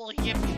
Oh, yippee.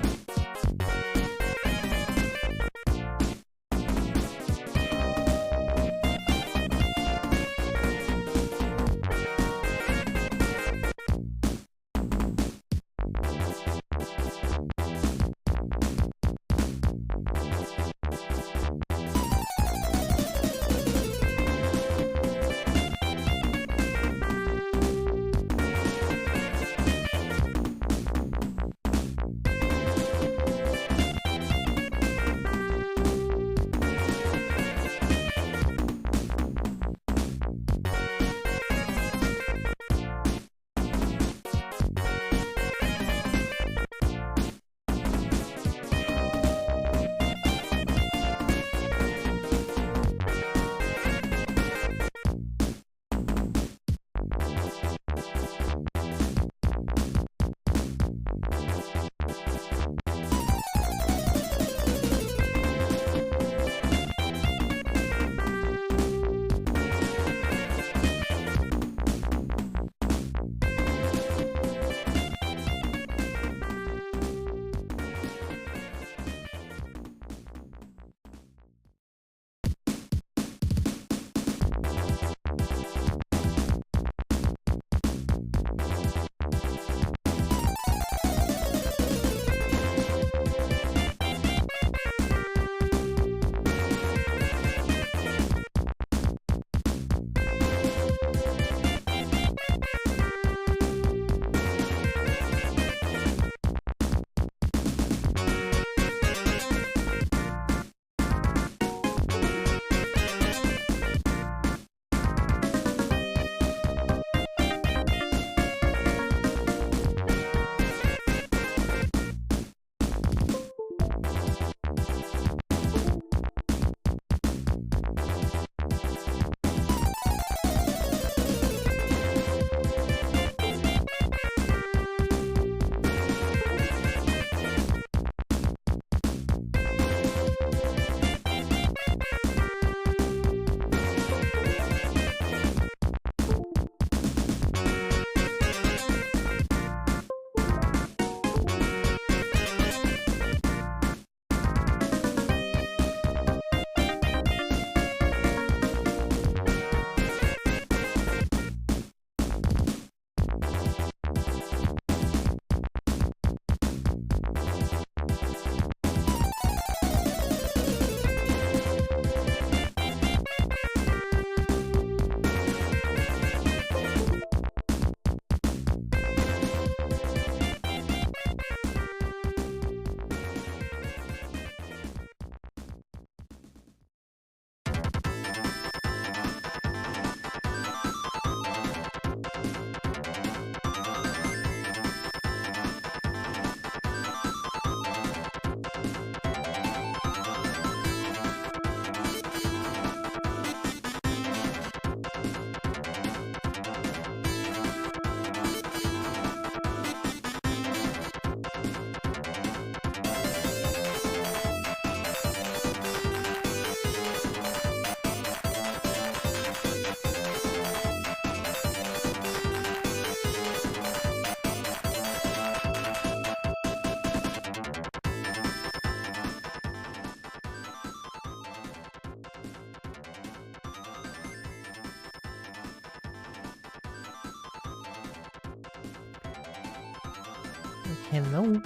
Hello.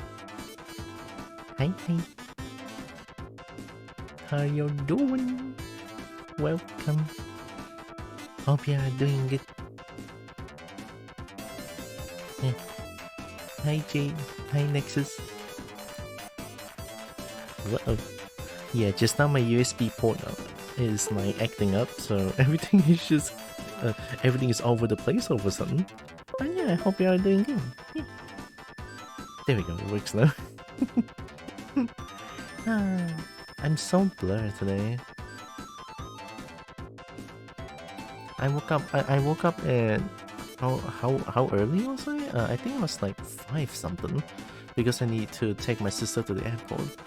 Hi, hi. How you doing? Welcome. Hope you are doing good. Yeah. Hi, Jade. Hi, Nexus. Whoa. Yeah, just now my USB port is like acting up, so everything is just everything is all over the place all of a sudden. But yeah, I hope you are doing good. Yeah. There we go. It works now. I'm so blurred today. I woke up at how early was I? I think it was like 5 something, because I need to take my sister to the airport.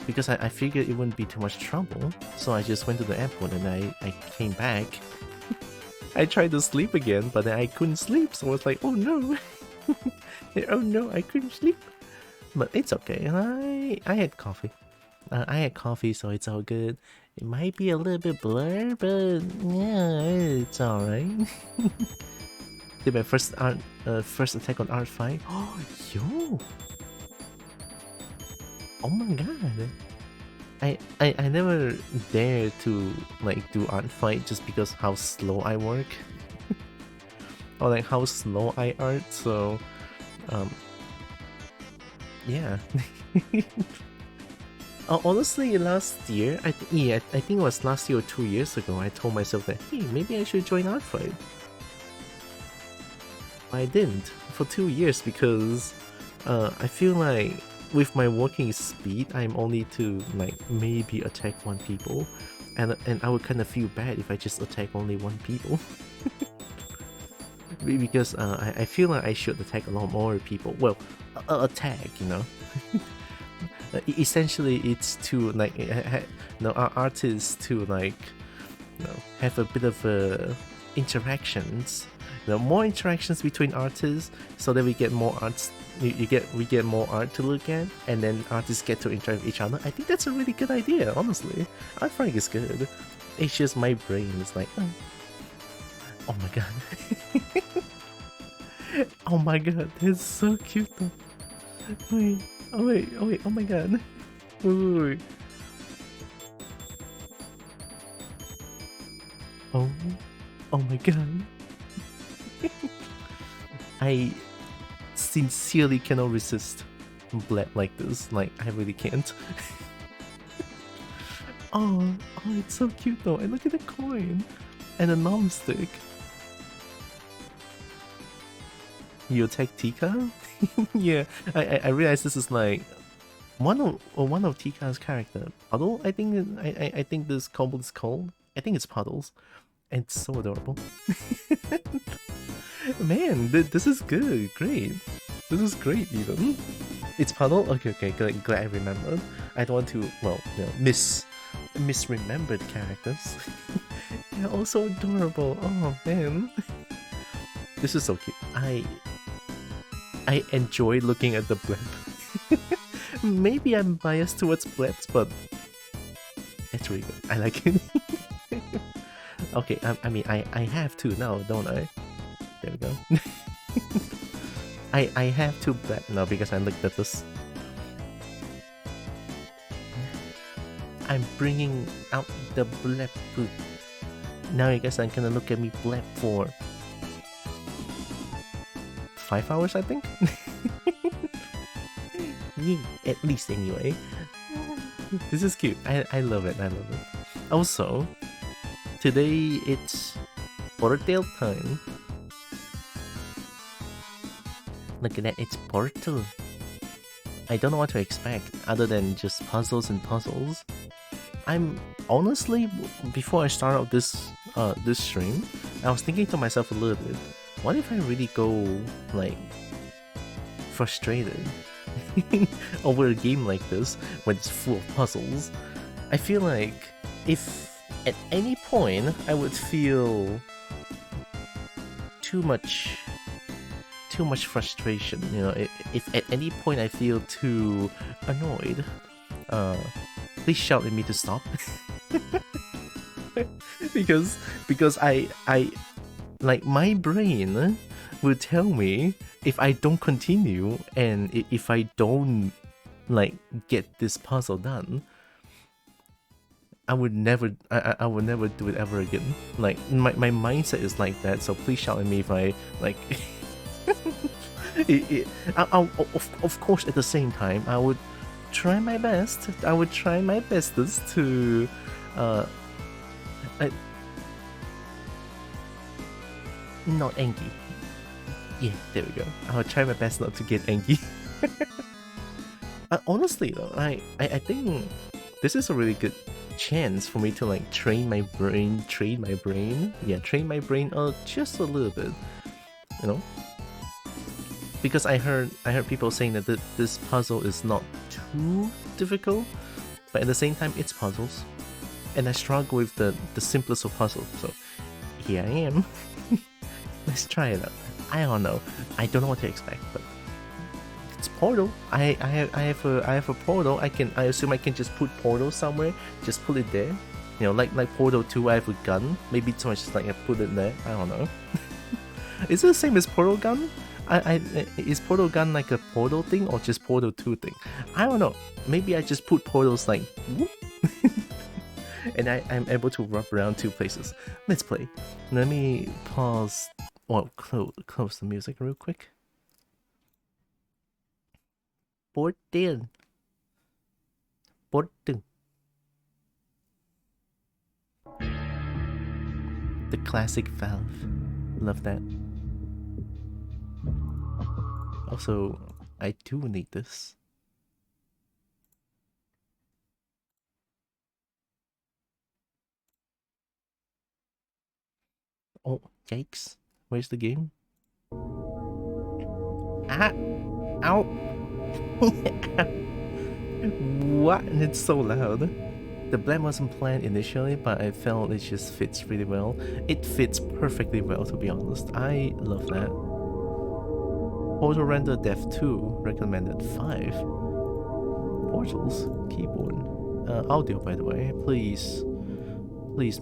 Because I figured it wouldn't be too much trouble, so I just went to the airport and I came back. I tried to sleep again, but then I couldn't sleep, so I was like, oh no! Oh no, I couldn't sleep! But it's okay, I had coffee. I had coffee, so it's all good. It might be a little bit blurred, but yeah, it's alright. Did my first attack on art fight. Oh, yo! Oh my god! I never dare to like do art fight just because how slow I work. Or like how slow I art, so yeah. Honestly, last year, I think it was last year or 2 years ago, I told myself that, hey, maybe I should join art fight. I didn't for 2 years because I feel like with my working speed, I'm only to like maybe attack 1 people, and I would kind of feel bad if I just attack only 1 people. Because I feel like I should attack a lot more people. Well, attack, you know. Essentially, it's to like our artists to like have a bit of interactions. More interactions between artists, so that we get more arts. We get more art to look at, and then artists get to interact with each other. I think that's a really good idea. Honestly, I think it's good. It's just my brain is like, oh my god. Oh my god, that's so cute though. Wait, oh wait, oh my god. Wait. Oh my god. I sincerely cannot resist bled like this. Like, I really can't. Oh, it's so cute though. And look at the coin and a non-stick. You attack Tika? Yeah, I realize this is like one of Tika's character. Puddle, I think this combo is called. I think it's Puddles. And it's so adorable. Man, this is good. Great. This is great even. It's Puddle? Okay, glad I remembered. I don't want to, well, misremembered characters. They're also adorable. Oh man. This is so cute. I enjoy looking at the bleb. Maybe I'm biased towards blebs, but it's really good. I like it. Okay, I mean, I have to now, don't I? There we go. I have to bleb now because I looked at this. I'm bringing out the bleb poop. Now you guys are gonna look at me bleb for 5 hours, I think? Yeah, at least anyway. This is cute. I love it, Also, today it's Portal time. Look at that, it's Portal. I don't know what to expect other than just puzzles and puzzles. I'm honestly, before I start out this stream, I was thinking to myself a little bit, what if I really go like frustrated over a game like this when it's full of puzzles? I feel like if at any point I would feel too much frustration, you know, if at any point I feel too annoyed, please shout at me to stop. because I like, my brain will tell me if I don't continue and if I don't like get this puzzle done, I would never do it ever again. Like, my mindset is like that, so please shout at me if I like of course, at the same time, I would try my best. I would try my bestest to not angry. Yeah, there we go. I'll try my best not to get angry. Honestly though, I think this is a really good chance for me to like train my brain, train my brain just a little bit, you know, because I heard people saying that this puzzle is not too difficult, but at the same time it's puzzles, and I struggle with the simplest of puzzles. So here I am. Let's try it out. I don't know. I don't know what to expect, but it's Portal. I have a portal. I assume I can just put Portal somewhere. Just put it there. You know, like Portal 2, I have a gun. Maybe so much just like I put it there. I don't know. Is it the same as Portal gun? Is Portal gun like a Portal thing or just Portal 2 thing? I don't know. Maybe I just put portals like whoop. And I'm able to rub around 2 places. Let's play. Let me pause or close the music real quick. Portal. The classic Valve. Love that. Also, I do need this. Oh, yikes. Where's the game? Ah! Ow! What? It's so loud. The blend wasn't planned initially, but I felt it just fits really well. It fits perfectly well, to be honest. I love that. Portal Render Dev 2 recommended 5. Portals keyboard. Audio, by the way. Please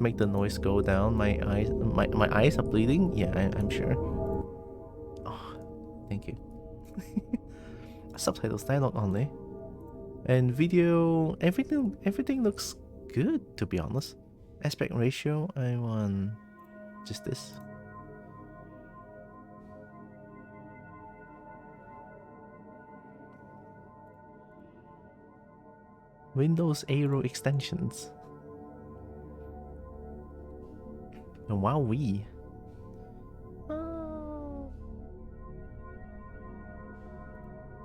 make the noise go down. My eyes are bleeding. Yeah, I'm sure. Oh, thank you. Subtitles, dialogue only. And video, everything looks good, to be honest. Aspect ratio, I want just this. Windows Aero extensions. And wowee.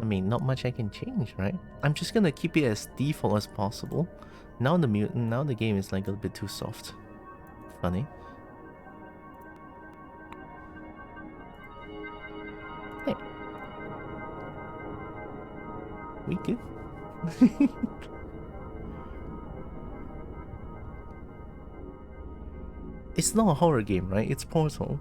I mean, not much I can change, right? I'm just gonna keep it as default as possible. Now the game is like a little bit too soft. Funny. Hey. We good? It's not a horror game, right? It's Portal.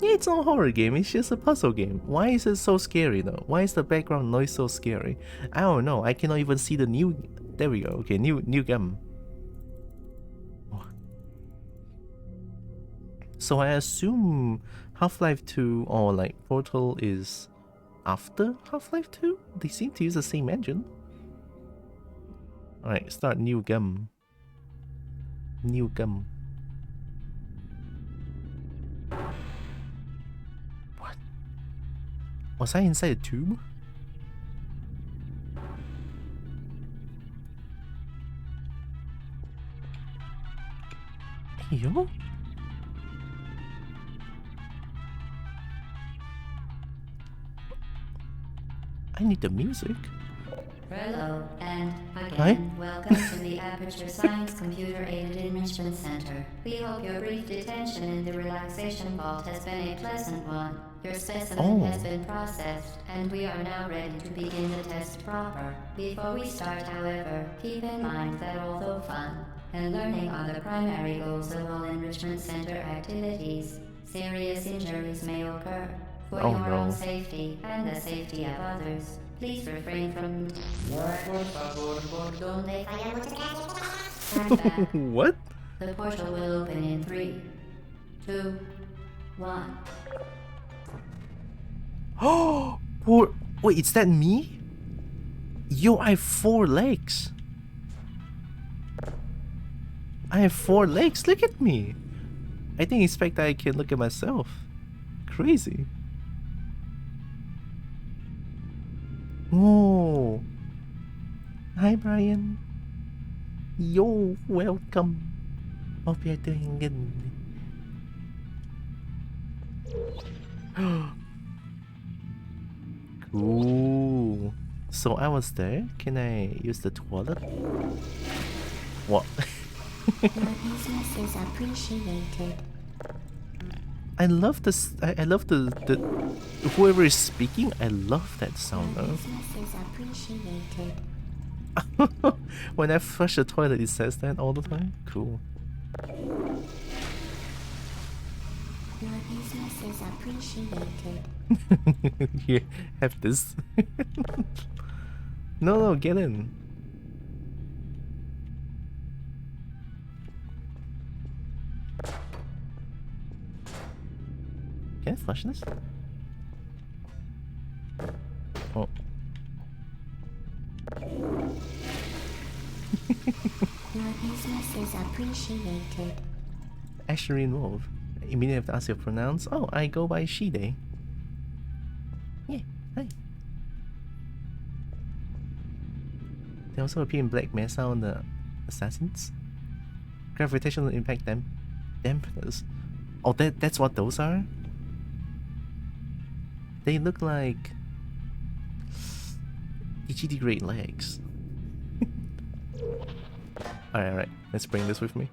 Yeah, it's not a horror game, it's just a puzzle game. Why is it so scary though? Why is the background noise so scary? I don't know, I cannot even see the new... There we go, okay, new game. So I assume Half-Life 2 or like Portal is after Half-Life 2? They seem to use the same engine. Alright, start new game. New game. What? Was I inside a tube? Hey, yo? I need the music. Hello, and again, welcome to the Aperture Science Computer Aided Enrichment Center. We hope your brief detention in the relaxation vault has been a pleasant one. Your specimen has been processed, and we are now ready to begin the test proper. Before we start, however, keep in mind that although fun and learning are the primary goals of all Enrichment Center activities, serious injuries may occur. For your own safety and the safety of others, please refrain from... What? The portal will open in 3, 2, 1. Oh, wait, is that me? Yo, I have 4 legs. I have 4 legs. Look at me. I didn't expect I can look at myself. Crazy. Whoa. Hi, Brian. Yo, welcome. Hope you're doing good. Cool. So I was there. Can I use the toilet? What? Your business is appreciated. I love this. I love the whoever is speaking. I love that sound. Your business is appreciated. When I flush the toilet, it says that all the time. Cool. Your business is appreciated. Here, have this. No, get in. Can I flush this? Oh. Your business is appreciated. Actually involved. Immediately have to ask your pronouns. Oh, I go by Shide. Yeah, hi. They also appear in Black Mesa on the Assassins. Gravitational impact dampeners. Oh, that's what those are? They look like digidegrade legs. Alright, let's bring this with me.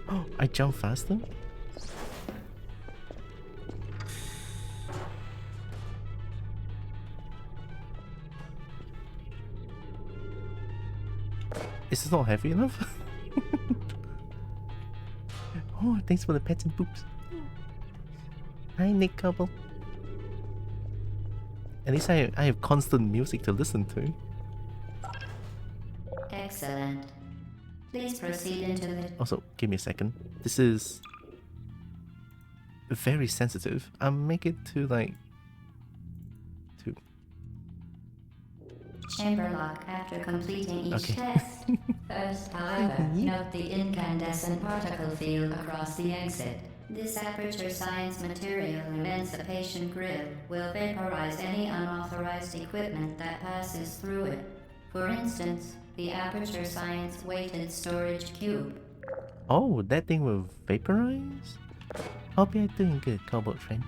Oh, I jump faster? Is this not heavy enough? Oh, thanks for the pets and poops. Hi, Nick Couple. At least I have constant music to listen to. Excellent. Please proceed into the... Also, give me a second. This is very sensitive. I'll make it to like 2. chamber lock after completing each Okay. test. First, however, note the incandescent particle field across the exit. This Aperture Science Material Emancipation Grid will vaporize any unauthorized equipment that passes through it. For instance, the Aperture Science Weighted Storage Cube. Oh, that thing will vaporize? Hope you're doing good, cowboy friend.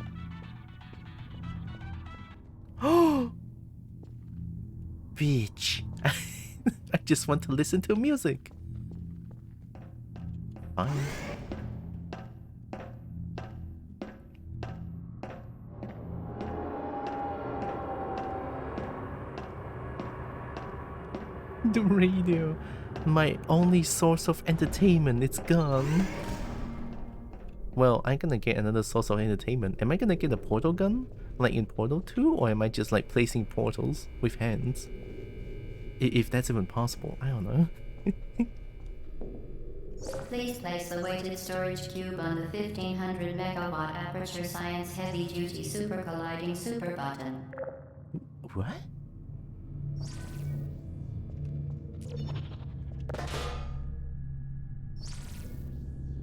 Oh! Bitch. I just want to listen to music. Fine. The radio. My only source of entertainment, it's gone. Well, I'm gonna get another source of entertainment. Am I gonna get a portal gun? Like in Portal 2? Or am I just like placing portals with hands? If that's even possible, I don't know. Please place the weighted storage cube on the 1500 megawatt Aperture Science Heavy Duty Super Colliding Super Button. What?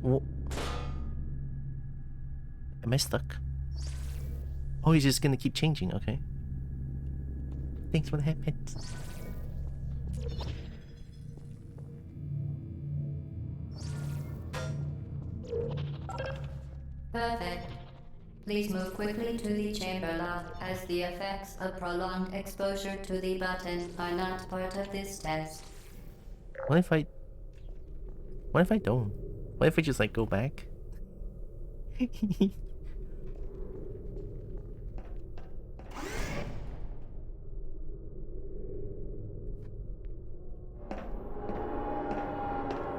What? Am I stuck? Oh, he's just gonna keep changing, okay. Thanks for the headpets. Perfect. Please move quickly to the chamber lock, as the effects of prolonged exposure to the button are not part of this test. What if I don't? What if I just like go back?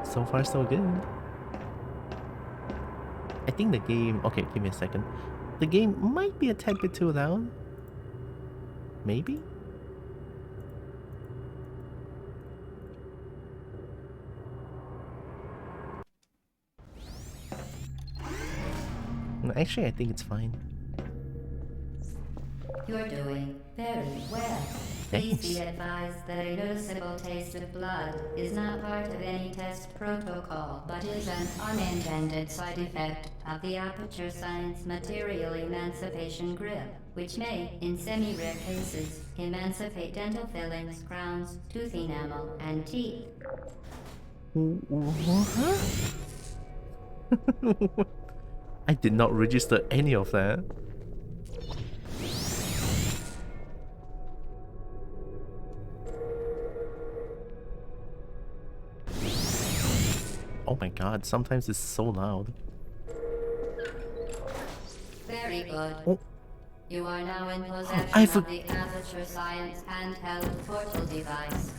So far so good. I think the game... Okay, give me a second. The game might be a tad bit too loud. Maybe? No, actually, I think it's fine. You're doing very well. Please be advised that a noticeable taste of blood is not part of any test protocol, but is an unintended side effect of the Aperture Science Material Emancipation Grip, which may, in semi-rare cases, emancipate dental fillings, crowns, tooth enamel, and teeth. What? I did not register any of that. Oh my god, sometimes it's so loud. Very good. Oh. You are now in possession I of the Aperture Science handheld portal device.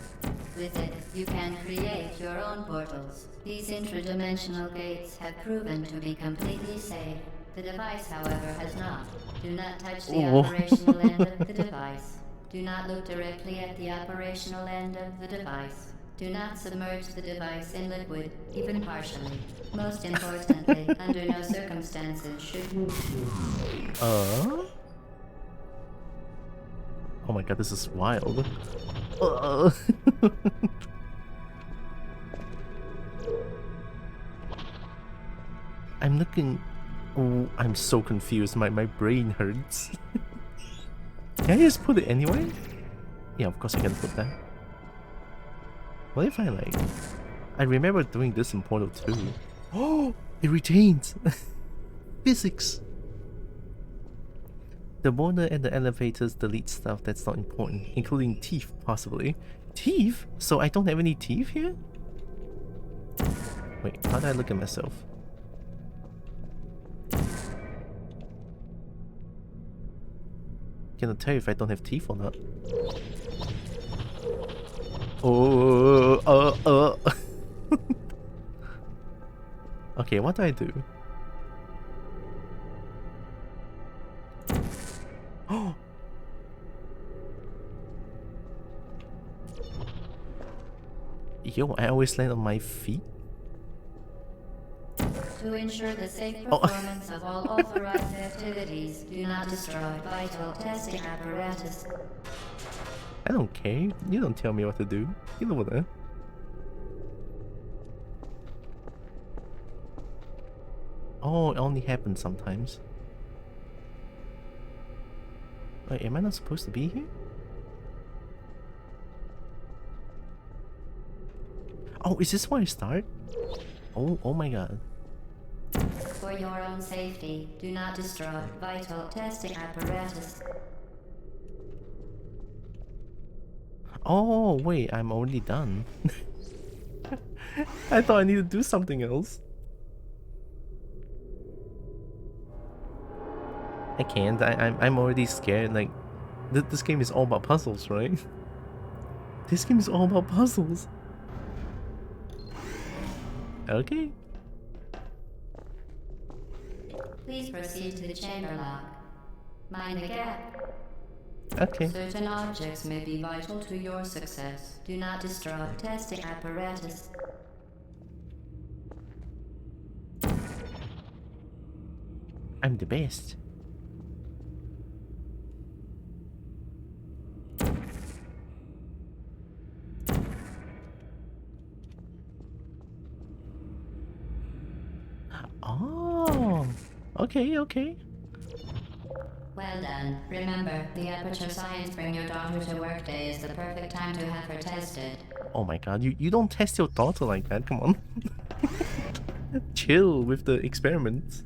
With it, you can create your own portals. These intradimensional gates have proven to be completely safe. The device, however, has not. Do not touch the operational end of the device. Do not look directly at the operational end of the device. Do not submerge the device in liquid, even partially. Most importantly, under no circumstances should you... Oh my god, this is wild. I'm looking... Oh, I'm so confused. My brain hurts. Can I just put it anyway? Yeah, of course I can put that. What if I like... I remember doing this in Portal 2. Oh! It retains! Physics! The border and the elevators delete stuff that's not important, including teeth, possibly. Teeth? So I don't have any teeth here? Wait, how do I look at myself? Can I tell if I don't have teeth or not? Oh, Okay, what do I do? Oh! Yo, I always land on my feet? To ensure the safe performance of all authorized activities, do not destroy vital testing apparatus. I don't care. You don't tell me what to do. You know what I... Oh, it only happens sometimes. Wait, am I not supposed to be here? Oh, is this where I start? Oh my god. For your own safety, do not destroy vital testing apparatus. Oh, wait, I'm already done. I thought I needed to do something else. I can't. I'm already scared. Like, this game is all about puzzles, right? This game is all about puzzles. Okay. Please proceed to the chamber lock. Mind the gap. Okay. Certain objects may be vital to your success. Do not destroy testing apparatus. I'm the best. Oh, okay. Well done. Remember, the Aperture Science Bring Your Daughter to Work Day is the perfect time to have her tested. Oh my god, you don't test your daughter like that, come on. Chill with the experiments.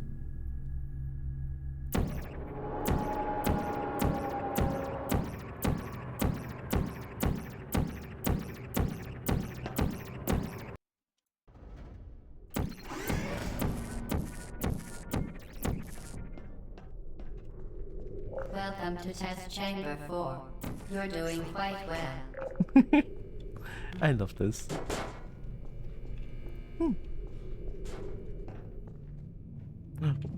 Welcome to Test Chamber 4. You're doing quite well. I love this.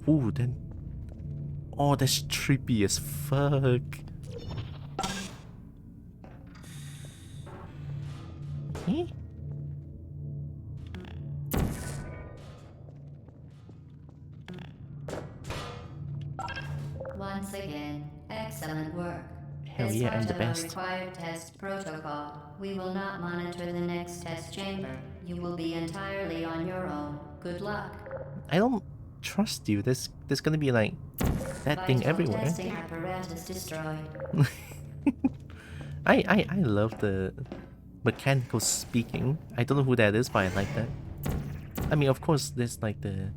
Ooh, then... Oh, that's trippy as fuck. Eh? Once again, excellent work. Hell As yeah, part I'm the of our best. required test protocol, we will not monitor the next test chamber. You will be entirely on your own. Good luck. I don't trust you. There's gonna be like that thing Vital everywhere. testing apparatus destroyed. I love the mechanical speaking. I don't know who that is, but I like that. I mean, of course, there's like the...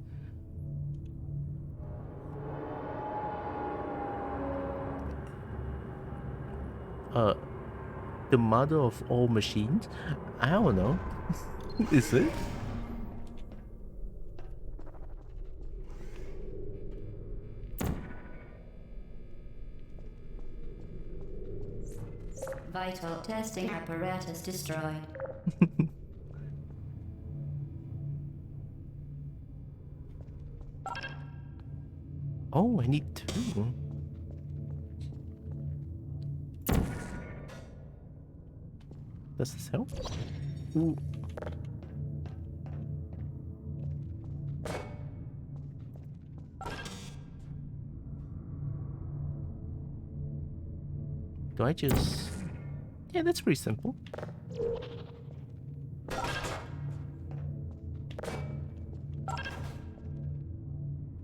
the mother of all machines? I don't know. Is it? Vital testing apparatus destroyed. Oh, I need two. Does this help? Ooh. Do I just... Yeah, that's pretty simple.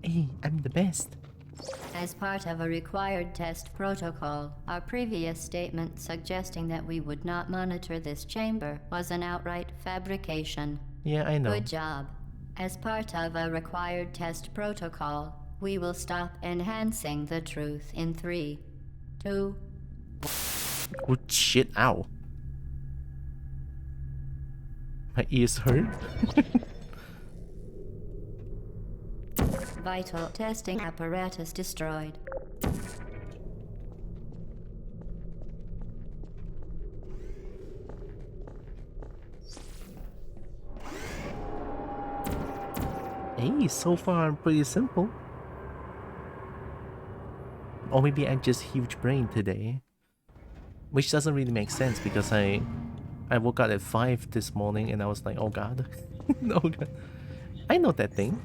Hey, I'm the best. As part of a required test protocol, our previous statement suggesting that we would not monitor this chamber was an outright fabrication. Yeah, I know. Good job. As part of a required test protocol, we will stop enhancing the truth in 3, 2... Oh shit, ow. My ears hurt. Vital testing apparatus destroyed. Hey, so far pretty simple. Or maybe I'm just huge brain today. Which doesn't really make sense because I woke up at 5 this morning and I was like, oh god. Oh god. I know that thing.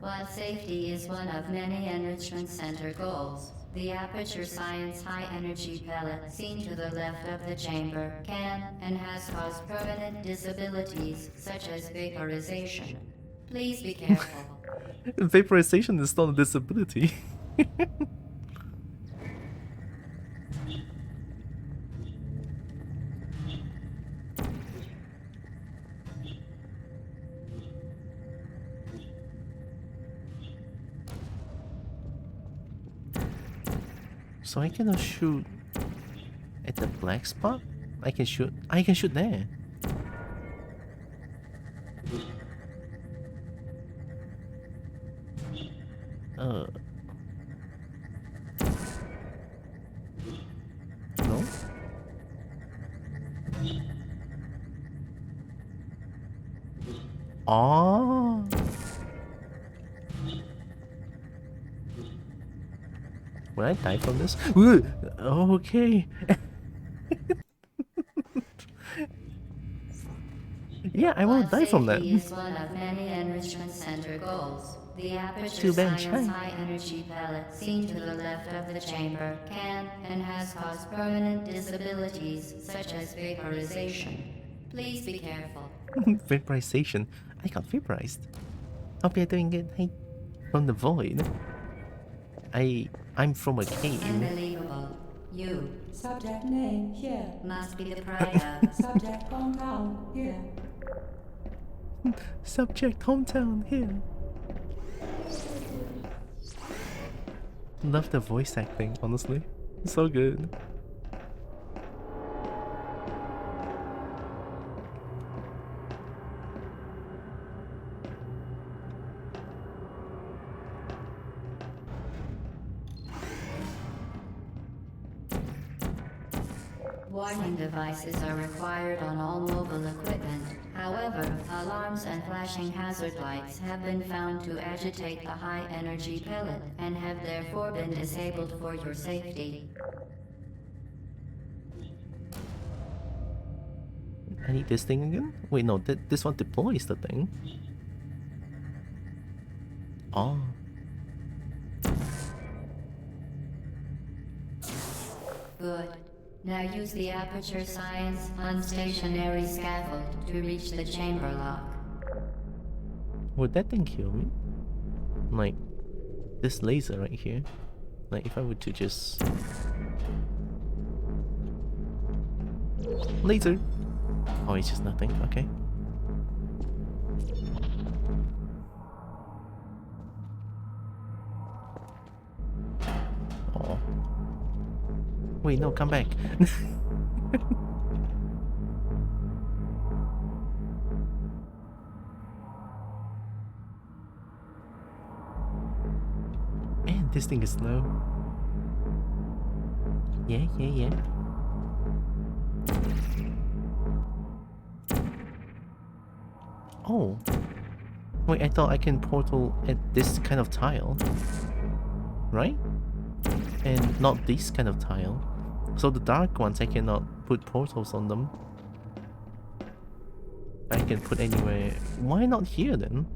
While safety is one of many Enrichment Center goals, the Aperture Science High Energy Pellet seen to the left of the chamber can and has caused permanent disabilities such as vaporization. Please be careful. Vaporization is not a disability. So I cannot shoot at the black spot? I can shoot there. No? Oh. Will I die from this? Ooh, okay. Yeah, I won't die from that. Safety is one of many Enrichment Center goals. The Aperture Too bad, Science Chai. High Energy Pellet seen to the left of the chamber can and has caused permanent disabilities such as vaporization. Please be careful. Vaporization. I got vaporized. Hope you're doing good. Hey, from the void. I'm from a cave. Unbelievable. You Subject name here. must be the pride of Subject hometown here. Subject hometown here. Love the voice acting, honestly. So good. warning devices are required on all mobile equipment. However, alarms and flashing hazard lights have been found to agitate the high-energy pellet and have therefore been disabled for your safety. I need this thing again? Wait, no, this one deploys the thing. Oh. Good. Now use the Aperture Science unstationary scaffold to reach the chamber lock. Would that thing kill me? Like, this laser right here. Like, if I were to just... Laser! Oh, it's just nothing, okay. Oh. Wait, no, come back. Man, this thing is slow. Yeah. Oh. Wait, I thought I can portal at this kind of tile. Right? And not this kind of tile. So the dark ones, I cannot put portals on them. I can put anywhere. Why not here then?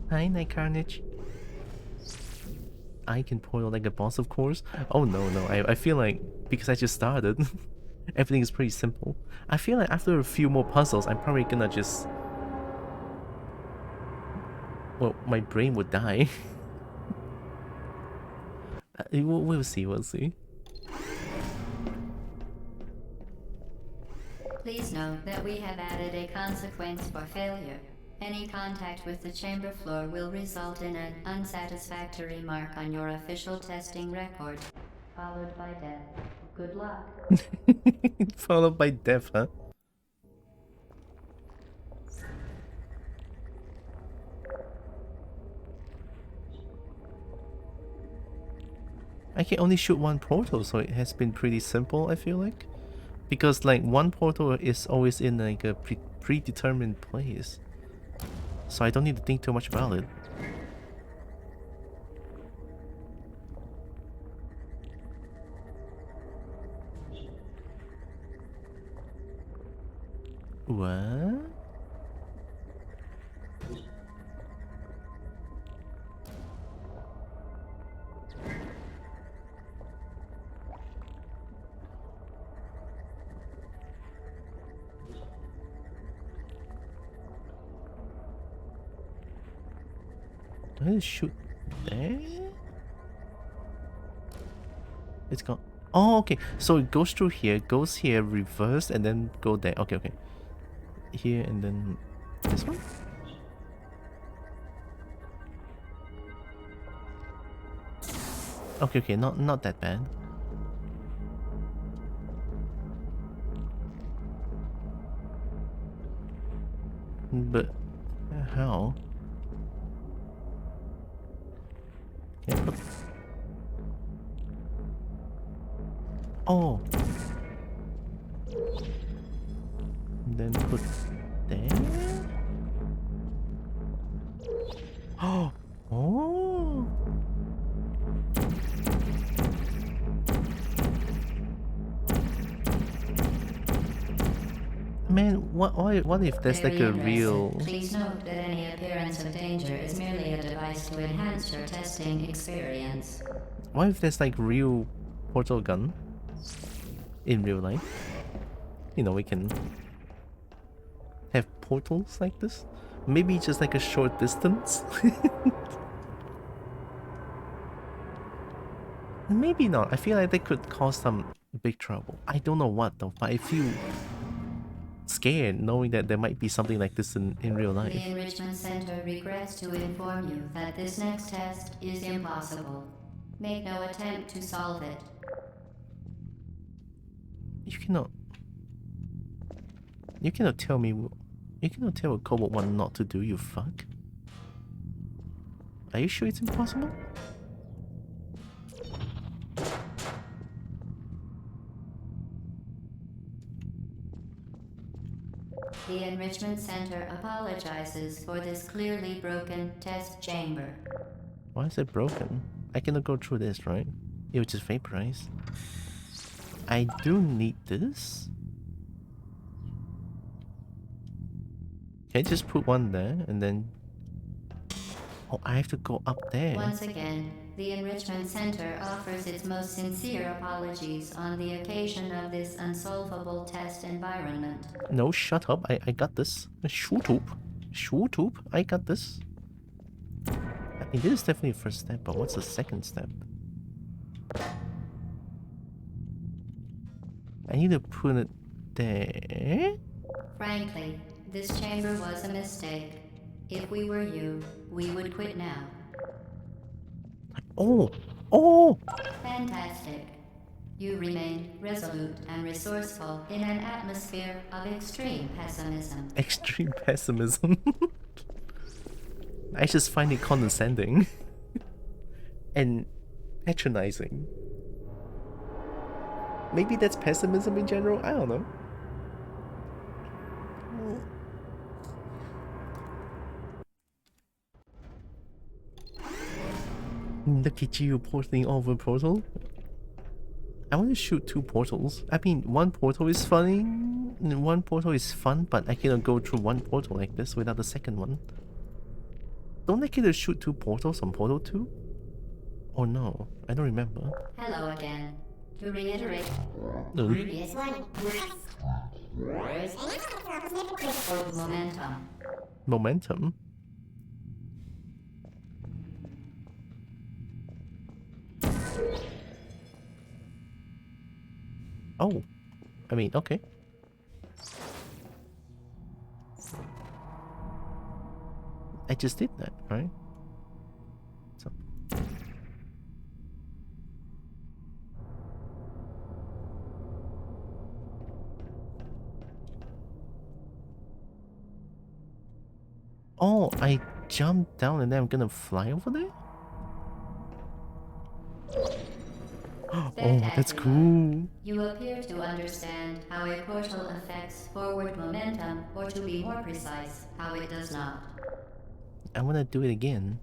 Hi, Night Carnage. I can portal like a boss, of course. Oh no, I feel like because I just started, everything is pretty simple. I feel like after a few more puzzles, I'm probably gonna just... Well, my brain would die. We'll see, we'll see. Please note that we have added a consequence for failure. Any contact with the chamber floor will result in an unsatisfactory mark on your official testing record, followed by death. Good luck. Followed by death, huh? I can only shoot one portal, so it has been pretty simple, I feel like. Because like one portal is always in like a predetermined place. So I don't need to think too much about it. What? Do I shoot there? It's gone. Oh, okay. So it goes through here, goes here, reverse, and then go there. Okay, okay. Here and then this one? Okay, okay, not that bad. But how? Can I put... Oh. Then put there. Oh. Oh. Man, what if there's like a real... Please note that any appearance of danger is merely a device to enhance your testing experience. What if there's like real portal gun in real life? You know, we can have portals like this. Maybe just like a short distance. Maybe not. I feel like they could cause some big trouble. I don't know what though, but I feel scared knowing that there might be something like this in real life. The Enrichment Center regrets to inform you that this next test is impossible. Make no attempt to solve it. You cannot tell me... You cannot tell a Cobalt 1 not to do, you fuck. Are you sure it's impossible? The Enrichment Center apologizes for this clearly broken test chamber. Why is it broken? I cannot go through this, right? It would just vaporize. I do need this. Can I just put one there and then... Oh, I have to go up there. Once again, the Enrichment Center offers its most sincere apologies on the occasion of this unsolvable test environment. No, shut up. I got this. Shoot up. Shoot up. I got this. I think this is definitely the first step, but what's the second step? I need to put it there. Frankly, this chamber was a mistake. If we were you, we would quit now. Oh! Oh! Fantastic. You remain resolute and resourceful in an atmosphere of extreme pessimism. Extreme pessimism. I just find it condescending. And Patronizing. Maybe that's pessimism in general? I don't know. Look at you portaling over a portal. I want to shoot 2 portals. I mean, 1 portal is funny. 1 portal is fun, but I cannot go through 1 portal like this without the second one. Don't I get to shoot 2 portals on Portal 2? Or no? I don't remember. Hello again. To reiterate, No. previous one. For momentum. Momentum? Oh. I mean, okay. I just did that, right? So. Oh, I jumped down and then I'm gonna fly over there? Oh, that's cool. You appear to understand how a portal affects forward momentum, or to be more precise, how it does not. I wanna do it again.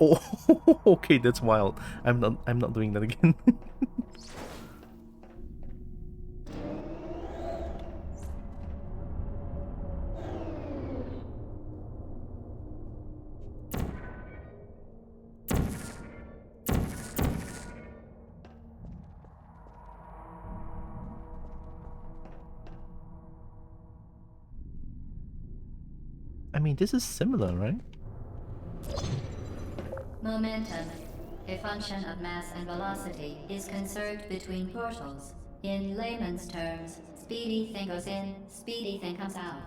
Oh, okay, that's wild. I'm not doing that again. I mean, this is similar, right? Momentum, a function of mass and velocity, is conserved between portals. In layman's terms, speedy thing goes in, speedy thing comes out.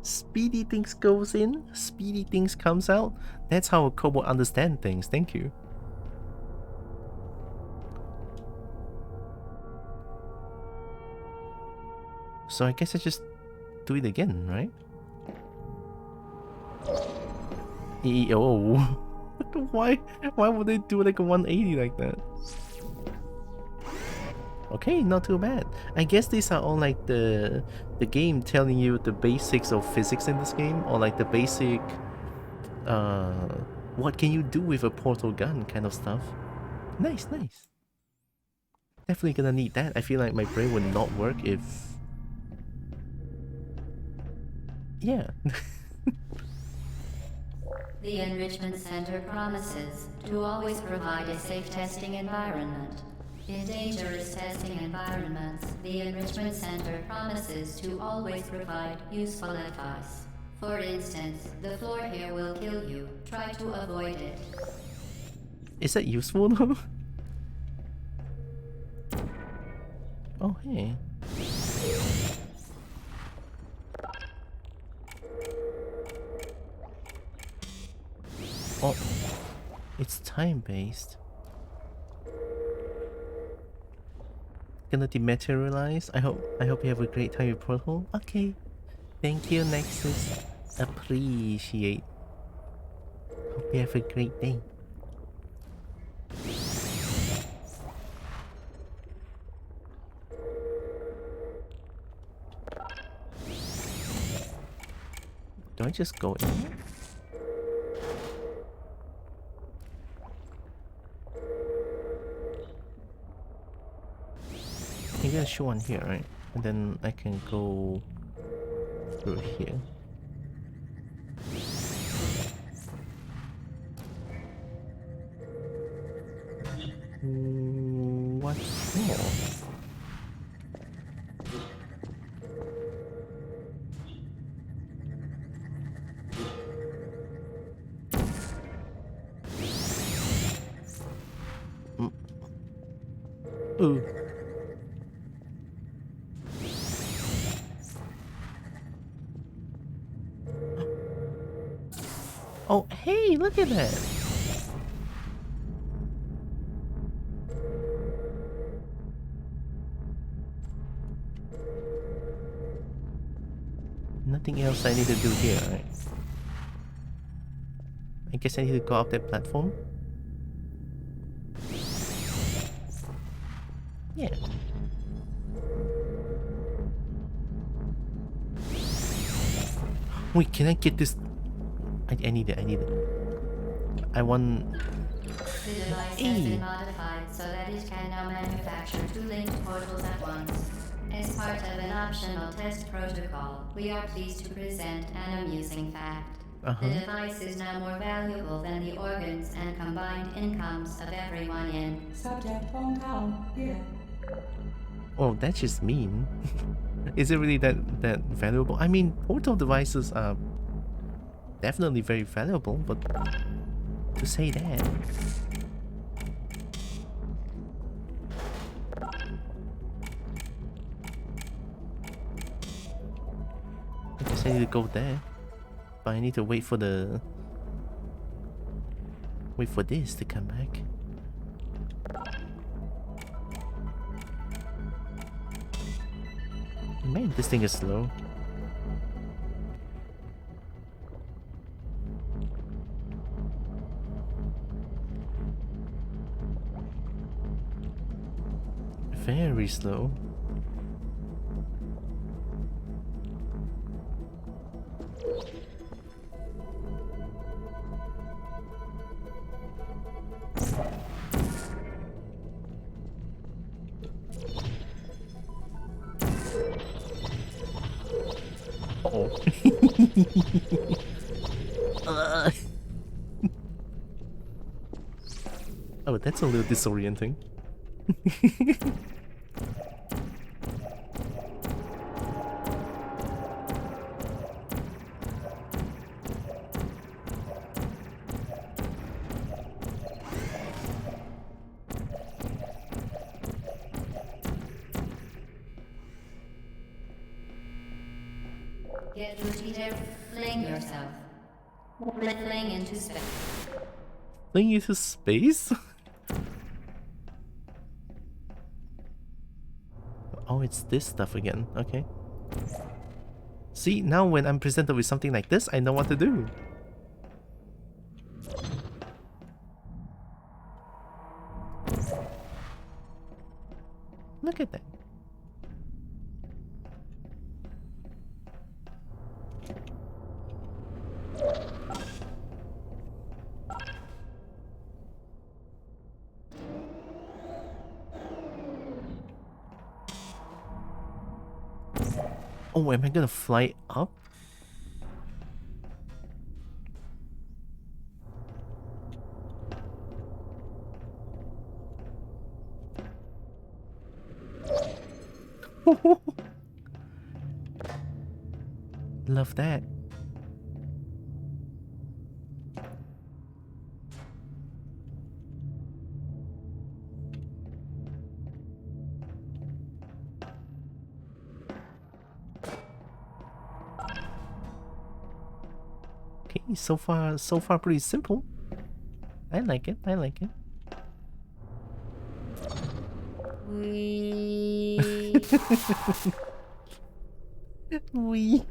Speedy things goes in, speedy things comes out. That's how a Kobo understand things. Thank you. So I guess I just do it again, right? Oh, why would they do like a 180 like that? Okay, not too bad. I guess these are all like the game telling you the basics of physics in this game, or like the basic what can you do with a portal gun kind of stuff. Nice. Definitely gonna need that. I feel like my brain would not work if... Yeah. The Enrichment Center promises to always provide a safe testing environment. In dangerous testing environments, the Enrichment Center promises to always provide useful advice. For instance, the floor here will kill you. Try to avoid it. Is that useful though? Oh, hey. Oh, it's time-based. Gonna dematerialize. I hope you have a great time with Portal. Okay. Thank you, Nexus. Appreciate. Hope you have a great day. Do I just go in here? You gotta show one here, right? And then I can go through here. What for? Ooh. Oh, hey, look at that. Nothing else I need to do here, right? I guess I need to go up that platform. Yeah. Wait, can I get this? I need it, I need it. I want... The device has been modified so that it can now manufacture 2 linked portals at once. As part of an optional test protocol, we are pleased to present an amusing fact. The device is now more valuable than the organs and combined incomes of everyone in. Subject Hong Kong, here. Oh, that's just mean. Is it really that valuable? I mean, portal devices are definitely very valuable, but to say that... I guess I need to go there. But I need to wait for the... Wait for this to come back. Man, this thing is slow. Very slow. Uh-oh. Oh, that's a little disorienting. Get ready to fling yourself. Fling into space. Fling into space? Oh, it's this stuff again. Okay. See, now when I'm presented with something like this, I know what to do. Look at that. Oh, am I gonna fly up? Love that. Okay, so far pretty simple. I like it, I like it. Wee. Wee.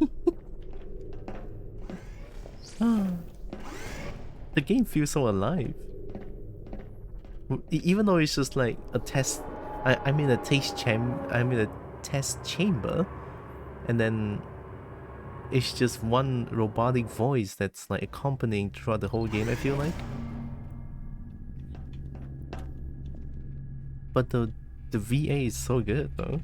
The game feels so alive. Even though it's just like a test, I'm in a I'm in a test chamber, and then it's just one robotic voice that's like accompanying throughout the whole game, I feel like. But the VA is so good though.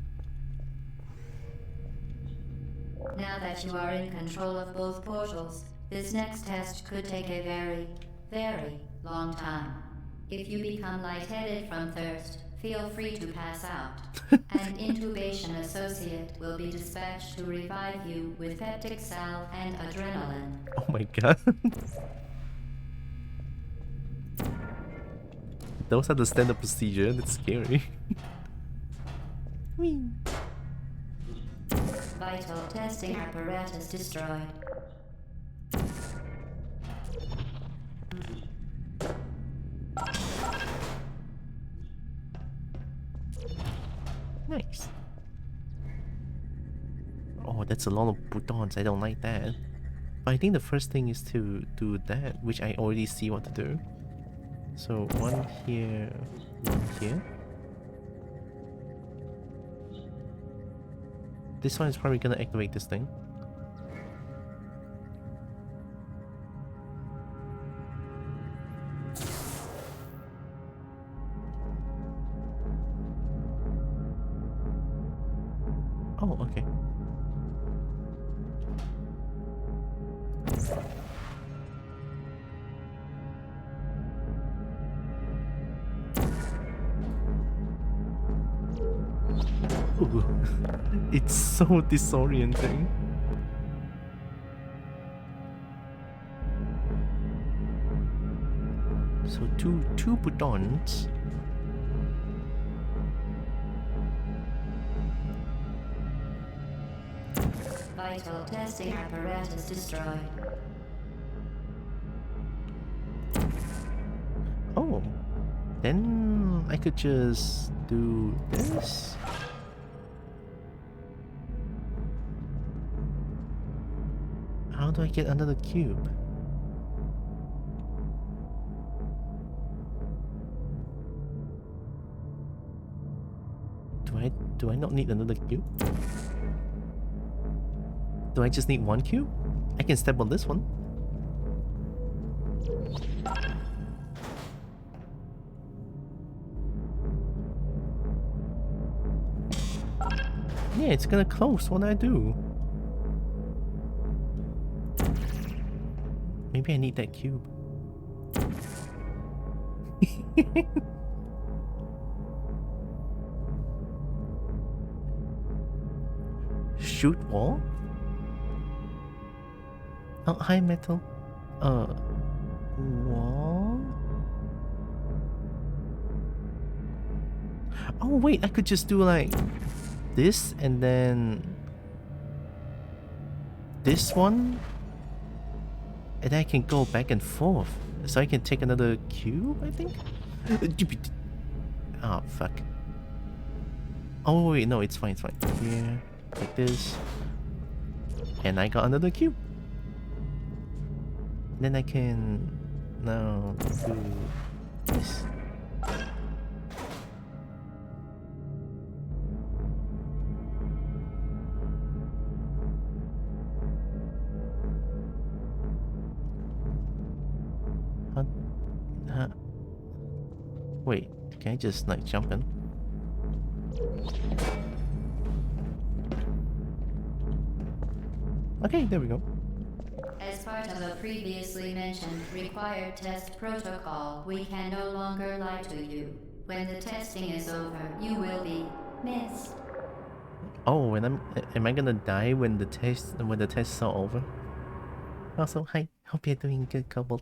Now that you are in control of both portals, this next test could take a very, very long time. If you become lightheaded from thirst, feel free to pass out. An intubation associate will be dispatched to revive you with peptic salve and adrenaline. Oh my god. Those are the standard procedure, that's scary. Whee. Vital testing apparatus destroyed. Nice. Oh, that's a lot of boutons. I don't like that. But I think the first thing is to do that, which I already see what to do. So one here, one here. This one is probably gonna activate this thing. Oh, okay. Ooh, it's so disorienting. So two buttons. Vital testing apparatus destroyed. Oh, then I could just do this. How do I get another cube? Do I not need another cube? Do I just need one cube? I can step on this one. Yeah, it's gonna close when I do. Maybe I need that cube. Shoot wall? Oh, hi metal. Wall? Oh wait, I could just do like this and then this one, and then I can go back and forth. So I can take another cube, I think? Oh, fuck. Oh wait, no, it's fine, it's fine. Here, like this. And I got another cube. Then I can now do this. Wait, can I just like jump in? Okay, there we go. As part of a previously mentioned required test protocol, we can no longer lie to you. When the testing is over, you will be missed. Oh, when am I gonna die when the tests are over? Also, hi, hope you're doing good, couple.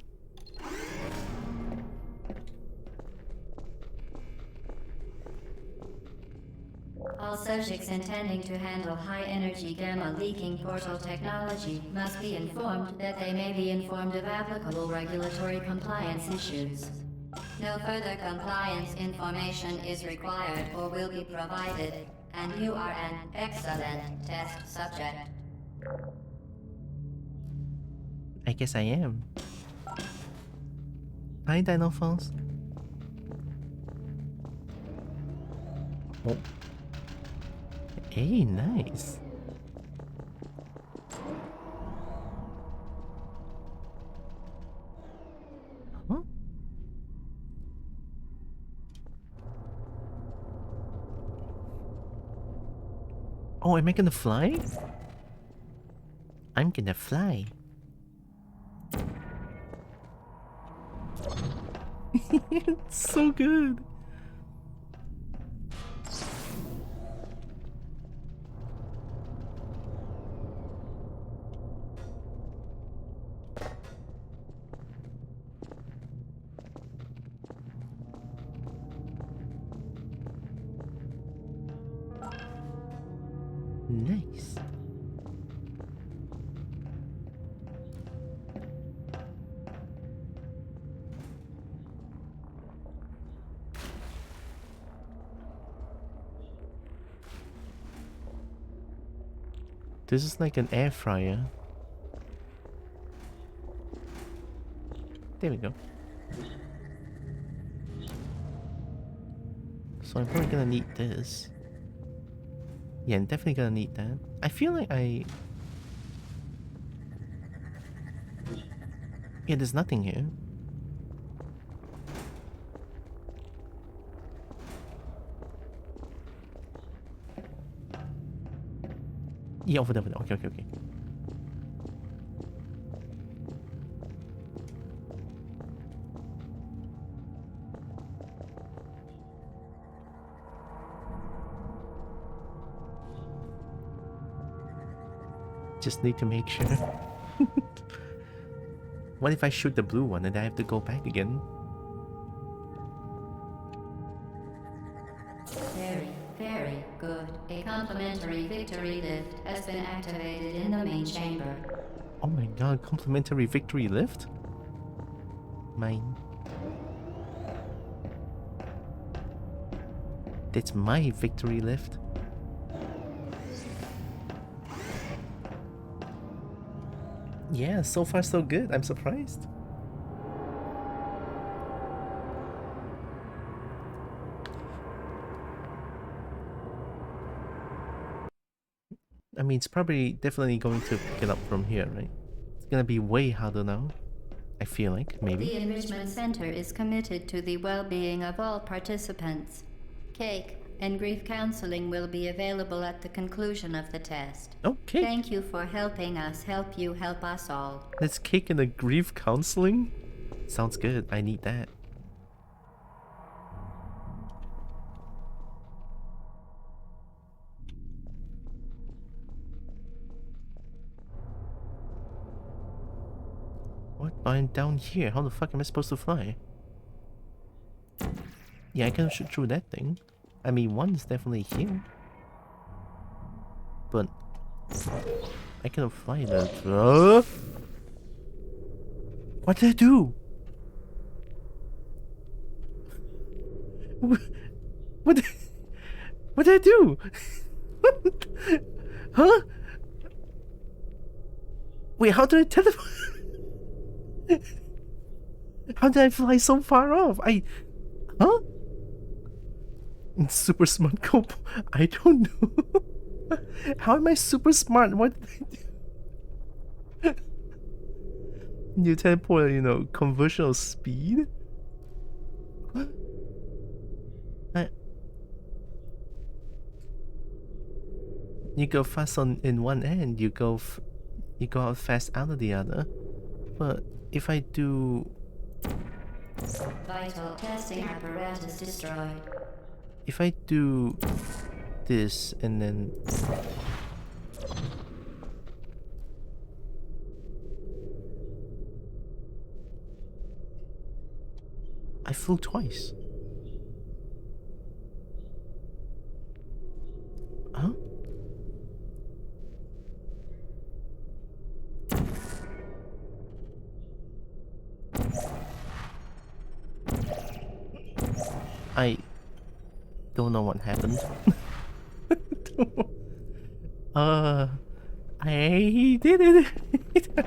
All subjects intending to handle high-energy gamma-leaking portal technology must be informed that they may be informed of applicable regulatory compliance issues. No further compliance information is required or will be provided, and you are an excellent test subject. I guess I am. Hi, Dinophones. Oh. Hey, nice. Huh? Oh, am I gonna fly? I'm gonna fly. It's so good. Nice. This is like an air fryer. There we go. So I'm probably gonna need this. Yeah, I'm definitely gonna need that. I feel like yeah, there's nothing here. Yeah, over there, over there. Okay, okay, okay. Just need to make sure. What if I shoot the blue one and I have to go back again? Very, very good. A complimentary victory lift has been activated in the main chamber. Oh my god, complimentary victory lift? Mine. That's my victory lift. Yeah, so far so good. I'm surprised. I mean, it's probably definitely going to pick it up from here, right? It's gonna be way harder now. I feel like, maybe. The Enrichment Center is committed to the well-being of all participants. Cake and grief counseling will be available at the conclusion of the test. Okay. Thank you for helping us help you help us all. Let's cake in the grief counseling? Sounds good. I need that. What? I'm down here. How the fuck am I supposed to fly? Yeah, I can shoot through that thing. I mean, one's definitely here. But I cannot fly that. What did I do? What did, what did I do? Huh? Wait, how did I teleport? How did I fly so far off? Huh? Super smart cope. I don't know. How am I super smart? What did I do? You teleport, you know, conversion speed? What? You go fast in one end, you go out fast out of the other. But if I do... Vital testing apparatus destroyed. If I do this and then... I flew twice. Huh? I don't know what happened. I did it.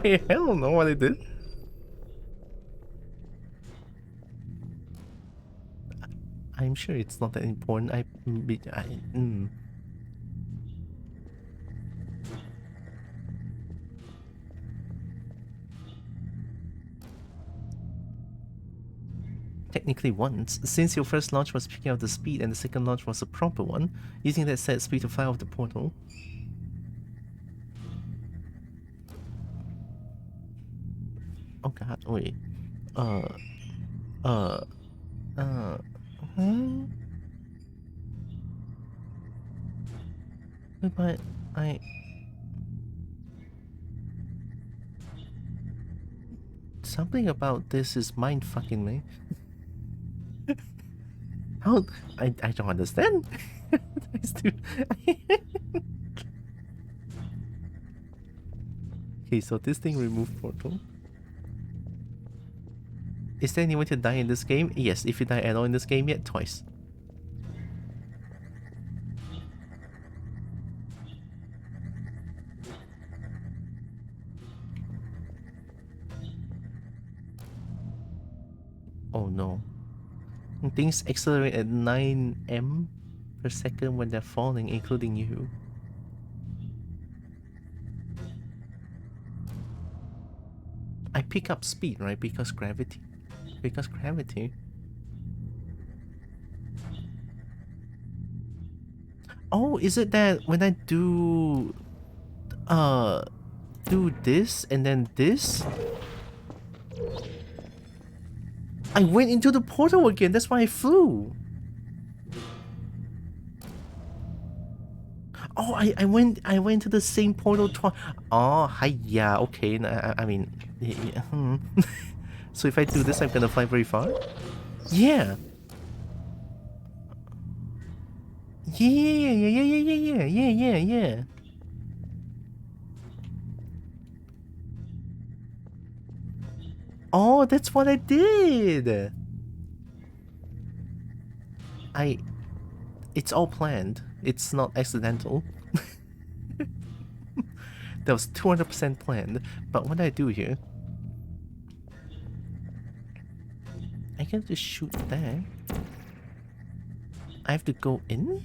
I don't know what I did. I'm sure it's not that important. Technically once, since your first launch was picking up the speed and the second launch was a proper one, using that set speed to fly off the portal. Oh god, wait. But something about this is mind fucking me. How? I don't understand. Okay, so this thing removed portal. Is there any way to die in this game? Yes, if you die at all in this game yet, twice. Oh no. Things accelerate at 9 m per second when they're falling, including you. I pick up speed, right? Because gravity. Because gravity. Oh, is it that when I do this and then this, I went into the portal again. That's why I flew. Oh, I went to the same portal twice. Oh, hi, yeah, okay. I mean, yeah, So if I do this, I'm gonna fly very far. Yeah. Yeah. Oh, that's what I did. It's all planned. It's not accidental. That was 200% planned. But what I do here, I can just shoot there. I have to go in?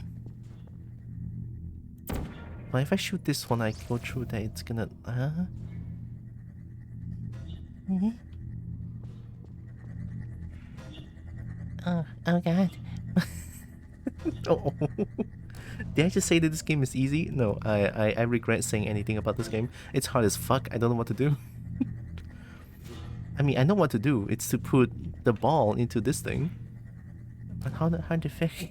But if I shoot this one, I go through there, it's gonna... Oh god. Oh. Did I just say that this game is easy? No, I regret saying anything about this game. It's hard as fuck. I don't know what to do. I mean, I know what to do. It's to put the ball into this thing. But how to fix?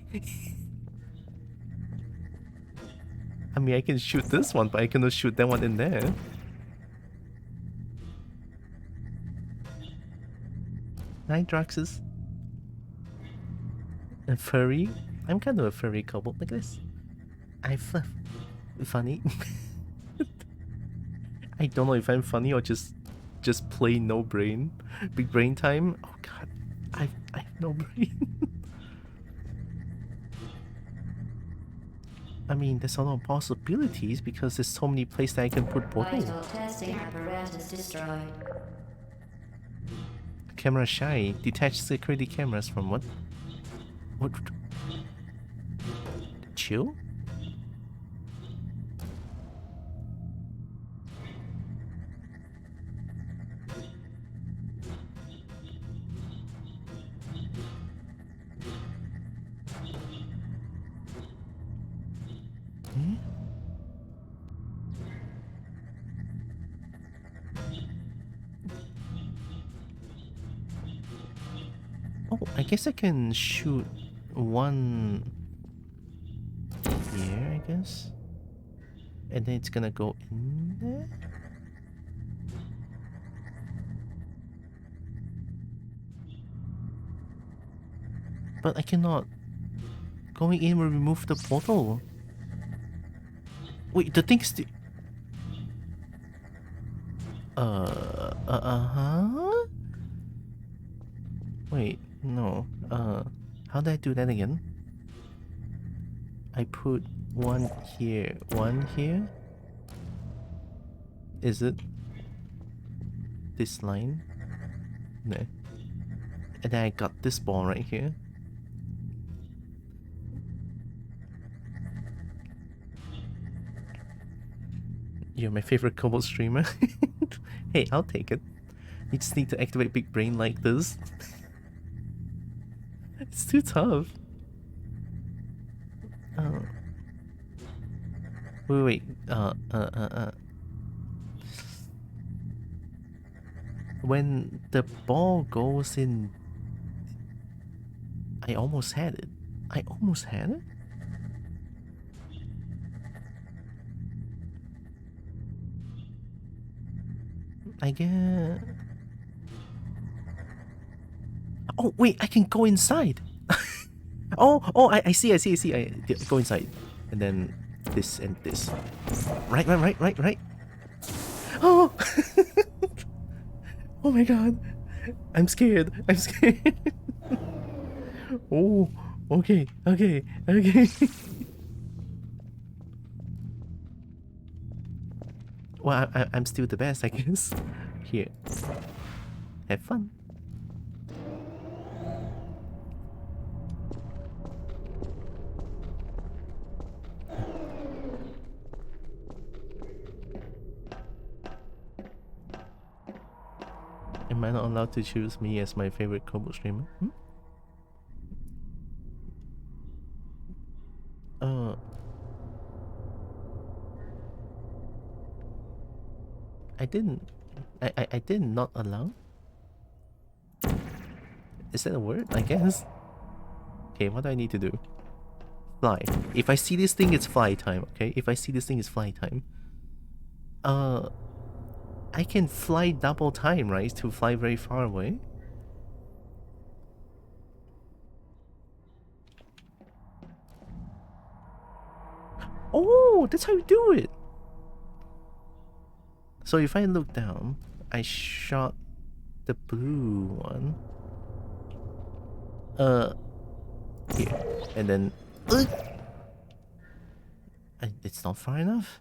I mean, I can shoot this one, but I cannot shoot that one in there. Night Draxus. A furry? I'm kind of a furry couple like this. Funny. I don't know if I'm funny or just plain no brain. Big brain time. Oh god, I have no brain. I mean, there's a lot of possibilities because there's so many places that I can put portal. Vital testing apparatus destroyed. Camera shy. Detach security cameras from what? What? Chill? Oh, I guess I can shoot one here, I guess. And then it's gonna go in there? But I cannot. Going in will remove the portal. Wait, the thing's still... Uh-huh? Wait, no. How did I do that again? I put one here, one here? Is it this line? No. And then I got this ball right here. You're my favorite Kobold streamer. Hey, I'll take it. You just need to activate big brain like this. It's too tough. Wait. When the ball goes in... I almost had it. I almost had it? I get... Oh, wait, I can go inside. I see. I go inside. And then this and this. Right. Oh! Oh my god. I'm scared. Oh, okay. Well, I'm still the best, I guess. Here. Have fun. Am I not allowed to choose me as my favorite Kobo streamer? Hmm? I didn't. I did not allow? Is that a word? I guess. Okay, what do I need to do? Fly. If I see this thing, it's fly time, okay? If I see this thing, it's fly time. I can fly double time, right? To fly very far away. Oh, that's how you do it! So if I look down, I shot the blue one. Here. And then... it's not far enough?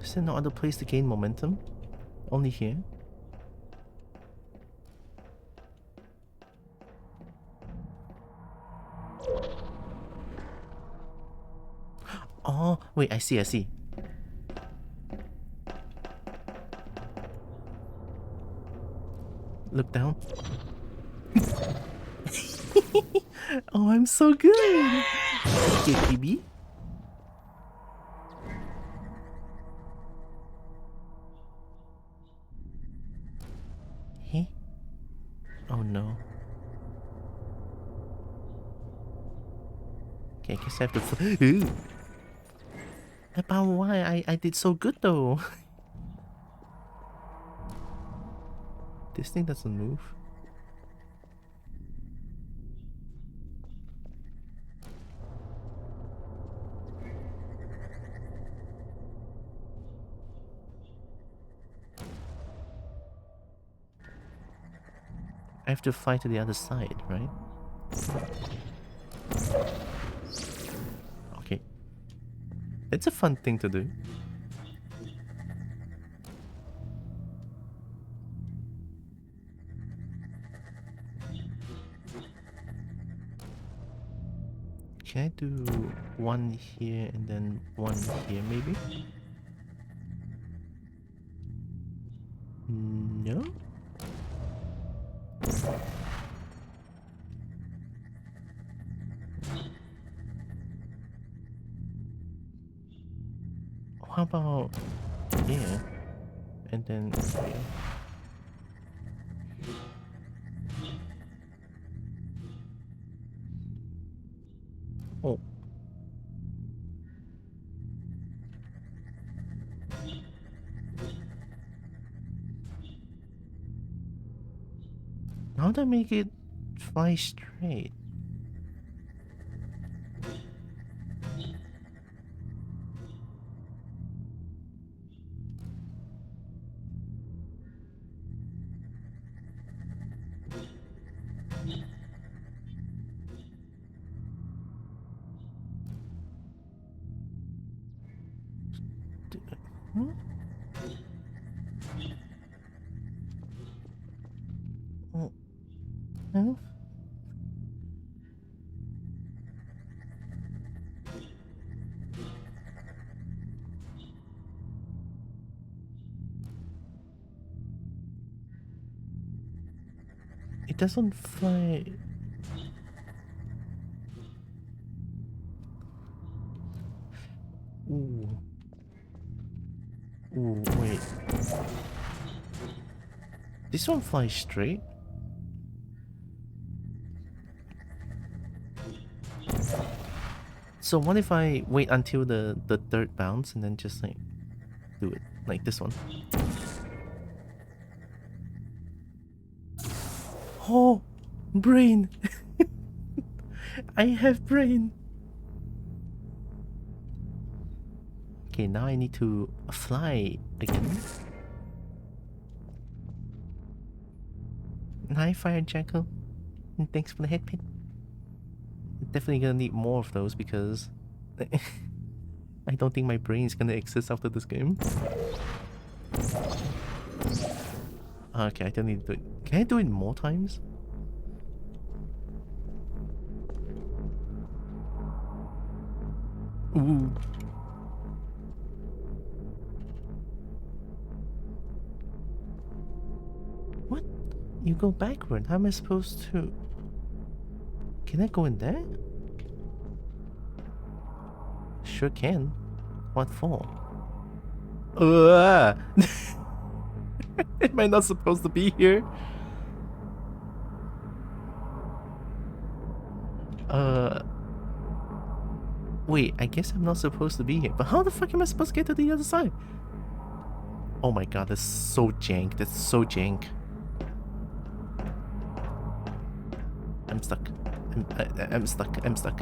Is there no other place to gain momentum? Only here? Oh, wait, I see. Look down. Oh, I'm so good! Okay, PB. Hey? Oh no. Okay, I guess I have to... Ooh. About why? I did so good though. This thing doesn't move. I have to fly to the other side, right? Okay. It's a fun thing to do. Can I do one here and then one here maybe? No? How about here and then here? Oh. How do I make it fly straight? Hmm? Oh. No? It doesn't fly. Ooh. Ooh, wait. This one flies straight? So what if I wait until the third bounce and then just like do it like this one? Oh, brain! I have brain! Okay, now I need to fly again. Hi, Fire Jackal. And thanks for the head pin. Definitely gonna need more of those because I don't think my brain is gonna exist after this game. Okay, I don't need to do it. Can I do it more times? Ooh. What? You go backward. How am I supposed to? Can I go in there? Sure can. What for? Am I not supposed to be here? Wait, I guess I'm not supposed to be here. But how the fuck am I supposed to get to the other side? Oh my god, that's so jank. That's so jank. I'm stuck. I'm stuck. I'm stuck.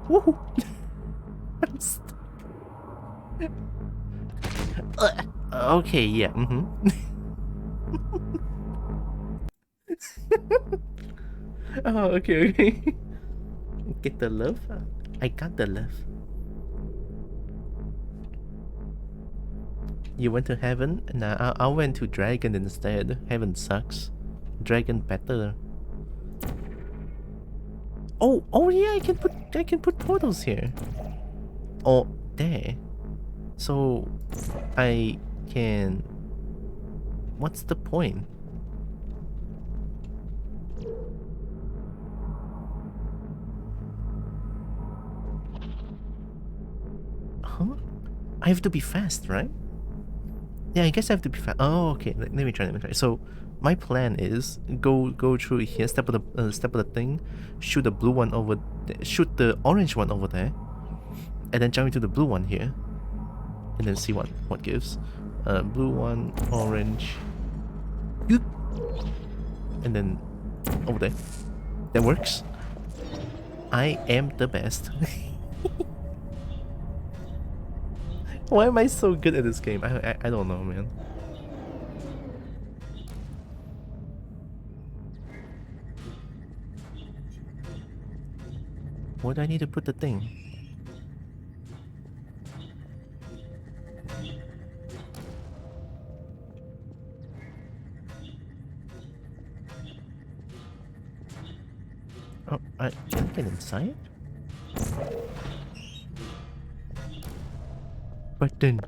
Woohoo! I'm stuck. Okay, yeah. Oh, okay, okay. Get the love? I got the love. You went to heaven? Nah, I went to dragon instead. Heaven sucks. Dragon better. Oh yeah, I can put portals here. Oh, there. So I can. What's the point? Huh? I have to be fast, right? Yeah, I guess I have to be fast. Oh, okay. Let me try. So my plan is go through here, step of the thing, shoot the blue one over there, shoot the orange one over there, and then jump into the blue one here, and then see what gives. Blue one, orange, and then over there. That works. I am the best. Why am I so good at this game? I don't know, man. Where do I need to put the thing? Oh, I can't get inside? Button.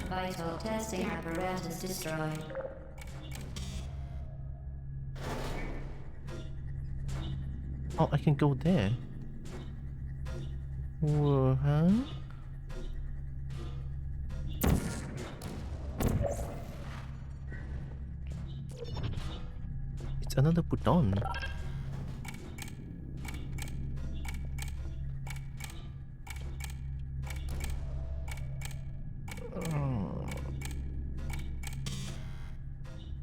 Vital testing apparatus destroyed. Oh, I can go there. Huh? It's another button.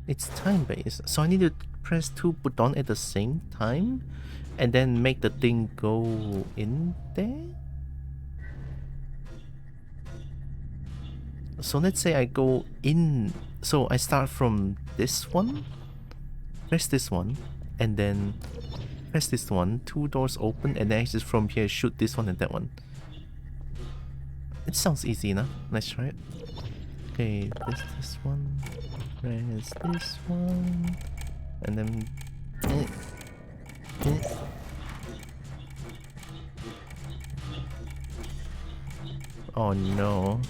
It's time-based, so I need to press 2 buttons at the same time and then make the thing go in there? So let's say I go in, so I start from this one, press this one, and then press this one, 2 doors open, and then I just from here shoot this one and that one. It sounds easy enough. Let's try it. Okay, this one, press this one, and then oh no.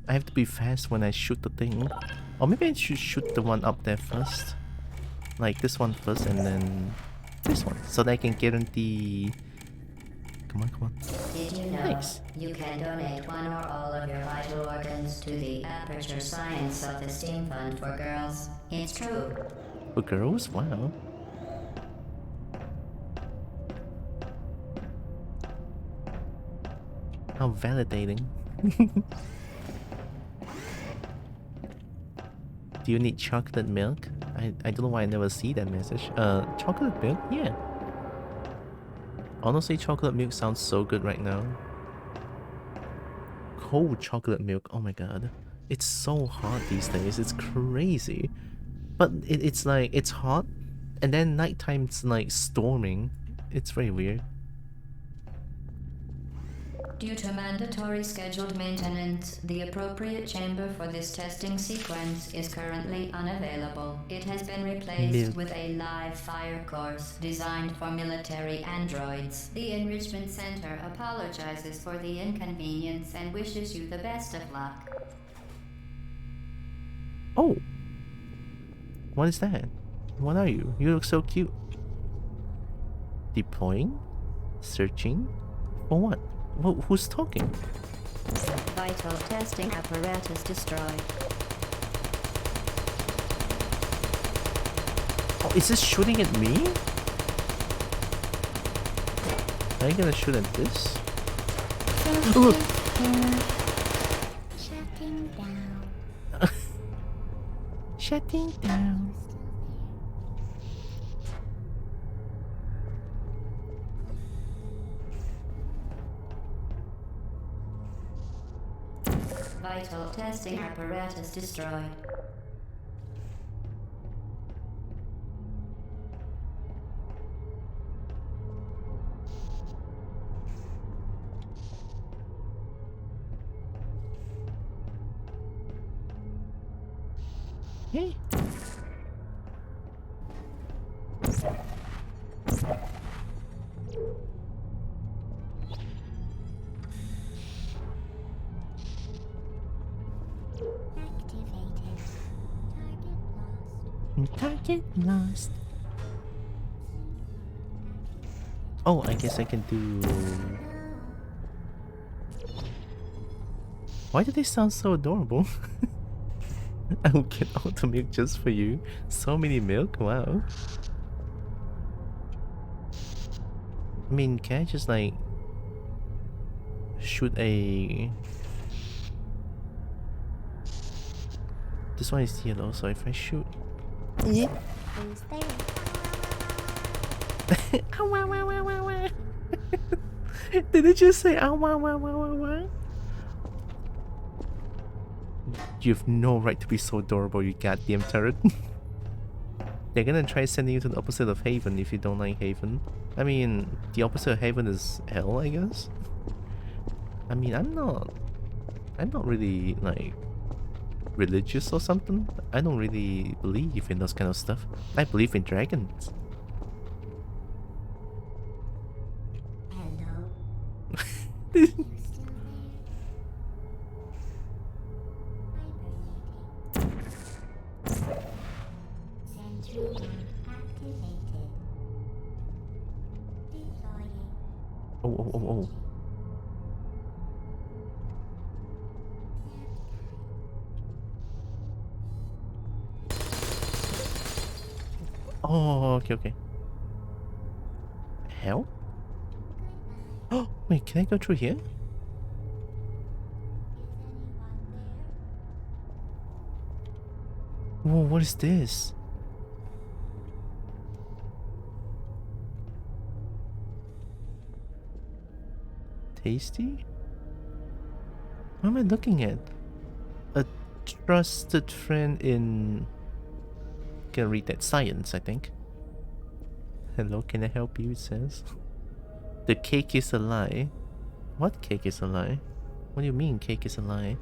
I have to be fast when I shoot the thing. Or maybe I should shoot the one up there first. Like this one first and then this one. So that I can guarantee... Come on. Did you know you can donate one or all of your vital organs to the Aperture Science Self-Esteem Fund for girls? It's true. For girls? Wow. How validating. Do you need chocolate milk? I don't know why I never see that message. Chocolate milk? Yeah. Honestly, chocolate milk sounds so good right now. Cold chocolate milk, oh my god. It's so hot these days. It's crazy. But it's like it's hot, and then nighttime it's like storming. It's very weird. Due to mandatory scheduled maintenance, the appropriate chamber for this testing sequence is currently unavailable. It has been replaced with a live fire course designed for military androids. The Enrichment Center apologizes for the inconvenience and wishes you the best of luck. Oh, what is that? What are you? You look so cute. Deploying? Searching? For what? Who's talking? Vital testing apparatus destroyed. Oh, is this shooting at me? Are you gonna shoot at this? Shutting down. Shutting down. Vital testing apparatus destroyed. Hey. Activated. Target lost. Oh, I guess I can do... Why do they sound so adorable? I will get all the milk just for you. So many milk? Wow. I mean, can I just like... shoot a... This one is yellow, so if I shoot... Yeah. Who's there? Ow, wow, wow, wow, wow, wow. Did it just say ow, wow, wow, wow, wow, wow? You have no right to be so adorable, you goddamn turret. They're gonna try sending you to the opposite of Haven if you don't like Haven. I mean, the opposite of Haven is Hell, I guess? I mean, I'm not really, like, religious or something. I don't really believe in those kind of stuff. I believe in dragons. Hello. You still there? Sentry activated. Deploying. Oh, oh, oh, oh. Oh, okay, okay. Hell? Oh, wait, can I go through here? Whoa, what is this? Tasty? What am I looking at? A trusted friend in... Can read that. Science, I think. Hello, can I help you? It says. The cake is a lie. What cake is a lie? What do you mean cake is a lie?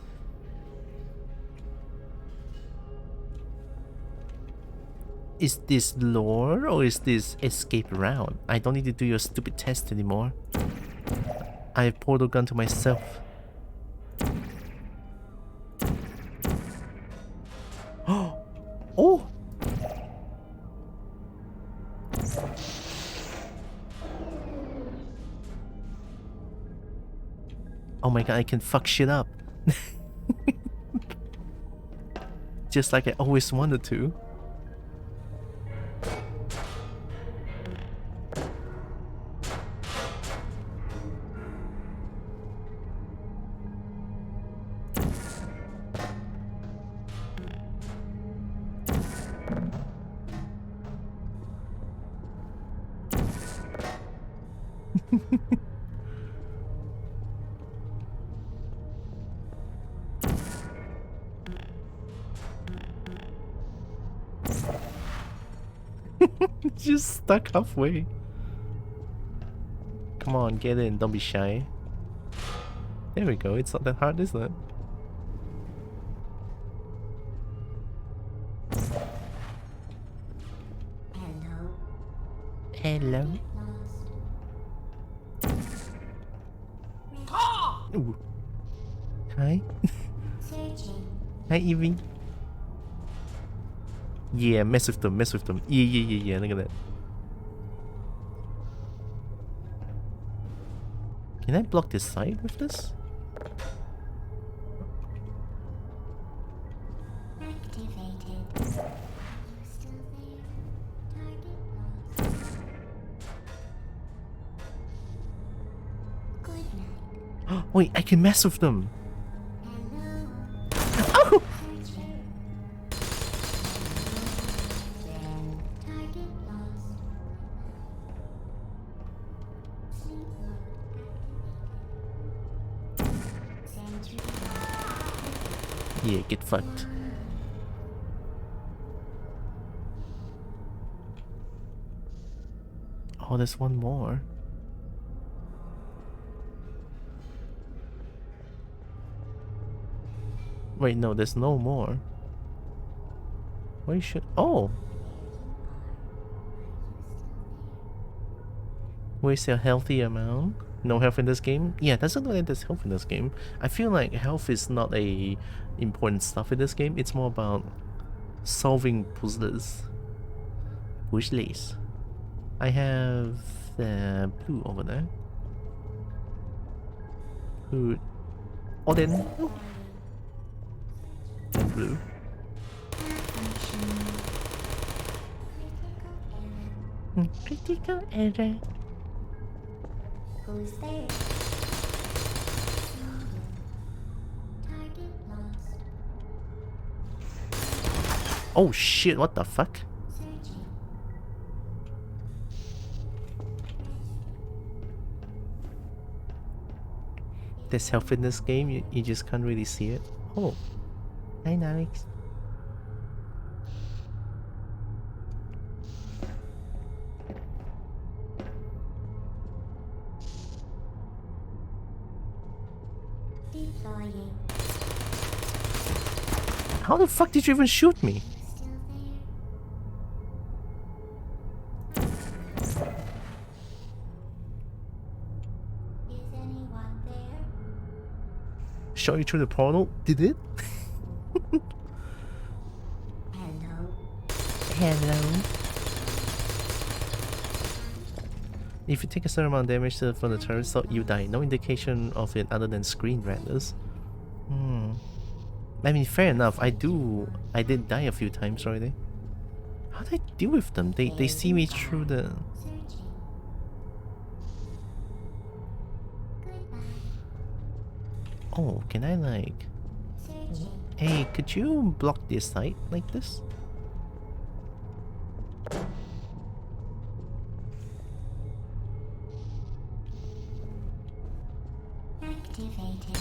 Is this lore or is this escape route? I don't need to do your stupid test anymore. I have portal gun to myself. Oh! Oh my god, I can fuck shit up. Just like I always wanted to. Just stuck halfway. Come on, get in, don't be shy. There we go, it's not that hard, is it? Hello. Hello. Lost. Ooh. Hi. Searching. Hi, Evie. Yeah, mess with them, mess with them. Yeah, look at that. Can I block this side with this? Activated. You still there? Target lost. Good night. Wait, I can mess with them. Hello. Oh! Searching. Target lost. Sleep mode activated. Sentry mode. Yeah, get fucked. Oh, there's one more. Wait, no, there's no more. Where should... Oh! Where's your healthy amount? No health in this game? Yeah, doesn't look like there's health in this game. I feel like health is not a important stuff in this game. It's more about solving puzzles. Puzzles. I have the blue over there. Blue. Oh, then. Oh. And blue. Critical error. Who's there? Target lost. Oh shit, what the fuck? Searching. There's health in this game, you just can't really see it. Oh. Hi, Alex. Deploying. How the fuck did you even shoot me? Still there? Is anyone there? Shot you through the portal? Did it? Hello. Hello. If you take a certain amount of damage from the turret slot, you die. No indication of it other than screen redness. I mean, fair enough. I did die a few times already. How do I deal with them? They see me through the... Searching. Goodbye. Oh, can I like... Searching. Hey, could you block this side like this? Activated.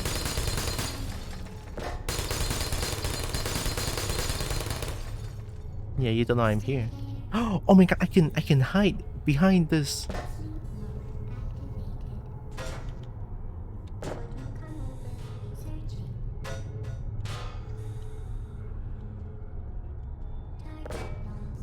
Yeah, you don't know I'm here. Oh my god, I can hide behind this. Sleep mode activated. Would you come over? Searching. Target lost.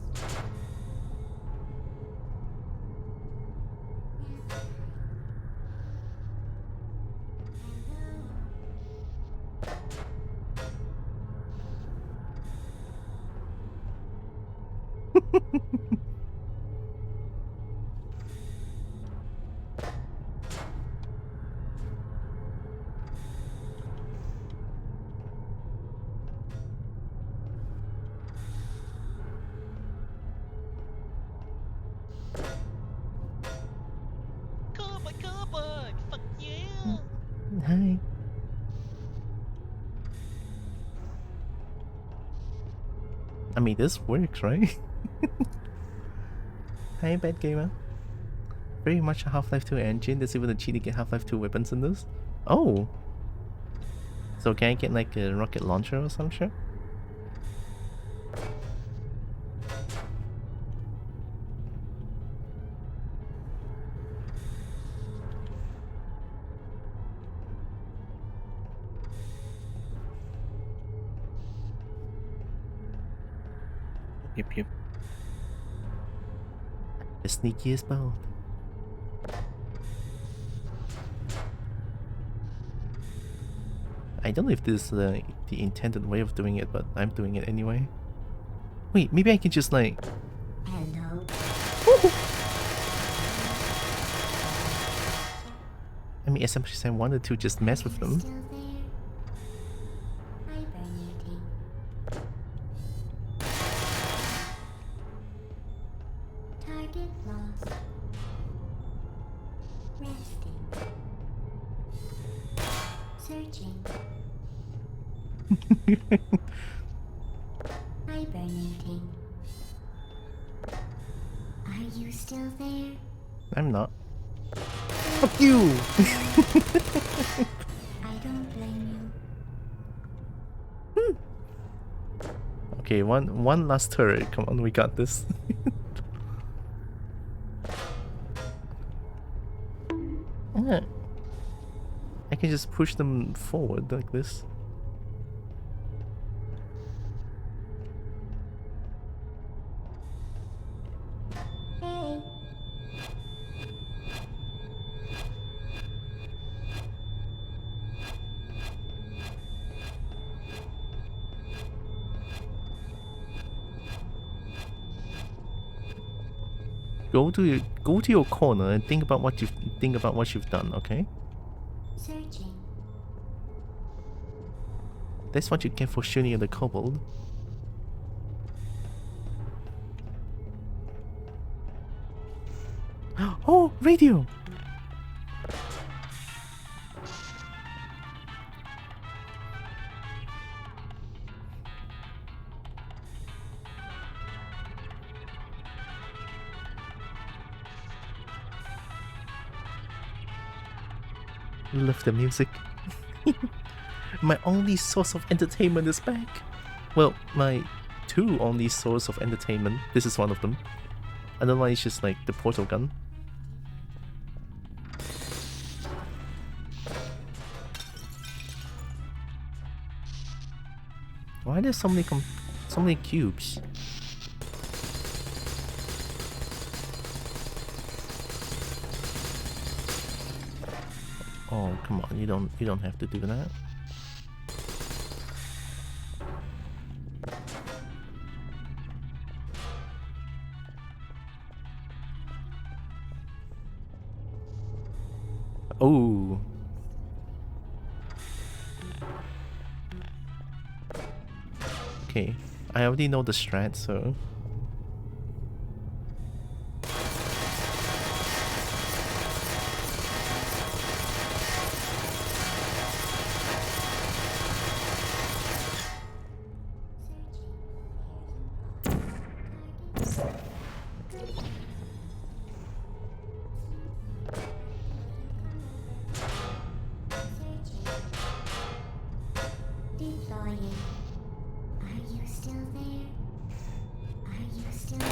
Carbon! Fuck you! Hi. I mean, this works, right? Hi, Bad Gamer. Very much a Half-Life 2 engine. There's even a cheat to get Half-Life 2 weapons in this. Oh! So can I get like a rocket launcher or some shit? Yep. The sneakiest bound. I don't know if this is the intended way of doing it, but I'm doing it anyway. Wait, maybe I can just like... Hello. I mean, as much as I wanted to just mess with them. Still there? Hibernating. Target lost. Resting. Searching. Hibernating. Are you still there? I'm not. Fuck you! I don't blame you. Okay, one last turret. Come on, we got this. Yeah. I can just push them forward like this. Hey. Go to your corner and think about what you've done, okay? Searching. That's what you get for shooting at the kobold. Oh, radio! Love the music. My only source of entertainment is back. Well, my two only source of entertainment. This is one of them. Another one is just like the portal gun. Why are there so many cubes? Oh, come on, you don't have to do that. Oh. Okay, I already know the strat, so... Deploying. Are you still there? Are you still there?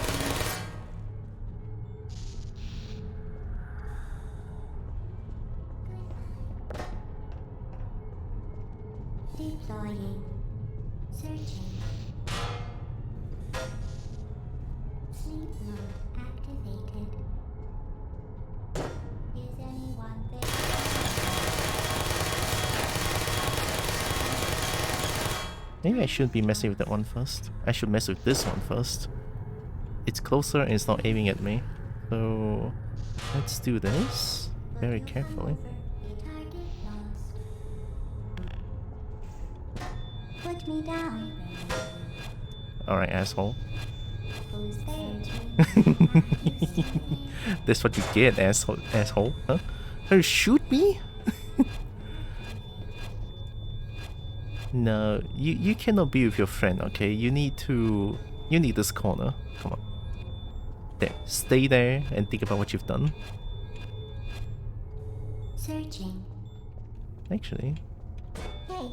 Deploying. Searching. Sleep mode activated. Is anyone there? Maybe I shouldn't be messing with that one first. I should mess with this one first. It's closer and it's not aiming at me. So let's do this very carefully. Target lost. Put me down. Alright, asshole. Who's there? That's what you get, asshole. Huh? Trying to shoot me? No, you cannot be with your friend, okay? You need this corner. Come on. There. Stay there and think about what you've done. Searching. Actually, Hey.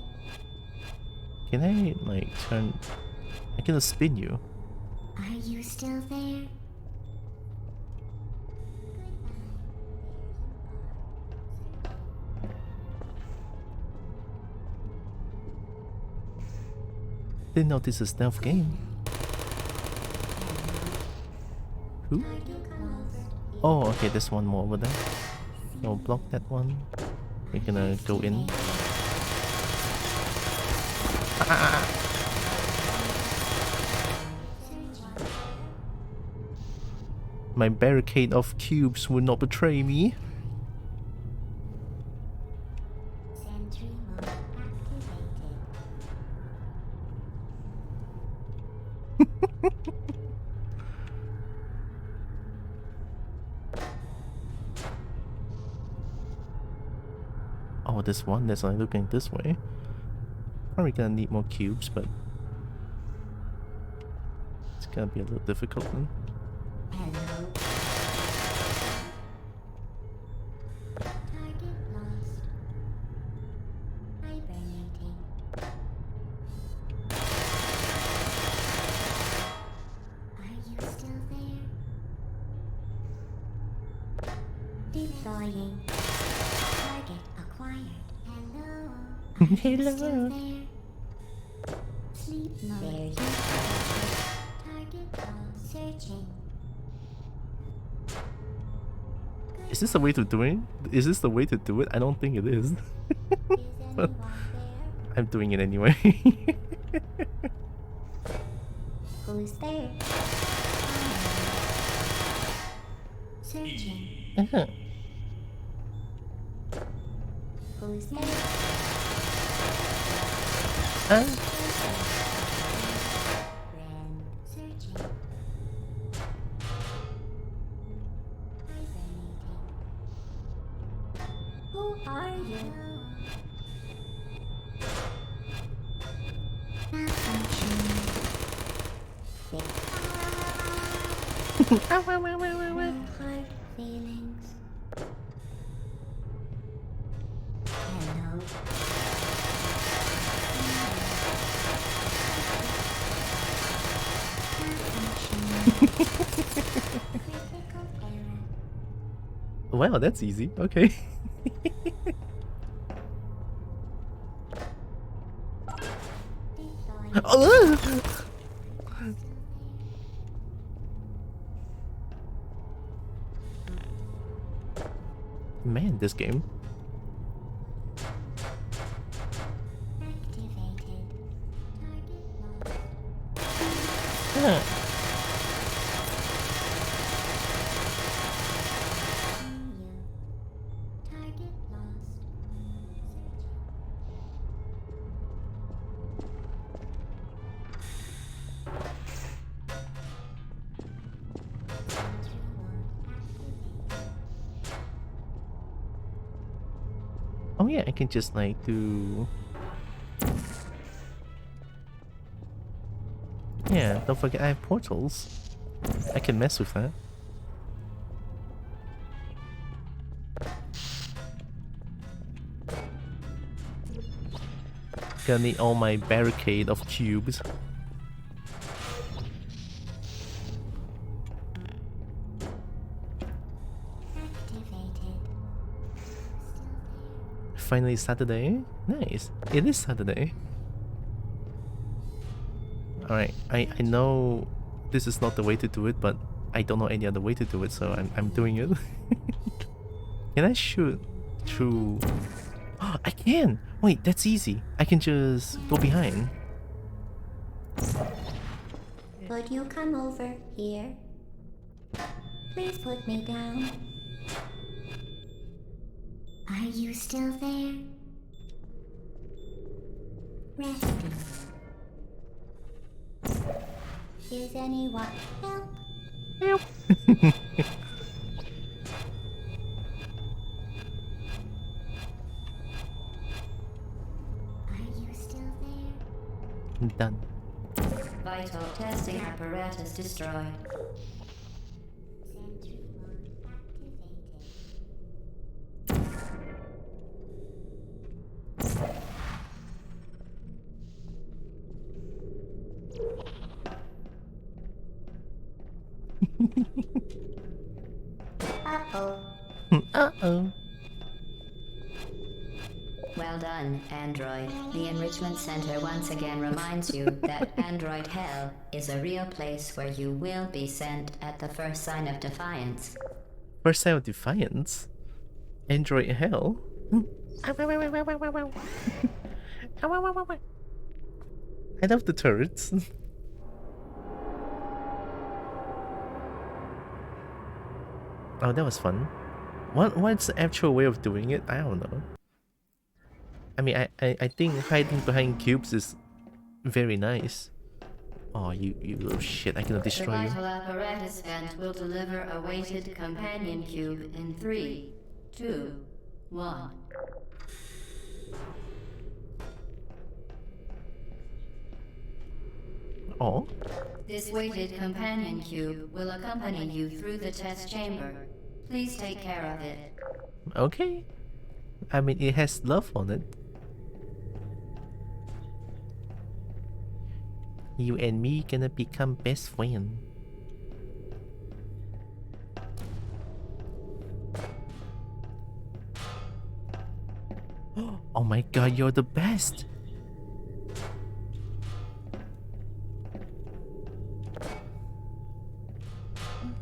can I like turn... I can spin you. Are you still there? Didn't know this is a stealth game. Who? Oh, okay, there's one more over there. No, block that one. We're gonna go in. My barricade of cubes will not betray me. Sentry mode activated. Oh, this one that's like looking this way. Probably gonna need more cubes, but it's gonna be a little difficult then. Hello. Target lost. Hibernating. Are you still there? Deploying. Target acquired. Hello. Are you Hello. still there? Sleep mode. There you go. Target lost. Searching. Is this the way to do it? Is this the way to do it? I don't think it is. Is anyone there? I'm doing it anyway. Who's there? Searching. Uh-huh. Who's there? Ah. Ren. Searching. Hibernating. Who are you? Malfunction. Fix. No hard feelings. Hello. Critical error. Well, that's easy. Okay. Deploying. Oh! Man, this game. Activated. Target lost. Huh. You. Target lost. Sentry mode activated. Oh yeah, I can just like do... Yeah, don't forget I have portals. I can mess with that. Gonna need all my barricade of cubes. Activated. Finally Saturday. Nice. It is Saturday. Alright, I know this is not the way to do it, but I don't know any other way to do it, so I'm doing it. Can I shoot through... Oh, I can! Wait, that's easy. I can just go behind. Would you come over here? Please put me down. Are you still there? Resting. Is anyone help? Help! Are you still there? Done. Vital testing apparatus destroyed. Sentry mode activated. Uh-oh. Uh-oh. Well done, Android. The Enrichment Center once again reminds you that Android Hell is a real place where you will be sent at the first sign of defiance. First sign of defiance? Android hell? I love the turrets. Oh, that was fun. What's the actual way of doing it? I don't know. I mean, I think hiding behind cubes is very nice. Oh, you little shit, I cannot The destroy you. vital apparatus vent will deliver a weighted companion cube in 3, 2, 1. Oh, This weighted companion cube will accompany you through the test chamber. Please take care of it. okay. I mean, it has love on it. You and me gonna become best friends. Oh my god, you're the best!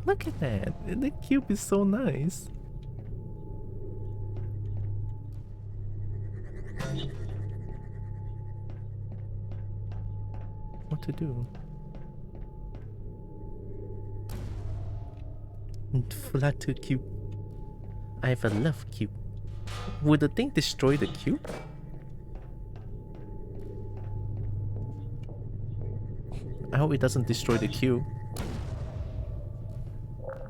Look at that! The cube is so nice. What to do? Flutter cube. I have a love cube. Would the thing destroy the cube? I hope it doesn't destroy the cube.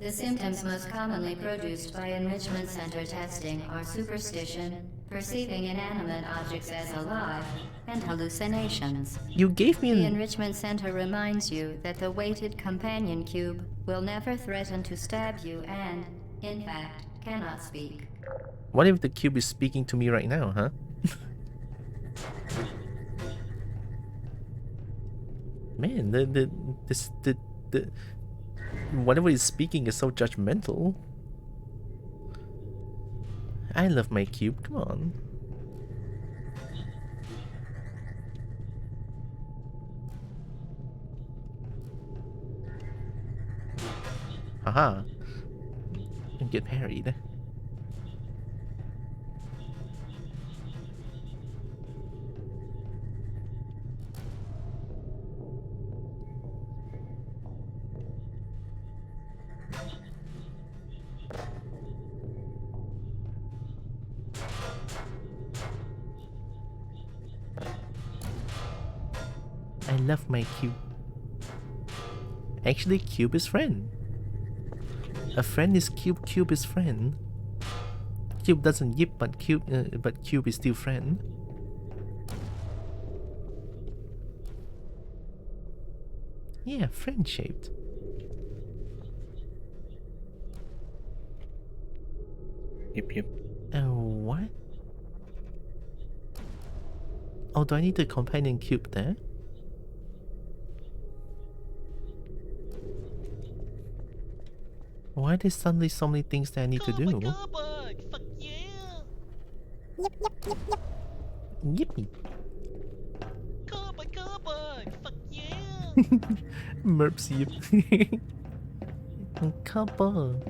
The symptoms most commonly produced by Enrichment Center testing are superstition, perceiving inanimate objects as alive, and hallucinations. You gave me The an... Enrichment Center reminds you that the weighted companion cube will never threaten to stab you and, in fact, cannot speak. What if the cube is speaking to me right now, huh? Man, the whatever is speaking is so judgmental. I love my cube, come on. Haha. And get parried. I love my cube. Actually, cube is friend. A friend is cube, cube is friend. Cube doesn't yip, but cube is still friend. Yeah, friend shaped. Yep. What? Oh, do I need the companion cube there? Why are there suddenly so many things that I need to do? Bug, fuck yeah! Yippee. Bug, fuck yeah! Merps yip. Couple.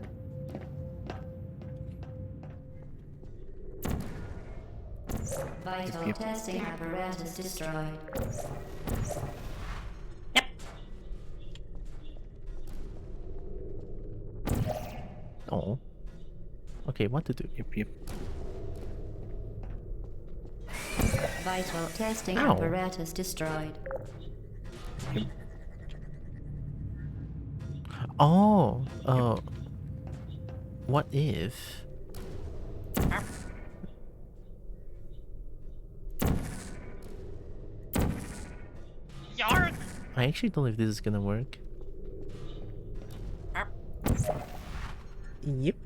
Vital testing apparatus destroyed. Oh. Okay, what to do? Yep. Vital testing Ow. apparatus destroyed. Oh, what if? Yark! I actually don't know if this is gonna work. Yep.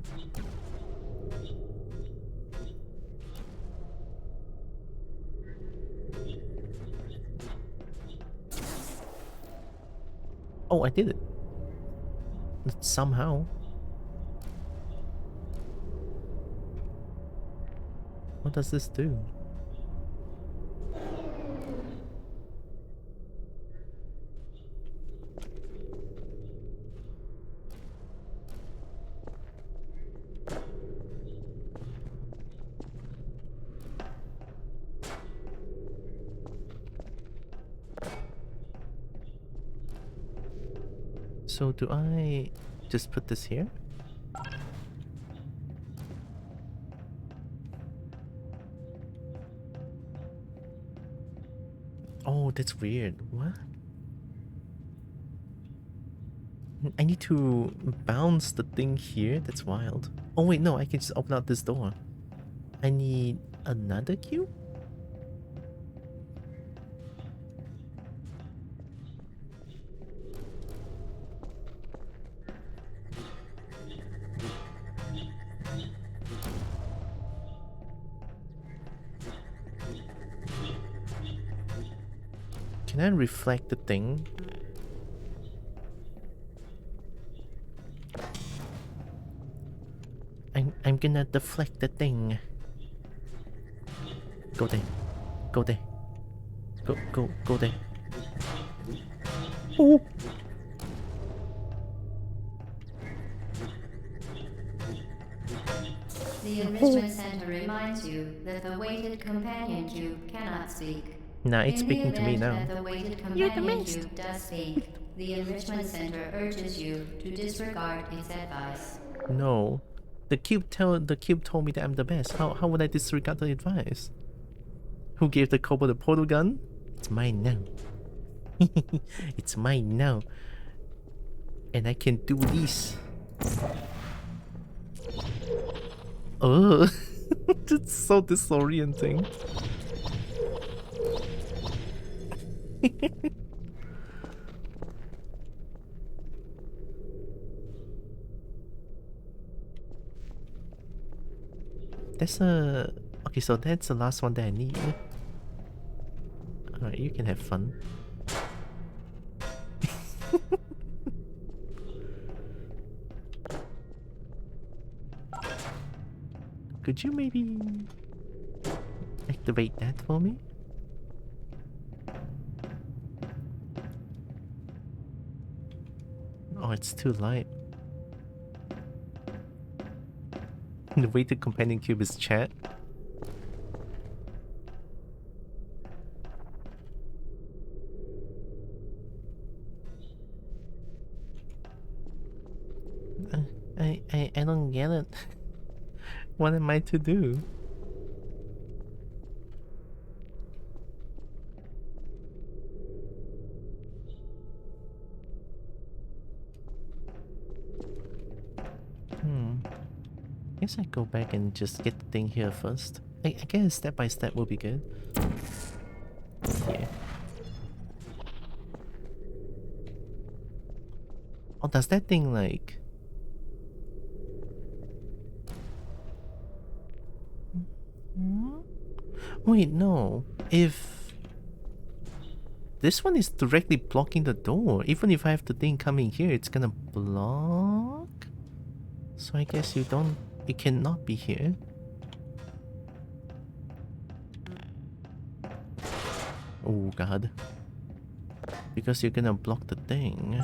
Oh, I did it. Somehow. What does this do? So do I just put this here? Oh, that's weird. What? I need to bounce the thing here? That's wild. Oh wait, no, I can just open out this door. I need another cube? Can I reflect the thing? I'm gonna deflect the thing. Go there. Go there. Go there. Oh! The Enrichment Center reminds you that the weighted companion cube cannot speak. Nah, it's In the speaking to me event now. that the weighted companion cube does speak, the Enrichment Center urges you to disregard its advice. No. The cube told me that I'm the best. How would I disregard the advice? Who gave the Kobo the portal gun? It's mine now. It's mine now. And I can do this. Oh, it's so disorienting. Okay, so that's the last one that I need. Alright, you can have fun. Could you maybe activate that for me? Oh, it's too light. The weighted companion cube is chat. I don't get it. What am I to do? Guess I go back and just get the thing here first. I guess step by step will be good. Yeah. Oh, does that thing like... Wait, no. If... This one is directly blocking the door. Even if I have the thing coming here, it's gonna block? So I guess you don't... It cannot be here. Oh god. Because you're gonna block the thing.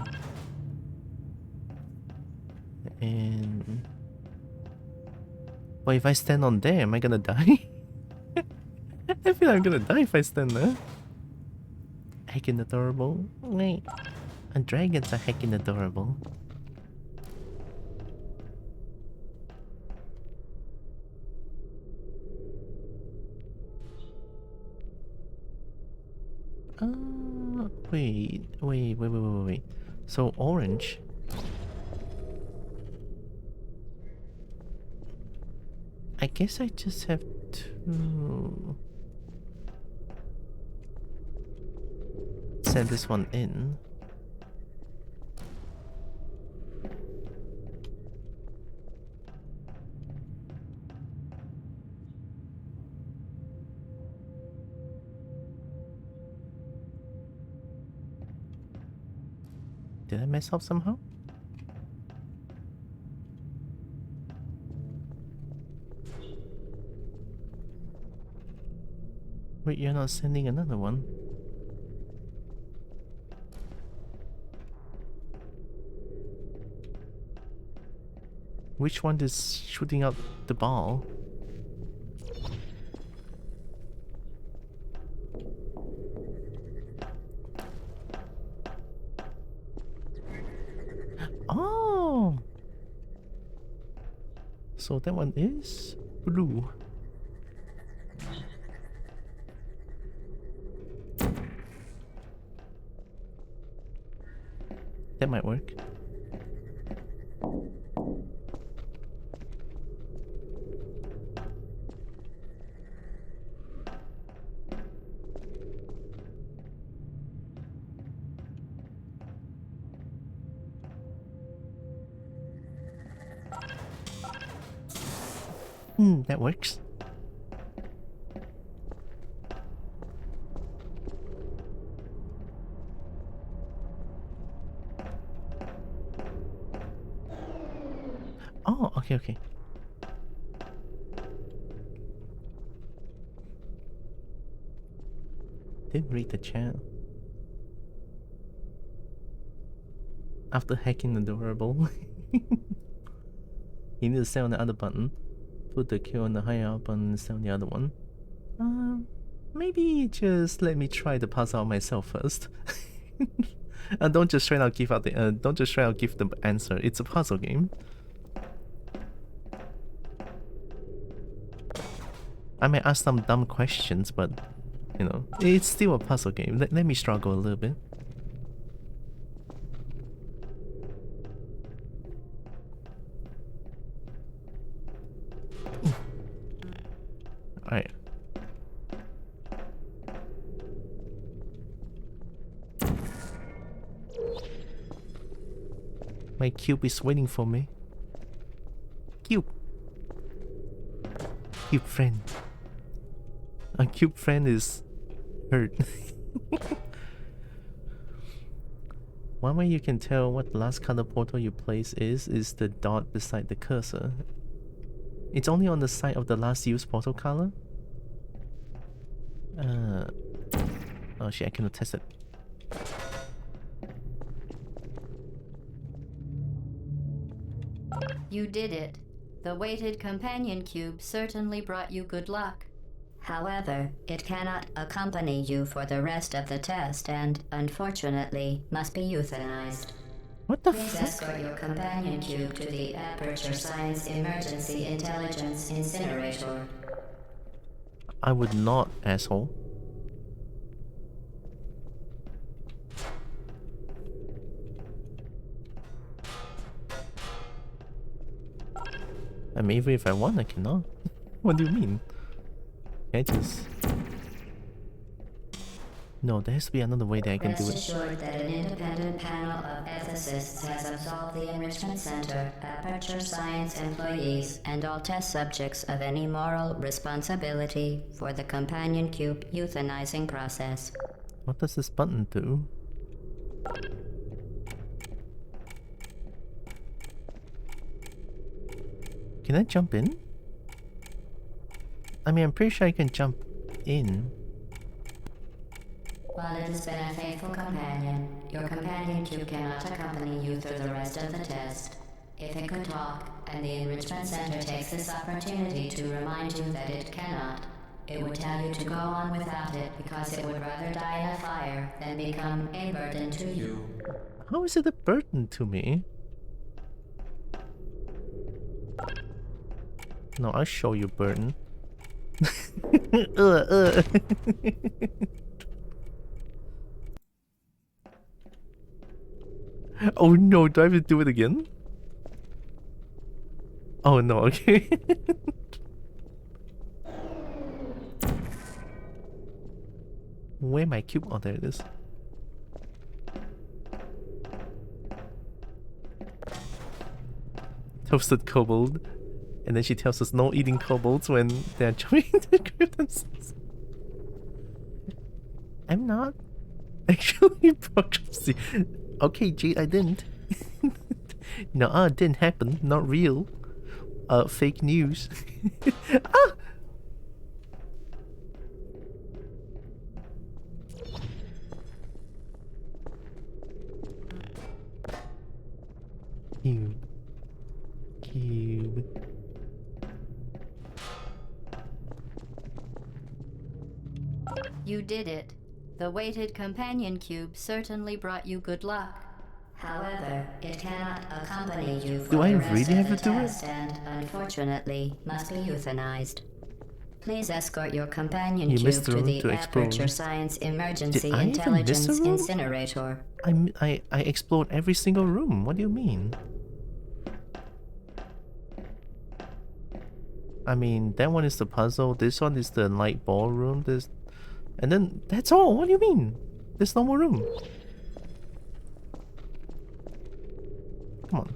And... But if I stand on there, am I gonna die? I feel I'm gonna die if I stand there. Heckin' adorable. Wait. And dragons are heckin' adorable. Wait. So orange. I guess I just have to send this one in. Did I mess up somehow? Wait, you're not sending another one? Which one is shooting out the ball? So that one is blue. That might work. That works. Oh, okay. Didn't read the chat. After hacking the durable, you need to stay on the other button. Put the Q on the higher up button and stay on the other one. Maybe just let me try the puzzle out myself first. And don't just straight out give out the don't just straight out give the answer. It's a puzzle game. I may ask some dumb questions, but you know, it's still a puzzle game. Let me struggle a little bit. Alright. My cube is waiting for me. Cube. Cube friend. A cube friend is hurt. One way you can tell what the last color portal you place is the dot beside the cursor. It's only on the side of the last used portal color. Oh shit, I cannot test it. You did it. The weighted companion cube certainly brought you good luck. However, it cannot accompany you for the rest of the test and, unfortunately, must be euthanized. What the Please fuck? escort your companion cube to the Aperture Science Emergency Intelligence Incinerator. I would not, asshole. I mean, even if I want, I cannot. What do you mean? Can I just... No, there has to be another way that I can do Rest it. assured that an independent panel of ethicists has absolved the Enrichment Center, Aperture Science employees, and all test subjects of any moral responsibility for the companion cube euthanizing process. What does this button do? Can I jump in? I mean, I'm pretty sure I can jump in. While it has been a faithful companion, your companion cube cannot accompany you through the rest of the test. If it could talk, and the Enrichment Center takes this opportunity to remind you that it cannot, it would tell you to go on without it because it would rather die in a fire than become a burden to you. How is it a burden to me? No, I'll show you burden. Oh no, do I have to do it again? Oh no, okay. Where my cube? Oh, there it is. Toasted kobold. And then she tells us no eating kobolds when they're trying to grip themselves. I'm not actually proxy. Okay, Jade, I didn't. No, it didn't happen. Not real. Fake news. Ah! Cube. Cube. You did it. The weighted companion cube certainly brought you good luck. However, it cannot accompany you for Do I the rest really of have the to do it? test and, unfortunately, must be euthanized. Please escort your companion You cube missed the to room the to explore. Aperture Science Emergency I even miss a Intelligence room? Incinerator. I explored every single room. What do you mean? I mean, that one is the puzzle. This one is the light ballroom. This, and then that's all. What do you mean? There's no more room. Come on.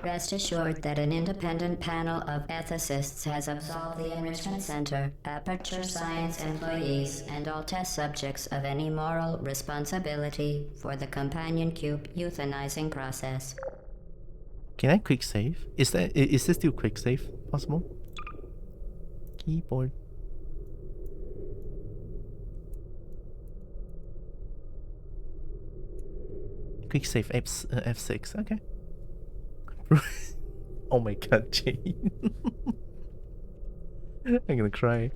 Rest assured that an independent panel of ethicists has absolved the Enrichment Center, Aperture Science employees, and all test subjects of any moral responsibility for the companion cube euthanizing process. Can I quick save? Is this still quick save possible? Keyboard. Quick save F6. Okay. Oh my god, Jane. I'm gonna cry.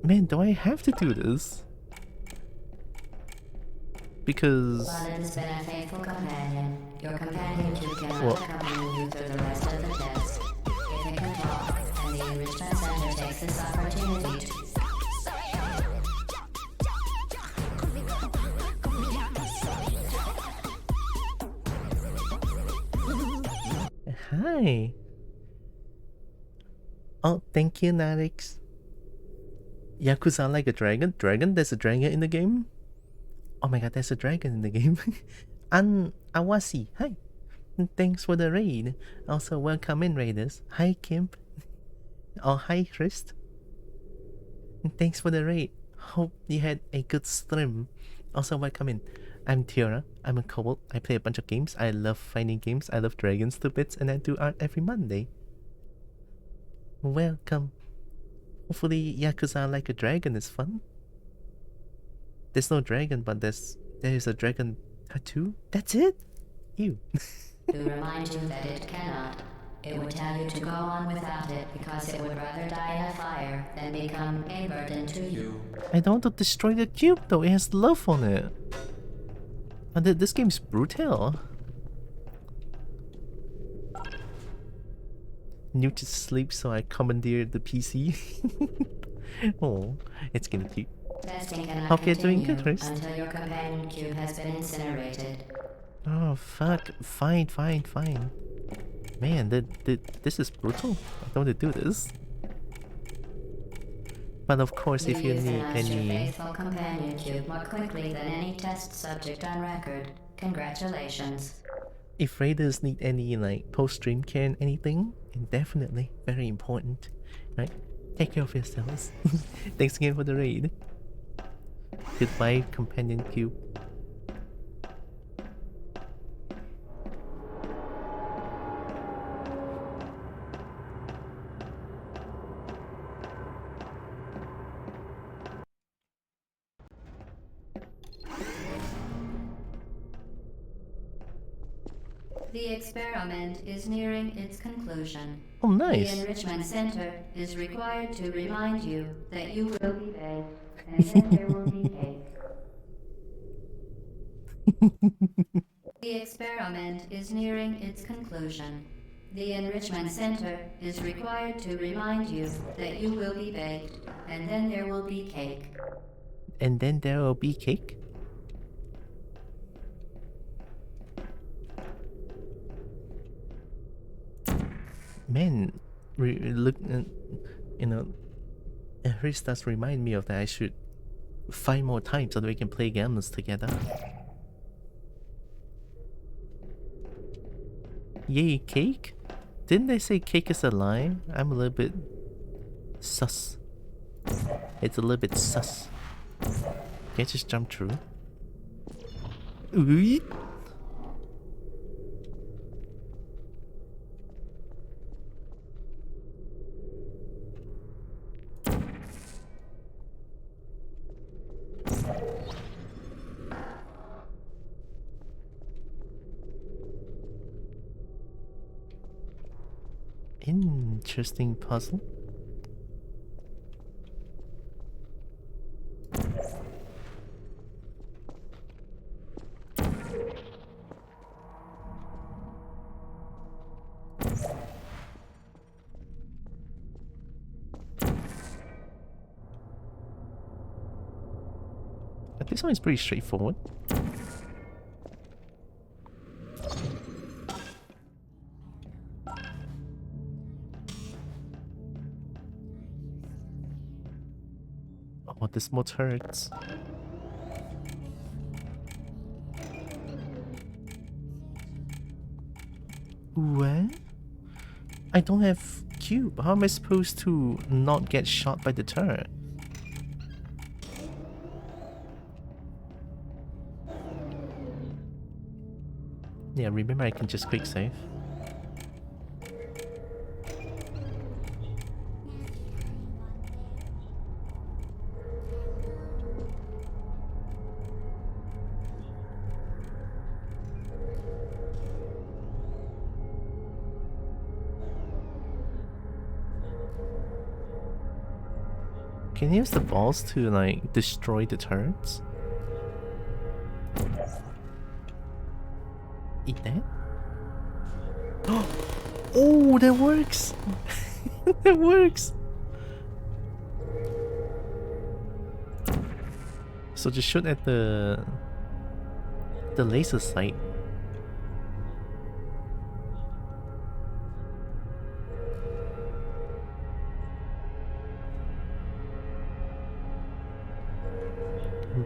Man, do I have to do this? Because Wallen has been a faithful companion. Your companion cube cannot What? accompany you through the rest of the test. If it can talk, and the Enrichment Center takes this opportunity to hi. Oh, thank you, Narix. Yakuza like a dragon? Dragon? There's a dragon in the game? Oh my god, there's a dragon in the game. Awasi, hi. Thanks for the raid. Also, welcome in, raiders. Hi, Kimp. Oh, hi, Christ. Thanks for the raid. Hope you had a good stream. Also, welcome in. I'm Tiara. I'm a kobold. I play a bunch of games. I love finding games. I love dragons to bits, and I do art every Monday. Welcome. Hopefully, Yakuza like a dragon is fun. There's no dragon, but there is a dragon tattoo. That's it. Ew. to remind you that it cannot. It would tell you to go on without it because it would rather die in a fire than become a burden to you. I don't want to destroy the cube though. It has love on it. And this game's brutal. Newt is asleep, so I commandeered the PC. Oh, it's getting cute. Testing cannot Hope you're doing continue good, Chris. until your companion cube has been incinerated. Oh fuck! Fine. Man, this is brutal. I don't want to do this. But of course, if you need euthanized your any, faithful companion cube more quickly than any test subject on record. Congratulations. if raiders need any like post-stream care and anything, definitely very important. Right? Take care of yourselves. Thanks again for the raid. Goodbye, companion cube. The experiment is nearing its conclusion. Oh, nice. The Enrichment Center is required to remind you that you will be paid, and then there will be cake. The experiment is nearing its conclusion. The Enrichment Center is required to remind you that you will be baked, and then there will be cake. And then there will be cake. Man, look, you know, it really starts to remind me of that. I should find more time so that we can play games together. Yay, cake? Didn't they say cake is a lie? I'm a little bit sus. It's a little bit sus. Can I just jump through? Ooh. Interesting puzzle. This one is pretty straightforward. Oh, this more turrets. What? I don't have cube. How am I supposed to not get shot by the turret? Yeah, remember I can just quick save. Can you use the balls to like destroy the turrets? Eat that? Oh, that works! That works! So just shoot at the laser sight.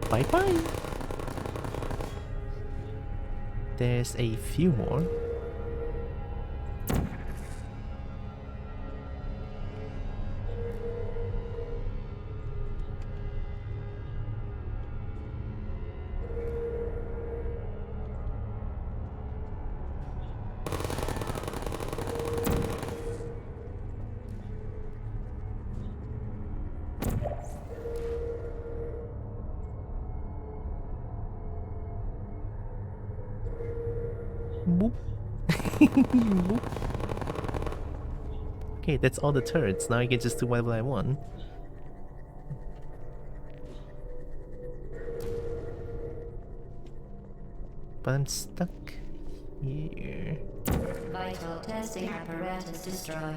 Bye bye! There's a few more. Boop. Boop. Okay, that's all the turrets. Now I can just do whatever I want. But I'm stuck here. Vital testing apparatus destroyed.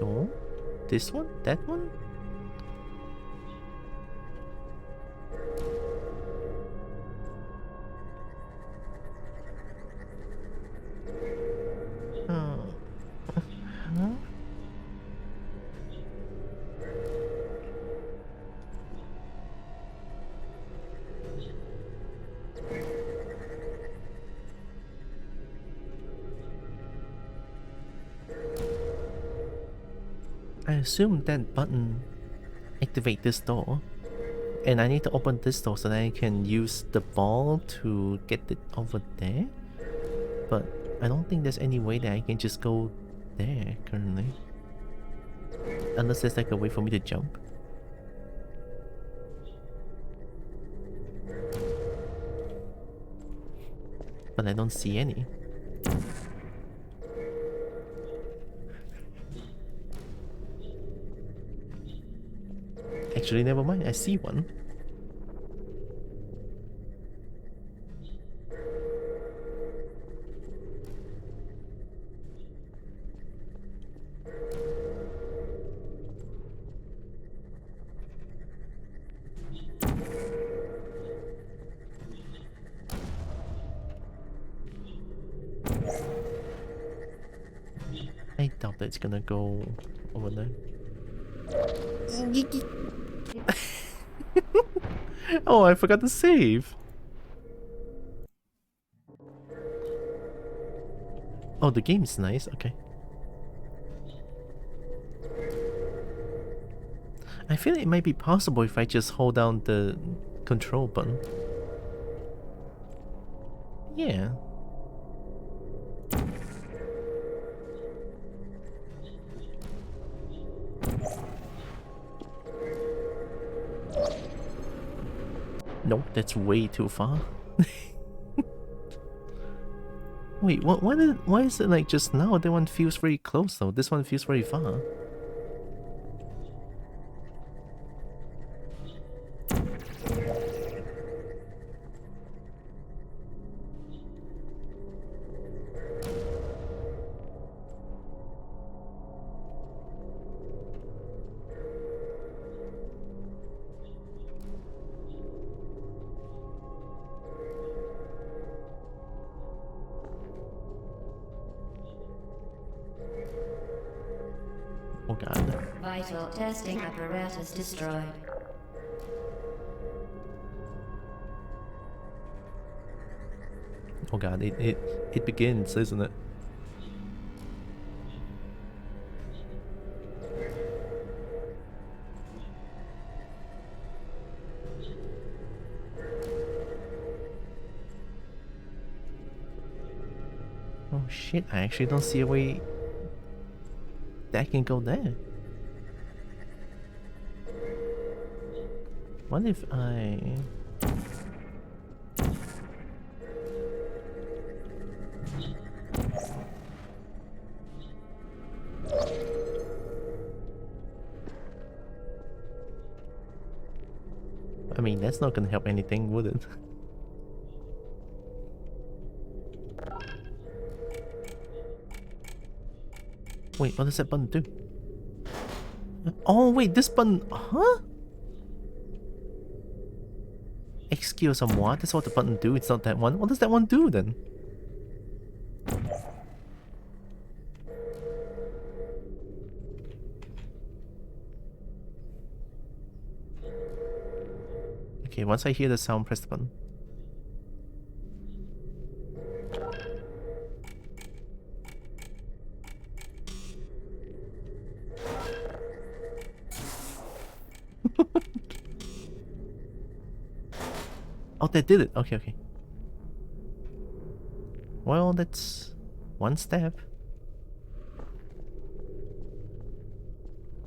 No? This one? That one? Huh? I assume that button activate this door, and I need to open this door so that I can use the ball to get it over there. But I don't think there's any way that I can just go there currently, unless there's like a way for me to jump. But I don't see any. Actually, never mind, I see one. I doubt that it's gonna go over there. Oh, I forgot to save. Oh, the game is nice. Okay. I feel it might be possible if I just hold down the control button. Yeah. Nope, that's way too far. Wait, why is it like just now that one feels very close though? This one feels very far. Oh god. Vital testing apparatus destroyed. Oh god, it begins, isn't it? Oh shit, I actually don't see a way that can go there. What if I... I mean, that's not gonna help anything, would it? Wait, what does that button do? Oh wait, this button... Huh? Excuse me, what? That's what the button do, it's not that one. What does that one do then? Okay, once I hear the sound, press the button. Oh, that did it. Okay, okay. Well, that's one step.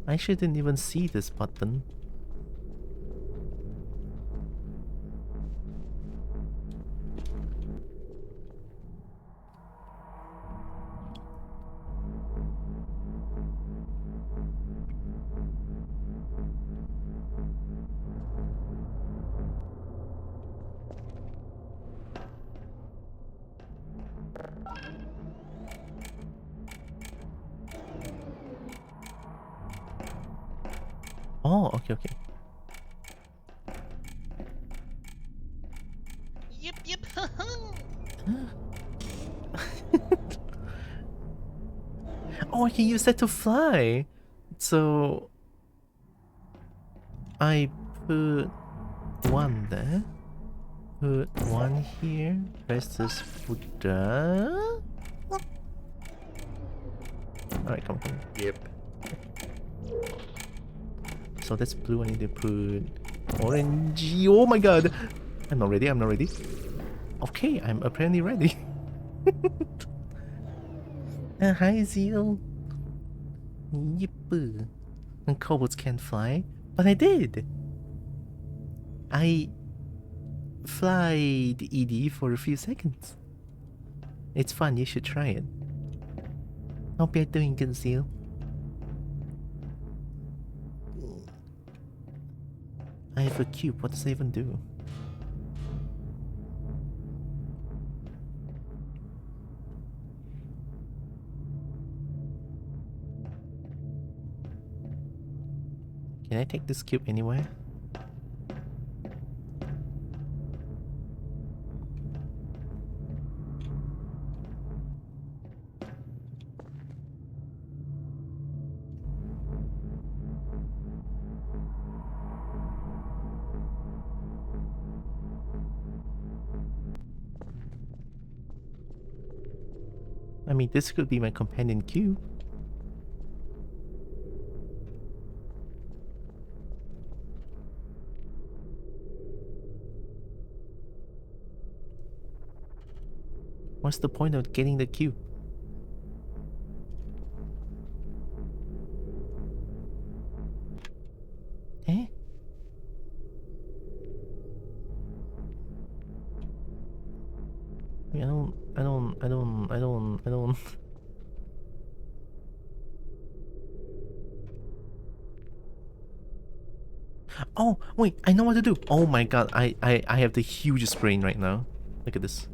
I actually didn't even see this button. Oh, okay, okay. Yep, yep. Oh, I can use that to fly. So I put one there. Put one here. Press this footer. Alright, come on. Yep. So that's blue. I need to put orangey. Oh my god! I'm not ready. I'm not ready. Okay, I'm apparently ready. Hi, Zeal. Yep. And kobolds can't fly, but I did. I flied ED for a few seconds. It's fun. You should try it. Hope you're doing good, Zeal. I have a cube. What does it even do? Can I take this cube anywhere? I mean, this could be my companion cube. What's the point of getting the cube? Eh? I mean, I don't. Oh, wait, I know what to do. Oh my god, I have the hugest brain right now. Look at this.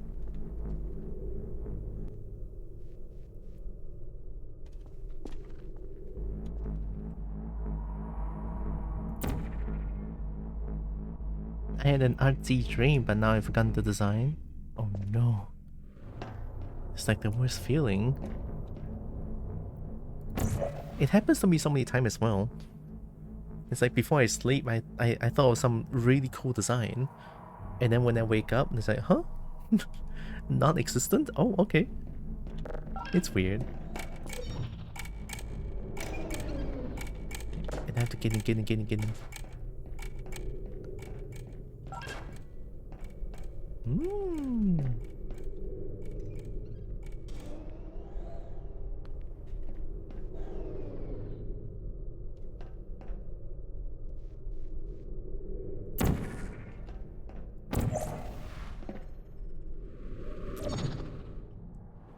I had an artsy dream, but now I've forgotten the design. Oh no. It's like the worst feeling. It happens to me so many times as well. It's like before I sleep, I thought of some really cool design. And then when I wake up, it's like, huh? Non-existent? Oh, okay. It's weird. And I have to get in.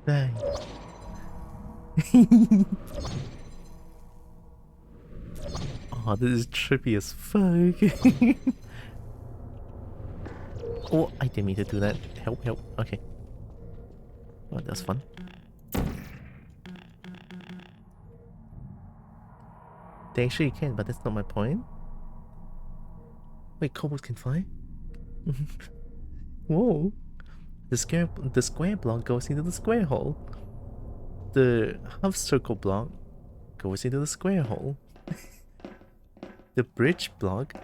Bang. Oh, this is trippy as fuck. Oh, I didn't mean to do that. Help. Okay. Oh, that's fun. They actually can, but that's not my point. Wait, kobolds can fly? Whoa. The square block goes into the square hole. The half circle block goes into the square hole. The bridge block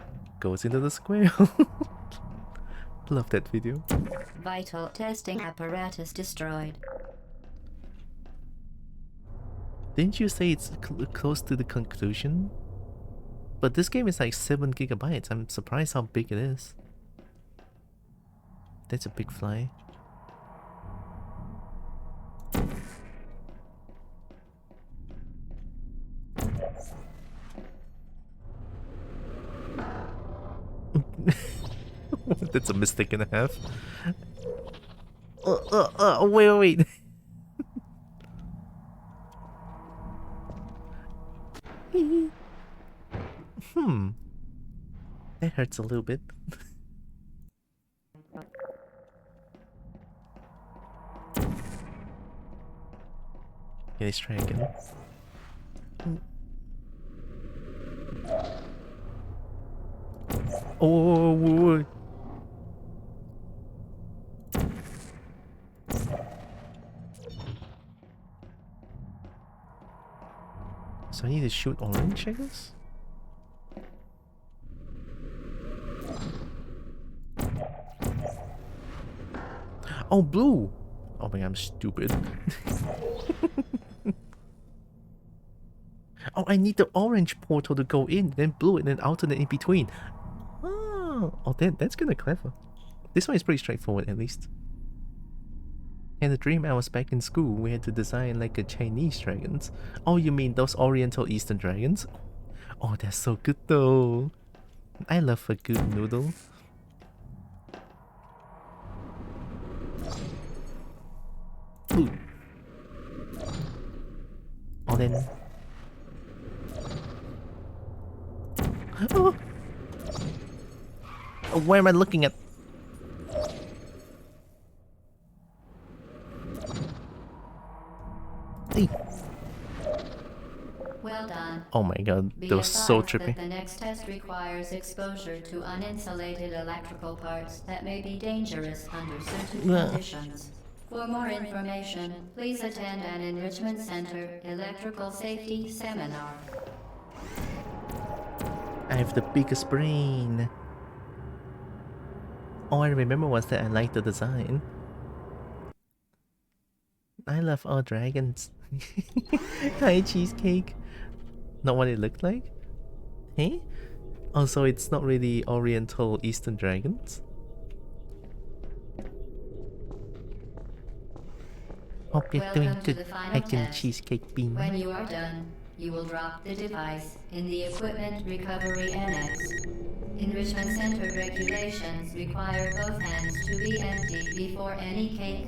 goes into the square hole. Love that video. Vital testing apparatus destroyed. Didn't you say it's close to the conclusion? But this game is like 7 gigabytes. I'm surprised how big it is. That's a big fly. That's a mistake and a half. Wait. That hurts a little bit. Okay, let's try again. Oh. So I need to shoot orange, I guess? Oh, blue! Oh my god, I'm stupid. Oh, I need the orange portal to go in, then blue, and then alternate in between. Oh, that's kinda clever. This one is pretty straightforward, at least. And the dream I was back in school, we had to design like a Chinese dragons. Oh, you mean those Oriental Eastern dragons? Oh, that's so good though. I love a good noodle. Ooh. Oh, then... Oh. Oh, where am I looking at? Hey. Well done. Oh my god, Be that was so advised trippy. that the next test requires exposure to uninsulated electrical parts that may be dangerous under certain conditions. For more information, please attend an Enrichment Center Electrical Safety Seminar. I have the biggest brain. All I remember was that I liked the design. I love all dragons. Hi, cheesecake. Not what it looked like? Hey? Also, it's not really Oriental Eastern dragons. Hope you're doing Welcome to good, the final Egg and test. cheesecake bean. When you are done, you will drop the device in the Equipment Recovery Annex. Enrichment Center regulations require both hands to be empty before any cake.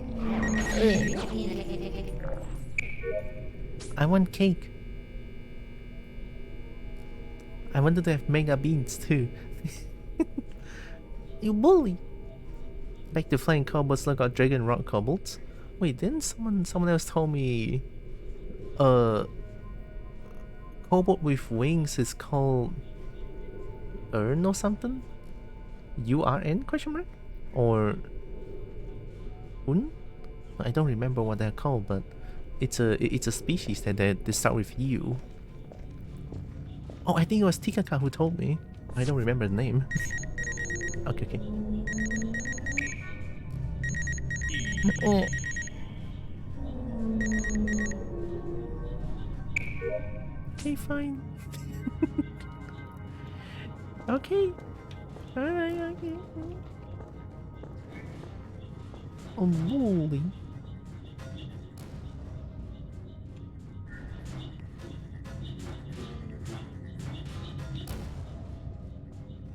I want cake. I wanted to have mega beans too. You bully. Back to flying kobolds like our dragon rock kobolds. Wait, didn't someone else told me kobold with wings is called Urn or something? URN question mark? Or Un? I don't remember what they're called, but it's a species that they start with U. Oh, I think it was Tikaka who told me. I don't remember the name. Okay, okay. Oh. Okay, fine. Okay. Alright, okay. Oh, moly.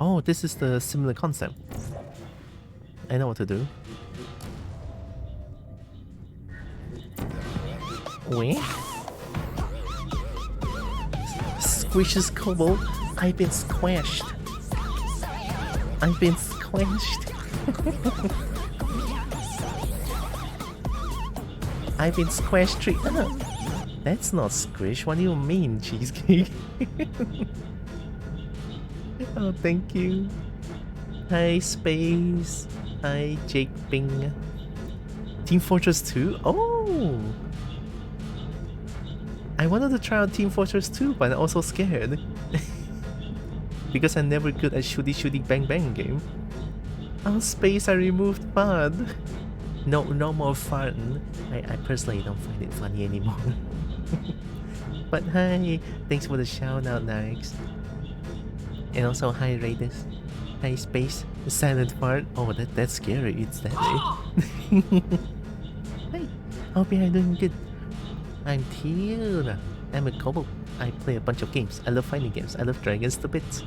Oh, this is the similar concept. I know what to do. Wait. Squishes Kobold. I've been squashed. I've been squashed. I've been squashed. That's not squish. What do you mean, Cheesecake? Oh, thank you. Hi, Space. Hi, Jake Bing. Team Fortress 2? Oh! I wanted to try out Team Fortress 2, but I'm also scared. Because I'm never good at shooty bang bang game. Oh, Space, I removed fun. No more fun. I personally don't find it funny anymore. But hi, thanks for the shout out, Nax. And also hi, Raiders. Hi, Space. The silent fart. Oh, that's scary. It's that way. Hey, hope you're doing good. I'm Teal. I'm a kobold. I play a bunch of games. I love fighting games. I love dragons to bits.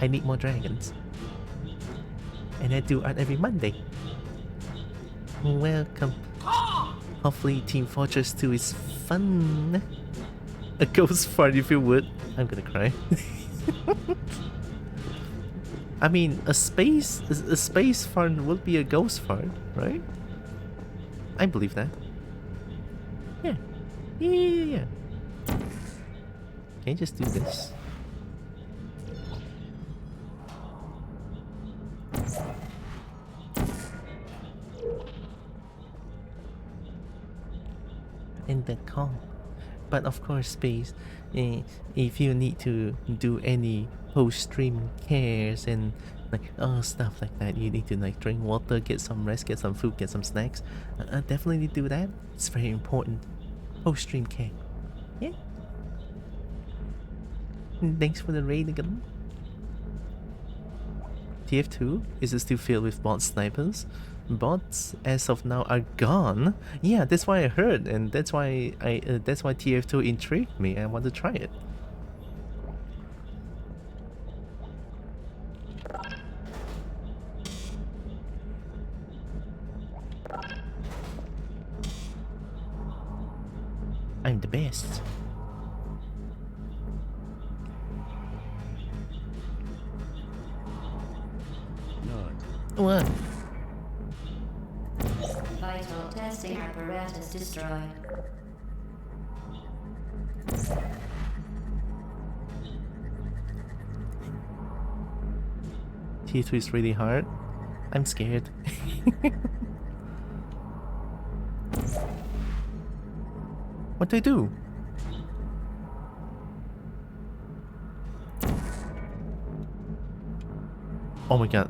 I need more dragons. And I do art every Monday. Welcome. Hopefully Team Fortress 2 is fun. A ghost fart if you would. I'm gonna cry. I mean, a space fart would be a ghost fart, right? I believe that. Yeah. Yeah. Okay, just do this. And the call. But of course, Space, if you need to do any post-stream cares and like stuff like that, you need to like drink water, get some rest, get some food, get some snacks, definitely do that. It's very important. Post-stream care. Yeah. Thanks for the raid again. TF2, is it still filled with bot snipers? Bots as of now are gone. Yeah, that's why I heard, and that's why that's why TF2 intrigued me. I want to try it. I'm the best. What? Vital testing apparatus destroyed. T2 is really hard. I'm scared. What do I do? Oh my god.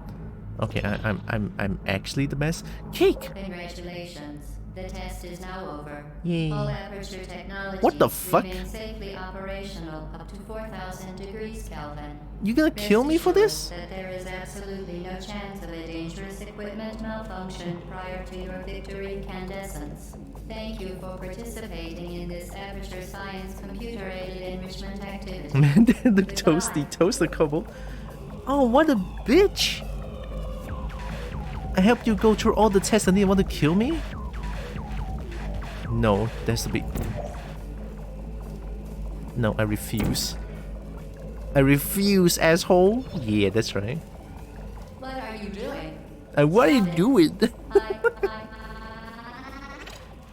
Okay, I'm actually the best. Cake! Congratulations. The test is now over. Yay. All Aperture technologies What the fuck? remain safely operational up to 4,000 degrees Kelvin. You gonna kill me for this? That there is absolutely no chance of a dangerous equipment malfunction prior to your victory incandescence. Thank you for participating in this Aperture Science computer-aided enrichment activity. Man, the toasty toaster couple. Oh, what a bitch! I helped you go through all the tests and then you want to kill me? No, that's a bit... No, I refuse. I refuse, asshole! Yeah, that's right. What are you doing? What are you doing?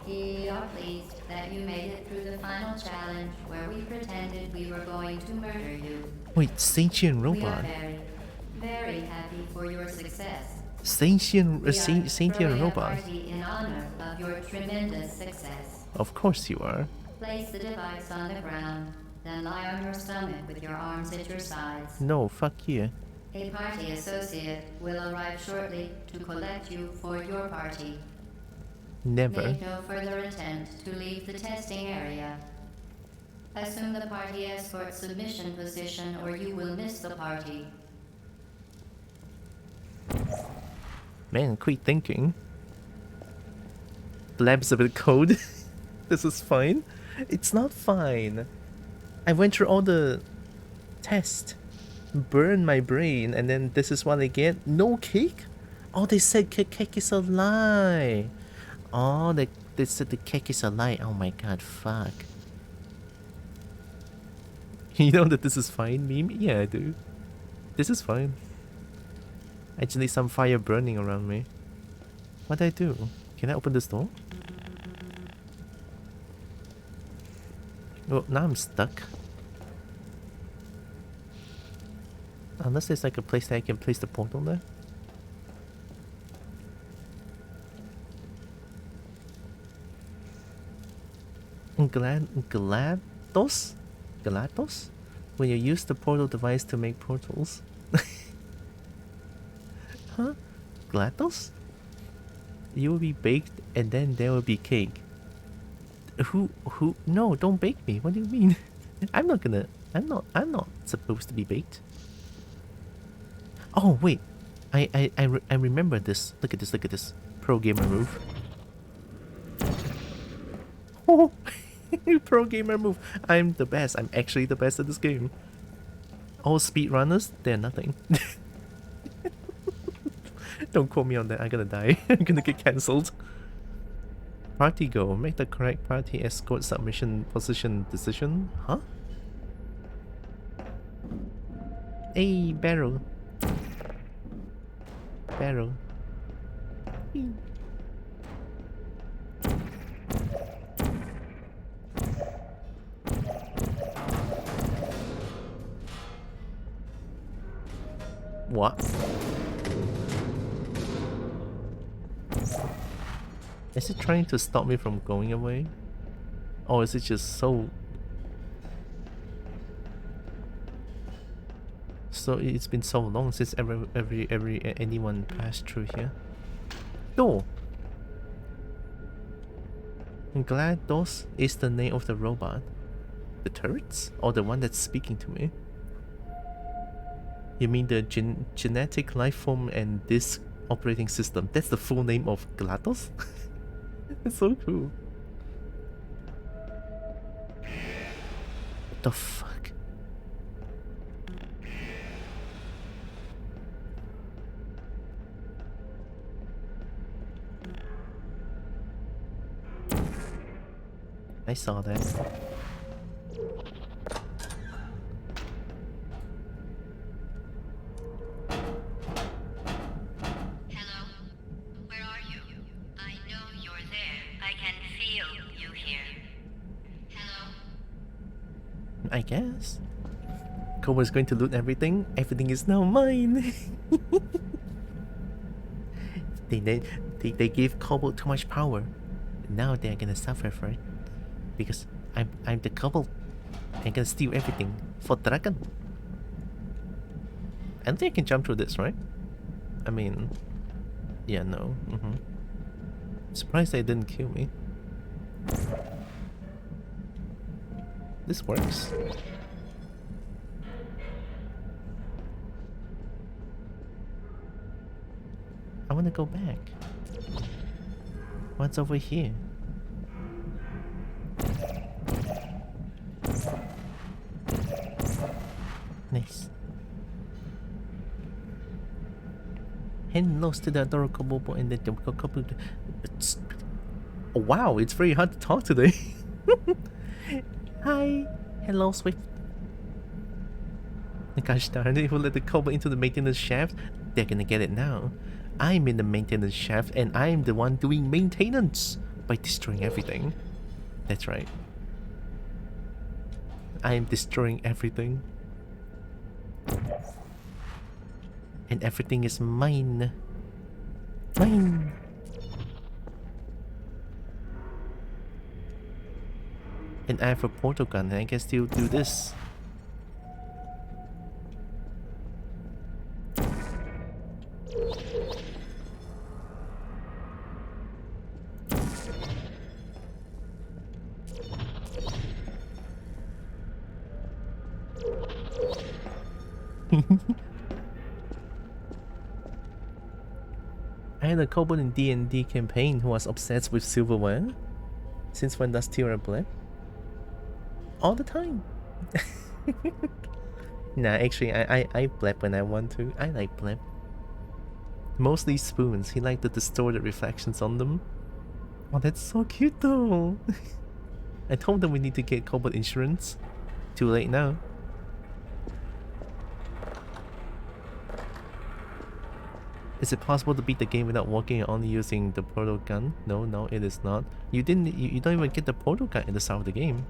We are pleased that you made it through the final challenge where we pretended we were going to murder you. Wait, sentient We are robot? very, very happy for your success. Sentient We are sentient throwing a robot? party in honor of your tremendous success. Of course you are. Place the device on the ground, then lie on your stomach with your arms at your sides. No, fuck you. A party associate will arrive shortly to collect you for your party. Never. Make no further attempt to leave the testing area. Assume the party escort submission position or you will miss the party. Man, quit thinking. The lab's a bit cold. This is fine. It's not fine. I went through all the tests, burned my brain, and then this is what I get. No cake? Oh, they said cake is a lie. Oh, they said the cake is a lie. Oh my god, fuck. You know that this is fine, meme? Yeah, I do. This is fine. Actually, some fire burning around me. What did I do? Can I open this door? Oh, now I'm stuck. Unless there's like a place that I can place the portal there. GLaDOS? GLaDOS? When you use the portal device to make portals. Huh? GLaDOS? You will be baked and then there will be cake. Who? No, don't bake me. What do you mean? I'm not supposed to be baked. Oh, wait. I remember this. Look at this. Pro gamer move. Oh, pro gamer move. I'm the best. I'm actually the best at this game. All speedrunners, they're nothing. Don't quote me on that. I'm gonna die. I'm gonna get cancelled. Party go. Make the correct party escort submission position decision. Huh? Hey, barrel. Barrel. Whee. What? Is it trying to stop me from going away? Or is it just so... So it's been so long since anyone passed through here. Door! GLaDOS is the name of the robot. The turrets? Or the one that's speaking to me? You mean the genetic life form and this operating system? That's the full name of GLaDOS? It's so cool. What the fuck? I saw that. I guess. Kobo's going to loot everything. Everything is now mine. They gave Kobo too much power. Now they're gonna suffer for it. Because I'm the Kobo. I'm gonna steal everything for Dragon. I don't think I can jump through this, right? I mean, yeah, no. Surprised they didn't kill me. This works. I want to go back. What's over here? Nice. Hello to the adorable Kobo and the Kobo. Oh, wow, it's very hard to talk today. Hi. Hello, Swift. Gosh darn it, who let the Kobo into the maintenance shaft? They're gonna get it now. I'm in the maintenance shaft and I'm the one doing maintenance by destroying everything. That's right. I am destroying everything. And everything is mine. Mine. an Alpha portal gun, and I can still do this. I had a kobold in D&D campaign who was obsessed with silverware. Since when does Tira blab? All the time. Nah, actually, I blab when I want to. I like blab. Mostly spoons. He liked the distorted reflections on them. Oh, that's so cute though. I told them we need to get kobold insurance. Too late now. Is it possible to beat the game without walking and only using the portal gun? No, it is not. You don't even get the portal gun at the start of the game.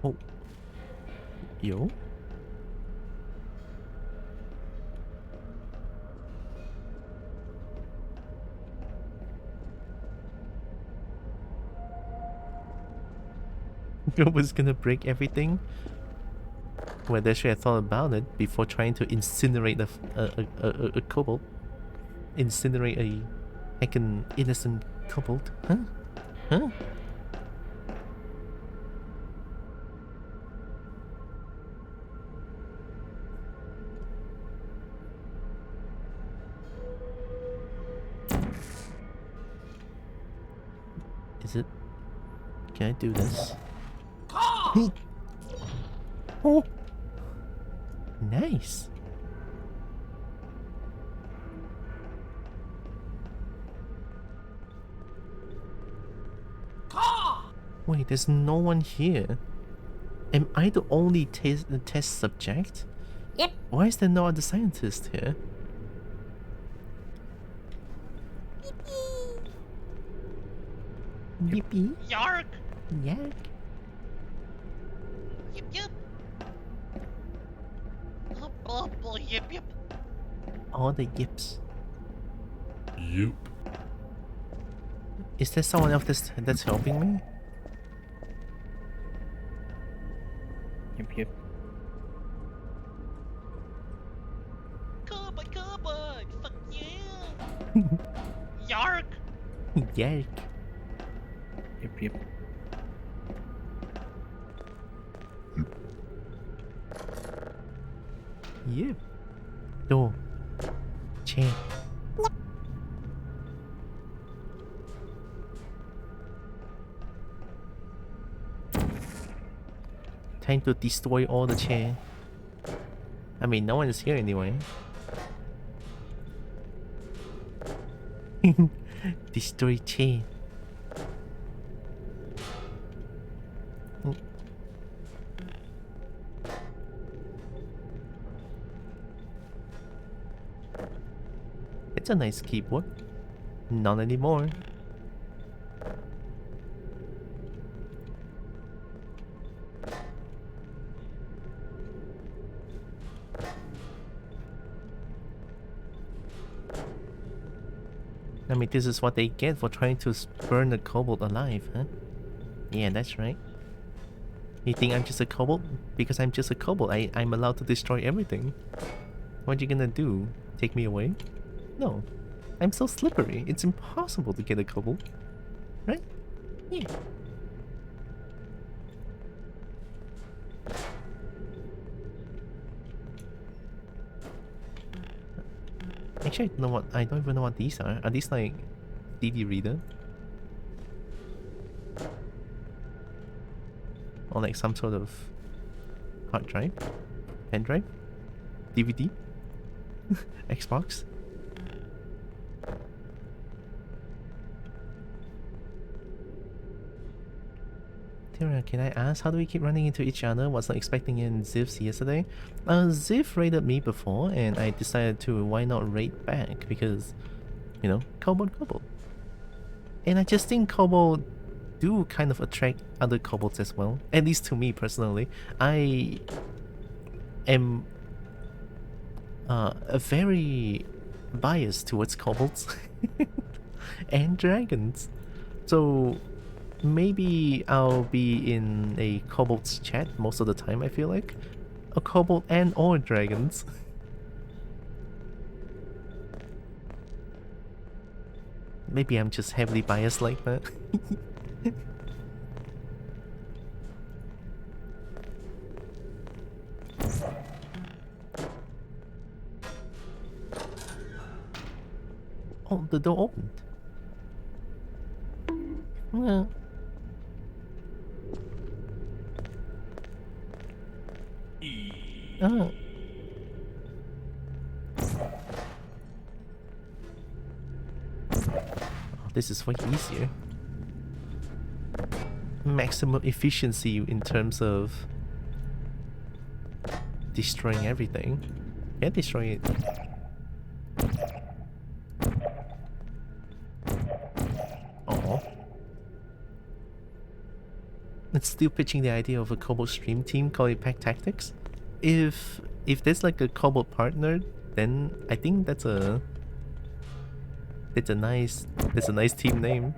Oh. Yo. Was gonna break everything. Well, actually I thought about it before trying to incinerate a kobold. Incinerate a heckin' innocent kobold. Huh? Huh? Is it? Can I do this? Oh! Nice! Wait, there's no one here. Am I the only test subject? Yep. Why is there no other scientist here? Yippee! Yark! Yak! Yip yip! Yip yip! All the yips. Yep. Is there someone else that's helping me? Yep. Cowboy! Fuck yeah! Yark! Yak! Yep. Yep. Door. Chair. Time to destroy all the chair. I mean, no one is here anyway. Destroy chair. It's a nice keyboard. Not anymore. I mean, this is what they get for trying to burn the kobold alive, huh? Yeah, that's right. You think I'm just a kobold? Because I'm just a kobold, I'm allowed to destroy everything. What you gonna do? Take me away? No. I'm so slippery, it's impossible to get a kobold. Right? Yeah. Actually, I don't even know what these are. Are these like DD reader? Or like some sort of hard drive? Pen drive? DVD? Xbox? Tira, can I ask, how do we keep running into each other? Was not expecting in Zivs yesterday. Ziv raided me before, and I decided to why not raid back, because, you know, kobold. And I just think kobold do kind of attract other kobolds as well. At least to me personally. I am a very biased towards kobolds and dragons. So maybe I'll be in a Kobold's chat most of the time, I feel like. A Kobold and or dragons. Maybe I'm just heavily biased like that. Oh, the door opened. Well. Oh. This is way easier. Maximum efficiency in terms of destroying everything. Yeah, destroy it. Oh. It's still pitching the idea of a Kobold stream team, call it Pack Tactics. If there's like a Kobold partner, then I think that's a nice team name.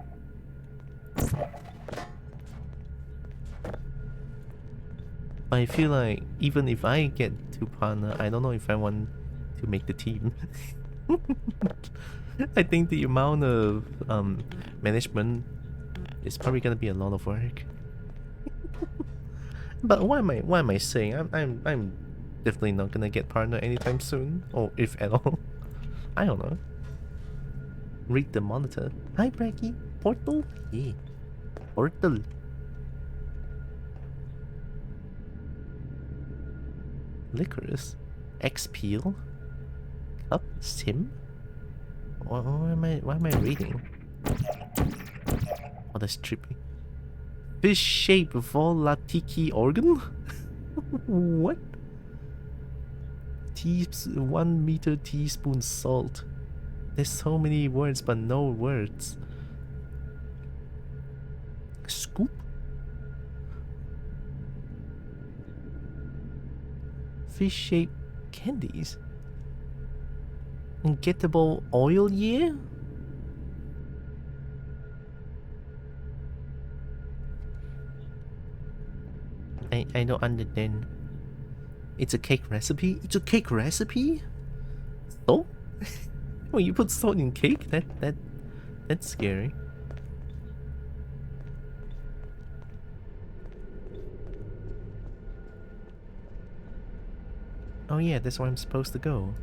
But I feel like even if I get to partner, I don't know if I want to make the team. I think the amount of management is probably gonna be a lot of work. But what am I saying? I'm definitely not gonna get partner anytime soon, or if at all. I don't know. Read the monitor. Hi, Breggy. Portal? Yeah. Portal. Licorice. X-Peel. Cup. Sim. What am I reading? Oh, that's trippy. Fish-shaped volatiki organ? What? 1 meter teaspoon salt. There's so many words but no words. Scoop? Fish-shaped candies? Ungettable oil, yeah? I don't understand. It's a cake recipe? It's a cake recipe? Salt? When you put salt in cake? That's scary. Oh yeah, that's where I'm supposed to go.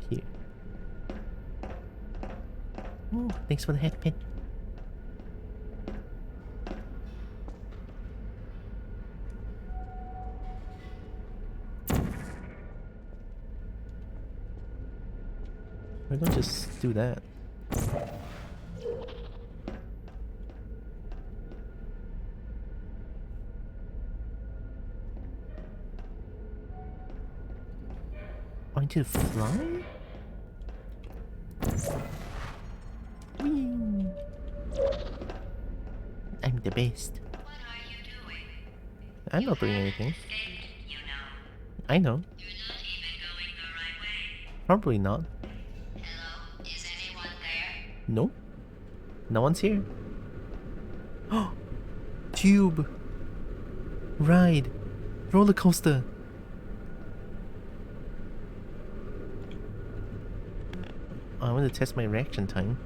Here. Oh, thanks for the headpin. Why don't just do that? Going to fly? Whee! I'm the best. What are you doing? I'm not doing anything. Escaped, you know. I know. You're not even going the right way. Probably not. Hello? Is anyone there? No. No one's here. Oh! Tube! Ride! Roller coaster! I want to test my reaction time.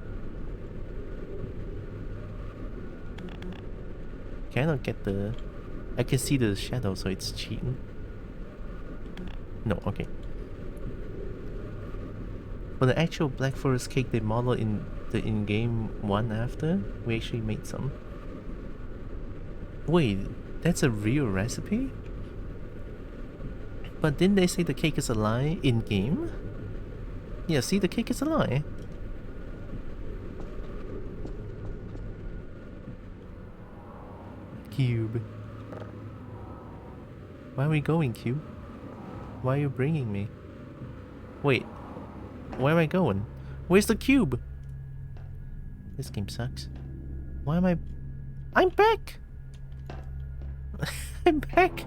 Can I not get the... I can see the shadow, so it's cheating. No, okay. For the actual Black Forest cake they model in the in-game one after, we actually made some. Wait, that's a real recipe? But didn't they say the cake is a lie in-game? Yeah, see, the cake is a lie. Cube. Where are we going, Cube? Why are you bringing me? Wait, where am I going? Where's the cube? This game sucks. Why am I... I'm back! I'm back!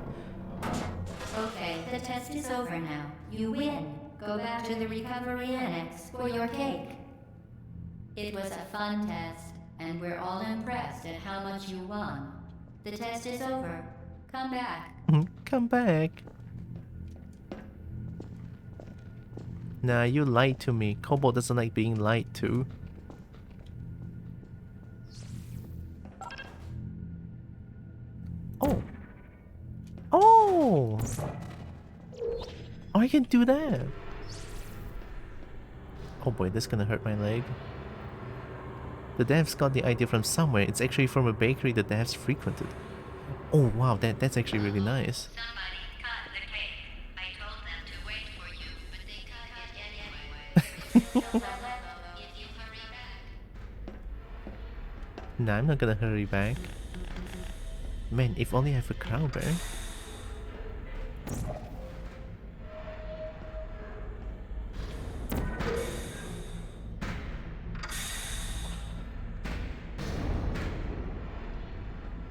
Okay, the test is over now. You win. go back to the recovery annex for your cake. It was a fun test, and we're all impressed at how much you won. The test is over. Come back. Come back. Nah, you lied to me. Kobold doesn't like being lied to. Oh. Oh! Oh, I can do that. Oh boy, this is gonna hurt my leg. The devs got the idea from somewhere. It's actually from a bakery the devs frequented. Oh wow, that's actually really nice. Somebody cut the cake. I told them to wait for you, but they cut it anyway. If you hurry back. Nah, I'm not gonna hurry back. Man, if only I have a crown bear.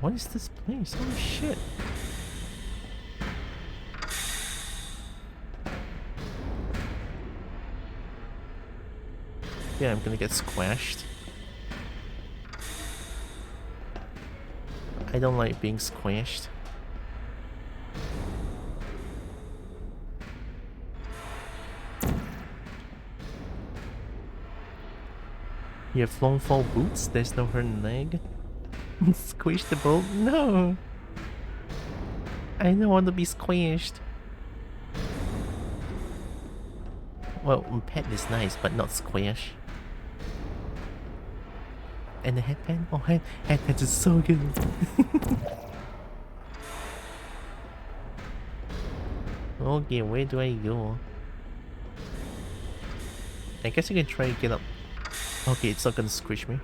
What is this place? Holy shit. Yeah, I'm gonna get squashed. I don't like being squashed. You have long fall boots? There's no hurt leg? Squish the bolt? No! I don't want to be squished. Well, pet is nice, but not squish. And the headband? Oh, headband is so good. Okay, where do I go? I guess you can try to get up. Okay, it's not gonna squish me.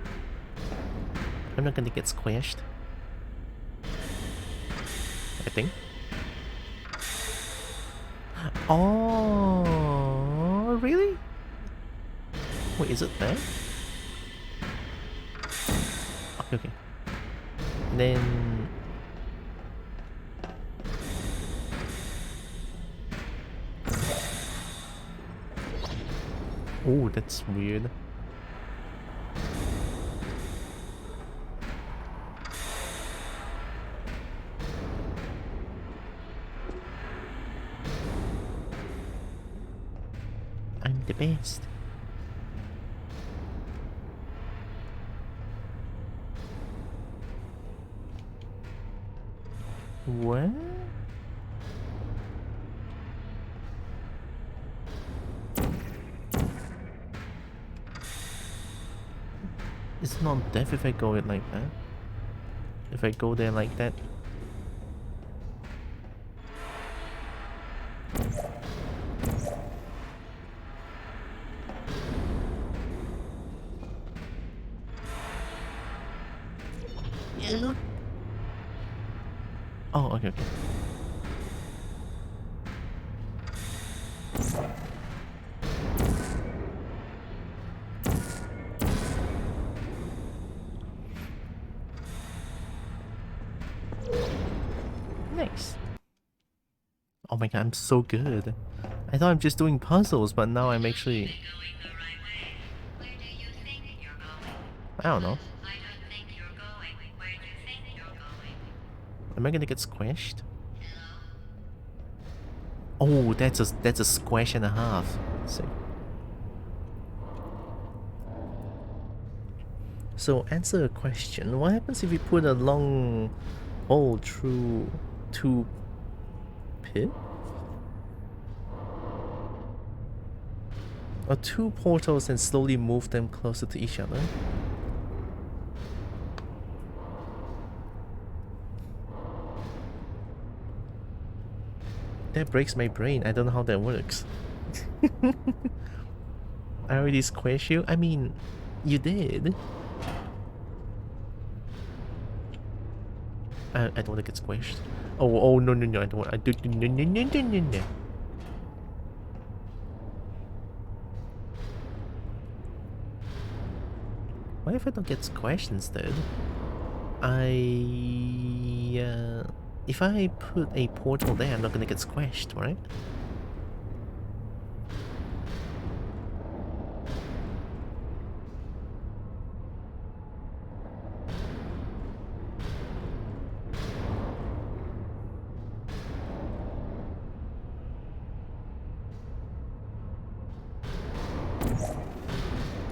I'm not gonna get squished. I think. Oh, really? Wait, is it there? Okay. Then... Oh, that's weird. I'm the best. What? It's not death if I go it like that. If I go there like that. Oh, okay, okay. Nice. Oh my god, I'm so good. I thought I'm just doing puzzles, but now I'm actually... I don't know. Am I gonna get squished? Oh, that's a squash and a half. Let's see. So answer a question. What happens if you put a long hole through two pit? Or two portals and slowly move them closer to each other? That breaks my brain. I don't know how that works. I already squashed you? I mean, you did. I don't want to get squished. Oh no, I don't want. I do no. What if I don't get squashed instead? If I put a portal there, I'm not gonna get squashed, right?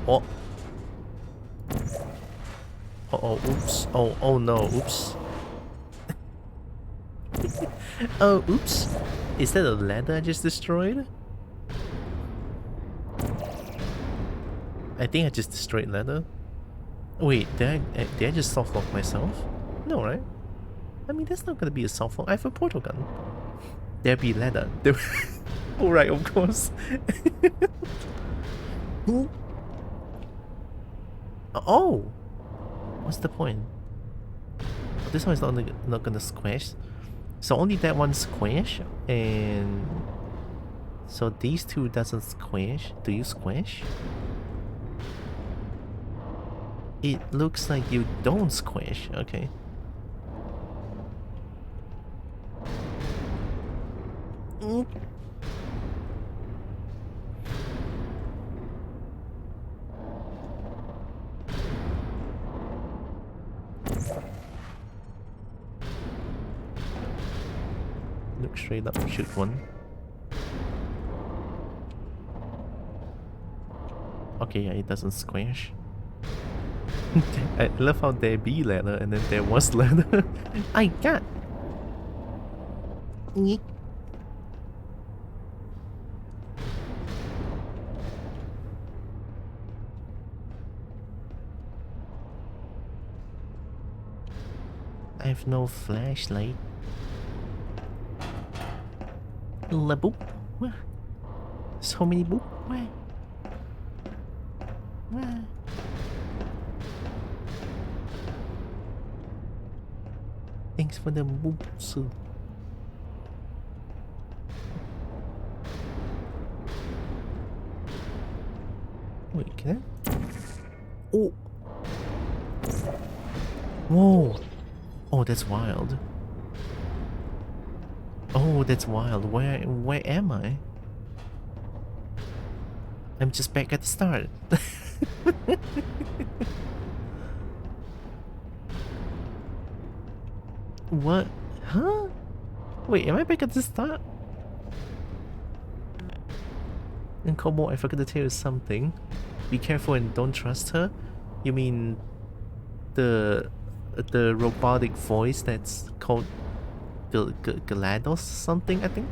Oh. Oh, oops. Oh no, oops. Oh, oops. Is that a ladder I just destroyed? I think I just destroyed ladder. Wait, did I just soft lock myself? No, right? I mean, that's not gonna be a soft lock. I have a portal gun. There be ladder. Alright, of course. Oh! What's the point? Oh, this one is not gonna squash. So only that one squash, and so these two doesn't squash. Do you squash? It looks like you don't squash. Okay. Look straight up, shoot one. Okay, yeah, it doesn't squash. I love how there be ladder and then there was ladder. I got. Yeek. I have no flashlight. La boop. Where? So many boop. Where? Where? Thanks for the boops. Wait, can I? Oh! Whoa! Oh, that's wild. Oh, that's wild. Where am I? I'm just back at the start. What? Huh? Wait, am I back at the start? And Kobo, I forgot to tell you something. Be careful and don't trust her. You mean the robotic voice that's called GLaDOS something, I think?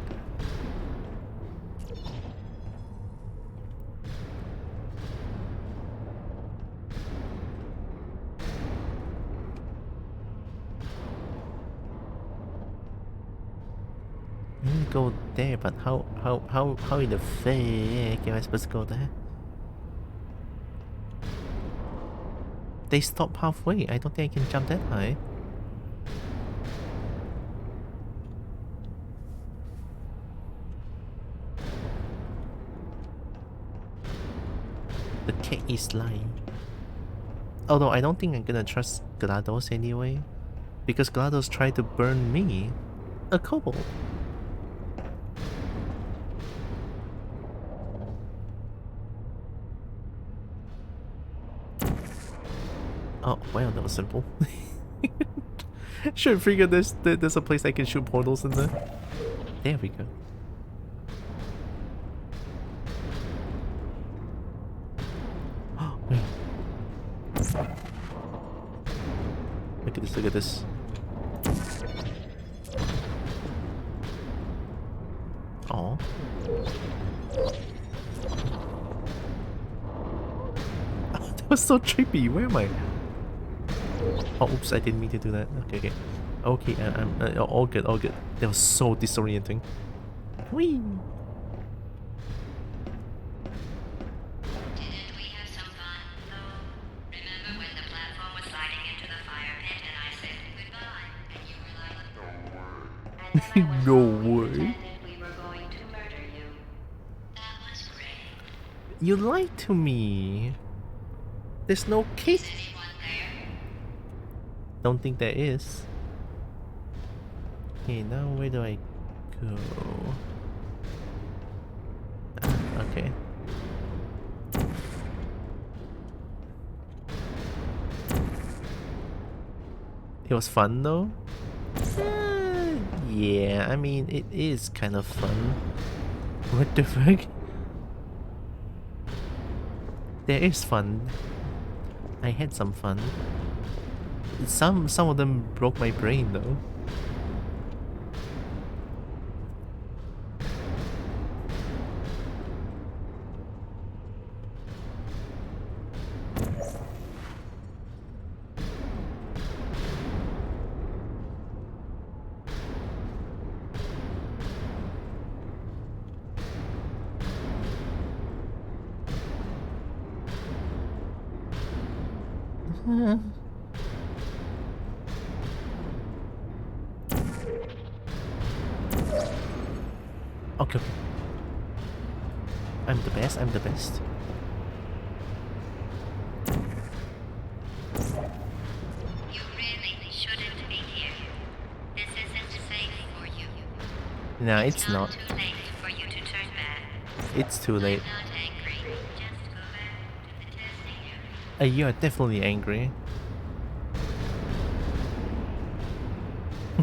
I need to go there, but how in the fuck am I supposed to go there? They stop halfway. I don't think I can jump that high. The cat is lying. Although I don't think I'm gonna trust GLaDOS anyway, because GLaDOS tried to burn me, a kobold. Oh, wow, that was simple. Should figure there's a place I can shoot portals in there. There we go. Oh, wait. Look at this, look at this. Oh. That was so trippy. Where am I? Oh, oops, I didn't mean to do that. Okay. Okay, I'm all good, all good. That was so disorienting. Whee! Didn't we have some fun, though? Remember when the platform was sliding into the fire pit and I said goodbye, and you were like, and then I was No wrong way. and pretended we were going to murder you. That was great. You lied to me. There's no cake. Is anyone there? Don't think there is. Okay, now where do I go? Okay. It was fun though? Yeah, I mean, it is kind of fun. What the fuck? There is fun. I had some fun. Some of them broke my brain though. Okay. I'm the best, I'm the best. You really shouldn't be here. This isn't safe for you. Nah, it's not. Too late for you to turn back. It's too late. Not angry. Just go back to the testing area. You are definitely angry.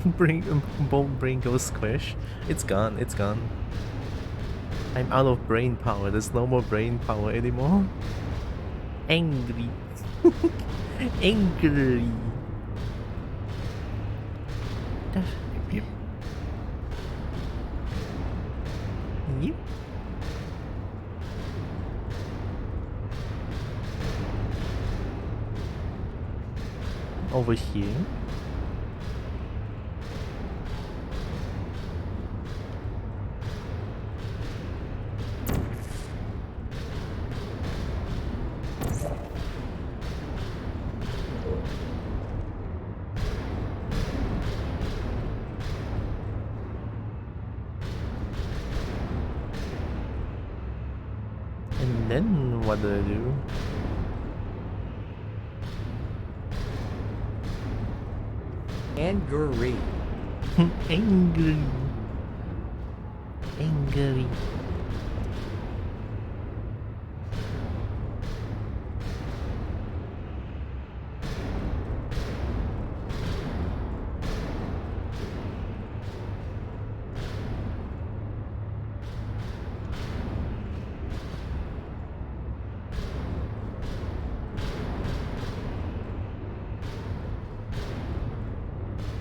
Brain goes squish. It's gone, it's gone. I'm out of brain power. There's no more brain power anymore. Angry. Angry. Yep, yep. Yep. Over here. And then what do I do? Angry. Angry. Angry.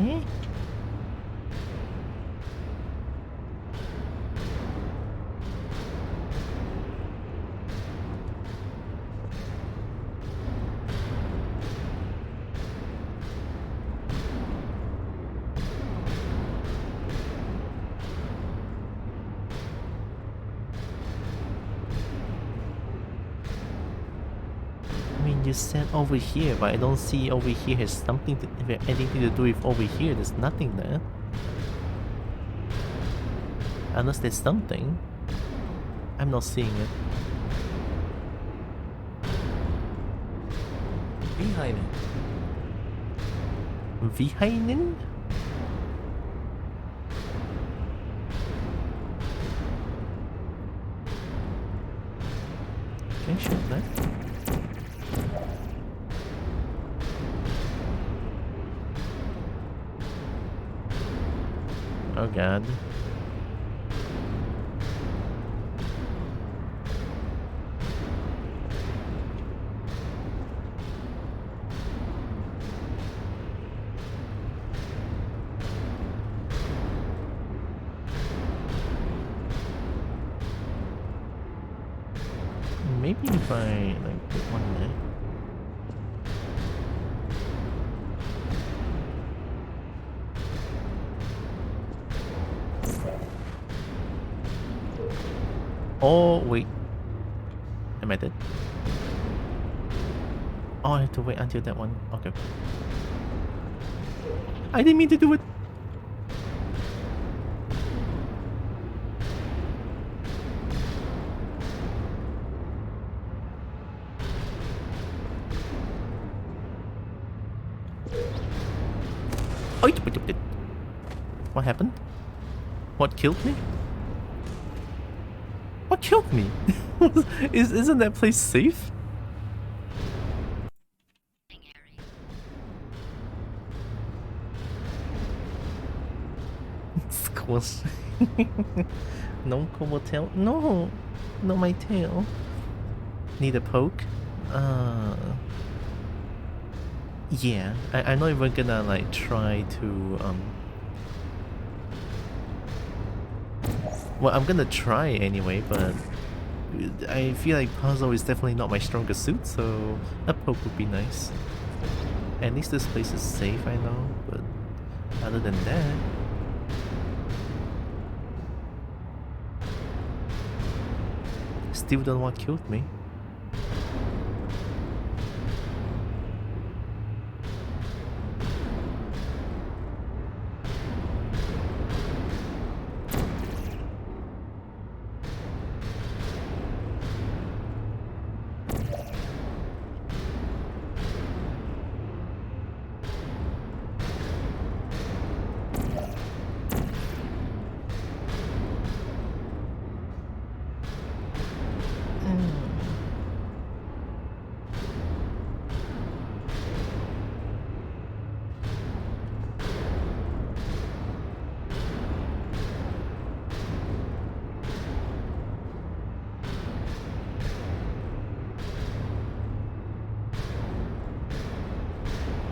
Eh? I mean, you said over here, but I don't see over here has something to, anything to do with over here. There's nothing there. Unless there's something. I'm not seeing it. Vihainen. Vihainen? Okay, sure, that. Oh god. Maybe if I like put one there. Oh wait, am I dead? Oh, I have to wait until that one. Okay. I didn't mean to do it. What happened? What killed me? What killed me? Isn't that place safe? Squash. No como tail. No, not my tail. Need a poke? Yeah. I'm not even gonna like try to well, I'm gonna try anyway, but I feel like puzzle is definitely not my strongest suit, so a poke would be nice. At least this place is safe, I know, but other than that... Still don't know what killed me.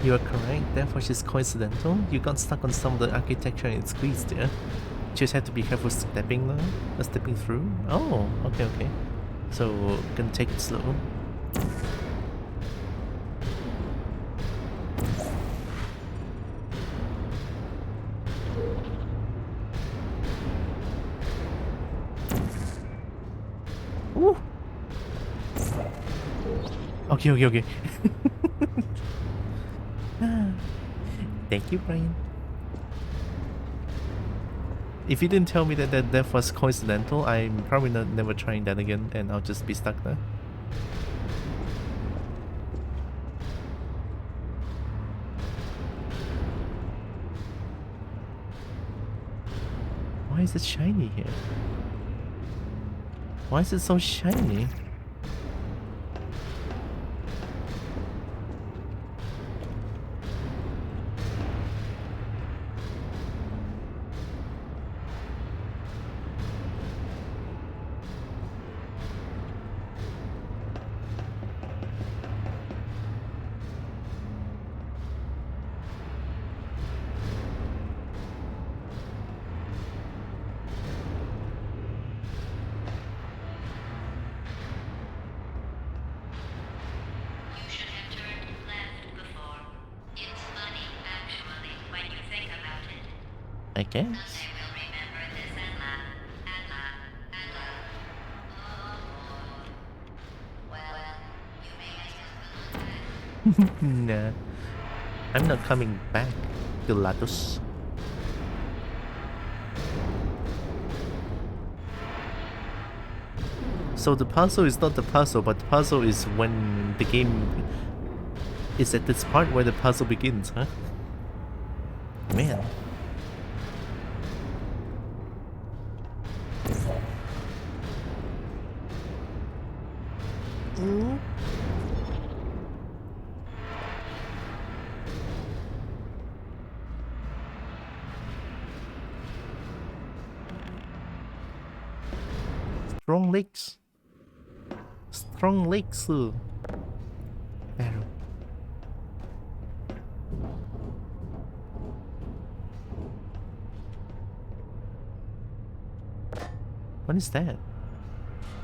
You are correct, therefore she's coincidental. You got stuck on some of the architecture and it squeezed there. Just have to be careful stepping now, stepping through. Oh, okay. So, gonna take it slow. Ooh. Okay. Thank you, Brian. If you didn't tell me that that death was coincidental, I'm probably never trying that again, and I'll just be stuck there. Why is it shiny here? Why is it so shiny? I guess. Nah. I'm not coming back, Pilatus. So the puzzle is not the puzzle, but the puzzle is when the game is at this part where the puzzle begins, huh? Man. Strong legs. Strong legs. Barrel. What is that?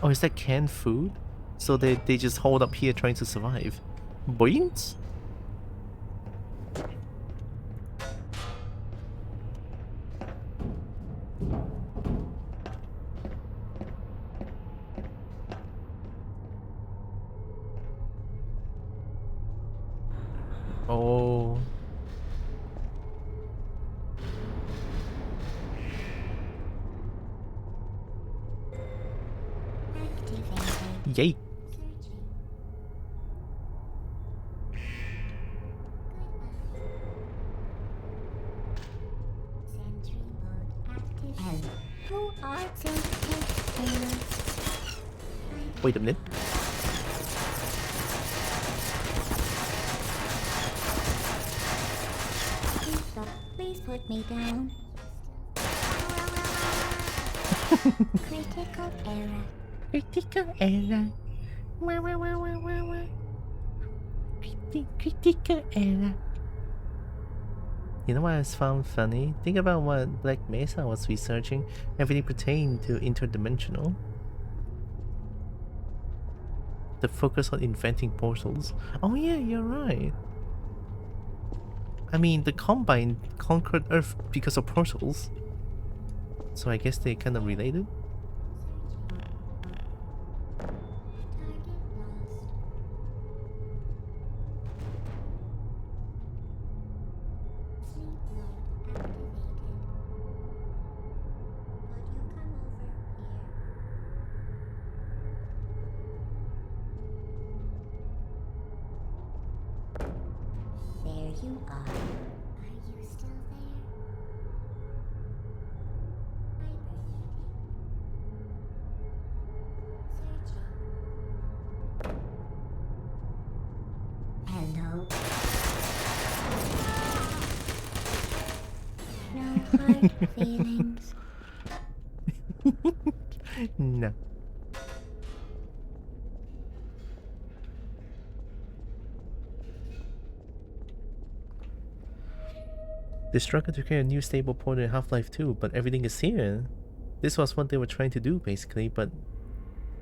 Oh, is that canned food? So they just hold up here trying to survive. Boings? Oh. Yay. Wait a minute. Please put me down. Critical error. Critical error. Critical error. You know what I found funny? Think about what Black Mesa was researching. Everything pertaining to interdimensional. The focus on inventing portals. Oh yeah, you're right. I mean, the Combine conquered Earth because of portals. So I guess they're kind of related. There you are. Are you still there? Hello. No hard feelings. No. They struggled to create a new stable port in Half-Life 2, but everything is here. This was what they were trying to do, basically, but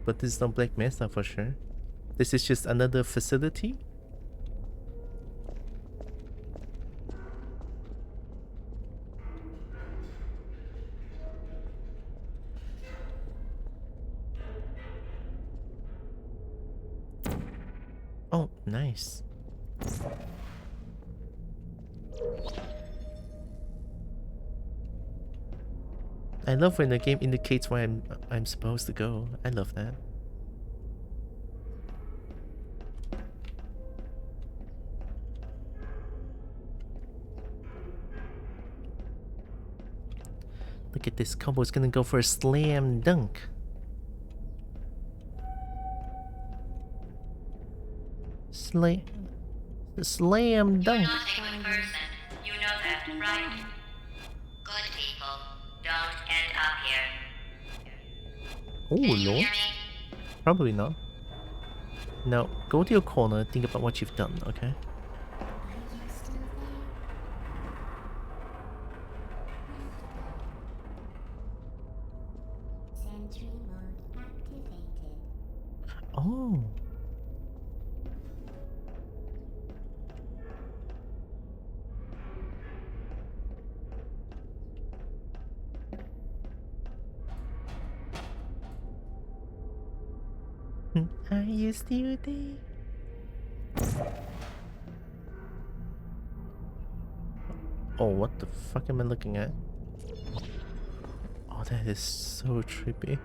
this is not Black Mesa for sure. This is just another facility? Oh, nice. I love when the game indicates where I'm supposed to go. I love that. Look at this combo, it's gonna go for a slam dunk. Slam dunk. You're not a good person. You know that, right? Good people don't end up here. Oh Can you lord. hear me? Probably not. Now, go to your corner, think about what you've done, okay? Are you still there? Sentry mode activated. Oh. Are you still there? Oh, what the fuck am I looking at? Oh, that is so trippy.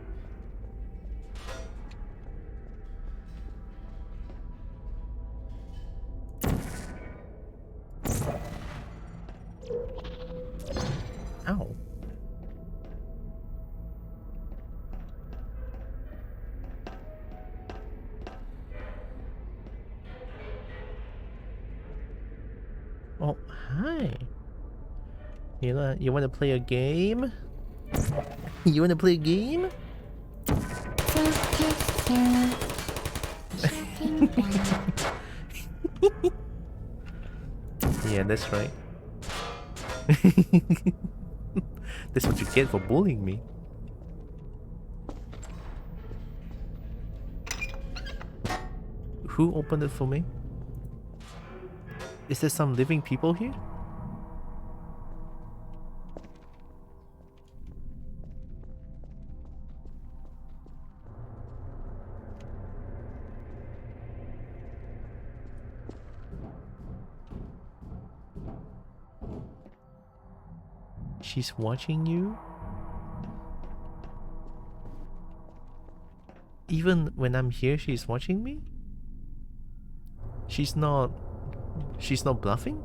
Ow. Oh, hi. You want to play a game? You want to play a game? Yeah, that's right. That's what you get for bullying me. Who opened it for me? Is there some living people here? She's watching you? Even when I'm here, she's watching me? She's not bluffing?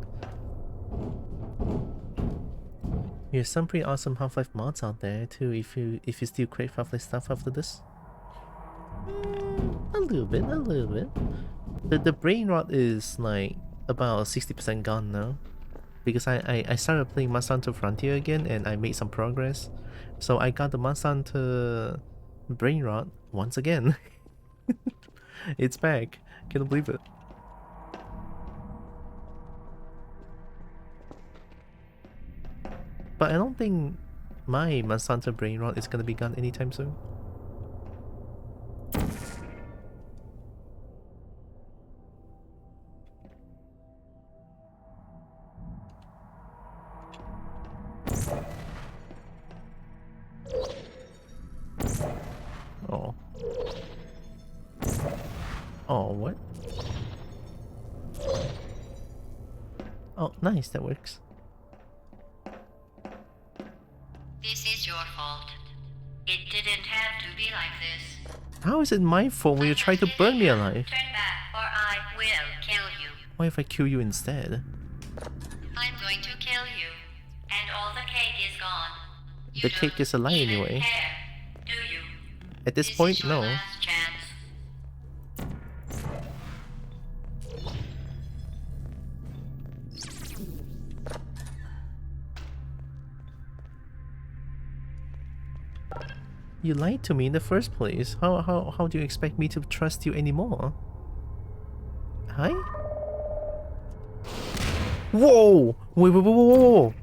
There's some pretty awesome Half-Life mods out there too if you still crave Half-Life stuff after this. A little bit. The brain rot is like about 60% gone now. Because I started playing Monster Hunter Frontier again and I made some progress. So I got the Monster Hunter brain rot once again. It's back. Can't believe it. But I don't think my Monsanto brain rot is gonna be gone anytime soon. Oh. Oh, what? Oh, nice, that works. This is your fault. It didn't have to be like this. How is it my fault when you try to burn me alive? Turn back, or I will kill you. What if I kill you instead? I'm going to kill you, and all the cake is gone. You The cake is a lie don't even anyway. care, do you? At this This point, is your no. last chance. You lied to me in the first place. How do you expect me to trust you anymore? Hi? Whoa! Whoa!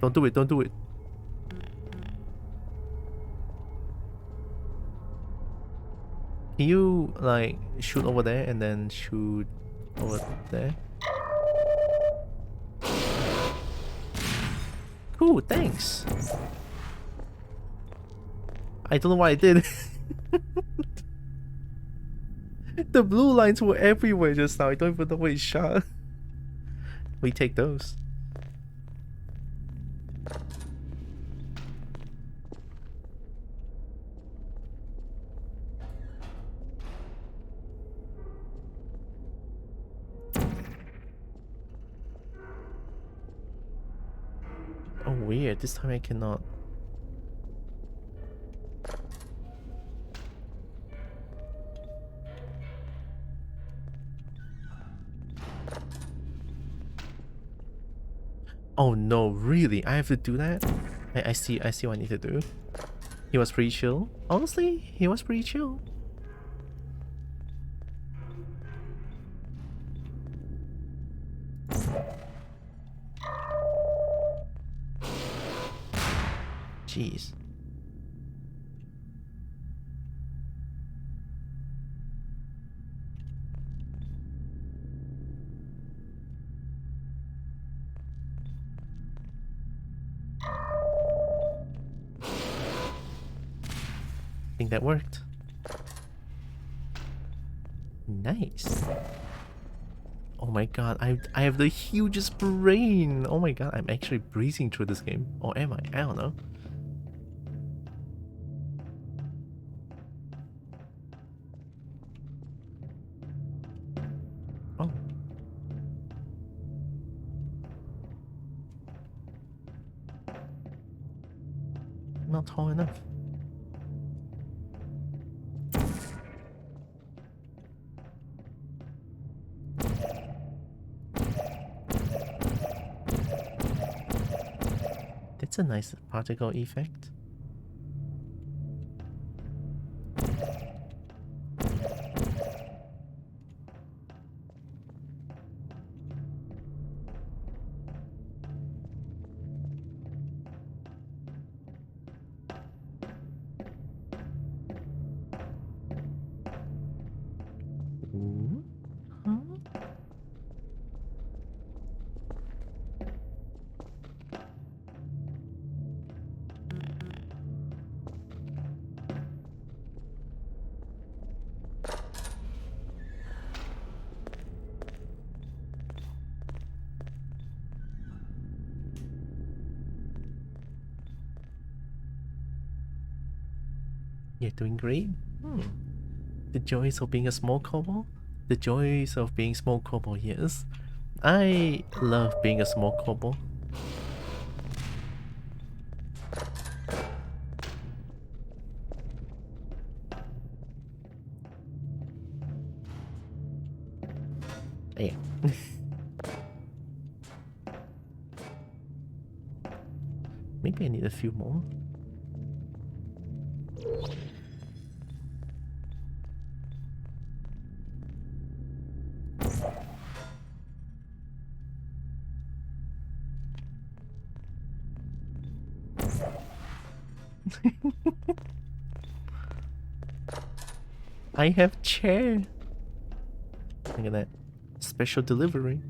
Don't do it, don't do it. Can you, like, shoot over there and then shoot over there? Cool, thanks. I don't know what I did. The blue lines were everywhere just now. I don't even know where it shot. We take those. Oh, weird. This time I cannot. Oh no, really? I have to do that? I see what I need to do. He was pretty chill. Honestly, he was pretty chill. Jeez. I think that worked. Nice. Oh my god, I have the hugest brain. Oh my god, I'm actually breezing through this game. Or am I? I don't know. Oh. Not tall enough. That's a nice particle effect. Ooh. Huh? You're doing great. The joys of being a small kobold? The joys of being small kobold, yes. I love being a small kobold. Yeah. Maybe I need a few more. I have chair. Look at that. Special delivery.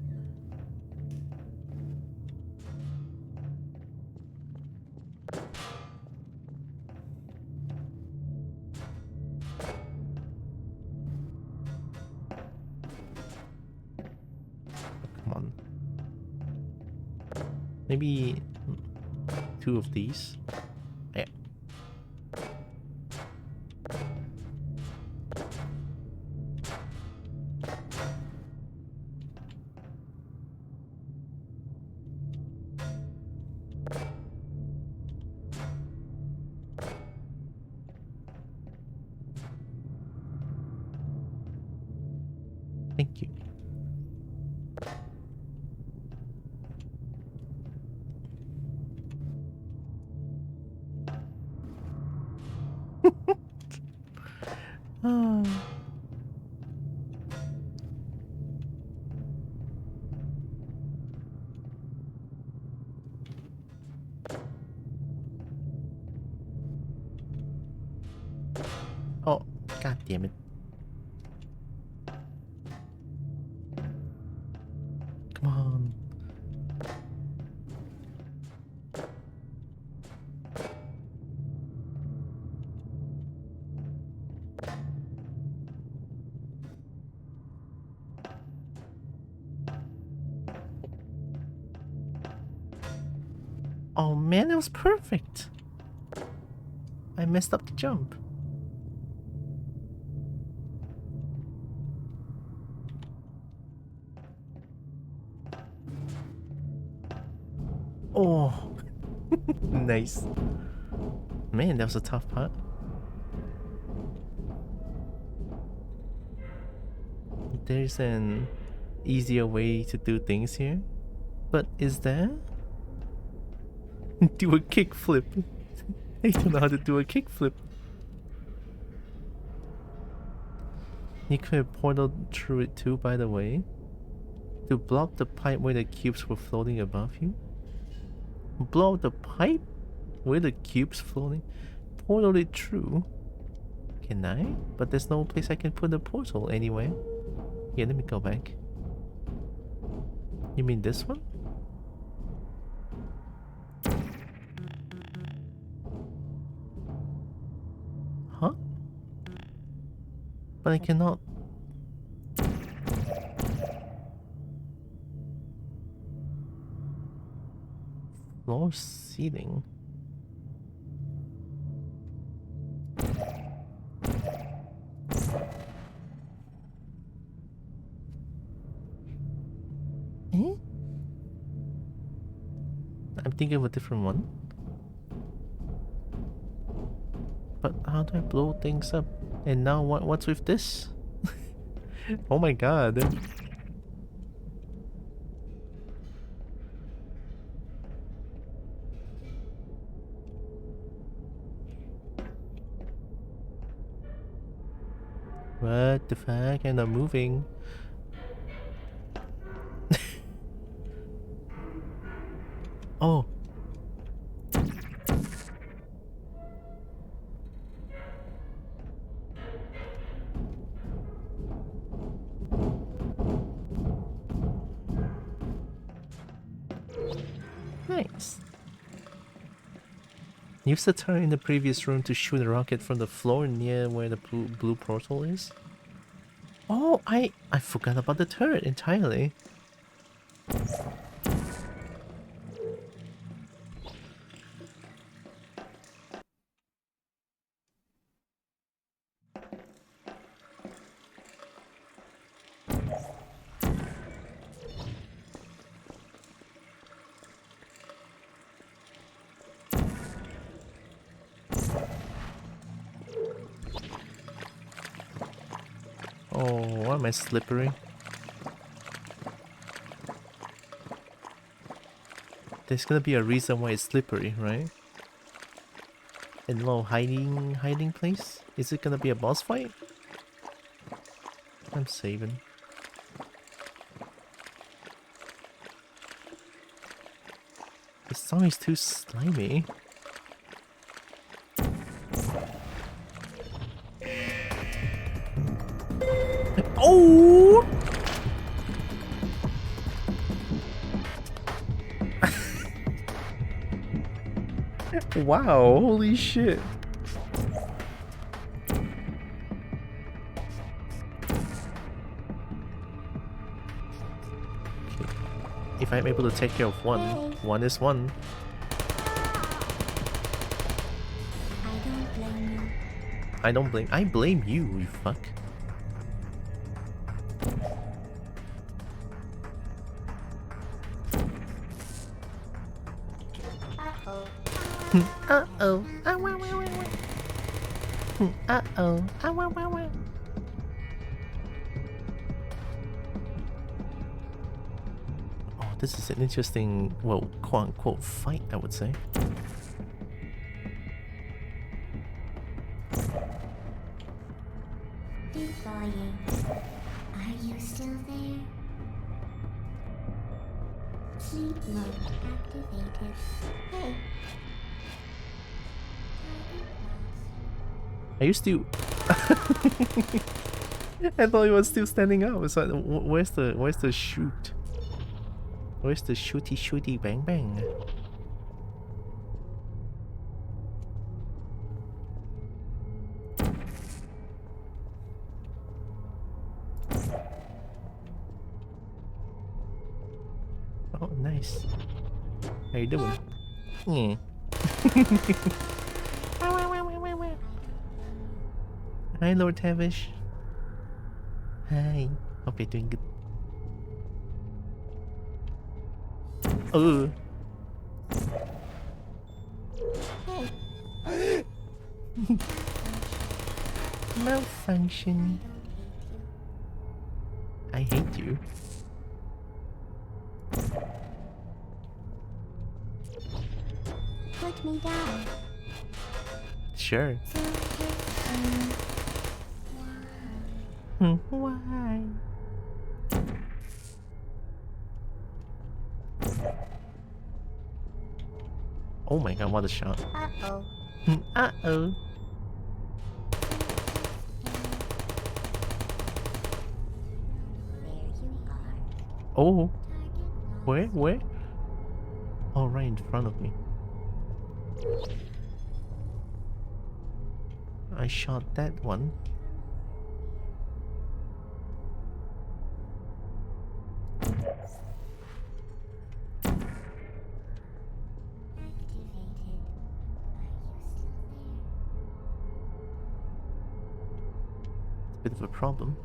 Come on. Maybe 2 of these. Yeah. Thank you. Ah. Oh, god damn it. Come on. Oh man, that was perfect. I messed up the jump. Oh, nice. Man, that was a tough part. There's an easier way to do things here. But is there? Do a kickflip. I don't know how to do a kickflip. You could have portaled through it too, by the way. To block the pipe where the cubes were floating above you. Blow the pipe where the cubes floating? Portal it through. Can I? But there's no place I can put the portal anyway. Yeah, let me go back. You mean this one? Huh? But I cannot. Floor ceiling. Eh? I'm thinking of a different one. But how do I blow things up? And now what's with this? Oh my god. What the fuck? I'm not moving. Oh. Nice. Use the turret in the previous room to shoot a rocket from the floor near where the blue portal is. Oh, I forgot about the turret entirely. Oh, why am I slippery? There's gonna be a reason why it's slippery, right? And no hiding place? Is it gonna be a boss fight? I'm saving. This song is too slimy. Oh! Wow, holy shit. If I'm able to take care of one, one is one. I don't blame you. I blame you, you fuck. Uh-oh. Uh-oh. Ah, wah, wah, wah, wah. Uh-oh. Ah, wah, wah, wah. Oh, this is an interesting, well, quote-unquote fight, I would say. Deploying. Are you still there? Sleep mode activated. Hey. Are you still? I thought he was still standing up. So where's the shoot? Where's the shooty bang bang? Oh, nice. How you doing? Yeah. Hi, Lord Tavish. Hi. Hope you're doing good. Oh. Malfunction. I hate you. Put me down. Sure. Why? Oh my god, what a shot. Uh-oh. Uh-oh. There you are. Oh. Where? Oh, right in front of me. I shot that one. Bit of a problem.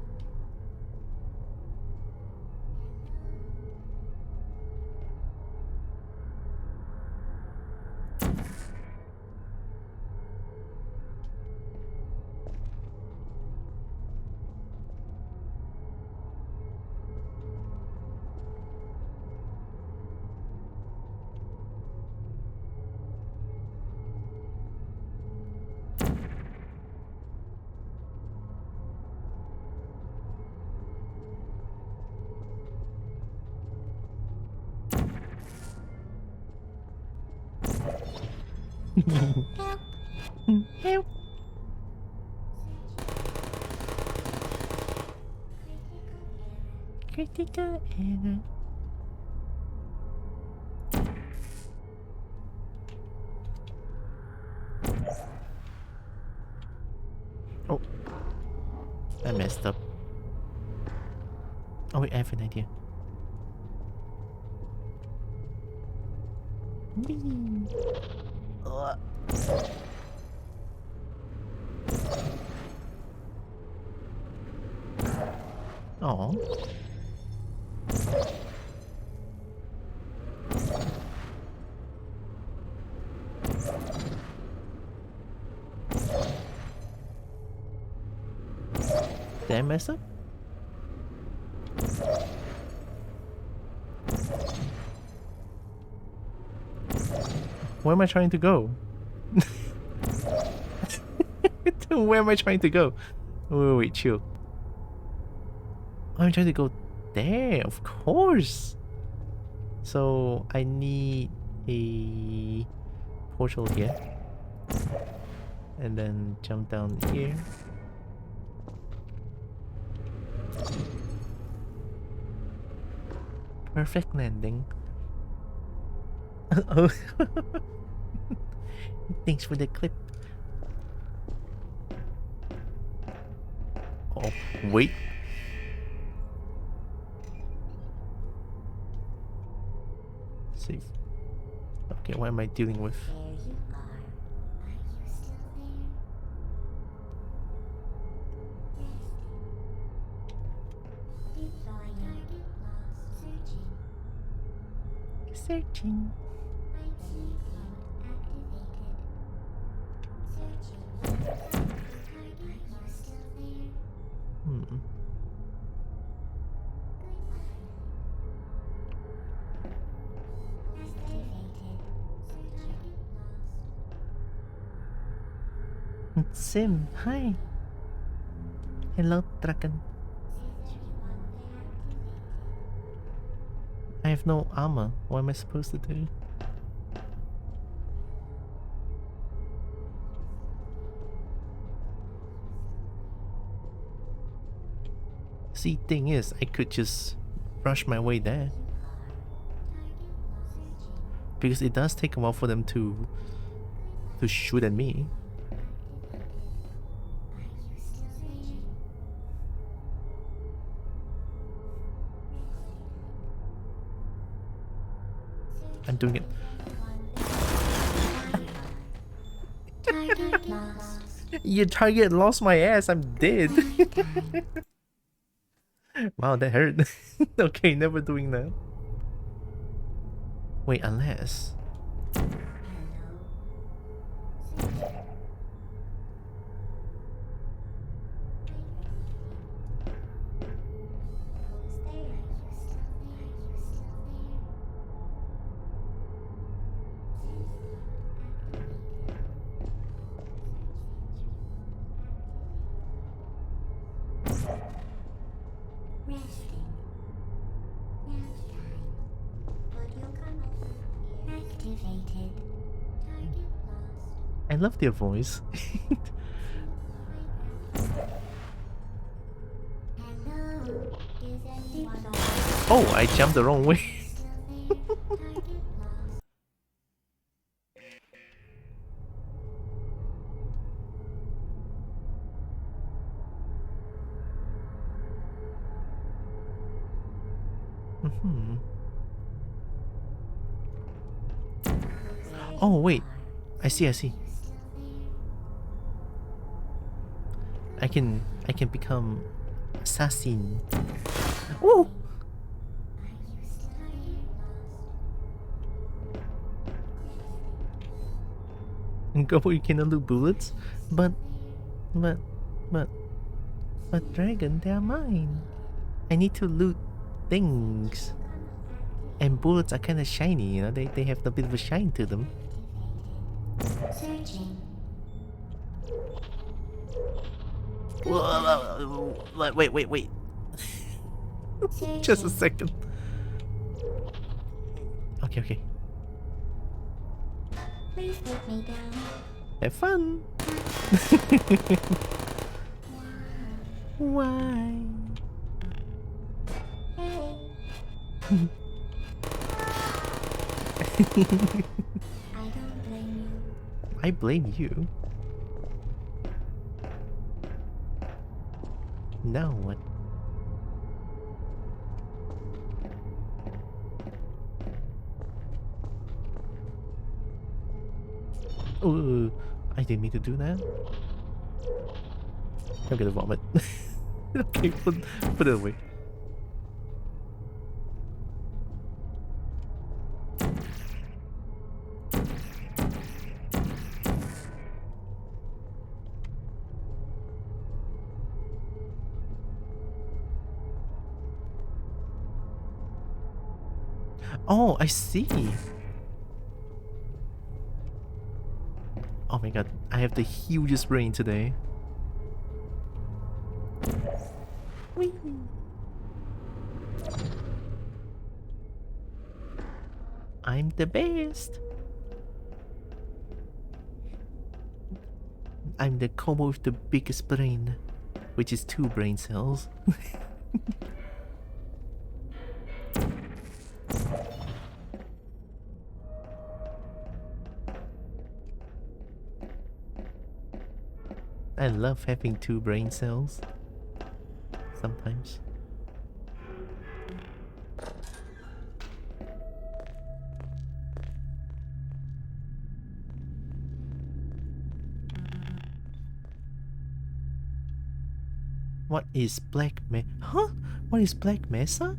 Help. Critical error. Oh, I messed up. Oh wait, I have an idea. Whee. Oh. Did I mess up? Where am I trying to go? Where am I trying to go? Wait, chill. I'm trying to go there, of course. So I need a portal here. And then jump down here. Perfect landing. Oh. Thanks for the clip. Oh, wait. Save. Okay, what am I dealing with? There you are. Are you still there? Resting. Deploying. Target lost. Searching. Searching. IT mode activated. Searching. Target. Are you still there? Hmm. Activated. Target lost. Sim, hi. Hello, Draken. I have no armor. What am I supposed to do? See, thing is, I could just rush my way there. Because it does take a while for them to shoot at me. I'm doing it. Target lost. Your target lost my ass. I'm dead. Wow, that hurt. Okay, never doing that. Wait, unless. Resting. Nap time. Would you come over here? Activated. Target lost. I love their voice. Hello. Is anyone on Oh, I jumped the wrong way. still there? Target lost. Mhm. Oh wait, I see. You still there? I can become assassin. Woo! Are you still there? And go, you cannot loot bullets, but dragon, they are mine. I need to loot things, and bullets are kind of shiny. You know, they have a bit of a shine to them. Searching. Wait. Just a second. Okay. Please put me down. Have fun. Why? Hey. I don't blame you. I blame you. Now what? Oh, I didn't mean to do that. I'm gonna vomit. Okay, put it away. Oh, I see. Oh my god, I have the hugest brain today. Whee! I'm the best. I'm the combo with the biggest brain, which is 2 brain cells. I love having 2 brain cells. Sometimes. What is Black Mesa? Huh? What is Black Mesa?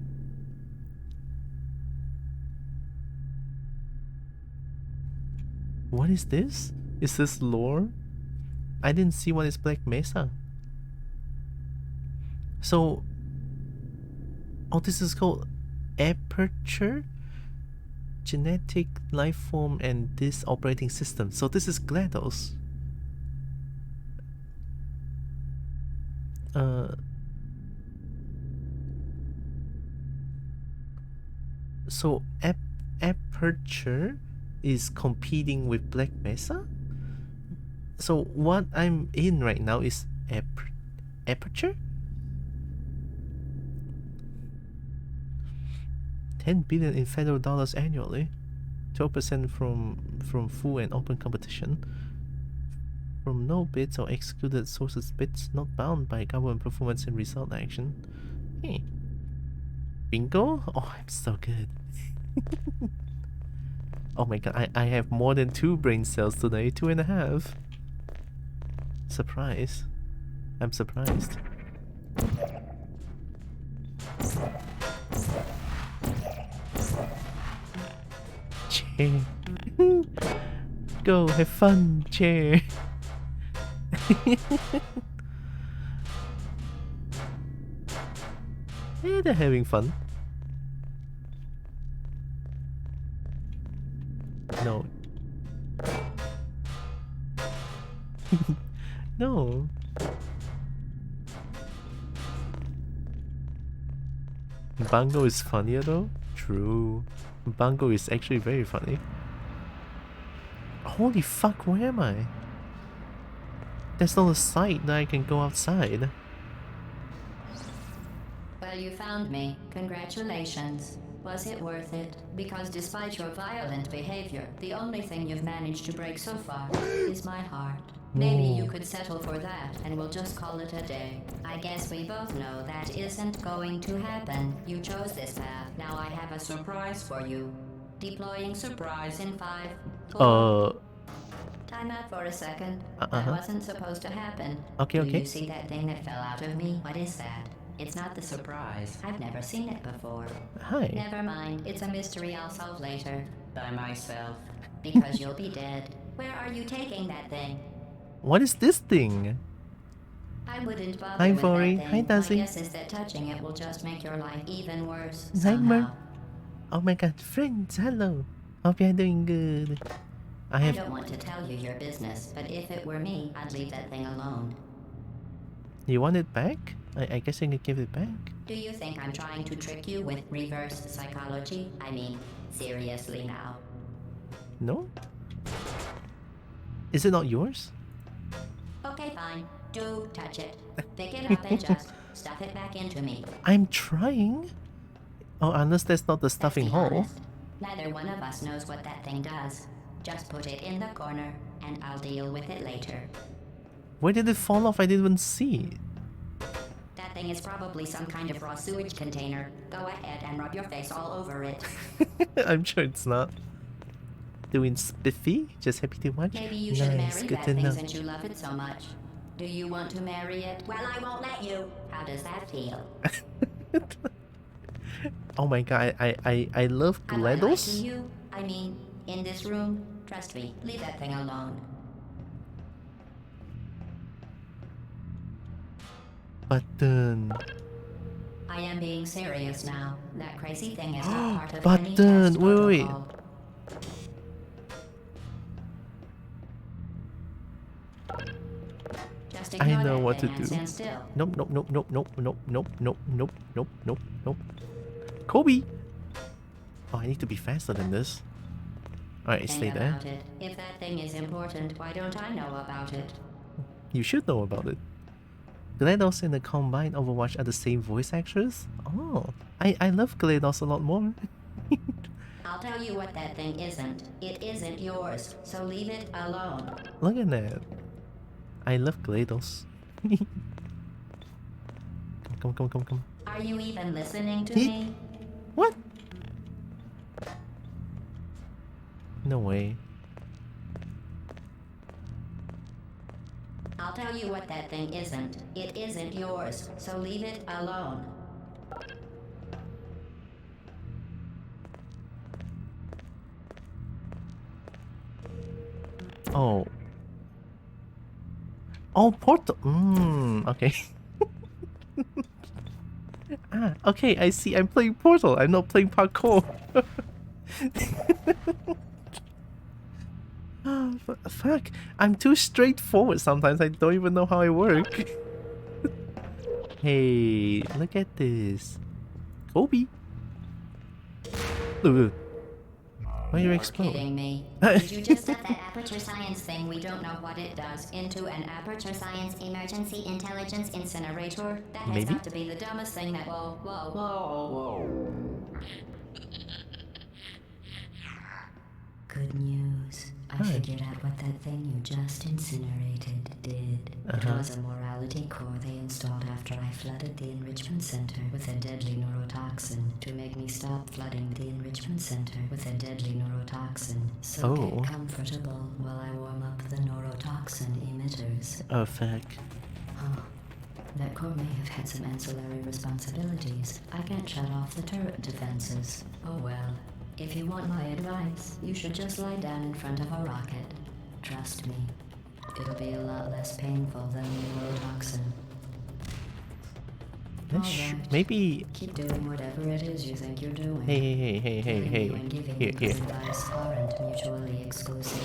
What is this? Is this lore? I didn't see what is Black Mesa. So... Oh, this is called Aperture? Genetic life form and this operating system. So this is GLaDOS. So Aperture is competing with Black Mesa? So what I'm in right now is Aperture? 10 billion in federal dollars annually. 12% from full and open competition. From no bids or excluded sources bids not bound by government performance and result action. Hey. Bingo? Oh, I'm so good. Oh my god, I have more than 2 brain cells today. 2.5. Surprise. I'm surprised. Chair. Go, have fun, chair. Yeah, they're having fun. No. No. Bango is funnier though? True. Bango is actually very funny. Holy fuck, where am I? There's not a sight that I can go outside. Well, you found me. Congratulations. Was it worth it? Because despite your violent behavior, the only thing you've managed to break so far is my heart. Maybe you could settle for that and we'll just call it a day. I guess we both know that isn't going to happen. You chose this path. Now I have a surprise for you. Deploying surprise in 5, 4... Time out for a second. That wasn't supposed to happen. Okay, Do you see that thing that fell out of me? What is that? It's not the surprise. I've never seen it before. Hi. Never mind. It's a mystery I'll solve later. By myself. Because you'll be dead. Where are you taking that thing? What is this thing? I wouldn't bother Hi, with Vori. that thing. Hi, Daisy. My guess is that touching it will just make your life even worse. Nightmare. Somehow. Oh my god, friends, hello. Hope you're doing good. I don't want to tell you your business, but if it were me, I'd leave that thing alone. You want it back? I guess I can give it back. Do you think I'm trying to trick you with reverse psychology? I mean, seriously now. No? Is it not yours? Okay, fine. Do touch it. Pick it up and just stuff it back into me. I'm trying. Oh, unless that's not the stuffing Let's be hole. honest. Neither one of us knows what that thing does. Just put it in the corner, and I'll deal with it later. Where did it fall off? I didn't even see. That thing is probably some kind of raw sewage container. Go ahead and rub your face all over it. I'm sure it's not. Doing spiffy? Just happy to watch? Maybe you should Nice, marry good that to thing know. since you love it so much. Do you want to marry it? Well, I won't let you. How does that feel? Oh my god, I love Have I lied to GLaDOS? you? I mean, in this room? Trust me, leave that thing alone. Button. I am being serious now. That crazy thing is not part of any Button. test Wait. protocol. Just I ignore know that what to thing and do. stand still. Nope, nope, nope, nope, nope, nope, nope, nope, nope, nope, nope, nope. Kobe! Oh, I need to be faster than this. Alright, stay Think there. about it. If that thing is important, why don't I know about it? You should know about it. GLaDOS and the combined Overwatch are the same voice actors? Oh, I love GLaDOS a lot more. I'll tell you what that thing isn't. It isn't yours, so leave it alone. Look at that. I love GLaDOS. Come. Are you even listening to He- me? What? No way. I'll tell you what that thing isn't. It isn't yours, so leave it alone. Oh. Oh, Portal. Okay. Okay, I see. I'm playing Portal. I'm not playing parkour. Fuck. I'm too straightforward sometimes. I don't even know how I work. Hey, look at this. Kobe. Why are you You're exploding? kidding me. Did you just set that Aperture Science thing, we don't know what it does, into an Aperture Science Emergency Intelligence Incinerator? That has Maybe. got to be the dumbest thing that... Whoa. Good news. I Hi. figured out what that thing you just incinerated did. It was a morality core they installed after I flooded the enrichment center with a deadly neurotoxin to make me stop flooding the enrichment center with a deadly neurotoxin. So Oh. get comfortable while I warm up the neurotoxin emitters. Oh, fuck. Huh. That core may have had some ancillary responsibilities. I can't shut off the turret defenses. Oh well. If you want my advice, you should just lie down in front of a rocket. Trust me. It'll be a lot less painful than neurotoxin. Alright. Maybe. Keep doing whatever it is you think you're doing. Hey. Giving you and giving Here, you here. advice aren't mutually exclusive.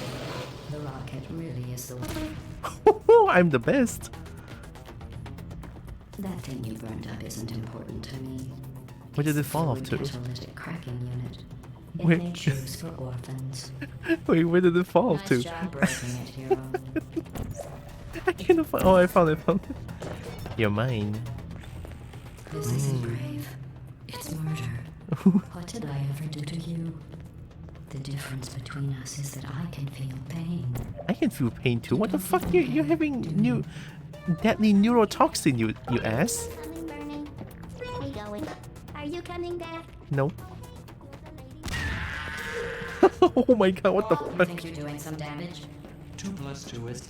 The rocket really is the one. I'm the best. That thing you burned up isn't important to me. Where did It's it the fall off fluid to? catalytic cracking unit. It Where- made shoes for orphans. Wait, where did it fall off Nice to? job breaking it, hero. I can't find. Oh, I found it. You're mine. This isn't brave. It's murder. What did I ever do to you? The difference between us is that I can feel pain. I can feel pain too. What the fuck? You're having new deadly neurotoxin, you ass. Coming, Bernie. Where are we going? Are you coming back? No. Oh my god, what the I fuck? think you're doing some damage. 2 plus 2 is...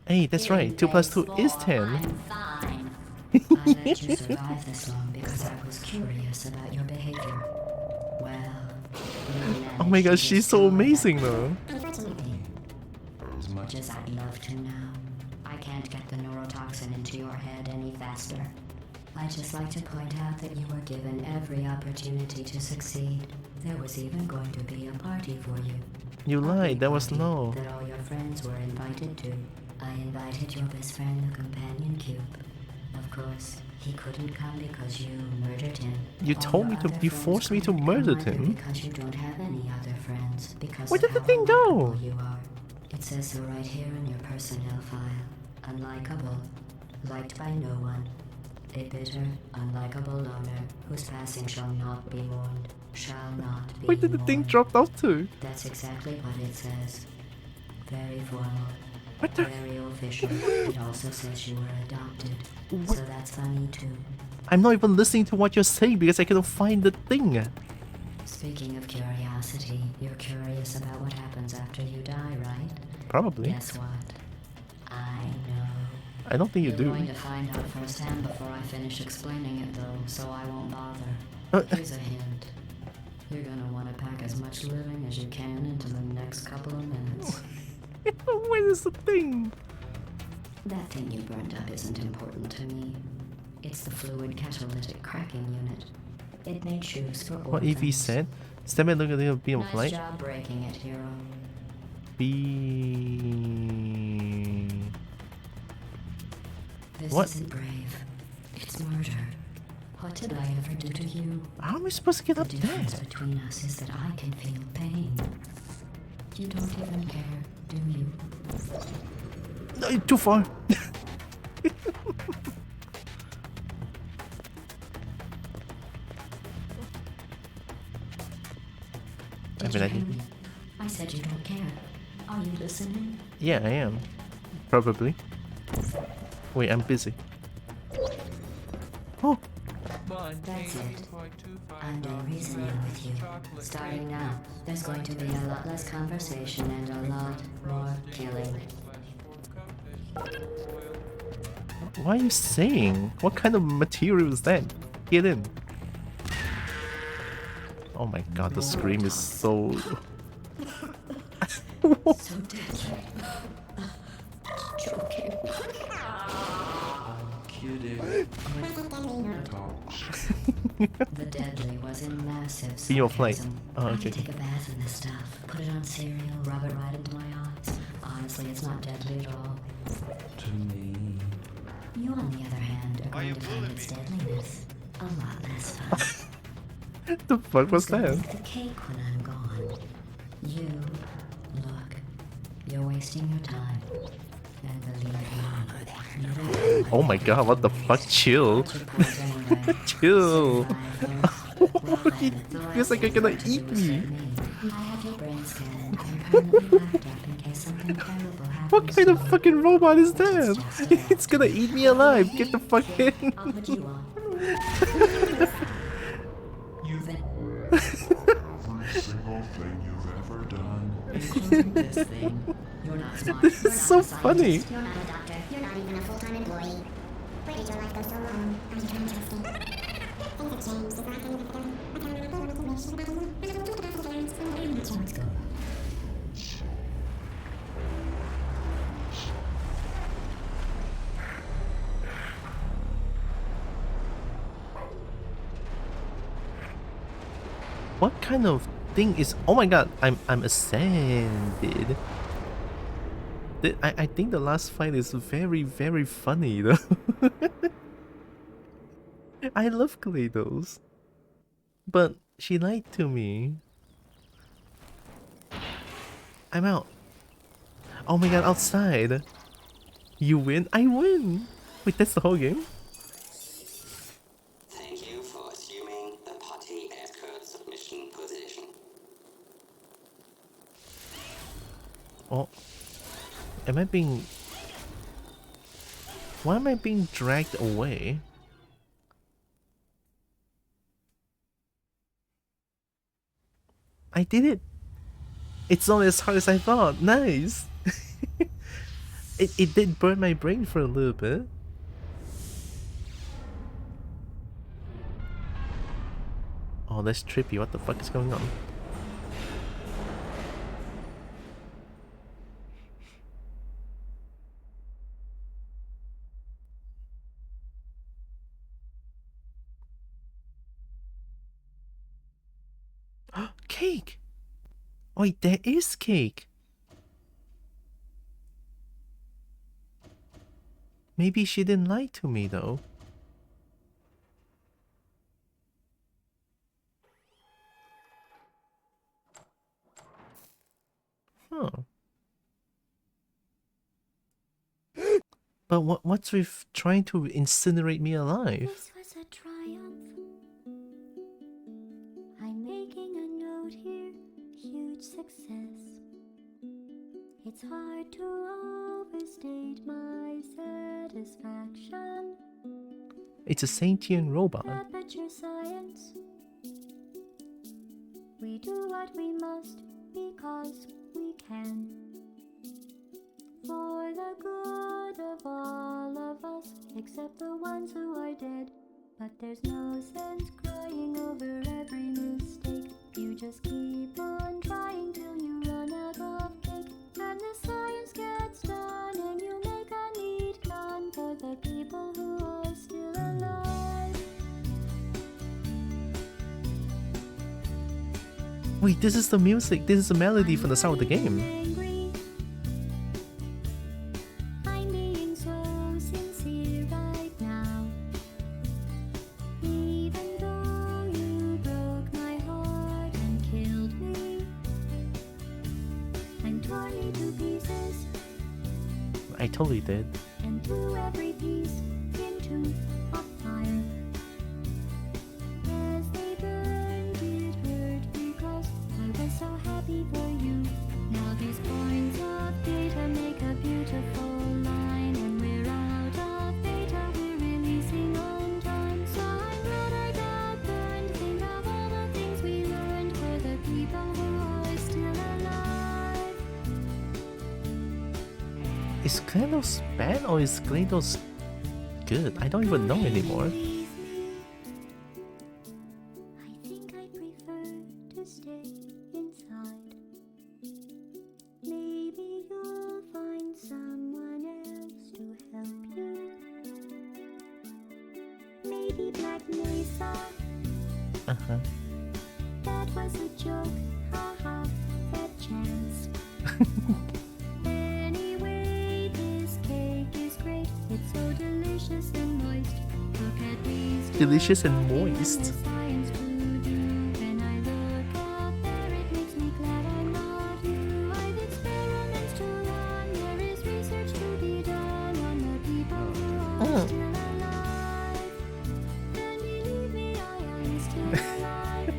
Hey, that's right. 2 plus 2 is 10. I'm fine. I let you survive this long because I was curious about your behavior. Well, you Oh my managed god, to she's so discover amazing that though. Unfortunately, as much as I'd love to now, I can't get the neurotoxin into your head any faster. I'd just like to point out that you were given every opportunity to succeed. There was even going to be a party for you. You A lied, big there was party no. that all your friends were invited to. I invited your best friend, the companion cube. Of course, he couldn't come because you murdered him. You All told your me to. other You friends forced me to couldn't murder come either him. because you don't have any other friends. Because Where of did the how thing go? unlikable You are. It says so right here in your personnel file. Unlikable, liked by no one. A bitter, unlikable loner whose passing shall not be mourned. Shall not be Where did the thing mourned. drop off to? That's exactly what it says. Very formal. What the? Very official. It also says you were adopted. So that's funny too. I'm not even listening to what you're saying because I cannot find the thing. Speaking of curiosity, you're curious about what happens after you die, right? Probably. Guess what? I know. I don't think you You're do. going to find out firsthand before I finish explaining it though, so I won't bother. Uh. Here's a hint. You're gonna want to pack as much living as you can into the next couple of minutes. Where is the thing? That thing you burned up isn't important to me. It's the fluid catalytic cracking unit. It made shoes for What Evie orphans. said? Stand by, look at the beam of Nice light. job breaking it, hero. Be. This What? isn't brave. It's murder. What did I ever do to you? How am I supposed to get The up difference there? between us is that I can feel pain. You don't even care, do you? No, too far. Did mean, you I hear didn't. me? I said you don't care. Are you listening? Yeah, I am. Probably. Wait, I'm busy. Oh, That's it. I'm done reasoning with you. Starting now, there's going to be a lot less conversation and a lot more killing. what are you saying? What kind of material is that? Get in. Oh my god, the scream is so... So deadly. Joking. Kidding. The deadly was in massive In your flight. sarcasm. Oh, I okay. could take a bath in this stuff, put it on cereal, rub it right into my eyes. Honestly, it's not deadly at all. To me. You, on the other hand, are going to find bullying its me? deadliness a lot less fun. The fuck was Who's gonna that? make the cake when I'm gone? You. Look, you're wasting your time. And believe me, Oh my god, what the fuck? Chill. Chill. It feels like you're gonna eat me. I have your brain scanned and permanently locked up in case something terrible happens. What kind of to you. fucking robot is This is that? just a test. It's gonna eat me alive. Get the fuck Here, in. I'll put you on. You've Every single thing you've ever done. including this thing. You're not smart. This You're is not so a funny. scientist. You're not a doctor. You're not even a full-time employee. Where did your life go so wrong? Are you trying to escape? Things have changed. It's not kind of done. I can't remember what information about you. Let's go. What kind of thing is... Oh my god, I'm ascended. I think the last fight is very, very funny though. I love Kaleidos. But she lied to me. I'm out. Oh my god, outside. You win? I win! Wait, that's the whole game? Thank you for assuming the party escort submission position. Oh. Am I being... Why am I being dragged away? I did it! It's not as hard as I thought. Nice! it did burn my brain for a little bit. Oh, that's trippy. What the fuck is going on? Cake! Wait, there is cake! Maybe she didn't lie to me though. Huh. But what's with trying to incinerate me alive? This was a triumph. I'm making a note here, huge success. It's hard to overstate my satisfaction. It's a sentient robot. Aperture science. We do what we must because we can. For the good of all of us, except the ones who are dead. But there's no sense crying over every mistake. You just keep on trying till you run out of cake. And the science gets done and you make a neat gun for the people who are still alive. Wait, this is the music. This is the melody from the start of the game. Angry. I'm being so sincere right now. Even though you broke my heart and killed me and tore me to pieces I totally did. and threw every piece into a fire. As they burned, it hurt because I was so happy for you. Now these points Is GLaDOS bad or is GLaDOS good? I don't even know anymore. I think I prefer to stay inside. Maybe you'll find someone else to help you. Maybe Black Mesa. Uh-huh. That was a joke. Haha. That chance. Anyway, this cake is great. It's so delicious and moist. Look at these. Delicious and moist. Science to do. When I look out there, it makes me glad I'm not you. I've experiments to run. There is research to be done on the people who are still alive. And believe me, I am still alive.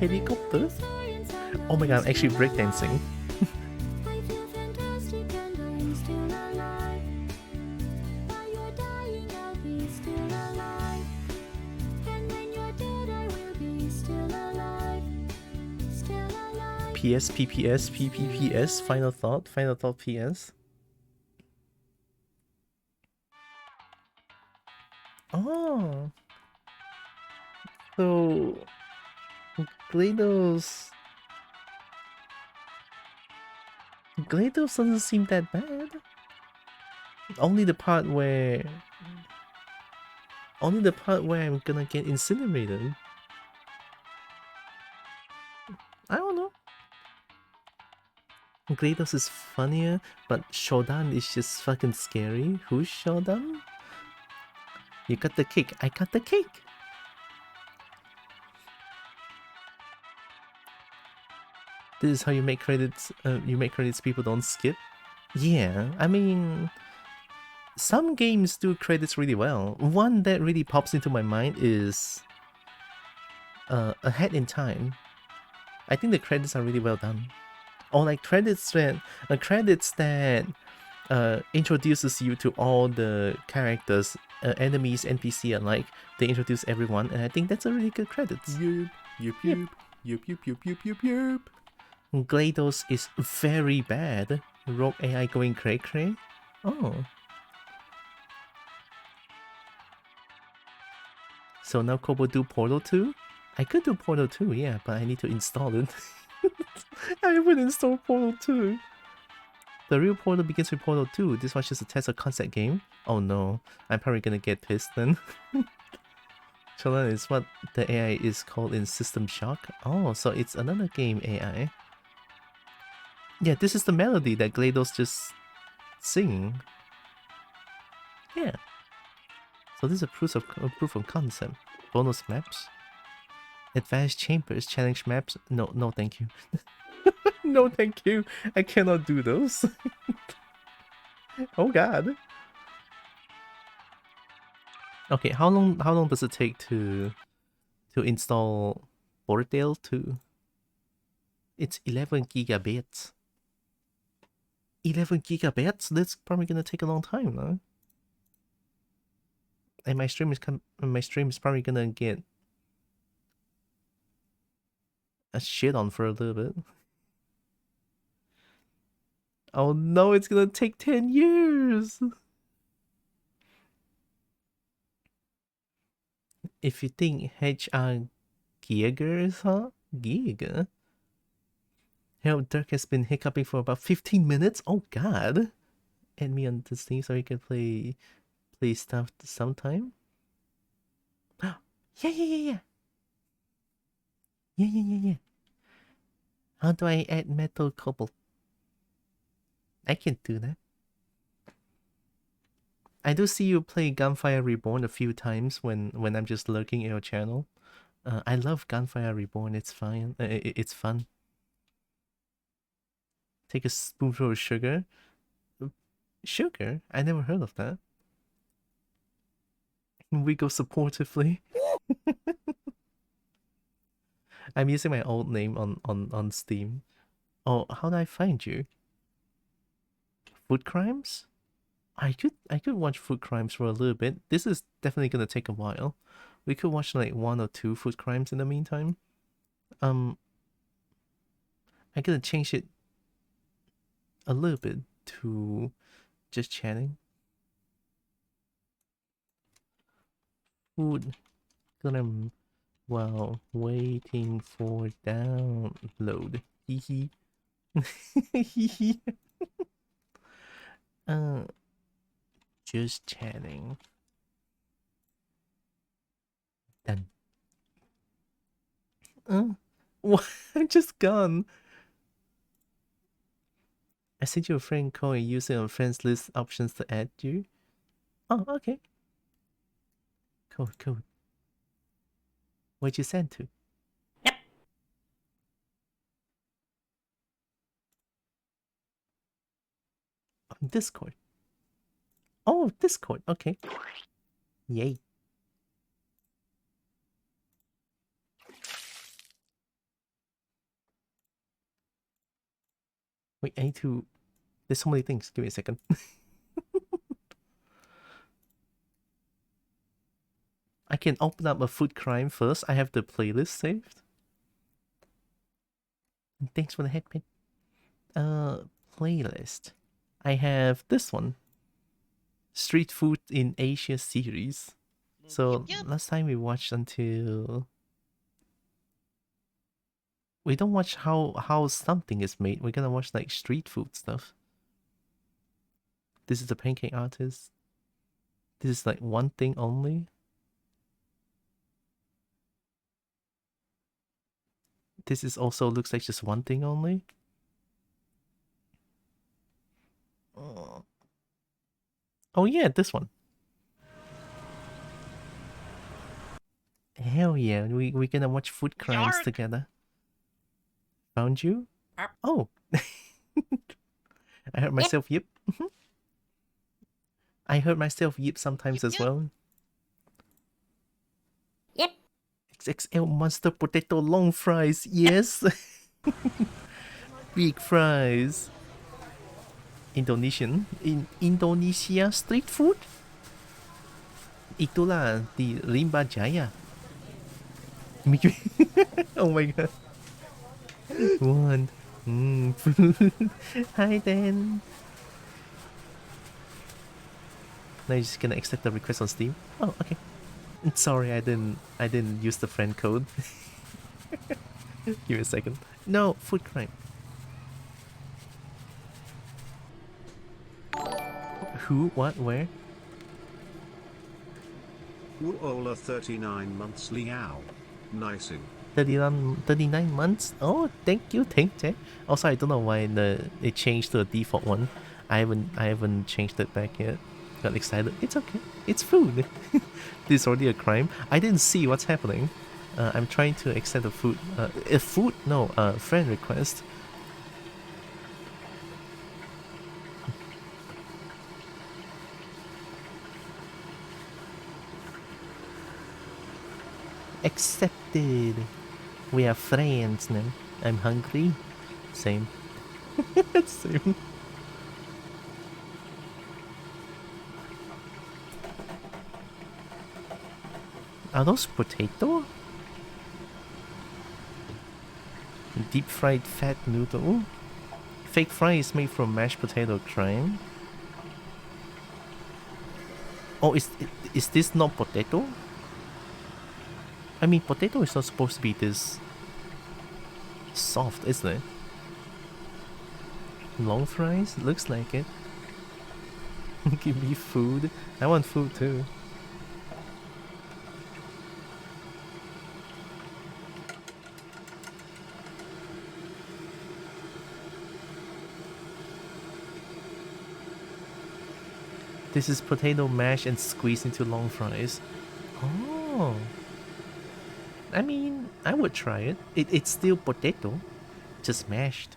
Helicopter? Science, Oh my god, I'm actually breakdancing. I feel fantastic and I'm still alive. While you're dying, I'll be still alive. And when you're dead, I will be still alive. Still alive. PS, PPS, PPPS, final thought, PS. Oh. So GLaDOS doesn't seem that bad. Only the part where I'm gonna get incinerated. I don't know. GLaDOS is funnier, but Shodan is just fucking scary. Who's Shodan? You got the cake. I got the cake. This is how you make credits. You make credits people don't skip. Yeah, I mean, some games do credits really well. One that really pops into my mind is Ahead in Time. I think the credits are really well done. Or like credits that introduces you to all the characters, enemies, NPC alike. They introduce everyone, and I think that's a really good credits. Yup. GLaDOS is very bad. Rogue AI going cray. Oh. So now Kobo do Portal 2? I could do Portal 2, yeah, but I need to install it. I haven't installed Portal 2. The real Portal begins with Portal 2. This was just a test of concept game. Oh no, I'm probably gonna get pissed then. Cholan is what the AI is called in System Shock. Oh, so it's another game AI. Yeah, this is the melody that GLaDOS just sing. Yeah. So this is a proof of concept. Bonus maps. Advanced chambers, challenge maps. No thank you. No thank you. I cannot do those. Oh god. Okay, how long does it take to install Portal 2? It's 11 gigabits. 11 gigabits? That's probably gonna take a long time, no? And my stream is probably gonna get a shit on for a little bit. Oh no, it's gonna take 10 years! If you think HR Giga is hot, Giga? Help, Dirk has been hiccuping for about 15 minutes? Oh god! Add me on this thing so we can play stuff sometime? Yeah. How do I add Metal Cobalt? I can do that. I do see you play Gunfire Reborn a few times when I'm just lurking in your channel. I love Gunfire Reborn. It's fine. It's fun. Take a spoonful of sugar. Sugar? I never heard of that. We go supportively. I'm using my old name on Steam. Oh, how do I find you? Food Crimes? I could watch Food Crimes for a little bit. This is definitely gonna take a while. We could watch like 1 or 2 Food Crimes in the meantime. I gotta change it a little bit to Just chatting. Food gonna while waiting for download. Hee hee. Just chatting. Done. What? I'm just gone. I sent you a friend code using a friends list options to add you. Oh, okay. Code. Where'd you send to? Yep. On Discord. Oh, Discord. Okay. Yay. Wait, I need to... There's so many things. Give me a second. I can open up a food crime first. I have the playlist saved. And thanks for the headpin. Playlist. I have this one. Street Food in Asia series. So Yep. last time we watched until... We don't watch how something is made. We're gonna watch like street food stuff. This is the pancake artist. This is like one thing only. This is also looks like just one thing only. Oh yeah, this one. Hell yeah, we're gonna watch food crimes Yark. together. Found you? Oh. I heard myself yip. I heard myself yip sometimes as well. Yep. XXL monster potato long fries, yes. Big fries. Indonesian. In Indonesia street food? Itulah di Rimba Jaya. Oh my god. One. Hi then. Now you're just gonna accept the request on Steam? Oh, okay. Sorry, I didn't use the friend code. Give me a second. No, food crime. Who? What? Where? Wuola 39 months Liao. Nicing. 39 months? Oh, thank you. Also, I don't know why it changed to the default one. I haven't changed it back yet. Got excited. It's okay. It's food. This is already a crime. I didn't see what's happening. I'm trying to accept the food. Friend request. Accepted. We are friends now. I'm hungry. Same. Same. Are those potato? Deep fried fat noodle. Fake fry is made from mashed potato crime. Oh, is this not potato? I mean, potato is not supposed to be this soft, isn't it? Long fries? Looks like it. Give me food. I want food too. This is potato mashed and squeezed into long fries. Oh. I mean, I would try it. It's still potato, just mashed.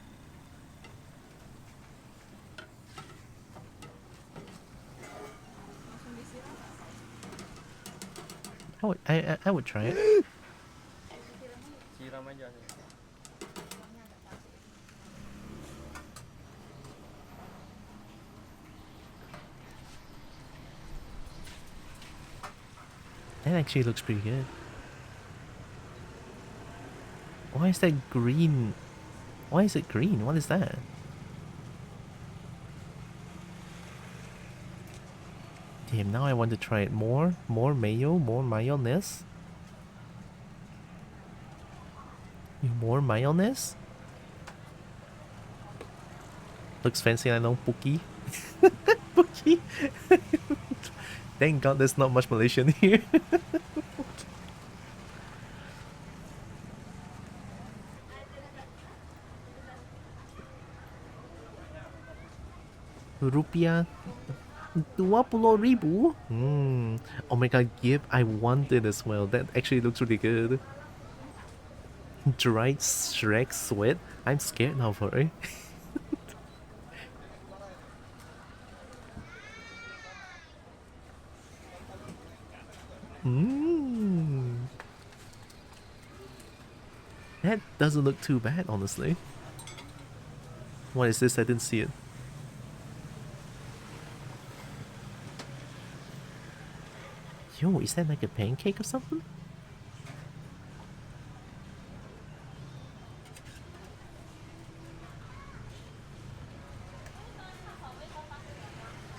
I would try it. That actually looks pretty good. Why is that green? Why is it green? What is that? Damn, now I want to try it more. More mayo, more mayonnaise. More mayonnaise? Looks fancy, I know. Pookie. Pookie. Thank God there's not much Malaysian here. Rupiah 20,000. Oh my god, Gib, I want it as well. That actually looks really good. Dried Shrek sweat. I'm scared now for it. That doesn't look too bad, honestly. What is this? I didn't see it. Yo, is that like a pancake or something?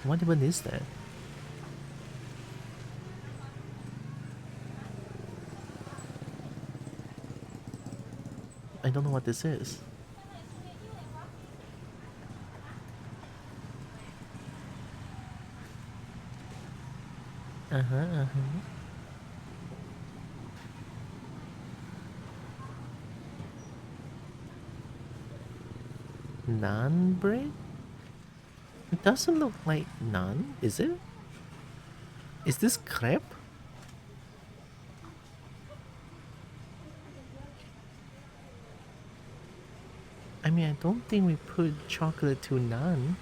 What even is that? I don't know what this is. Naan bread? It doesn't look like naan, is it? Is this crepe? I mean, I don't think we put chocolate to naan.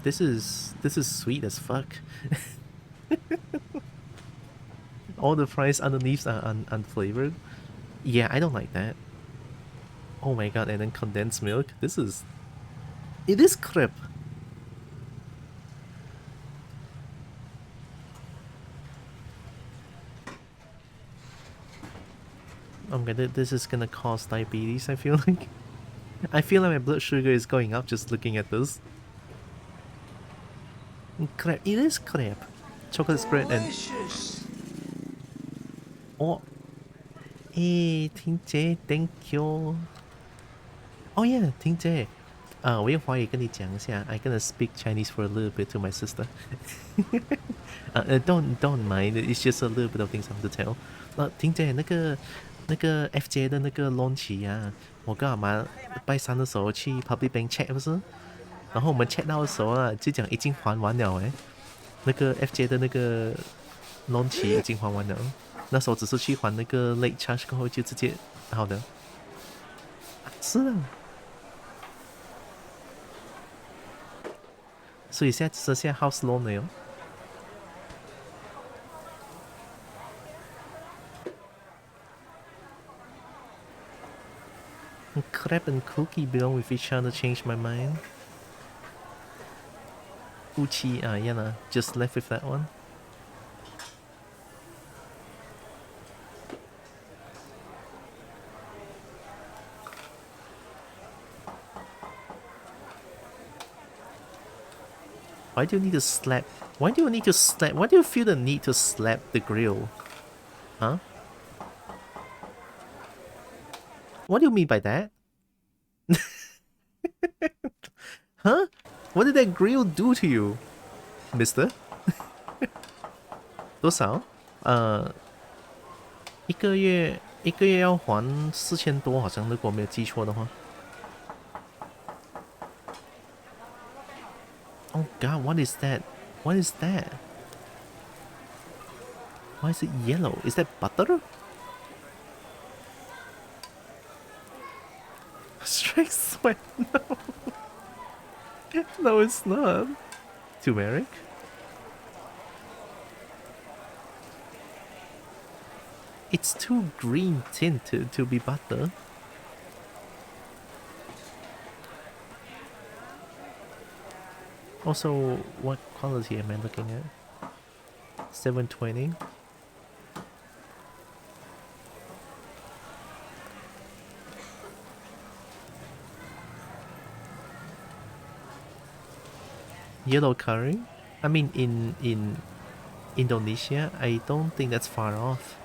This is sweet as fuck. All the fries underneath are unflavored. Yeah, I don't like that. Oh my god, and then condensed milk. It is crepe. Oh my god, this is gonna cause diabetes, I feel like. I feel like my blood sugar is going up just looking at this. Crepe. It is crepe. Chocolate spread and... Oh. Hey, Ting Jie, thank you. Oh yeah, Ting Jie. 我用华语跟你讲一下. I'm gonna speak Chinese for a little bit to my sister. Don't mind, it's just a little bit of things I have to tell. 婷姐，那个 FJ 的那个 launch 啊，我跟阿妈拜三的时候去 public bank check 不是，然后我们 check 到的时候啊，就讲已经还完了诶，那个 FJ 的那个 launch 已经还完了，那时候只是去还那个 late charge 过后就直接好的，是啊，所以现在只剩下 house loan 了哟。Crepe and cookie belong with each other, changed my mind. Uchi, yeah, nah, just left with that one. Why do you need to slap? Why do you need to slap? Why do you feel the need to slap the grill? Huh? What do you mean by that? Huh? What did that grill do to you, mister? 多少？一个月要还4000多，好像如果没有记错的话。Oh god, what is that? What is that? Why is it yellow? Is that butter? Strike sweat? No. No, it's not. Turmeric? It's too green tinted to be butter. Also, what quality am I looking at? 720. Yellow curry? I mean, in Indonesia, I don't think that's far off.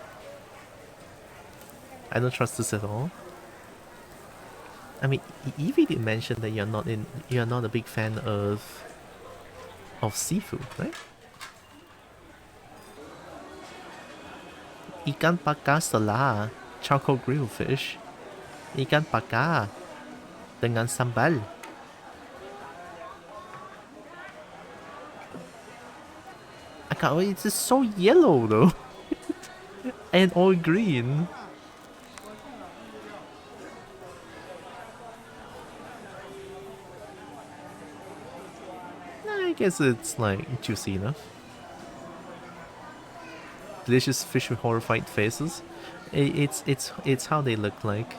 I don't trust this at all. I mean, Evie did mention that you're not a big fan of seafood, right? Ikan bakar sela, charcoal grilled fish. Ikan bakar dengan sambal. I can't wait, it's just so yellow though. And all green. I guess it's like juicy enough. Delicious fish with horrified faces. It's how they look like.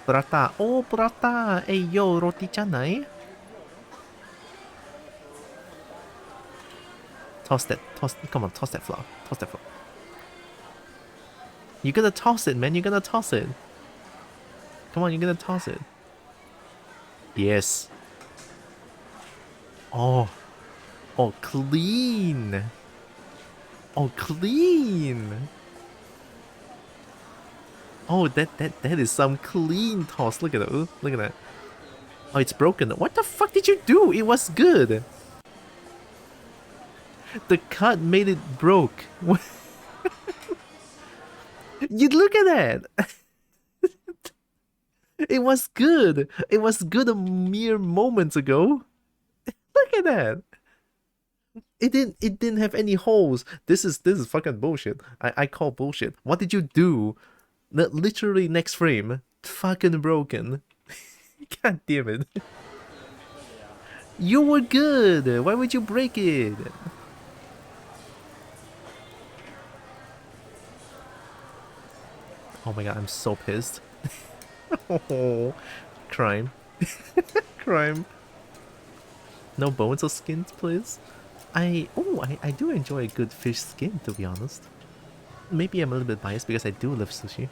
Prata. Oh, prata. Hey yo, roti canai. Toss that. Come on, toss that flour. Toss that flour. You gotta toss it, man. You gotta toss it. Come on, you're gonna toss it. Yes. Oh. Oh, clean. Oh, clean. Oh, that is some clean toss. Look at that. Look at that. Oh, it's broken. What the fuck did you do? It was good. The cut made it broke. You look at that. It was good. It was good a mere moments ago. Look at that. It didn't have any holes. This is fucking bullshit. I call bullshit. What did you do? Literally next frame, fucking broken. God damn it. You were good. Why would you break it? Oh my god, I'm so pissed. Oh, crime. Crime. No bones or skins, please. I do enjoy a good fish skin, to be honest. Maybe I'm a little bit biased because I do love sushi.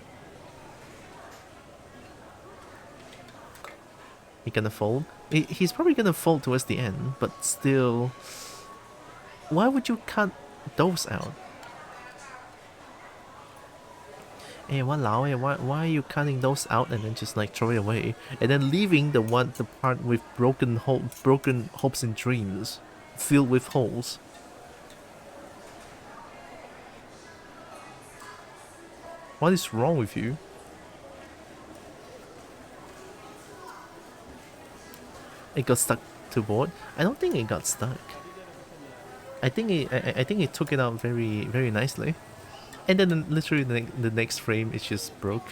He gonna fold? He's probably gonna fold towards the end, but still... Why would you cut those out? Hey, walao, hey, why are you cutting those out and then just like throw it away? And then leaving the part with broken hopes and dreams, filled with holes. What is wrong with you? It got stuck to board? I don't think it got stuck. I think it took it out very, very nicely. And then literally the next frame it just broke.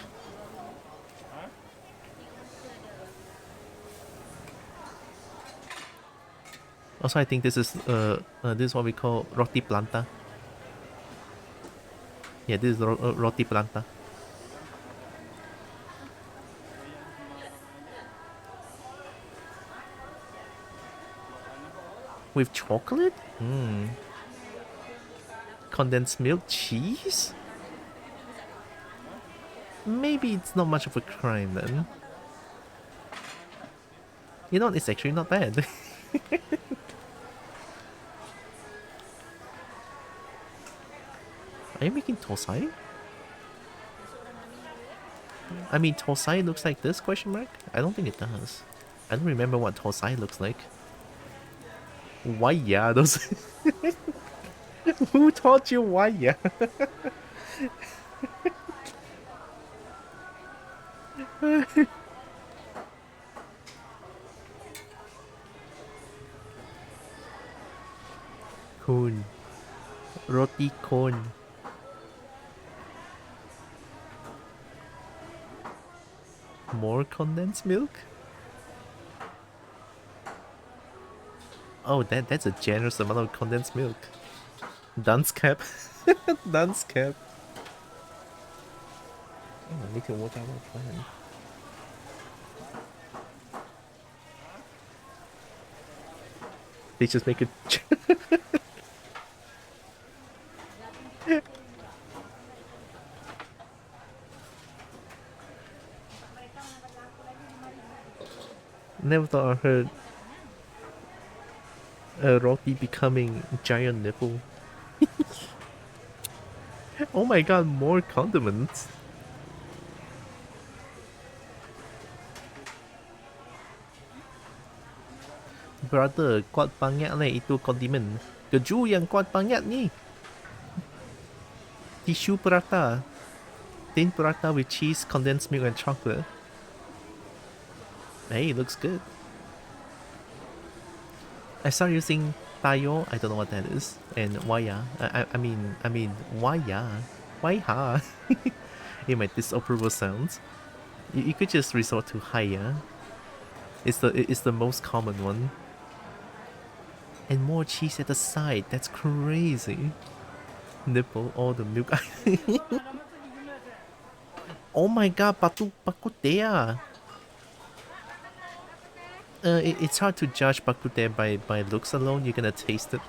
Also, I think this is what we call roti planta. Yeah, this is roti planta. With chocolate? Condensed milk, cheese? Maybe it's not much of a crime then. You know, it's actually not bad. Are you making tosai? I mean, tosai looks like this, question mark? I don't think it does. I don't remember what tosai looks like. Why yeah, those... Who taught you why yeah? Cone. Roti cone. More condensed milk? Oh, that's a generous amount of condensed milk. Dunce cap. Dunce cap. Oh, I need to work out my plan. They just make it. Never thought I heard Roti becoming giant nipple. Oh my god, more condiments. Brother, kuat banyak itu kondimen. Keju yang kuat banyak ni. Tissue prata. Thin prata with cheese, condensed milk and chocolate. Hey, looks good. I started using tayo, I don't know what that is, and waya. I mean waya. Waiha. In my disapproval sounds. You could just resort to haya. It's the most common one. And more cheese at the side. That's crazy. Nipple all the milk. Oh my god, pakutea. It's hard to judge bakute by looks alone. You're gonna taste it.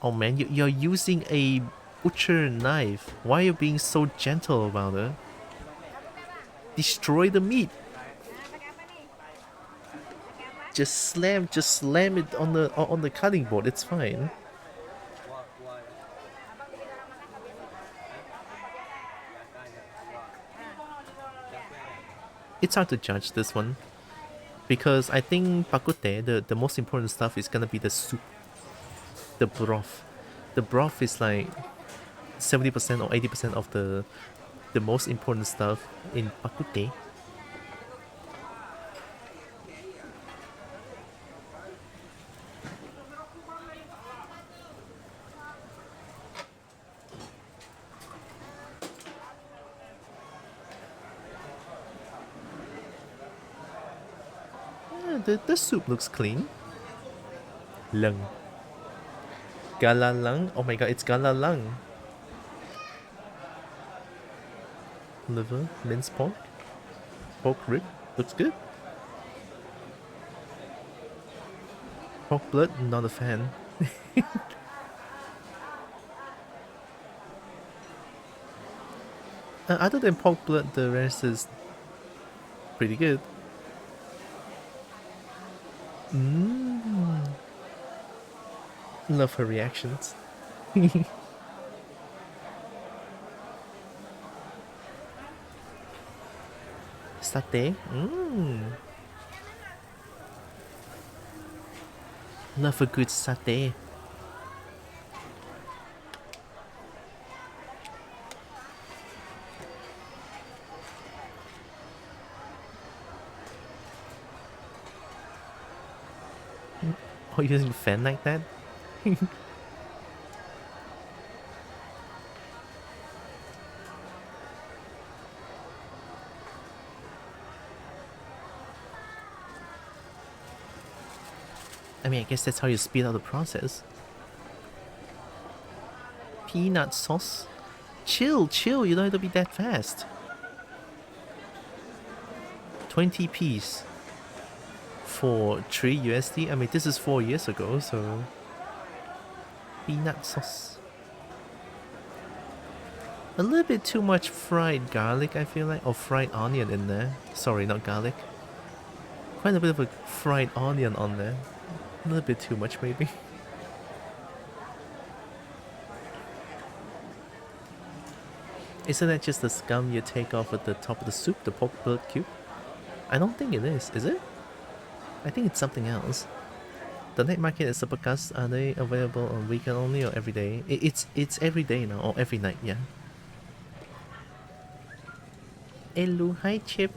Oh man, you're using a butcher knife. Why are you being so gentle about it? Destroy the meat. Just slam it on the cutting board. It's fine. It's hard to judge this one because I think bakute, the most important stuff is gonna be the soup, the broth. The broth is like 70% or 80% of the most important stuff in bakute. The soup looks clean. Lung. Galalang. Oh my god, it's galalang. Liver, minced pork, pork rib. Looks good. Pork blood, not a fan. Other than pork blood, the rest is pretty good. Love her reactions. Satay. Love a good satay. Oh, using a fan like that? I mean, I guess that's how you speed up the process. Peanut sauce? Chill, you don't have to be that fast. 20 piece for 3 USD. I mean, this is 4 years ago, so peanut sauce. A little bit too much fried garlic, I feel like, or fried onion in there. Sorry, not garlic. Quite a bit of a fried onion on there. A little bit too much, maybe. Isn't that just the scum you take off at the top of the soup, the pork blood cube? I don't think it is it? I think it's something else. The night market at Supercast, are they available on weekend only or every day? It's every day now, or every night, yeah. Hello, hi Chip.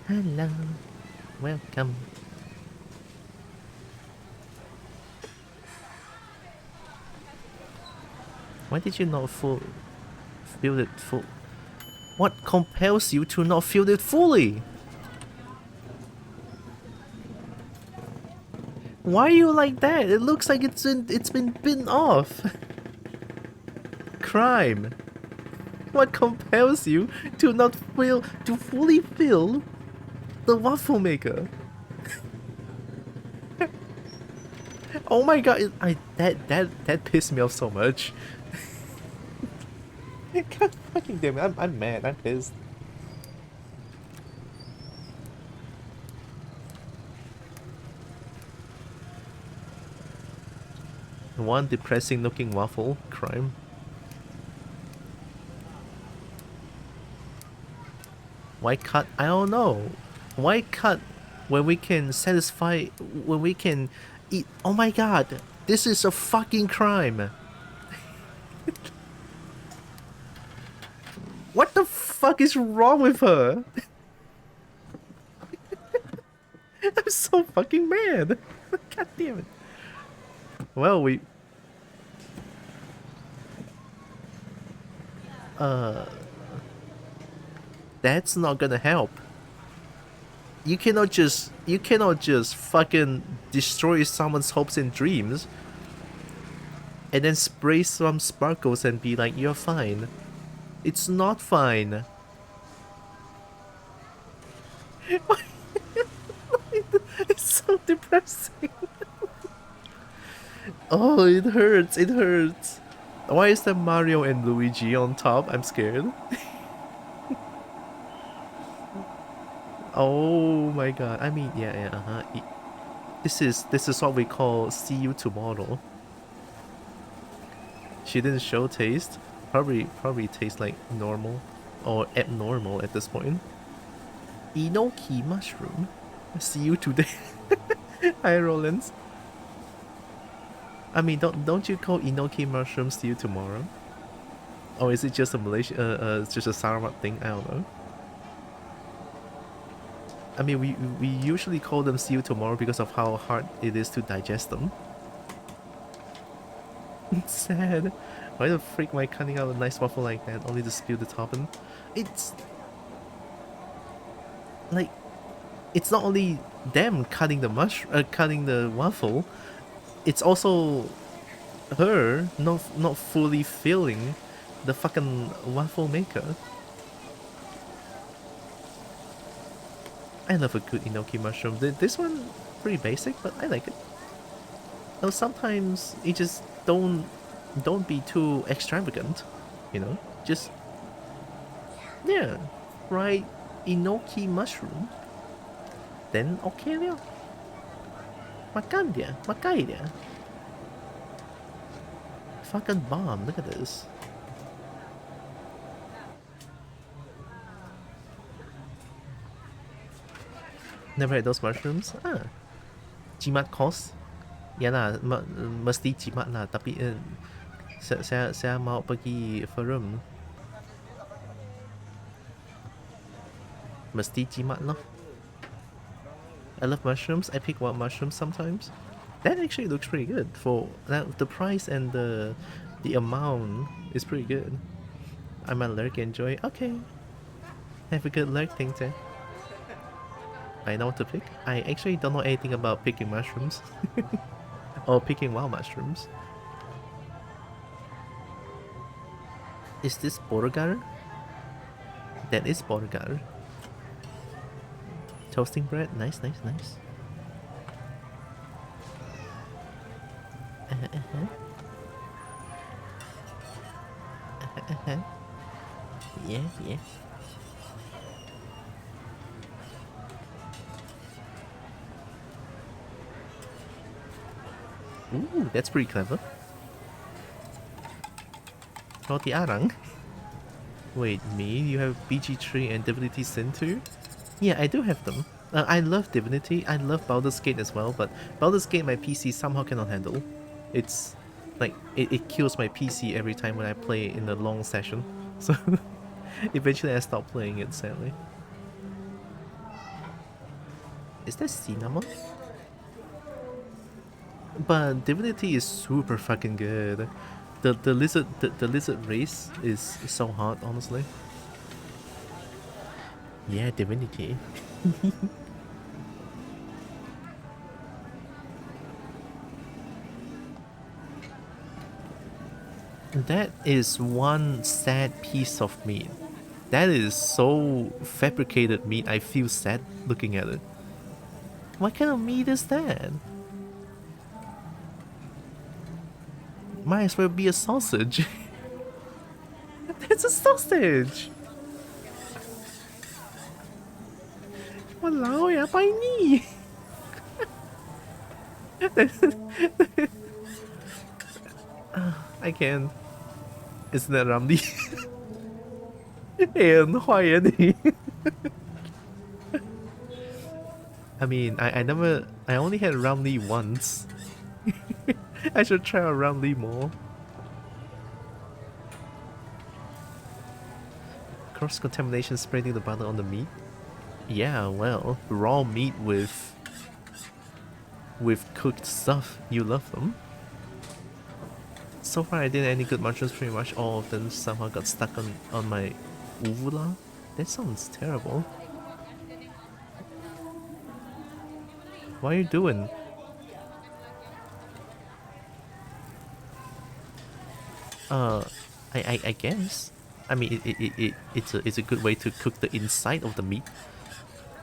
Hello. Welcome. Why did you not feel it full? What compels you to not feel it fully? Why are you like that? It looks like it's been bitten off. Crime. What compels you to fully fill the waffle maker? Oh my god! That pissed me off so much. God fucking damn it! I'm mad. I'm pissed. One depressing looking waffle crime. Why cut? I don't know. Why cut when we can satisfy, when we can eat? Oh my god, this is a fucking crime. What the fuck is wrong with her? I'm so fucking mad. God damn it. Well, we... That's not gonna help. You cannot just fucking destroy someone's hopes and dreams and then spray some sparkles and be like, you're fine. It's not fine. It's so depressing. Oh, it hurts, it hurts. Why is there Mario and Luigi on top? I'm scared. Oh my god. I mean, yeah. This is what we call see you tomorrow. She didn't show taste. Probably tastes like normal or abnormal at this point. Enoki mushroom. See you today. Hi Rollins. I mean, don't you call enoki mushrooms see you tomorrow? Or is it just a Malaysian just a Sarawak thing? I don't know. I mean, we usually call them see you tomorrow because of how hard it is to digest them. It's sad. Why the freak am I cutting out a nice waffle like that only to spill the topping? It's like, it's not only them cutting the waffle, it's also her not fully filling the fucking waffle maker. I love a good enoki mushroom. This one pretty basic, but I like it. Though sometimes you just don't be too extravagant, you know? Just, yeah, fried enoki mushroom. Then okay dia. Makan dia. Fucking bomb, look at this. Never had those mushrooms? Ah. Jimat course? Ya lah, mesti jimat lah. Tapi saya mau pergi forum. Mesti jimat lah. I love mushrooms. I pick wild mushrooms sometimes. That actually looks pretty good for that. The price and the amount is pretty good. I might lurk enjoy. Okay. Have a good lurk thing there. I know what to pick. I actually don't know anything about picking mushrooms. Or picking wild mushrooms. Is this Borgar? That is Borgar. Toasting bread, nice. Yeah. Ooh, that's pretty clever. Roti Arang? Wait, me? You have BG3 and Divinity Sin too? Yeah, I do have them. I love Divinity, I love Baldur's Gate as well, but Baldur's Gate my PC somehow cannot handle. It's like, it kills my PC every time when I play in a long session. So eventually I stopped playing it, sadly. Is that cinnamon? But Divinity is super fucking good. The lizard race is so hot, honestly. Yeah, Divinity. That is one sad piece of meat. That is so fabricated meat, I feel sad looking at it. What kind of meat is that? Might as well be a sausage. That's a sausage! Walao ya, pai ni! I can. Isn't that Ramli? 也很坏呀你 I mean, I only had Ramli once. I should try out Ramli more. Cross-contamination spreading the butter on the meat? Yeah, well, raw meat with cooked stuff. You love them. So far I didn't any good mushrooms, pretty much all of them somehow got stuck on my uvula. That sounds terrible. What are you doing? I guess. I mean, it's a good way to cook the inside of the meat,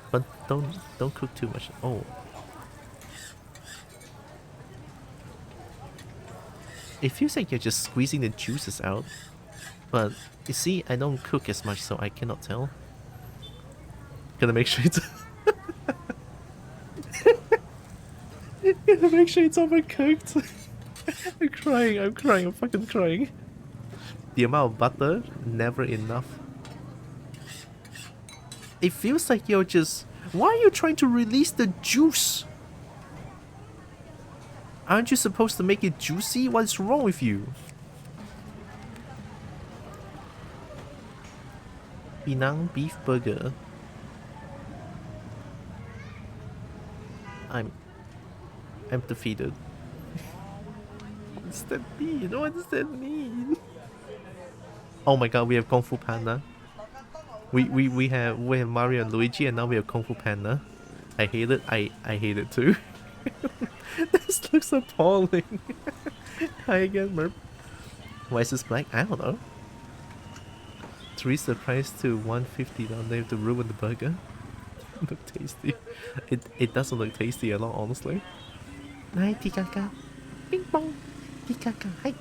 but don't cook too much. Oh, it feels like you're just squeezing the juices out, but you see, I don't cook as much, so I cannot tell. Gotta make sure it's. Gotta make sure it's overcooked. I'm crying, I'm fucking crying. The amount of butter, never enough. It feels like you're just... Why are you trying to release the juice? Aren't you supposed to make it juicy? What's wrong with you? Penang beef burger. I'm defeated. What does that mean? What does that mean? Oh my god, we have Kung Fu Panda. We have Mario and Luigi, and now we have Kung Fu Panda. I hate it. I hate it too. This looks appalling. Hi again, Merp. Why is this black? I don't know. To raise the price to $150, they have to ruin the burger. Look tasty. It doesn't look tasty at all, honestly. Hi, Tikaka. Ping pong. Tikaka, hi.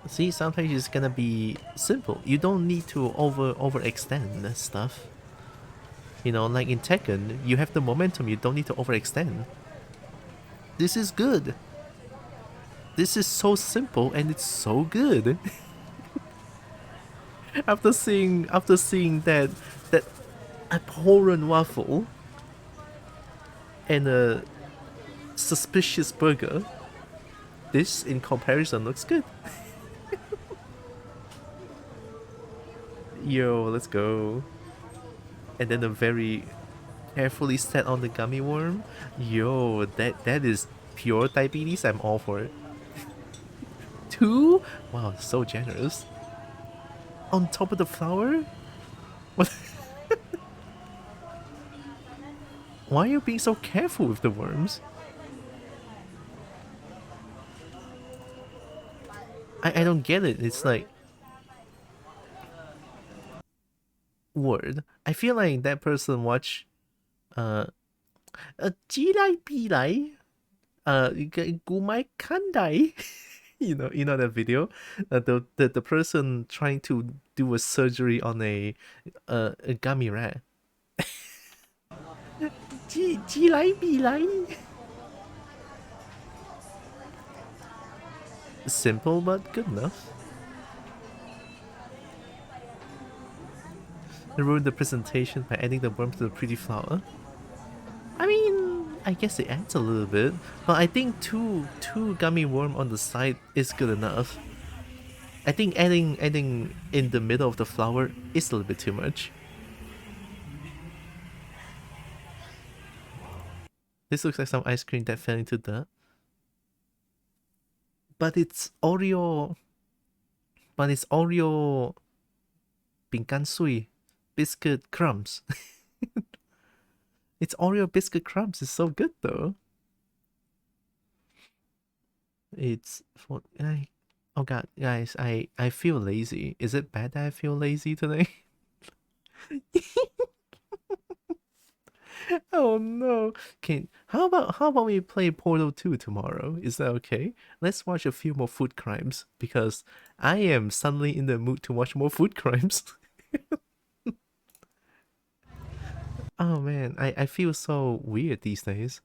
See, sometimes it's gonna be simple. You don't need to overextend this stuff. You know, like in Tekken, you have the momentum, you don't need to overextend. This is good. This is so simple and it's so good. after seeing that abhorrent waffle and a suspicious burger, this in comparison looks good. Yo, let's go. And then a very carefully set on the gummy worm. Yo, that is pure diabetes. I'm all for it. 2? Wow, so generous. On top of the flour? What? Why are you being so careful with the worms? I don't get it. It's like... Word. I feel like that person watch... Jilai Bilai... Gumai Kandai... You know that video? The person trying to do a surgery on a gummy rat. Jilai Bilai... Simple but good enough. They ruined the presentation by adding the worm to the pretty flower. I mean, I guess it adds a little bit, but I think two gummy worm on the side is good enough. I think adding in the middle of the flower is a little bit too much. This looks like some ice cream that fell into dirt. But it's Oreo. Binkan Sui. Biscuit crumbs. It's Oreo biscuit crumbs. It's so good though. It's for... oh god, guys, I feel lazy. Is it bad that I feel lazy today? Oh no. Okay, how about we play Portal 2 tomorrow? Is that okay? Let's watch a few more food crimes because I am suddenly in the mood to watch more food crimes. Oh man, I feel so weird these days.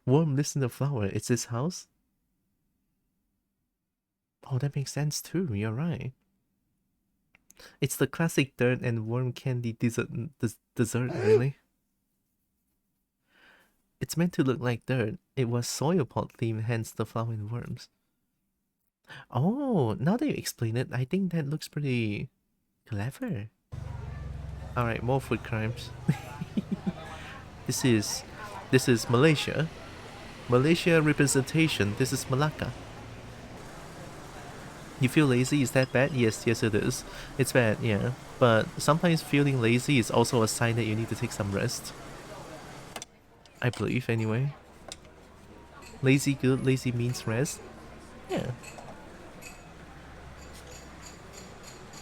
Worm lives in the flower. It's his house? Oh, that makes sense too. You're right. It's the classic dirt and worm candy dessert, really. It's meant to look like dirt. It was soil pot themed, hence the flower and worms. Oh, now that you explain it, I think that looks pretty clever. Alright, more food crimes. This is Malaysia. Malaysia representation. This is Malacca. You feel lazy? Is that bad? Yes, it is. It's bad, yeah. But sometimes feeling lazy is also a sign that you need to take some rest. I believe, anyway. Lazy good, lazy means rest. Yeah.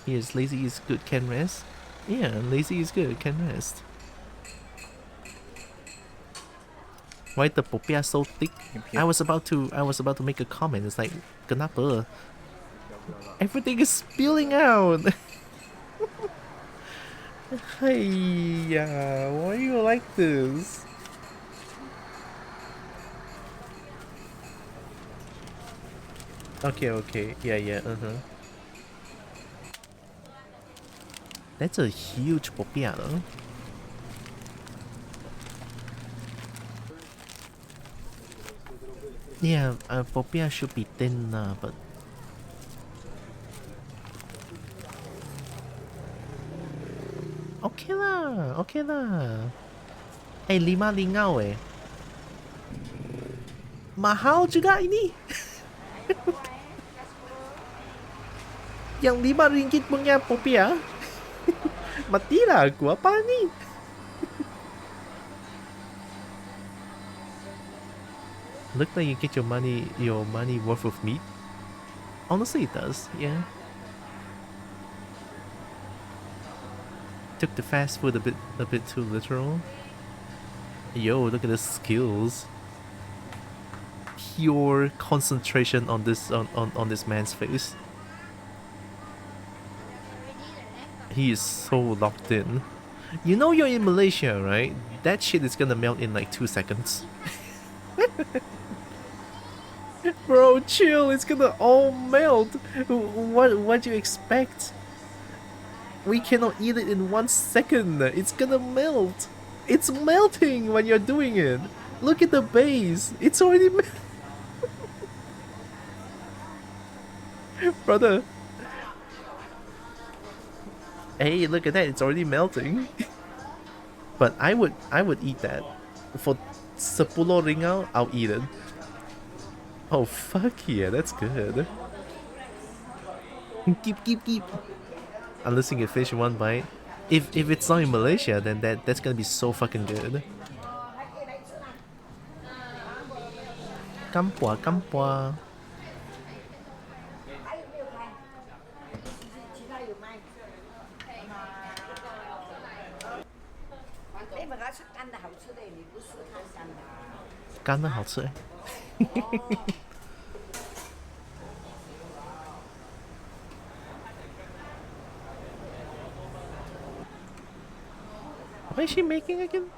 Yes, lazy is good, can rest. Yeah, lazy is good, can rest. Why the popiah so thick? I was about to make a comment. It's like, kenapa? Everything is spilling out. Hey, why are you like this? Okay, yeah, That's a huge popiah though. Yeah, popiah should be thin, but okay lah. Eh, 5 eh. Mahal juga ini. Yang 5 ringgit punya popiah. Matilah aku, apa ni? Look like you get your money worth of meat. Honestly, it does, yeah. Took the fast food a bit too literal. Yo, look at the skills. Pure concentration on this man's face. He is so locked in. You know you're in Malaysia, right? That shit is gonna melt in like 2 seconds. Bro, chill, it's gonna all melt. What do you expect? We cannot eat it in 1 second. It's gonna melt. It's melting when you're doing it. Look at the base. It's already Brother. Hey, look at that. It's already melting. But I would eat that. For 10 ringgit, I'll eat it. Oh, fuck yeah. That's good. Keep. Unless you can finish in 1 bite. If it's not in Malaysia, then that's gonna be so fucking good. Kampua. Gan 的好吃 What is she making again?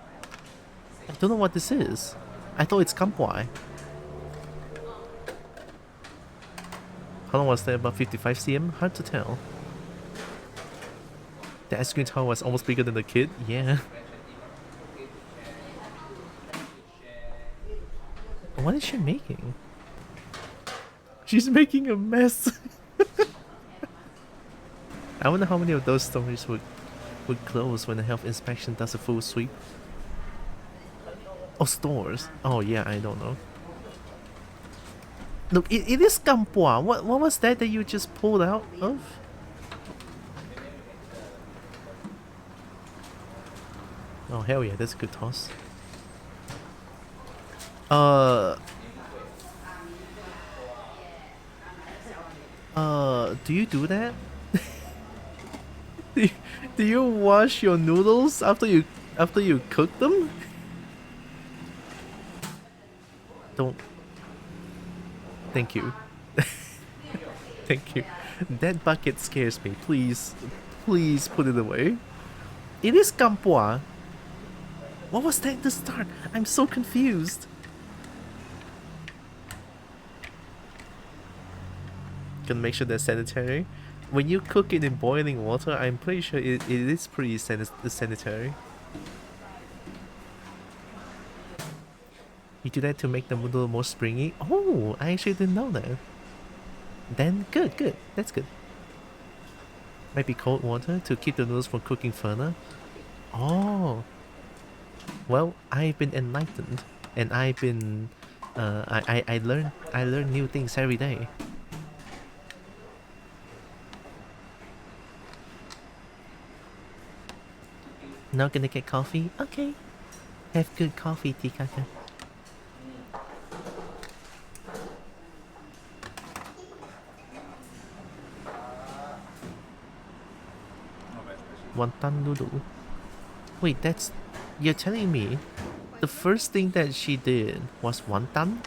I don't know what this is. I thought it's kampuai. How long was that? About 55 cm? Hard to tell. The ice cream tower was almost bigger than the kid? Yeah. What is she making? She's making a mess. I wonder how many of those stores would close when the health inspection does a full sweep. Oh, stores. Oh yeah, I don't know. Look, it is kampua. What was that you just pulled out of? Oh hell yeah, that's a good toss. Do you do that? Do you wash your noodles after you cook them? Don't. Thank you. Thank you. That bucket scares me. Please put it away. It is Gamboa. What was that at the start? I'm so confused. Gonna make sure that's sanitary. When you cook it in boiling water, I'm pretty sure it is pretty sanitary. You do that to make the noodle more springy? Oh, I actually didn't know that. Then good. That's good. Might be cold water to keep the noodles from cooking further. Oh. Well, I've been enlightened, and I've been, I learn new things every day. Not gonna get coffee? Okay. Have good coffee, Tikaka. Wonton noodle. Wait, that's... You're telling me the first thing that she did was wonton?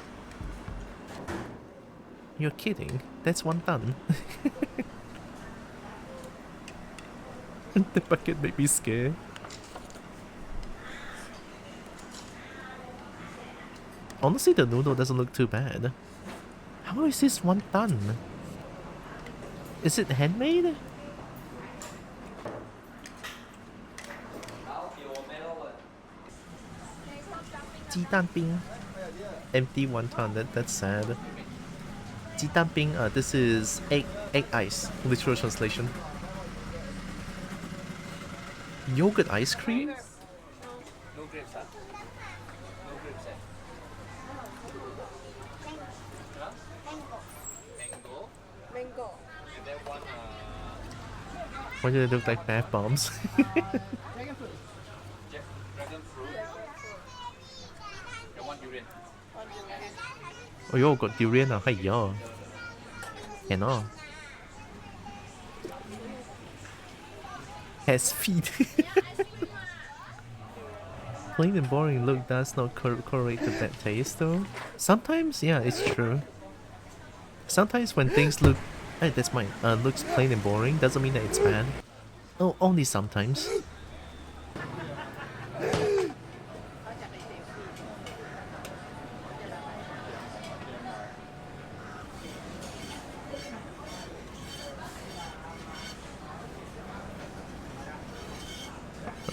You're kidding. That's wonton. The bucket made me scared. Honestly, the noodle doesn't look too bad. How is this wonton? Is it handmade? Empty wonton, that's sad. This is egg ice, literal translation. Yogurt ice cream? Why do they look like bath bombs? Oh yo, got durian now. Hey yo. Cannot. Has feet. Plain and boring look does not correlate to bad taste though. Sometimes, yeah, it's true. Sometimes when things look... Hey, that's mine. Looks plain and boring doesn't mean that it's bad. Oh, only sometimes.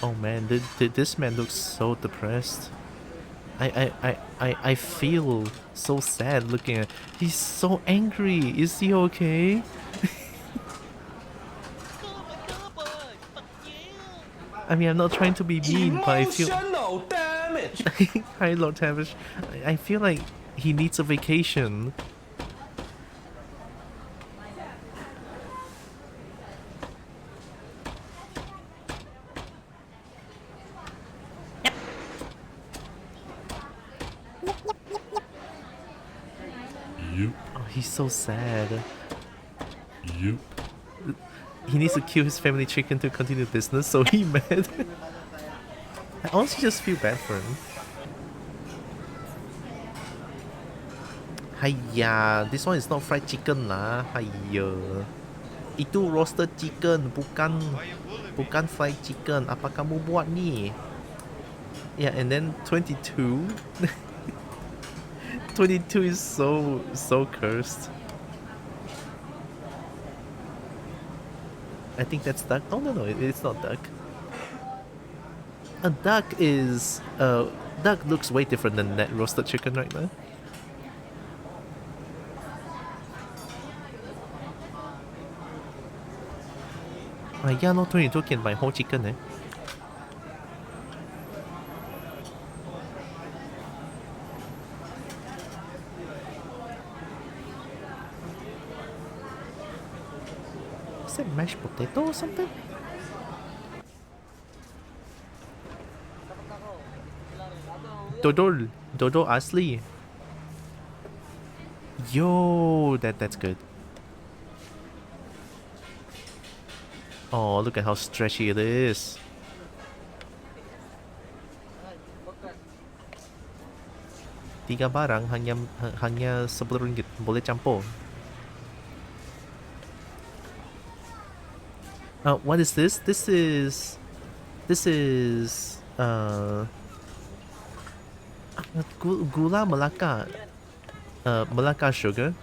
Oh man, this man looks so depressed. I feel so sad looking at... He's so angry. Is he okay? I mean, I'm not trying to be mean, but I feel... Emotional damage! Hi, Lord Tavish. I feel like he needs a vacation. Yup. Oh, he's so sad. Yup. He needs to kill his family chicken to continue business, so he mad. I honestly just feel bad for him. Hiya, this one is not fried chicken lah. Hiya. Itu roasted chicken, bukan fried chicken. Apa kamu buat ni? Yeah, and then 22. 22 is so cursed. I think that's duck. Oh no, it's not duck. A duck is duck looks way different than that roasted chicken right now. Yeah, no, 22 can buy whole chicken, eh? Is that mashed potato or something? Dodo asli. Yo, that's good. Oh, look at how stretchy it is. Tiga barang hanya 10 ringgit. Boleh campur. What is this? This is This is Gula Melaka. Melaka sugar.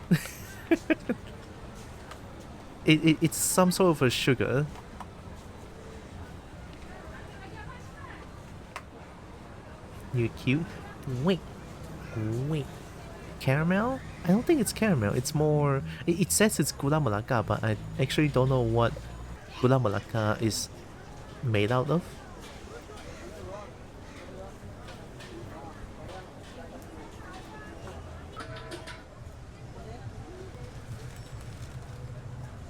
It's some sort of a sugar. You're cute. Wait. Caramel? I don't think it's caramel. It's more. It says it's Gula Melaka, but I actually don't know what Gula Melaka is made out of.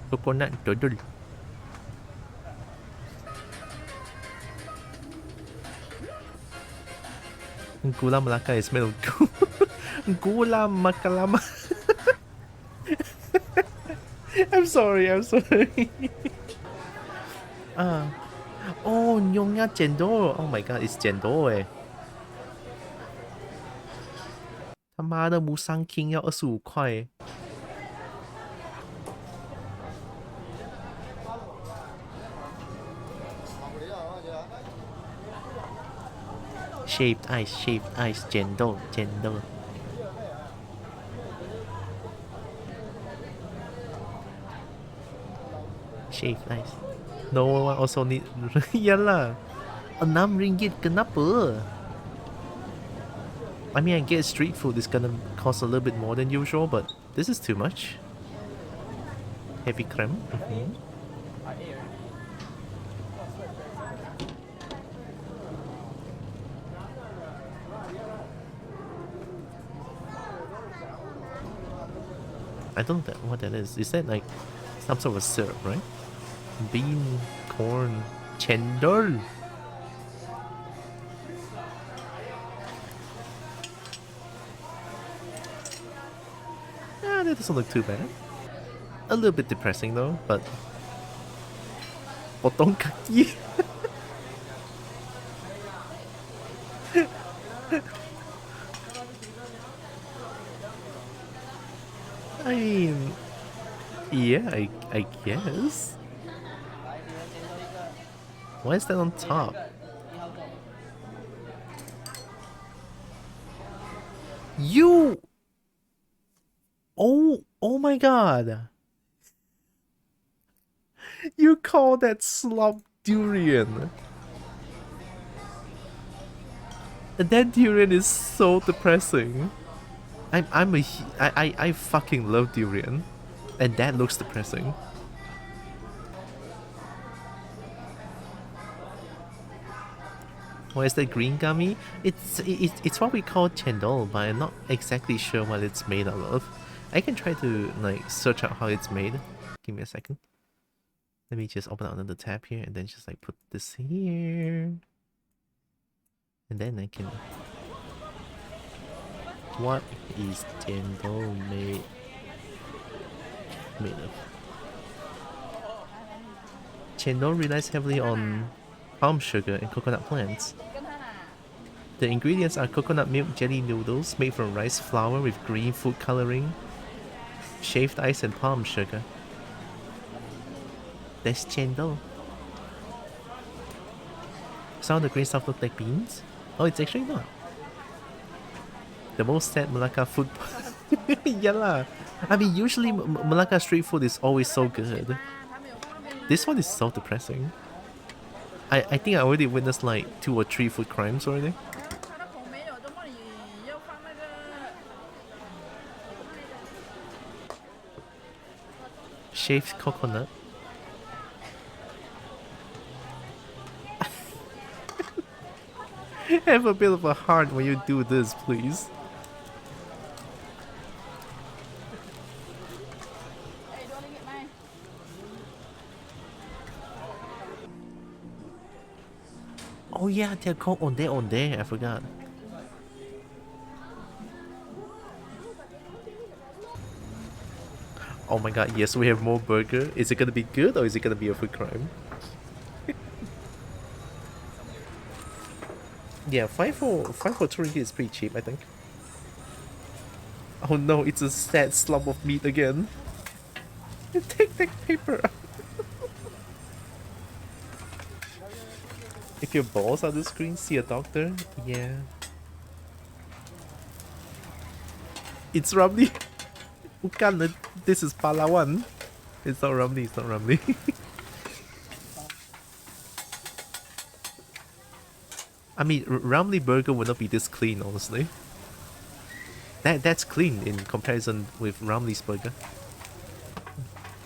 Coconut dodol. Gula Melaka is made of Gula Makalama. I'm sorry. Oh, Nyonya Cendol. Oh my god, it's Cendol eh. 他妈的无伤 King 要25块。Shaved ice, Cendol. Shaved ice. No one also need. Yalah. 6 ringgit kenapa? I mean, I guess street food is gonna cost a little bit more than usual, but this is too much. Heavy creme. I don't know what that is. Is that like some sort of syrup, right? Bean, corn, chendol. That doesn't look too bad. A little bit depressing though, but potong kaki. I mean, yeah, I guess. Why is that on top? You! Oh my god! You call that slop durian? That durian is so depressing. I fucking love durian, and that looks depressing. What is that green gummy? It's what we call chendol, but I'm not exactly sure what it's made out of. I can try to like search out how it's made. Give me a second. Let me just open another tab here and then just like put this here, and then I can. What is chendol made of? Chendol relies heavily on palm sugar and coconut plants. The ingredients are coconut milk jelly noodles made from rice flour with green food coloring, shaved ice and palm sugar. That's chendol. Some of the green stuff look like beans. Oh, it's actually not. The most sad Malacca food. Yalah. I mean, usually Malacca street food is always so good. This one is so depressing. I think I already witnessed like 2 or 3 food crimes already. Shaved coconut. Have a bit of a heart when you do this, please. Oh yeah, they're called onde, I forgot. Oh my god, yes, we have more burger. Is it gonna be good or is it gonna be a food crime? Yeah, 5 for 2 ringgit is pretty cheap, I think. Oh no, it's a sad slump of meat again. Take that paper. If your balls are the screen, see a doctor? Yeah. It's Ramli. Bukan, this is Palawan. It's not Ramli, it's not Ramli. I mean, Ramli burger would not be this clean, honestly. That's clean in comparison with Ramli's burger.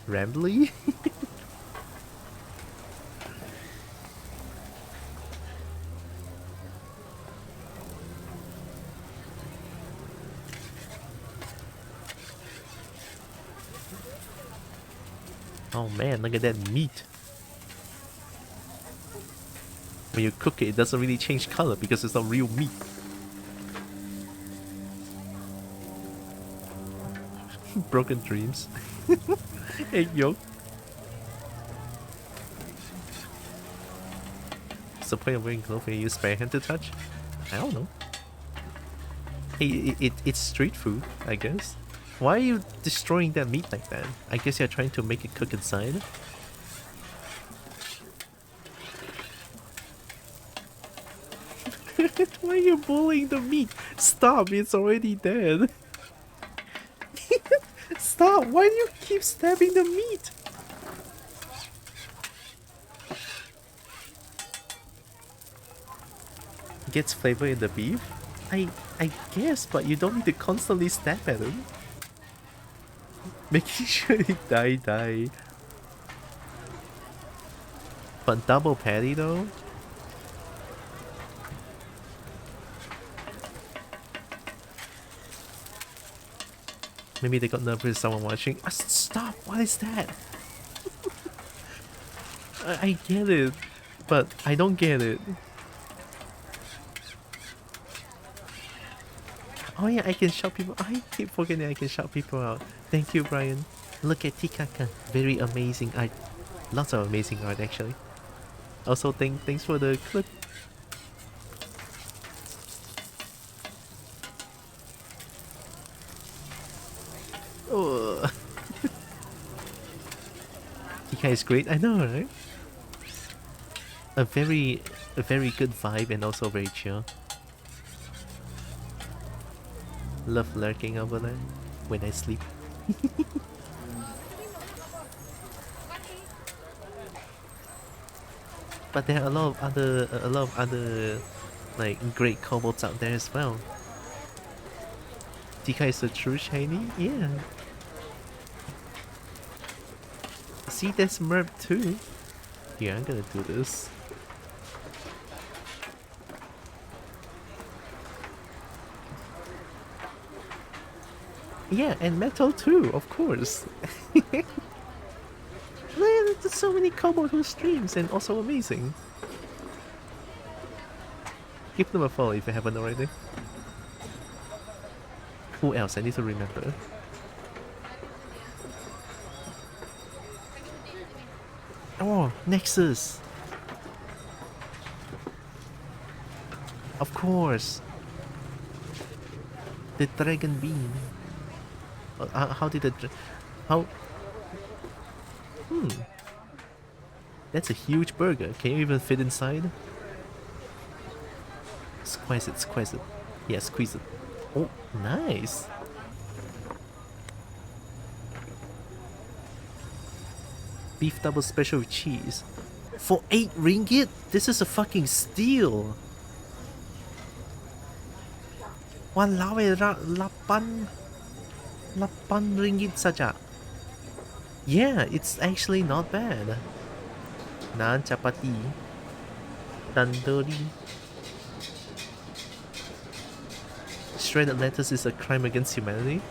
Ramli? Oh man, look at that meat. When you cook it, it doesn't really change color because it's not real meat. Broken dreams. Egg yolk. What's the point of wearing clothes when you use bare hand to touch? I don't know. Hey, it's street food, I guess. Why are you destroying that meat like that? I guess you're trying to make it cook inside. Why are you bullying the meat? Stop, it's already dead. Stop, why do you keep stabbing the meat? Gets flavor in the beef? I guess, but you don't need to constantly stab at him. Making sure he die. But double patty though? Maybe they got nervous with someone watching. Stop! What is that? I get it, but I don't get it. Oh yeah, I can shout people. I keep forgetting I can shout people out. Thank you, Brian. Look at Tikaka. Very amazing art. Lots of amazing art, actually. Also, thanks for the clip. Oh. Tika is great. I know, right? A very good vibe and also very chill. Love lurking over there when I sleep. But there are a lot of other like great kobolds out there as well. Tika is a true shiny? Yeah. See, there's Merp too. Yeah, I'm gonna do this. Yeah, and metal too, of course. There's so many kobold who streams and also amazing. Give them a follow if you haven't already. Who else? I need to remember. Oh, Nexus! Of course! The Dragon Bean. How did the... How... That's a huge burger. Can you even fit inside? Squeeze it, squeeze it. Yeah, squeeze it. Oh, nice! Beef double special with cheese. For 8 ringgit? This is a fucking steal! Walao eh, 8 ringgit saja. Yeah, it's actually not bad. Naan, chapati, tandoori. Shredded lettuce is a crime against humanity?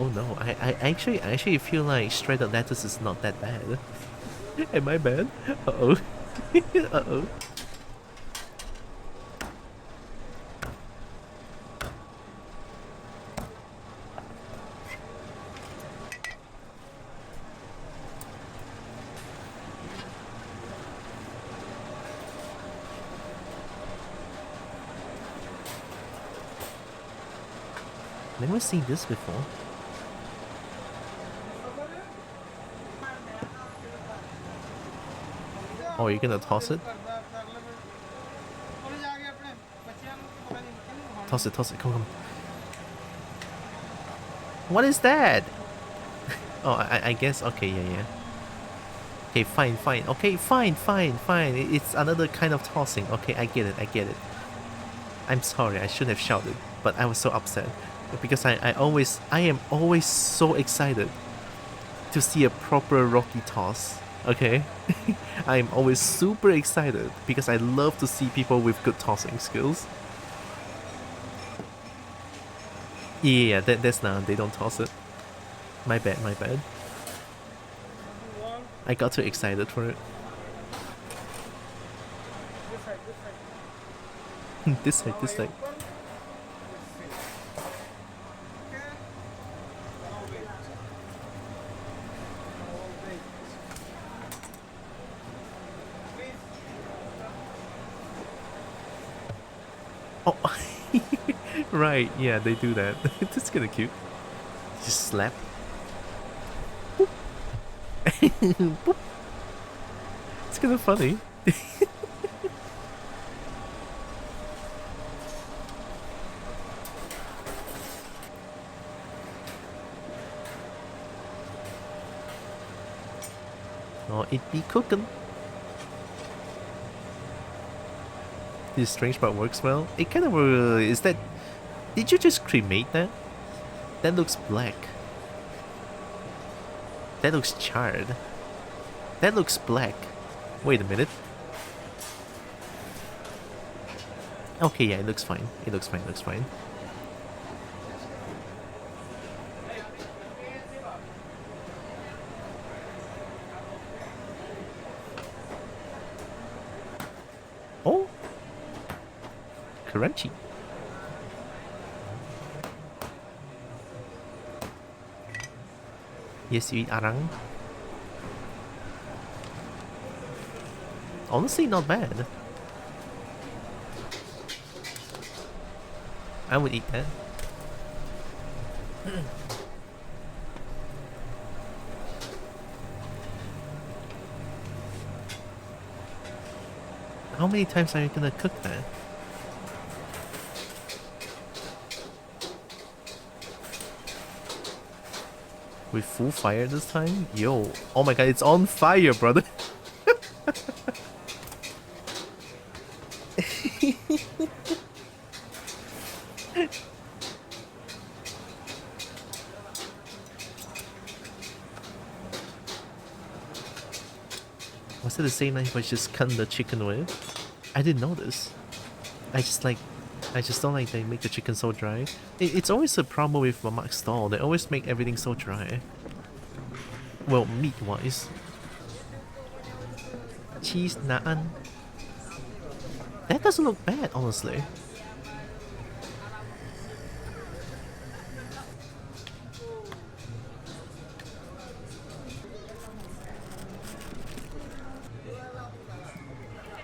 Oh no, I actually feel like shredded lettuce is not that bad. Am I bad? Uh-oh. Uh-oh. Never seen this before. Oh, you're gonna toss it? Toss it, toss it. Come, come. What is that? Oh, I guess. Okay, yeah. Okay, fine. Okay, fine. It's another kind of tossing. Okay, I get it. I'm sorry, I shouldn't have shouted, but I was so upset because I am always so excited to see a proper Rocky toss. Okay, I am always super excited because I love to see people with good tossing skills. Yeah, that's not. They don't toss it. My bad. I got too excited for it. This side. Oh, right. Yeah, they do that. That's kind of cute. Just slap. Boop. Boop. It's kind of funny. Oh, it be cooking. This strange part works well. It kind of is that. Did you just cremate that? That looks black. That looks charred. That looks black. Wait a minute. Okay, yeah, it looks fine. It looks fine. Oh! Crunchy. Yes, you eat arang. Honestly, not bad. I would eat that. How many times are you gonna cook that? With full fire this time? Yo. Oh my god, it's on fire, brother. Was it the same knife I just cut the chicken with? I didn't know this. I just don't like they make the chicken so dry. It's always a problem with Mamak's stall. They always make everything so dry. Well, meat-wise. Cheese naan. That doesn't look bad, honestly.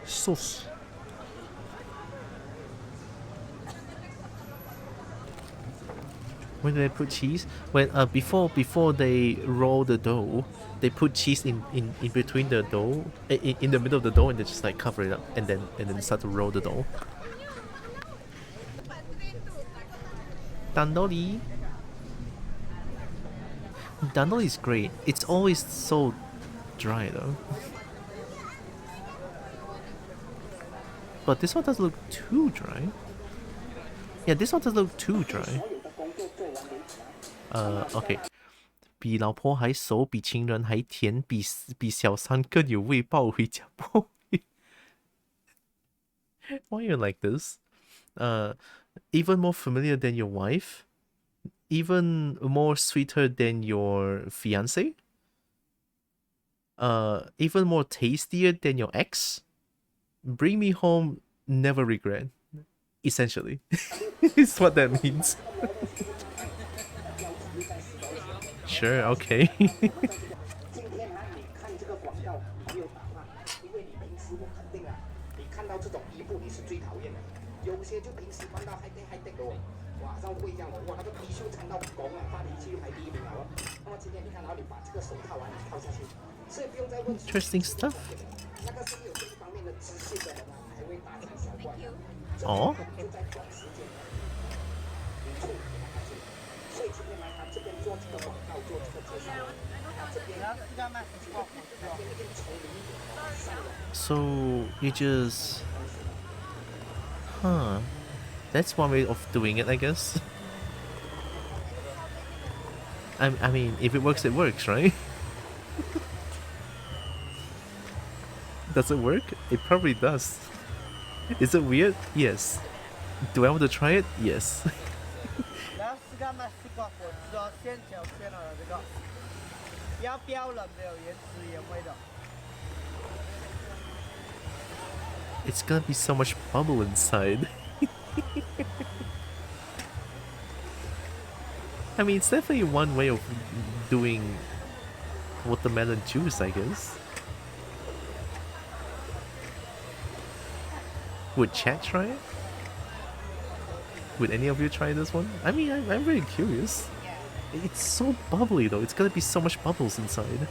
Sauce. When do they put cheese? When before they roll the dough, they put cheese in between the dough, in the middle of the dough, and they just like cover it up, and then start to roll the dough. Tandoori. Tandoori is great. It's always so dry though. But this one doesn't look too dry. Yeah, this one doesn't look too dry. Okay. 比老婆还熟，比情人还甜，比小三更有味，抱回家抱回。Why are you like this? Even more familiar than your wife? Even more sweeter than your fiance? Even more tastier than your ex? Bring me home, never regret. Essentially. Is what that means. Sure, okay. Interesting stuff. Oh. So you just... Huh. That's one way of doing it, I guess. I mean, if it works, right? Does it work? It probably does. Is it weird? Yes. Do I want to try it? Yes. It's gonna be so much bubble inside. I mean, it's definitely one way of doing watermelon juice, I guess. Would chat try it? Would any of you try this one? I mean, I'm very curious. It's so bubbly though, it's gonna be so much bubbles inside.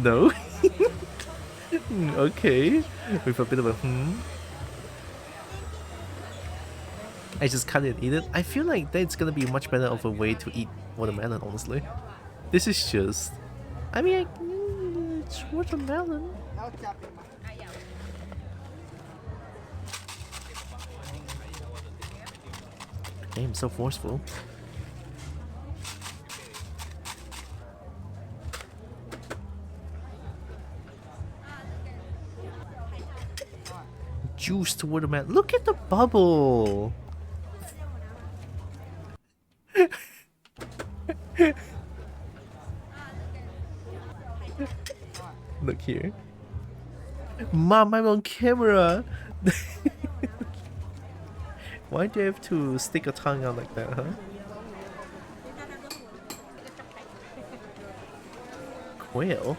No? Okay, with a bit of a I just cut it and eat it. I feel like that's gonna be much better of a way to eat watermelon, honestly. This is just... I mean, it's watermelon. Damn, so forceful. Juiced watermelon. Look at the bubble! Look here. Mom, I'm on camera! Why do you have to stick a tongue out like that, huh? Quail?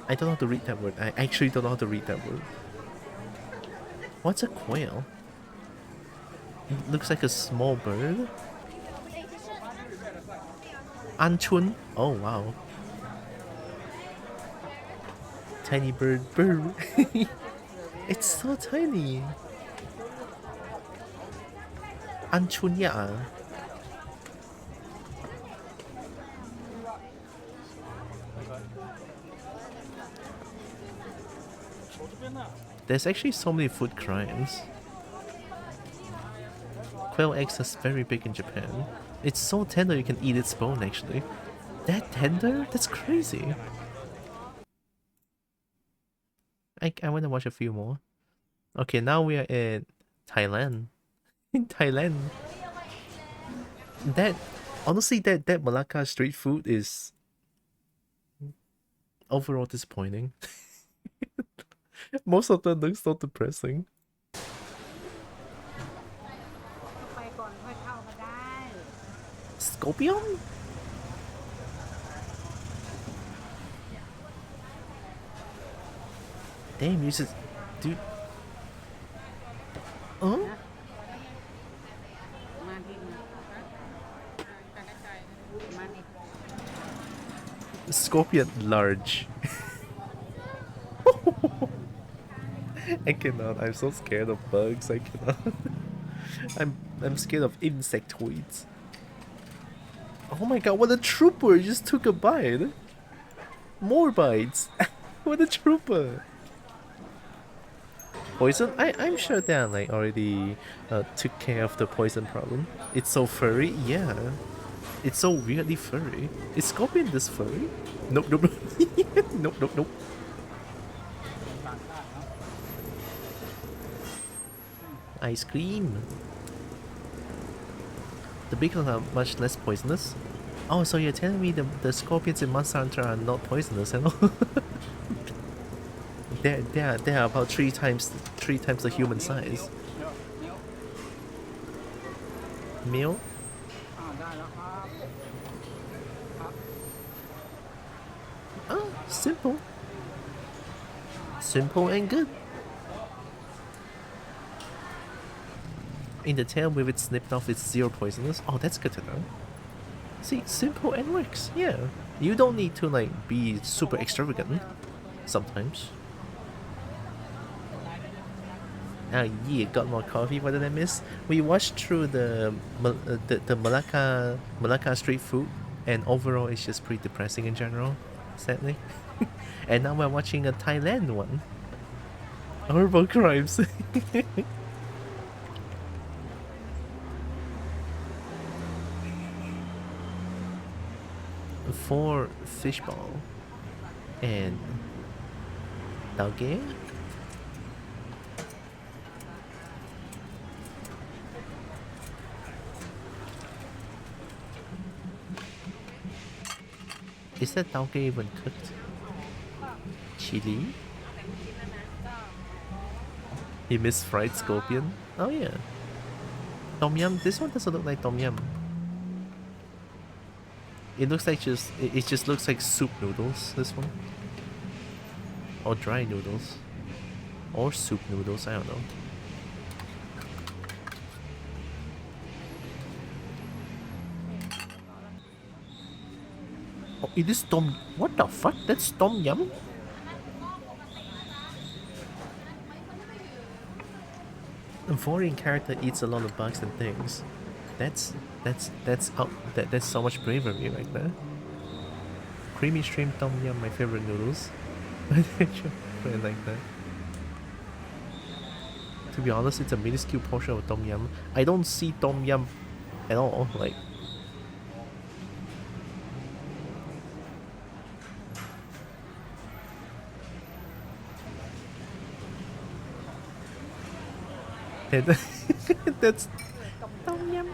I don't know how to read that word. I actually don't know how to read that word. What's a quail? It looks like a small bird. Anchun? Oh wow. Tiny bird. It's so tiny. Anchunya. There's actually so many food crimes. Quail eggs is very big in Japan. It's so tender you can eat its bone actually. That tender? That's crazy. I want to watch a few more. Okay, now we are in Thailand. In Thailand. That honestly that Malacca street food is overall disappointing. Most of them look so depressing. Scorpion? Damn, you just... Dude... Huh? Scorpion large. I cannot. I'm so scared of bugs. I cannot. I'm scared of insectoids. Oh my god, what a trooper! He just took a bite. More bites. What a trooper. Poison? I'm sure they like already took care of the poison problem. It's so furry. Yeah. It's so weirdly furry. Is Scorpion this furry? Nope, nope, nope. Nope, nope, nope. Ice cream. The big ones are much less poisonous. Oh, so you're telling me the scorpions in Monster Hunter are not poisonous at all? they're about three times the human size. Meal? Oh, simple. Simple and good. In the tail with it snipped off, it's zero poisonous. Oh, that's good to know. See, simple and works, yeah. You don't need to like be super extravagant sometimes. Ah, yeah, got more coffee. What did I miss? We watched through the Malacca street food, and overall it's just pretty depressing in general, sadly. And now we're watching a Thailand one. Horrible crimes. 4 fishball and tauge. Is that tauge even cooked? Chili? You miss fried scorpion? Oh yeah. Tom yum. This one doesn't look like tom yum. It looks like it just looks like soup noodles, this one. Or dry noodles. Or soup noodles, I don't know. Oh, it is tom... What the fuck? That's tom yum? A foreign character eats a lot of bugs and things. That's so much bravery right there. Creamy shrimp tom yum, my favorite noodles. I like that. To be honest, it's a minuscule portion of tom yum. I don't see tom yum at all. Like, that's tom yum.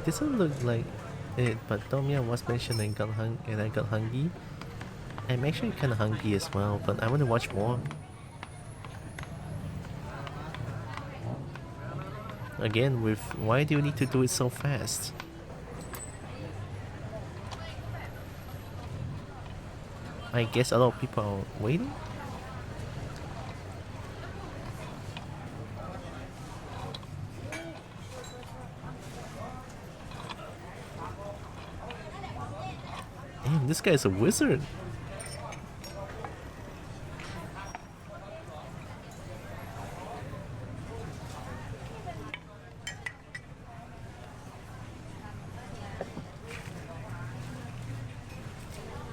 This doesn't look like it, but tom yum was mentioned and I got hungry. I'm actually kind of hungry as well, but I want to watch more. Again, with why do you need to do it so fast? I guess a lot of people are waiting. Damn, this guy's a wizard.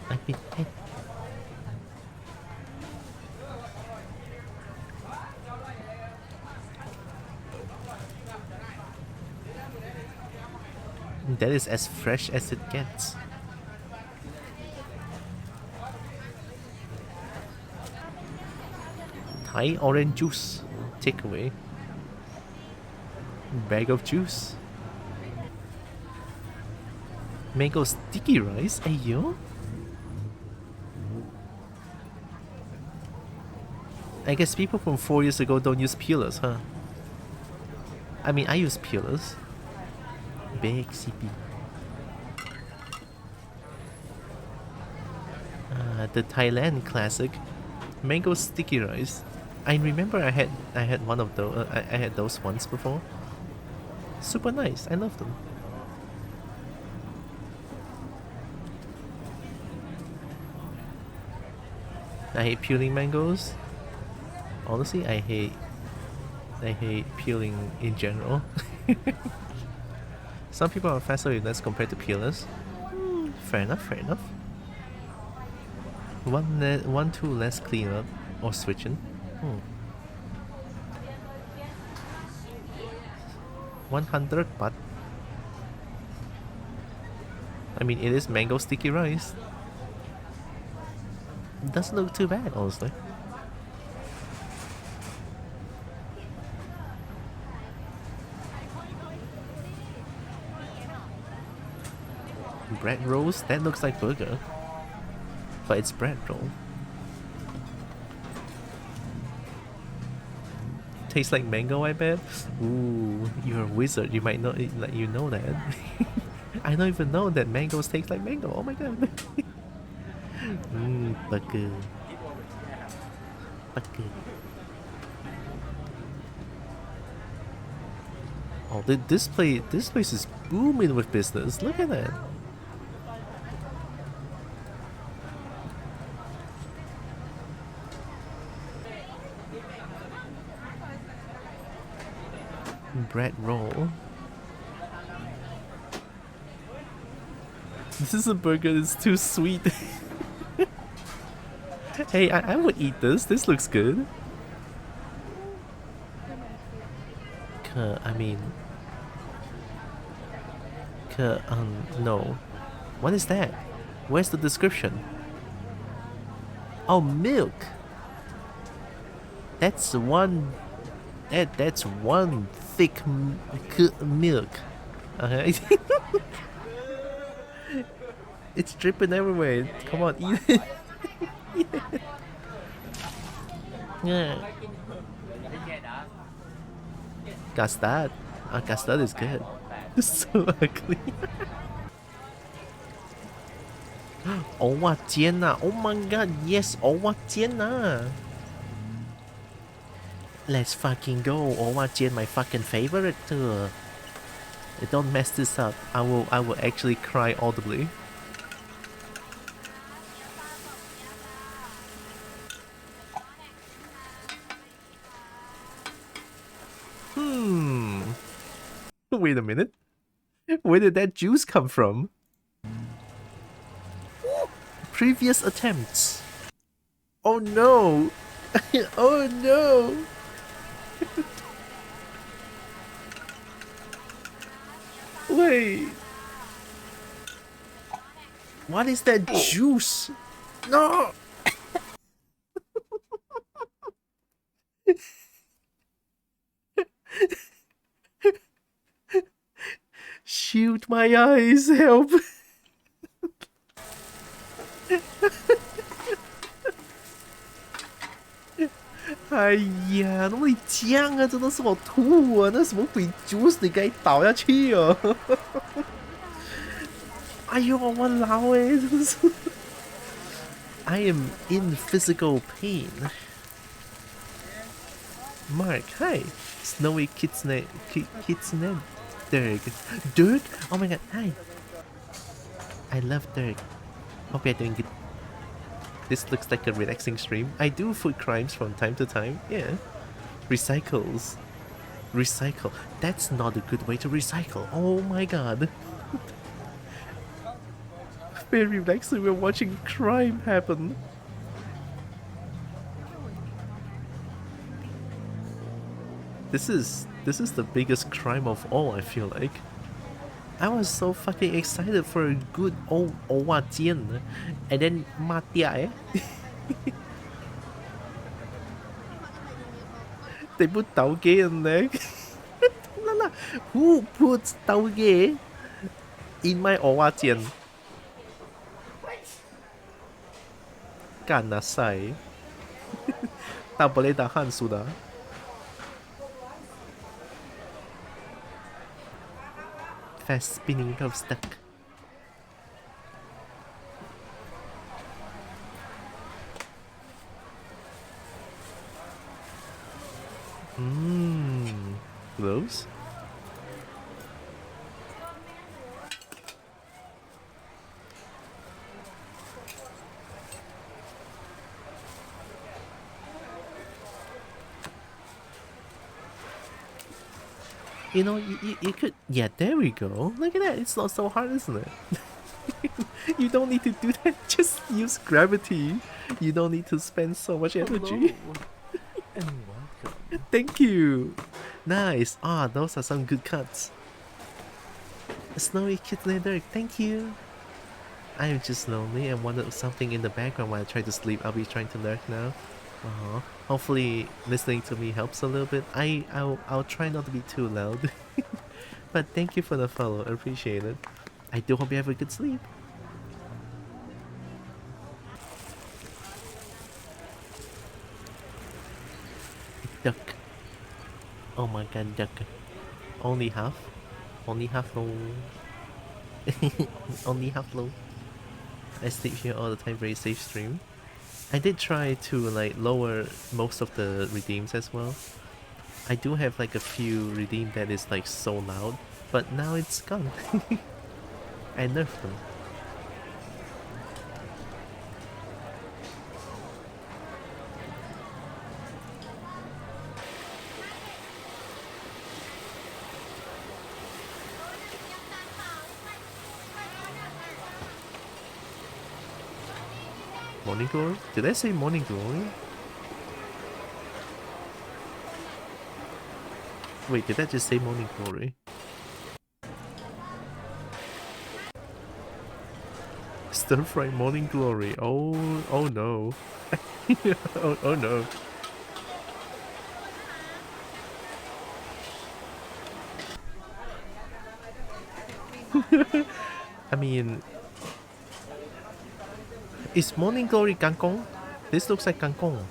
I've been dead. That is as fresh as it gets. Thai orange juice. Takeaway. Bag of juice. Mango sticky rice? Ayo? I guess people from 4 years ago don't use peelers, huh? I mean, I use peelers. Big CP. The Thailand classic. Mango sticky rice. I remember I had one of those. I had those once before. Super nice. I love them. I hate peeling mangoes. Honestly, I hate peeling in general. Some people are faster with less compared to peelers. Fair enough, fair enough. One too less cleanup or switching. 100 baht. I mean, it is mango sticky rice. It doesn't look too bad, honestly. Bread rolls? That looks like burger. But it's bread roll. Tastes like mango, I bet. Ooh, you're a wizard. You might not like you know that. I don't even know that mangoes taste like mango. Oh my god. Burger. Burger. Oh, this place is booming with business. Look at that. Bread roll. This is a burger that's too sweet. Hey, I would eat this. This looks good. I mean... no. What is that? Where's the description? Oh, milk! That's one... That's one thick milk. Okay. It's dripping everywhere. Come on, eat it. Yeah. Custard. Custard is good. It's so ugly. Oh, what Jenna? Oh my god, yes. Oh, what Jenna? Let's fucking go. Oh, what Jen, my fucking favorite. Don't mess this up. I will actually cry audibly. Wait a minute. Where did that juice come from? Previous attempts. Oh no. Oh no. Wait. What is that juice? No. Shoot my eyes, help.哎呀，怎么你这样啊？真的是我吐啊！那什么鬼 juice 你该倒下去哦！哎呦，我老哎，真的是。I am in physical pain. Mark, hi. Snowy Kitsune. Dirk. Dirk? Oh my god, hi. I love Dirk. Hope you're doing good. This looks like a relaxing stream. I do food crimes from time to time, yeah. Recycles. Recycle. That's not a good way to recycle. Oh my god. Very relaxing, we're watching crime happen. This is the biggest crime of all, I feel like. I was so fucking excited for a good old Owajian, and then Matia. They put tauge in there. Who puts tauge in my Owajian? Kanasai. Tak boleh tahan sudah. Fast spinning love stuck. Those? You know, you could... Yeah, there we go. Look at that. It's not so hard, isn't it? You don't need to do that. Just use gravity. You don't need to spend so much energy. And welcome. Thank you. Nice. Ah, those are some good cuts. Snowy Kitten Dirk, thank you. I am just lonely and wanted something in the background while I try to sleep. I'll be trying to lurk now. Hopefully listening to me helps a little bit. I'll try not to be too loud. But thank you for the follow, I appreciate it. I do hope you have a good sleep. Duck. Oh my god, duck. Only half? Only half low. Only half low. I sleep here all the time, very safe stream. I did try to like lower most of the redeems as well. I do have like a few redeemed that is like so loud, but now it's gone. I nerfed them. Morning Glory? Did I say Morning Glory? Wait, did I just say Morning Glory? Stir Fry Morning Glory. Oh no. oh no. I mean, is Morning Glory kangkong? This looks like kangkong.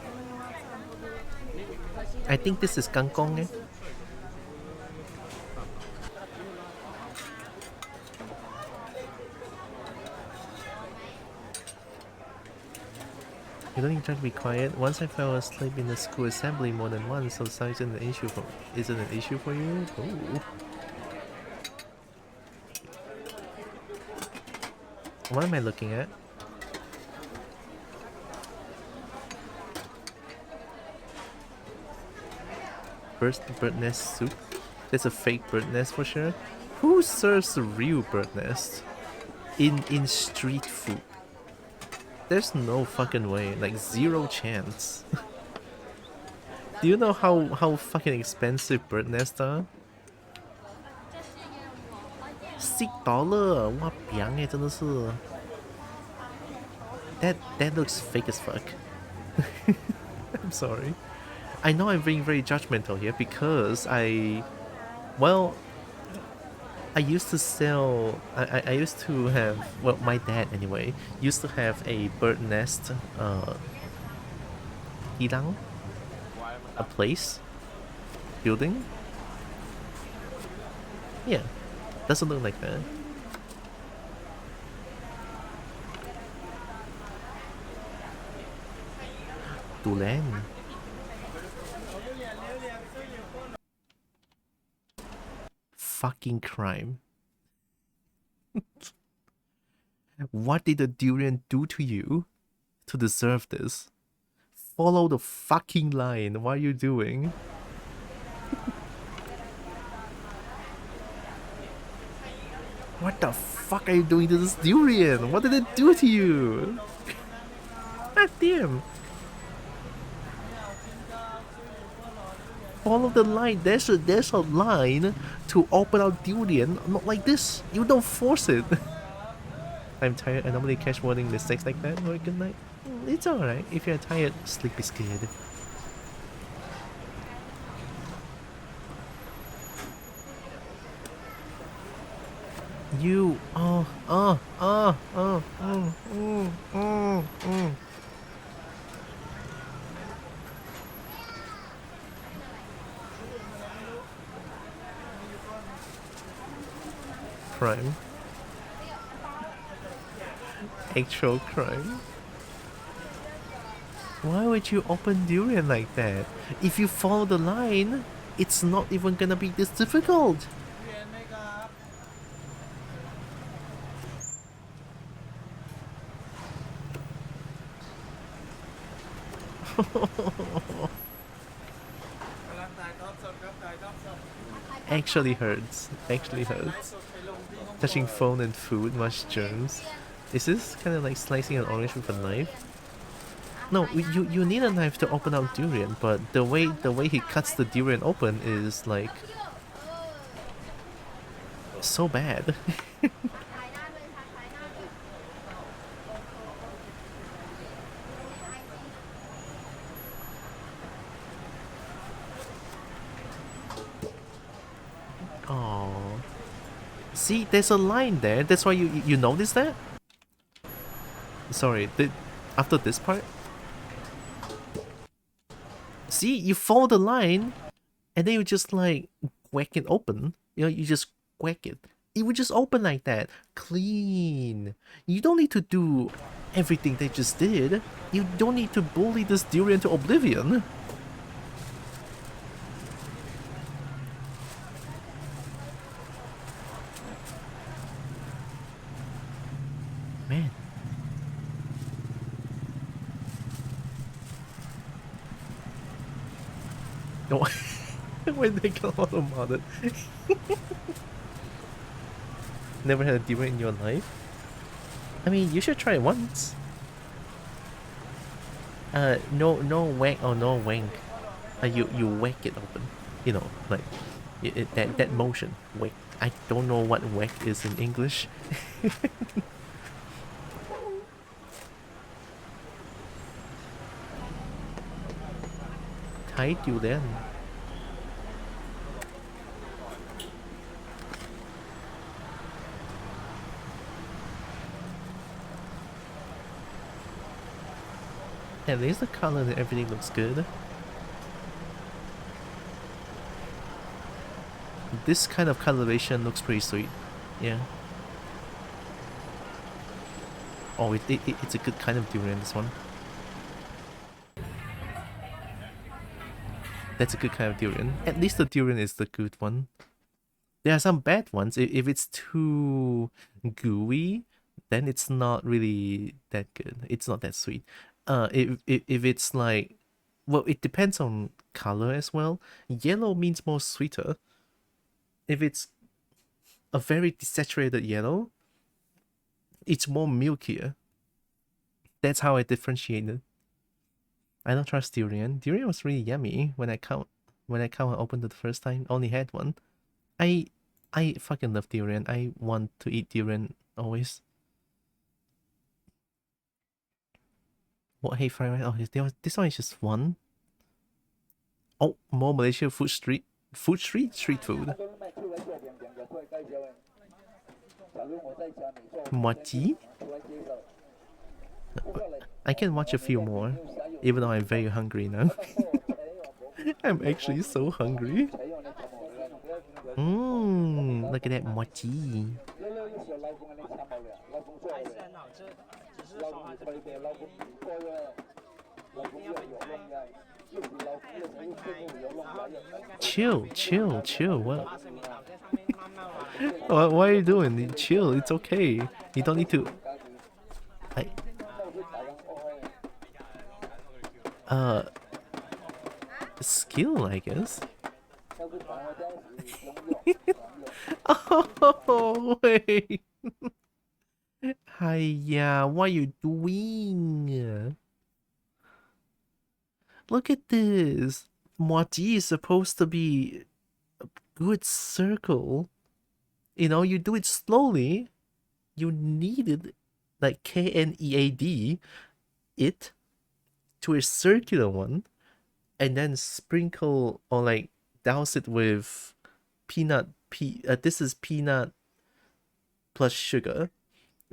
I think this is kangkong, eh? You don't need to be quiet. Once I fell asleep in the school assembly more than once, so size isn't an issue for you? Ooh. What am I looking at? Bird nest soup? That's a fake bird nest for sure. Who serves a real bird nest in street food? There's no fucking way, like zero chance. Do you know how fucking expensive bird nests are? $6， 哇，便宜真的是。That looks fake as fuck. I'm sorry. I know I'm being very judgmental here because I used to sell. I used to have, well, my dad anyway used to have a bird nest, hirang, a place, building. Yeah, doesn't look like that. Durian. Fucking crime. What did the durian do to you to deserve this? Follow the fucking line. What are you doing? What the fuck are you doing to this durian? What did it do to you? God damn. Follow the line. There's a line to open out durian, not like this. You don't force it. I'm tired. I normally catch warning mistakes like that. Or good night. It's alright. If you're tired, sleep is good. You crime. Actual crime. Why would you open durian like that? If you follow the line, it's not even gonna be this difficult. Actually hurts. Actually hurts. Touching phone and food, much germs. Is this kind of like slicing an orange with a knife? No, you need a knife to open out durian, but the way he cuts the durian open is like so bad. Oh, see, there's a line there. That's why you noticed that. Sorry, after this part. See, you follow the line, and then you just like whack it open. You know, you just whack it. It would just open like that, clean. You don't need to do everything they just did. You don't need to bully this durian to oblivion. Man. No. When they got auto-modded. Never had a durian in your life? I mean, you should try it once. No whack or no wank. You whack it open. You know, like that motion. Whack. I don't know what whack is in English. Tied you then. At least the color and everything looks good. This kind of coloration looks pretty sweet. Yeah. Oh, it's a good kind of durian, this one. That's a good kind of durian. At least the durian is the good one. There are some bad ones. If it's too gooey, then it's not really that good. It's not that sweet. If it's like, well, it depends on color as well. Yellow means more sweeter. If it's a very desaturated yellow, it's more milkier. That's how I differentiate it. I don't trust durian. Durian was really yummy when I opened it the first time. Only had one. I fucking love durian. I want to eat durian always. What, hey, fried rice? Oh, this one is just one. Oh, more Malaysia street food. Mochi? I can watch a few more, even though I'm very hungry now. I'm actually so hungry. Look at that mochi. Chill. What? What are you doing? Chill. It's okay. You don't need to. Skill, I guess. Oh wait. Hiya, what are you doing? Look at this. Mochi is supposed to be a good circle. You know, you do it slowly. You need it, like KNEAD, it, to a circular one, and then sprinkle or like douse it with peanut. This is peanut plus sugar,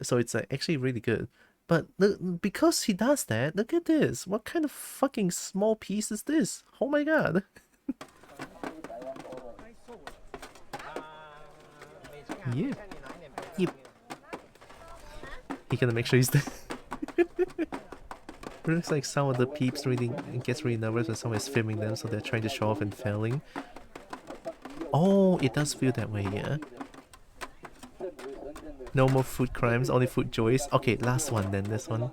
so it's actually really good. But because he does that, look at this. What kind of fucking small piece is this? Oh my god. Yeah. Yep. He gonna make sure he's there. It looks like some of the peeps really gets really nervous when someone is filming them, so they're trying to show off and failing. Oh, it does feel that way, yeah. No more food crimes, only food joys. Okay, last one then, this one.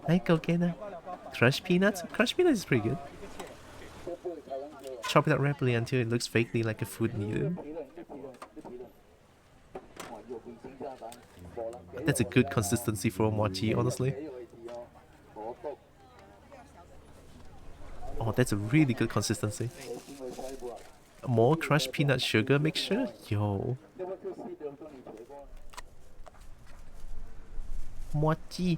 Hey, go get it. Crushed peanuts? Crushed peanuts is pretty good. Chop it up rapidly until it looks vaguely like a food needle. That's a good consistency for a mochi, honestly. Oh, that's a really good consistency. More crushed peanut sugar mixture? Yo. Mochi.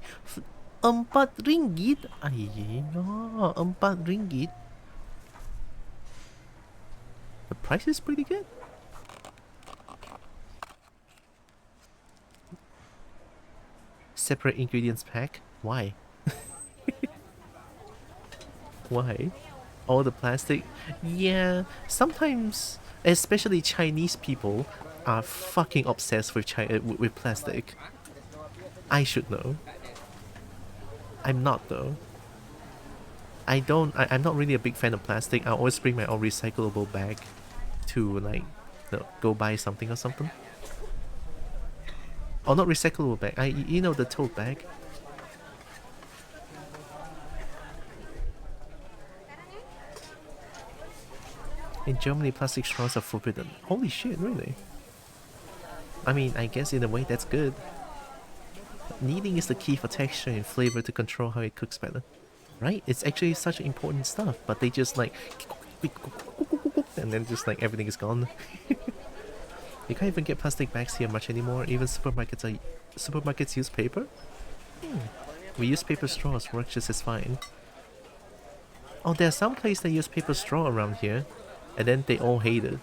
4 ringgit? Ay, no. 4 ringgit. The price is pretty good. Separate ingredients pack? Why? Why? All the plastic? Yeah, sometimes, especially Chinese people, are fucking obsessed with with plastic. I should know. I'm not though. I'm not really a big fan of plastic. I always bring my own recyclable bag to like, go buy something or something. Oh, not recyclable bag. You know, the tote bag. In Germany, plastic straws are forbidden. Holy shit, really? I mean, I guess in a way that's good. Kneading is the key for texture and flavor to control how it cooks better. Right? It's actually such important stuff, but they just like... and then just like everything is gone. You can't even get plastic bags here much anymore. Even supermarkets use paper? We use paper straws, works just as fine. Oh, there are some places that use paper straw around here, and then they all hate it.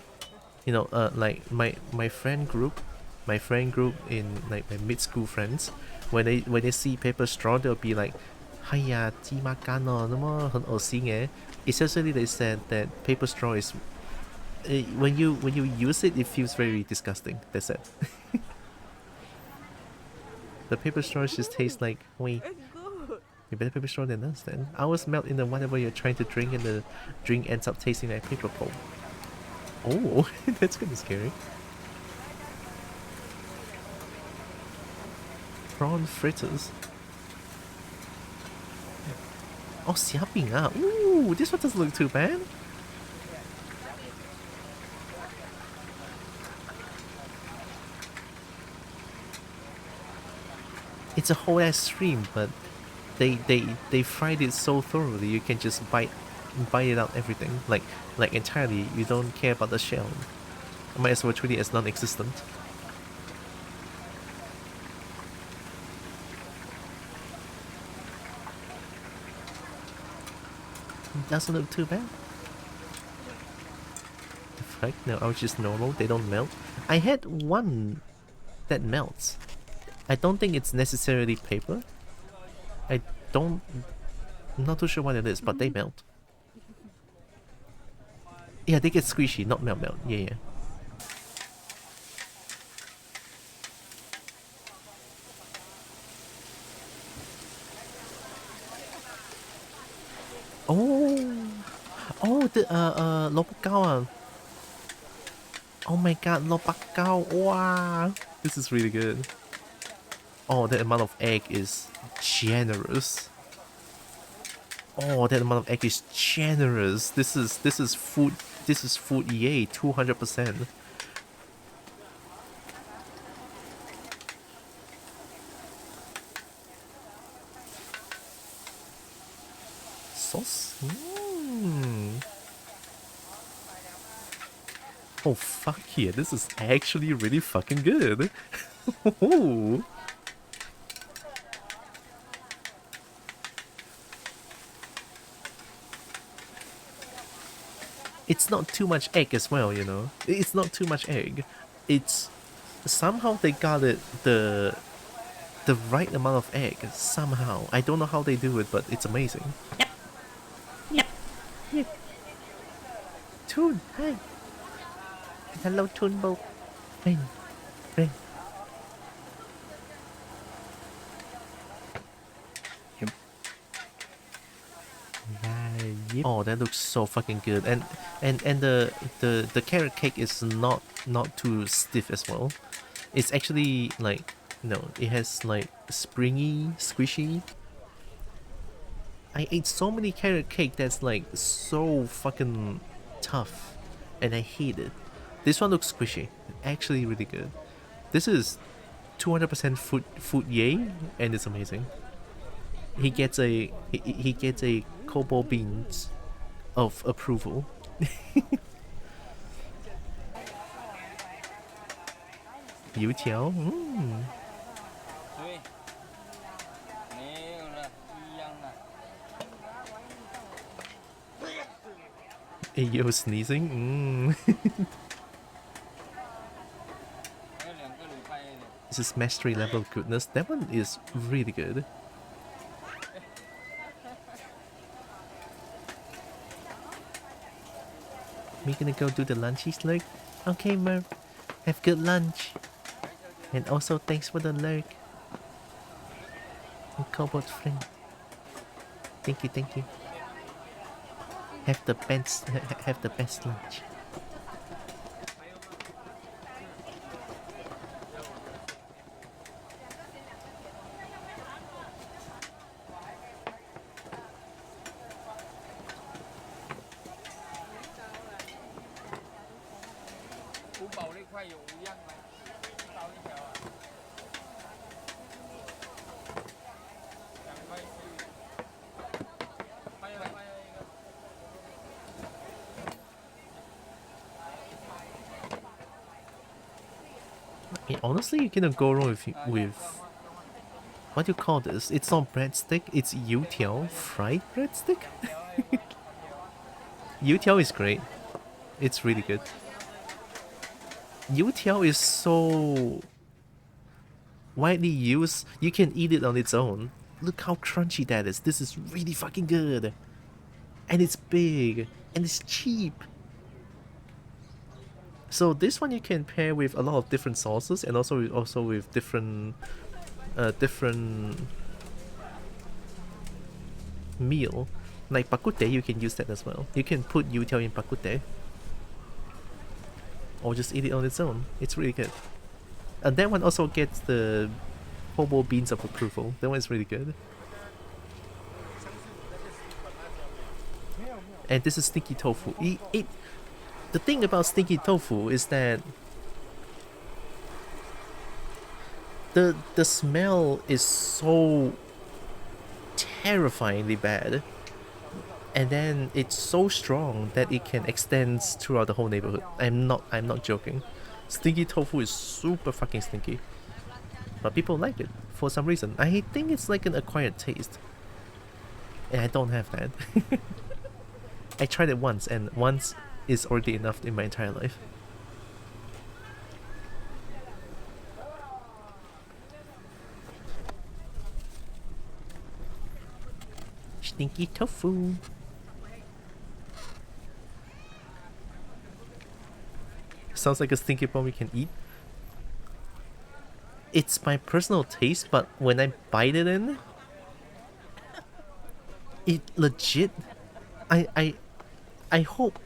You know, like my friend group in like my mid-school friends, when they see paper straw, they'll be like, "Hiya, 鸡麻干哦，那么很恶心诶." Essentially, they said that paper straw is when you use it, it feels very disgusting. That's it. The paper straws just taste like wait. You better paper straw than us then. Ours melt into whatever you're trying to drink, and the drink ends up tasting like paper pulp. Oh, that's kind of scary. Prawn fritters. Oh, 虾饼啊. Ooh, this one doesn't look too bad. It's a whole ass stream, but they fried it so thoroughly you can just bite it out everything, like entirely. You don't care about the shell. I might as well treat it as non-existent. Doesn't look too bad. The fuck? No, I was just normal. They don't melt. I had one that melts. I don't think it's necessarily paper. I'm not too sure what it is, but they melt. Yeah, they get squishy, not melt. Yeah. Oh, the lô bát cao. Oh my god, lô bát cao. Wow, this is really good. Oh, the amount of egg is generous. Oh, that amount of egg is generous. This is food. This is food. Yay, 200%. Sauce. Oh fuck yeah! This is actually really fucking good. It's not too much egg as well, you know. It's not too much egg. It's somehow they got it the right amount of egg. Somehow I don't know how they do it, but it's amazing. Yep. Toon, hi. Hello, Toonbo. Friend. Yep. Oh, that looks so fucking good, and the carrot cake is not too stiff as well. It's actually like, no, it has like springy, squishy. I ate so many carrot cake that's like so fucking tough, and I hate it. This one looks squishy, actually really good. This is 200% food yay, and it's amazing. He gets a Kobo beans of approval. Youtiao. Hey, yo, sneezing. This is mastery level goodness. That one is really good. Me gonna go do the lunchies lurk. Okay, Merv. Have good lunch. And also thanks for the lurk. And Cobalt friend. Thank you. Have the best lunch. Honestly, you cannot go wrong with what do you call this? It's not breadstick, it's youtiao fried breadstick. Youtiao is great. It's really good. Youtiao is so widely used, you can eat it on its own. Look how crunchy that is. This is really fucking good. And it's big. And it's cheap. So this one you can pair with a lot of different sauces and also with different meal. Like bak kut teh, you can use that as well. You can put youtiao in bak kut teh. Or just eat it on its own. It's really good. And that one also gets the hobo beans of approval. That one is really good. And this is stinky tofu. The thing about stinky tofu is that the smell is so terrifyingly bad, and then it's so strong that it can extend throughout the whole neighborhood. I'm not joking. Stinky tofu is super fucking stinky, but people like it for some reason. I think it's like an acquired taste, and I don't have that. I tried it once, and once is already enough in my entire life. Stinky tofu. Sounds like a stinky bomb we can eat. It's my personal taste, but when I bite it in, it legit. I hope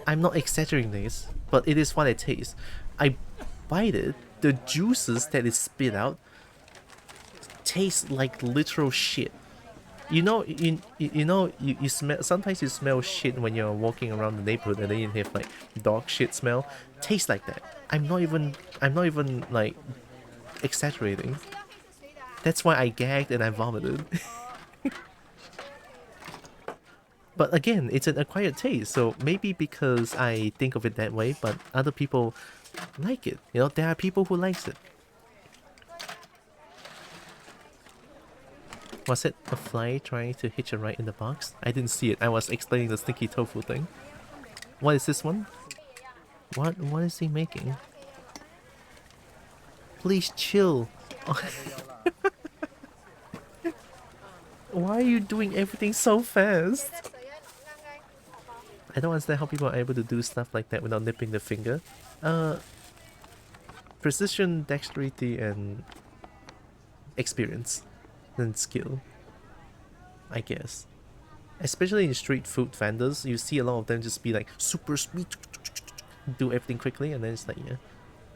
I'm not exaggerating this, but it is what I taste. I bite it, the juices that it spit out taste like literal shit. You know, you smell. Sometimes you smell shit when you're walking around the neighborhood, and then you have like dog shit smell. Tastes like that. I'm not even like exaggerating. That's why I gagged and I vomited. But again, it's an acquired taste, so maybe because I think of it that way, but other people like it. You know, there are people who likes it. Was it a fly trying to hitch a ride in the box? I didn't see it. I was explaining the stinky tofu thing. What is this one? What is he making? Please chill. Why are you doing everything so fast? I don't understand how people are able to do stuff like that without nipping the finger. Precision, dexterity, and experience. And skill, I guess. Especially in street food vendors, you see a lot of them just be like super speed, do everything quickly, and then it's like, yeah,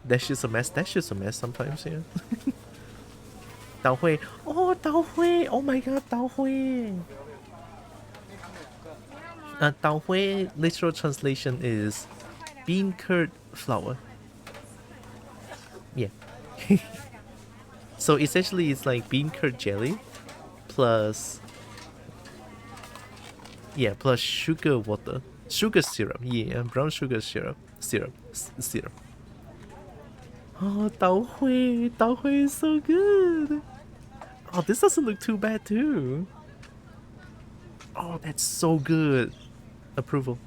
that's just a mess. That's just a mess sometimes, yeah. Tao Hui, oh Tao Hui, oh my god, Tao Hui. Tao Hui literal translation is bean curd flour. Yeah. So essentially it's like bean curd jelly plus sugar water. Sugar syrup, yeah, brown sugar syrup. Oh, Tao Hui is so good. Oh, this doesn't look too bad too. Oh, that's so good. Approval.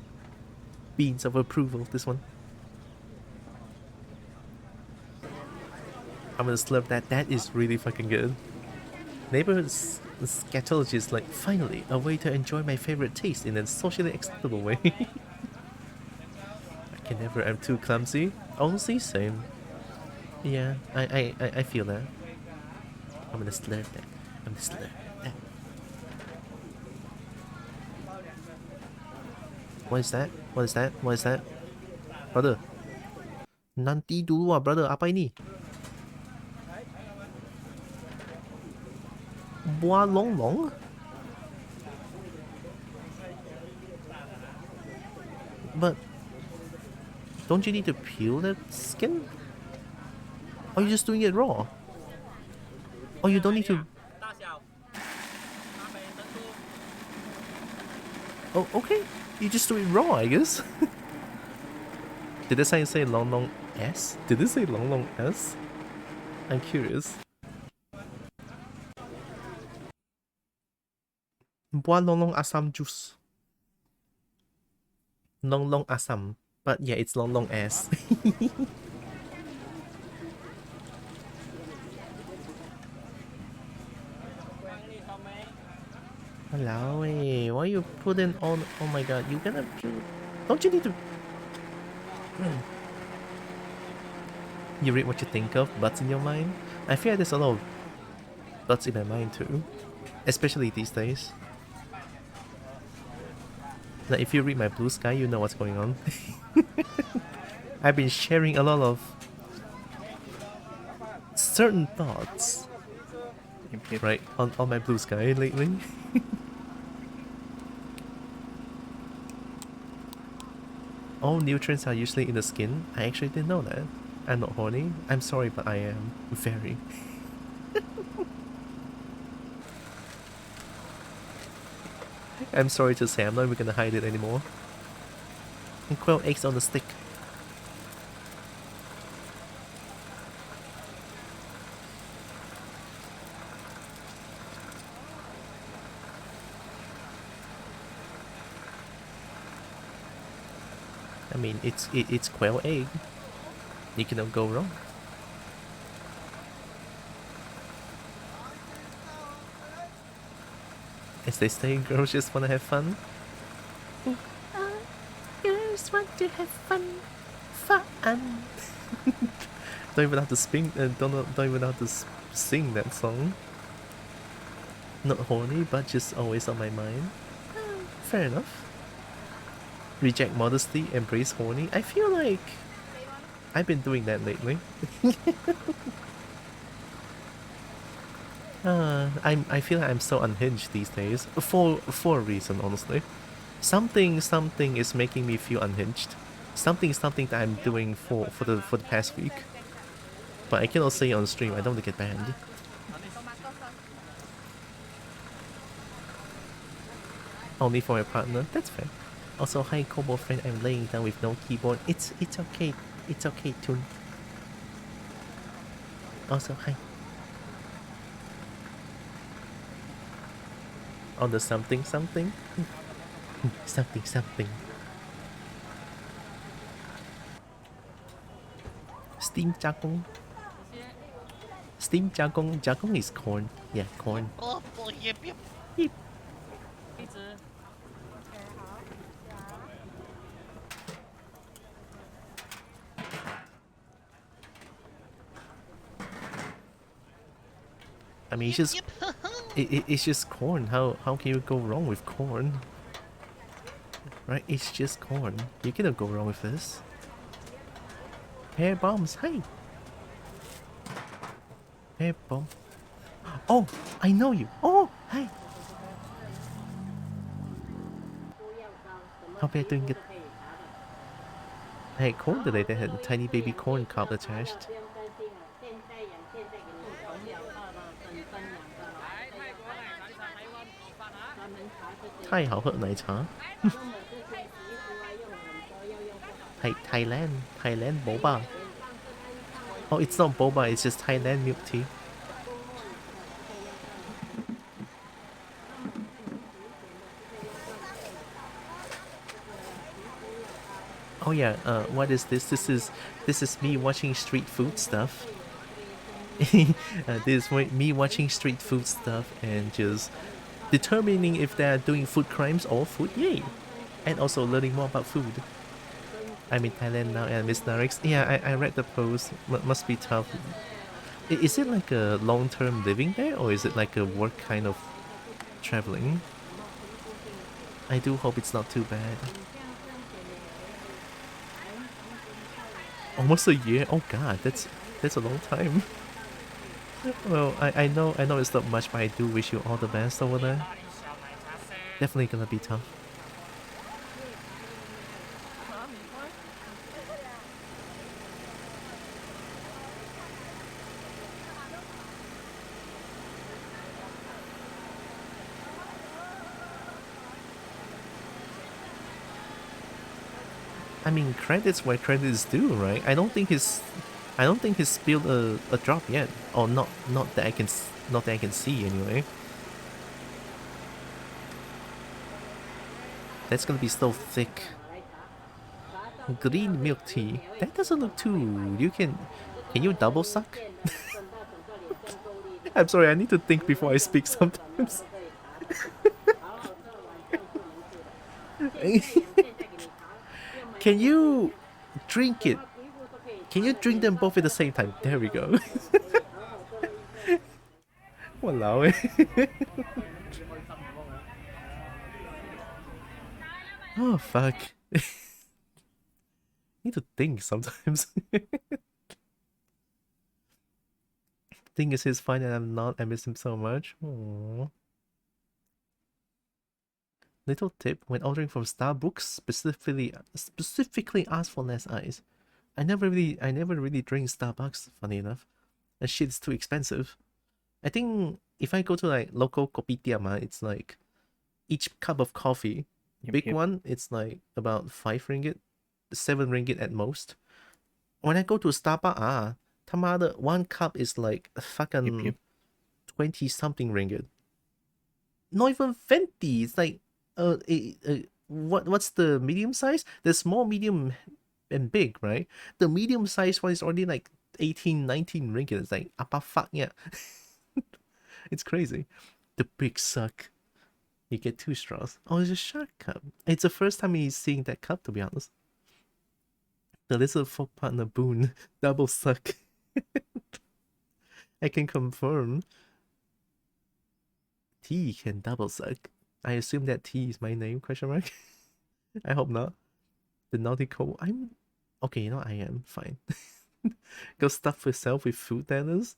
Beans of approval, this one. I'm gonna slurp that. That is really fucking good. Neighborhood scatology is like, finally, a way to enjoy my favorite taste in a socially acceptable way. I can never, I'm too clumsy. Honestly, same. Yeah, I feel that. I'm gonna slurp that. I'm gonna slurp that. What is that? What is that? What is that? Brother. Nanti dulu ah, brother. Apa ini? Buah long long? But Don't you need to peel the skin? Or are you just doing it raw? Or you don't need to... Oh, okay. You just do it raw, I guess. Did the sign say long long S? Did it say long long S? I'm curious. Bois long long Assam juice. Long long Assam. But yeah, it's long long S. Hello, hey, why you putting on? Oh my god, you gonna peel? Don't you need to? You read what you think of, butts in your mind. I feel like there's a lot of butts in my mind too, especially these days. Like if you read my blue sky, you know what's going on. I've been sharing a lot of certain thoughts, right, on my blue sky lately. All nutrients are usually in the skin. I actually didn't know that. I'm not horny. I'm sorry, but I am. Very. I'm sorry to say, I'm not even gonna hide it anymore. And quail eggs on the stick. I mean, it's quail egg. You cannot go wrong. As they say, girls just wanna have fun. Girls want to have fun. Fun. Don't even have to sing. Don't even have to sing that song. Not horny, but just always on my mind. Fair enough. Reject modesty, embrace horny. I feel like I've been doing that lately. I feel like I'm so unhinged these days for a reason, honestly. Something is making me feel unhinged. Something that I'm doing for the past week. But I cannot say it on stream. I don't want to get banned. Only for my partner. That's fair. Also, hi Kobo friend, I'm laying down with no keyboard. It's okay. It's okay, Toon. Also, hi. On the something. something. Steam Jagong. Steam Jagong. Jagong is corn. Yeah, corn. Oh, yep. Yep. I mean, it's just it's just corn. How can you go wrong with corn? Right? It's just corn. You cannot go wrong with this. Hair bombs. Hey. Hair bomb. Oh, I know you. Oh, hi. How are you doing it? Hey, corn today. They had a tiny baby corn cob attached. 太好喝奶茶。Thailand boba. Oh, it's not boba. It's just Thailand milk tea. Oh yeah. What is this? This is me watching street food stuff. This is me watching street food stuff and just determining if they're doing food crimes or food yay, and also learning more about food. I'm in Thailand now and Miss Narix. Yeah, I read the post. Must be tough. Is it like a long-term living there, or is it like a work kind of traveling? I do hope it's not too bad. Almost a year? Oh god, that's a long time. Well, I know it's not much, but I do wish you all the best over there. Definitely gonna be tough. I mean, credits where credits due, right? I don't think he's spilled a drop yet, or not that I can see anyway. That's gonna be so thick. Green milk tea. That doesn't look too. Can you double suck? I'm sorry, I need to think before I speak sometimes. Can you drink it? Can you drink them both at the same time? There we go. Walao eh. Oh fuck. Need to think sometimes. Thing is, he's fine and I'm not. I miss him so much. Aww. Little tip: when ordering from Starbucks, specifically ask for less ice. I never really drink Starbucks. Funny enough, and shit's too expensive. I think if I go to like local kopitiam, it's like each cup of coffee, big one, it's like about 5 ringgit, 7 ringgit at most. When I go to Starbucks, 他妈的 one cup is like fucking 20 something ringgit. Not even 20. It's like what's the medium size? The small, medium, and big, right? The medium size one is already like 18, 19 ringgit. It's like apa fuck yeah. It's crazy. The big suck. You get 2 straws. Oh, it's a shark cup. It's the first time he's seeing that cup, to be honest. The little folk partner boon. Double suck. I can confirm. T can double suck. I assume that T is my name, question mark? I hope not. The naughty cow. I'm... Okay, you know, I am. Fine. Go stuff yourself with food, that is.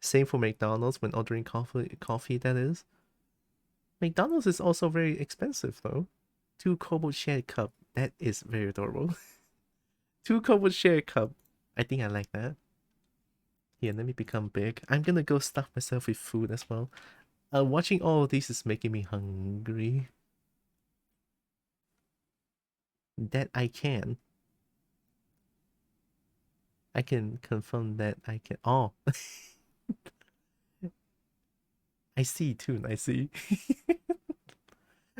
Same for McDonald's when ordering coffee, that is. McDonald's is also very expensive, though. 2 kobo shared cup. That is very adorable. 2 kobo shared cup. I think I like that. Here, let me become big. I'm gonna go stuff myself with food as well. Watching all of this is making me hungry. That I can. I can confirm that I can. Oh. I see too. I see.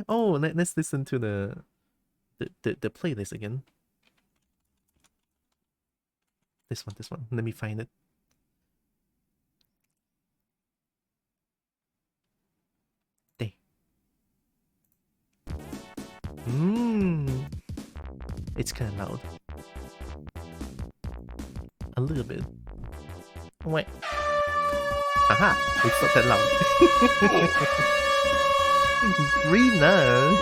Oh, let's listen to the playlist again. This one. Let me find it. There. It's kind of loud. A little bit. Wait. Aha! It's not that loud. Brina!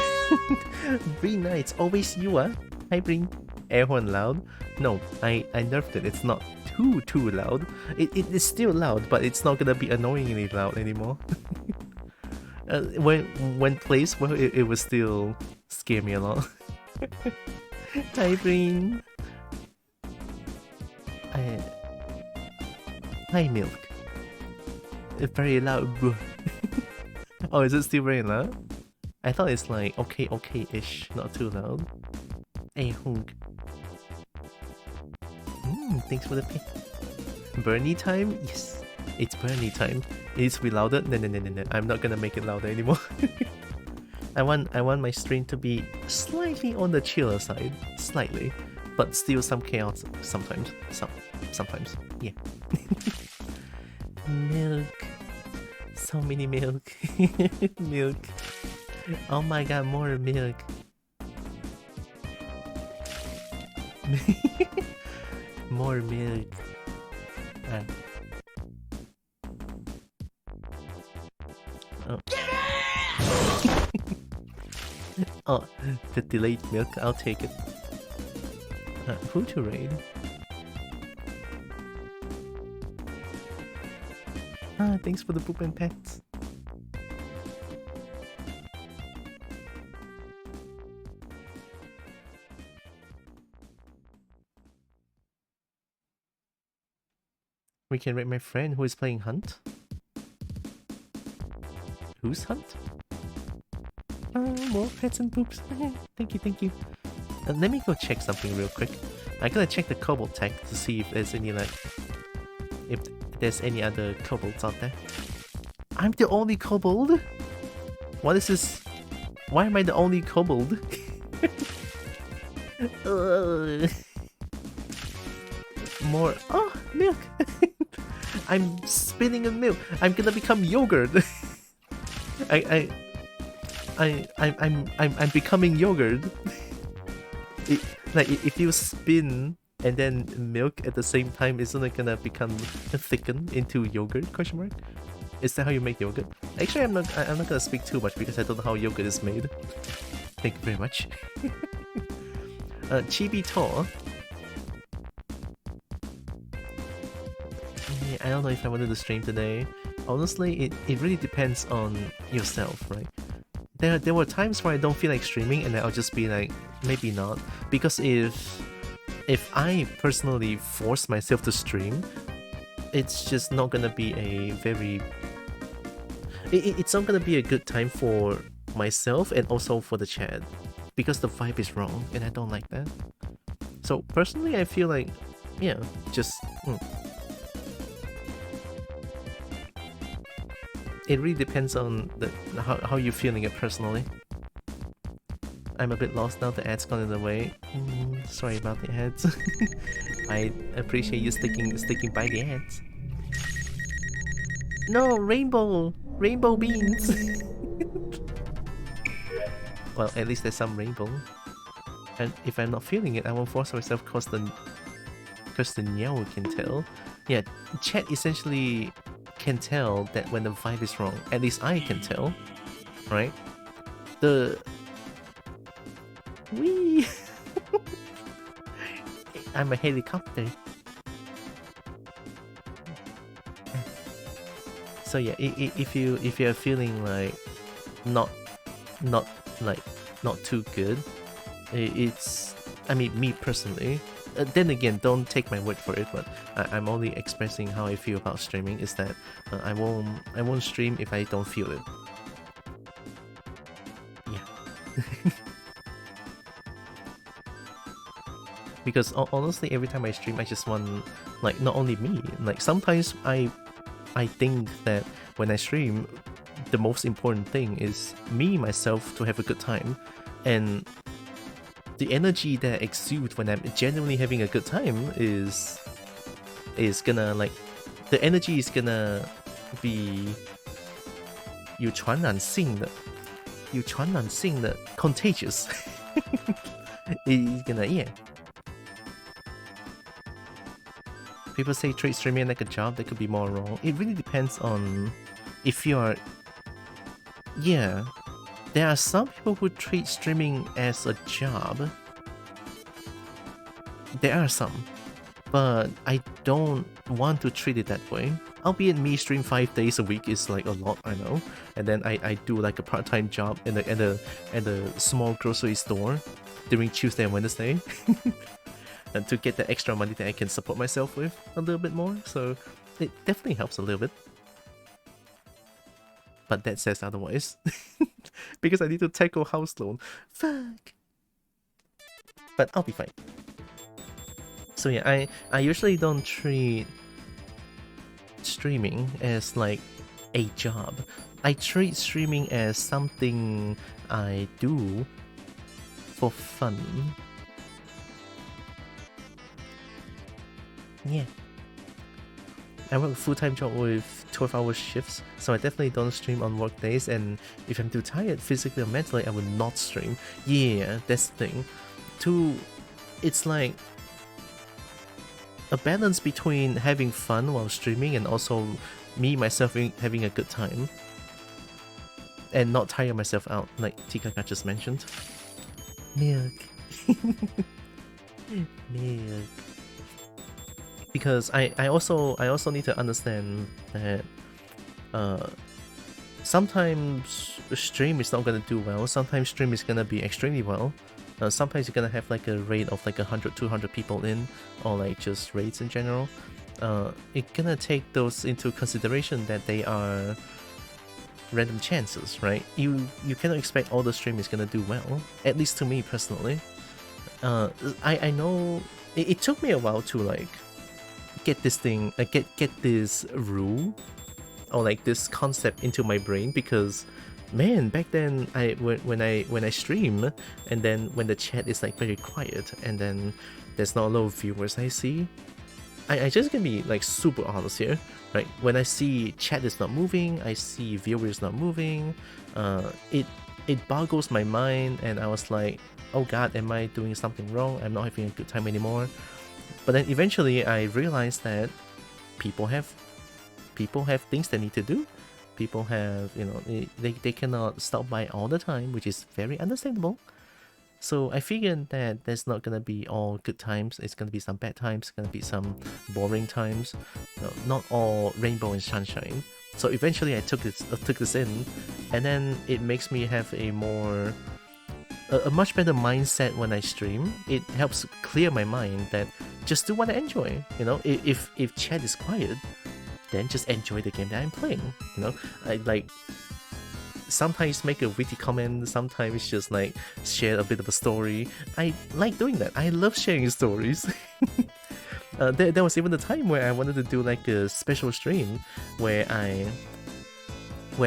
Brina, it's always you, huh? Hi, Brin. Air horn loud? No, I nerfed it. It's not too loud. It is still loud, but it's not gonna be annoyingly loud anymore. When placed, well, it was still scare me a lot. Hi, Brin. Hi, Milk. Very loud. Oh, is it still very loud? I thought it's like okay-ish, not too loud. Hey, hunk. Thanks for the pick. Bernie time? Yes, it's Bernie time. It needs to be louder. No. I'm not gonna make it louder anymore. I want my stream to be slightly on the chiller side, slightly, but still some chaos sometimes. Sometimes, yeah. Milk. So many milk. Milk. Oh my god, more milk. More milk. Oh. Oh, the delayed milk, I'll take it. Who to raid? Thanks for the poop and pets. We can rate my friend who is playing Hunt. Who's Hunt? More pets and poops. Thank you, thank you. Let me go check something real quick. I gotta check the kobold tag to see if there's any like, if there's any other kobolds out there. I'm the only kobold? What is this? Why am I the only kobold? More. Oh, milk! I'm spinning in milk. I'm gonna become yogurt. I'm becoming yogurt. Like if you spin and then milk at the same time, isn't it gonna become thicken into yogurt? Question mark. Is that how you make yogurt? Actually, I'm not gonna speak too much because I don't know how yogurt is made. Thank you very much. Chibi Tor. I don't know if I wanted to stream today. Honestly, it really depends on yourself, right? There were times where I don't feel like streaming and I'll just be like, maybe not. Because if I personally force myself to stream, it's just not gonna be a very... It's not gonna be a good time for myself and also for the chat. Because the vibe is wrong and I don't like that. So personally, I feel like, yeah, just... It really depends on how you're feeling it personally. I'm a bit lost now, the ad's gone in the way. Sorry about the ads. I appreciate you sticking by the ads. No, rainbow beans. Well, at least there's some rainbow. And if I'm not feeling it, I won't force myself cause the Niao can tell. Yeah, chat essentially can tell that when the vibe is wrong. At least I can tell, right? Whee! I'm a helicopter. So yeah, if you're feeling like not too good, it's, I mean, me personally. Then again, don't take my word for it, but I'm only expressing how I feel about streaming. Is that I won't stream if I don't feel it. Yeah. Because honestly, every time I stream, I just want, like, not only me. Like sometimes I think that when I stream, the most important thing is me myself to have a good time, and the energy that I exude when I'm genuinely having a good time is gonna, like, the energy is gonna be 有传染性的 contagious. It's gonna, yeah. People say treat streaming like a job, that could be more wrong. It really depends on if you are, yeah. There are some people who treat streaming as a job. There are some. But I don't want to treat it that way. Albeit me stream 5 days a week is like a lot, I know. And then I do like a part-time job at a small grocery store during Tuesday and Wednesday. And to get the extra money that I can support myself with a little bit more. So it definitely helps a little bit. But that says otherwise. Because I need to tackle house loan. Fuck. But I'll be fine. So yeah, I usually don't treat streaming as like a job. I treat streaming as something I do for fun. Yeah. I work a full-time job with 12-hour shifts, so I definitely don't stream on work days, and if I'm too tired physically or mentally, I will not stream. Yeah, that's the thing. It's like a balance between having fun while streaming and also me, myself, having a good time. And not tire myself out, like Tikaka just mentioned. Milk. Milk. Because I also need to understand that sometimes stream is not gonna do well, sometimes stream is gonna be extremely well. Sometimes you're gonna have like a raid of like 100-200 people in, or like just raids in general. It's gonna take those into consideration that they are random chances, right? You cannot expect all the stream is gonna do well. At least to me personally. I know it took me a while to like get this thing, get this rule or like this concept into my brain, because man, back then when I stream and then when the chat is like very quiet and then there's not a lot of viewers I see, I just can be like super honest here, right? When I see chat is not moving, I see viewers not moving, it boggles my mind, and I was like, oh god, am I doing something wrong? I'm not having a good time anymore. But then eventually I realized that people have things they need to do. People have, you know, they cannot stop by all the time, which is very understandable. So I figured that there's not gonna be all good times. It's gonna be some bad times, gonna be some boring times. No, not all rainbow and sunshine. So eventually I took this in, and then it makes me have a much better mindset when I stream. It helps clear my mind that just do what I enjoy. You know, if chat is quiet, then just enjoy the game that I'm playing. You know, I like sometimes make a witty comment, sometimes just like share a bit of a story. I like doing that. I love sharing stories. There was even a time where I wanted to do like a special stream where I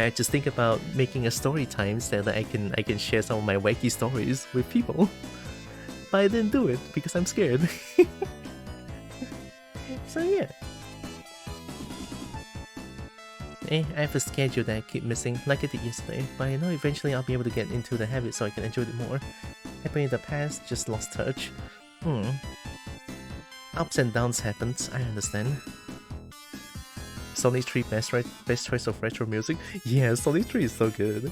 just think about making a story time so that I can share some of my wacky stories with people. But I didn't do it because I'm scared. So yeah. I have a schedule that I keep missing, like I did yesterday, but I know eventually I'll be able to get into the habit so I can enjoy it more. Happened in the past, just lost touch. Ups and downs happens, I understand. Sonic 3 best choice of retro music? Yeah, Sonic 3 is so good.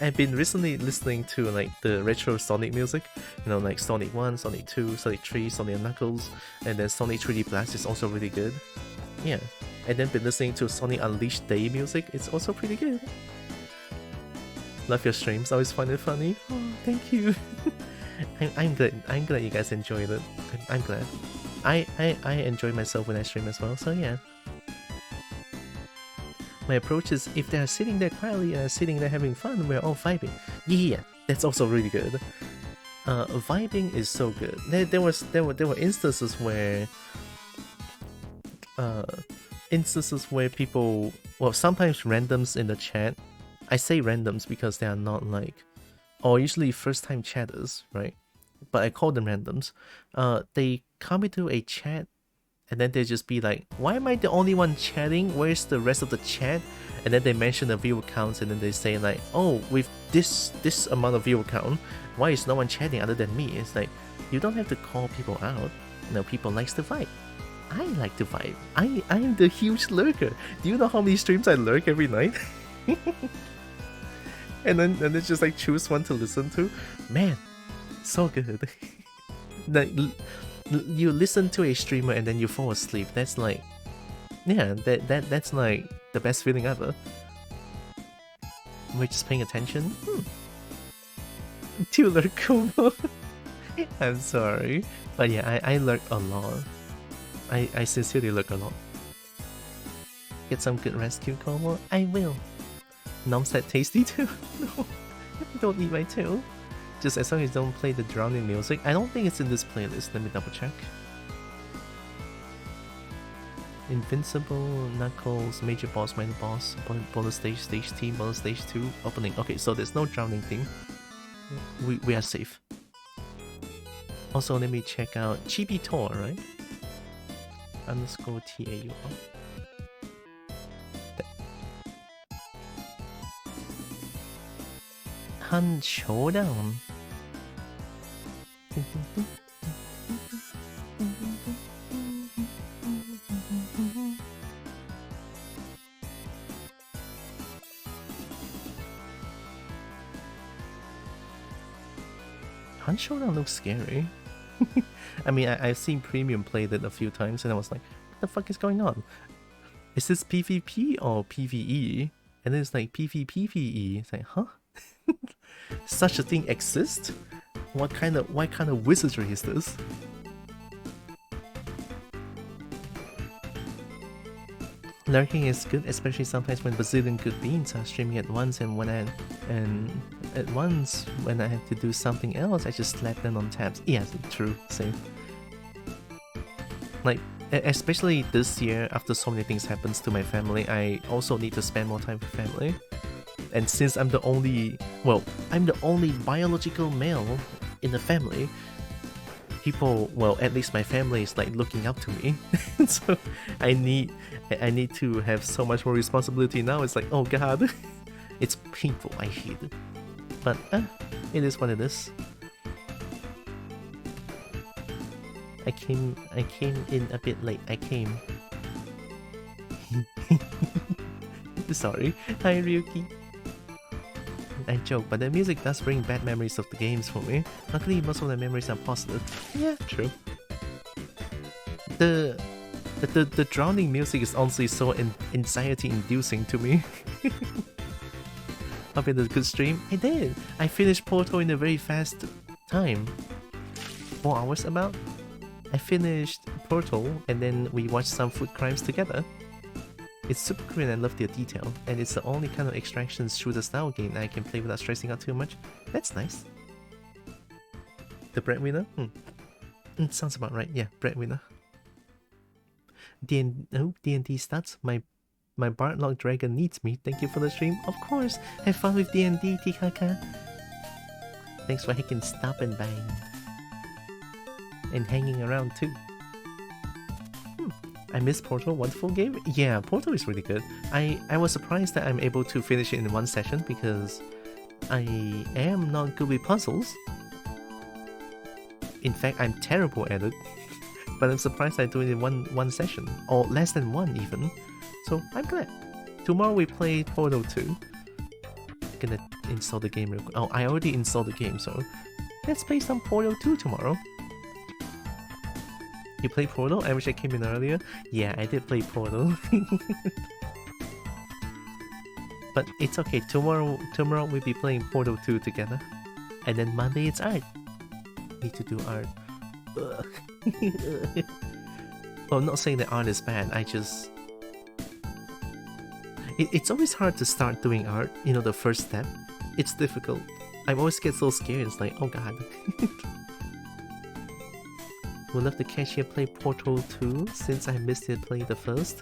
I've been recently listening to like the retro Sonic music, you know, like Sonic 1, Sonic 2, Sonic 3, Sonic & Knuckles, and then Sonic 3D Blast is also really good. Yeah. And then been listening to Sonic Unleashed Day music, it's also pretty good. Love your streams, always find it funny. Oh, thank you. I'm glad you guys enjoyed it. I'm glad. I enjoy myself when I stream as well, so yeah. My approach is if they're sitting there quietly and sitting there having fun, we're all vibing. Yeah, that's also really good. Vibing is so good. There were instances where people, well, sometimes randoms in the chat. I say randoms because they are not like, or usually first time chatters, right? But I call them randoms. They come into a chat and then they just be like, why am I the only one chatting? Where's the rest of the chat? And then they mention the viewer counts and then they say like, oh, with this amount of viewer count, why is no one chatting other than me? It's like, you don't have to call people out. You know, people likes to vibe. I like to vibe. I am the huge lurker. Do you know how many streams I lurk every night? and then just like choose one to listen to. Man, so good. Like, you listen to a streamer and then you fall asleep. That's like, yeah, that's like the best feeling ever. We're just paying attention. To lurk Kumo. I'm sorry, but yeah, I lurk a lot. I sincerely lurk a lot. Get some good rescue Como? I will. Nom said tasty too. No, don't eat my tail. Just as long as you don't play the drowning music. I don't think it's in this playlist. Let me double check. Invincible, Knuckles, Major Boss, Minor Boss, Bonus Stage, Stage T, Bonus Stage 2, Opening. Okay, so there's no drowning theme. We are safe. Also, let me check out Chibi Tor, right? _ TAU. Han Showdown. Han Showdown looks scary. I mean, I've seen Premium play that a few times and I was like, what the fuck is going on? Is this PvP or PvE? And then it's like PvPvE. It's like, huh? Such a thing exists? What kind of wizardry is this? Lurking is good, especially sometimes when Brazilian good beans are streaming at once, and when I have to do something else, I just slap them on tabs. Yes, true, same. Like, especially this year, after so many things happens to my family, I also need to spend more time with family. And since I'm the only biological male in the family, people, well, at least my family is like looking up to me. So I need to have so much more responsibility now. It's like, oh god, it's painful. I hate it, but it is what it is. I came in a bit late. Sorry. Hi Ryuki. I joke, but the music does bring bad memories of the games for me. Luckily, most of the memories are positive. Yeah, true. The drowning music is honestly so anxiety-inducing to me. Hope you had a good stream. I did. I finished Portal in a very fast time. 4 hours about. I finished Portal and then we watched some food crimes together. It's super cool and I love their detail, and it's the only kind of extractions shooter style game I can play without stressing out too much. That's nice. The breadwinner? Sounds about right. Yeah, breadwinner. D&D stats. My Bartlock Dragon needs me. Thank you for the stream. Of course. Have fun with D&D, Tikaka. Thanks for hacking stop and bang. And hanging around too. I miss Portal, wonderful game. Yeah, Portal is really good. I was surprised that I'm able to finish it in one session because I am not good with puzzles. In fact, I'm terrible at it. But I'm surprised I do it in one session, or less than one even. So I'm glad. Tomorrow we play Portal 2. Gonna install the game real quick. Oh, I already installed the game, so let's play some Portal 2 tomorrow. You play Portal? I wish I came in earlier. Yeah, I did play Portal. But it's okay. Tomorrow we'll be playing Portal 2 together. And then Monday it's art. Need to do art. Well, I'm not saying that art is bad. I just... It's always hard to start doing art. You know, the first step. It's difficult. I always get so scared. It's like, oh god. Would love to catch you play Portal 2 since I missed it playing the first.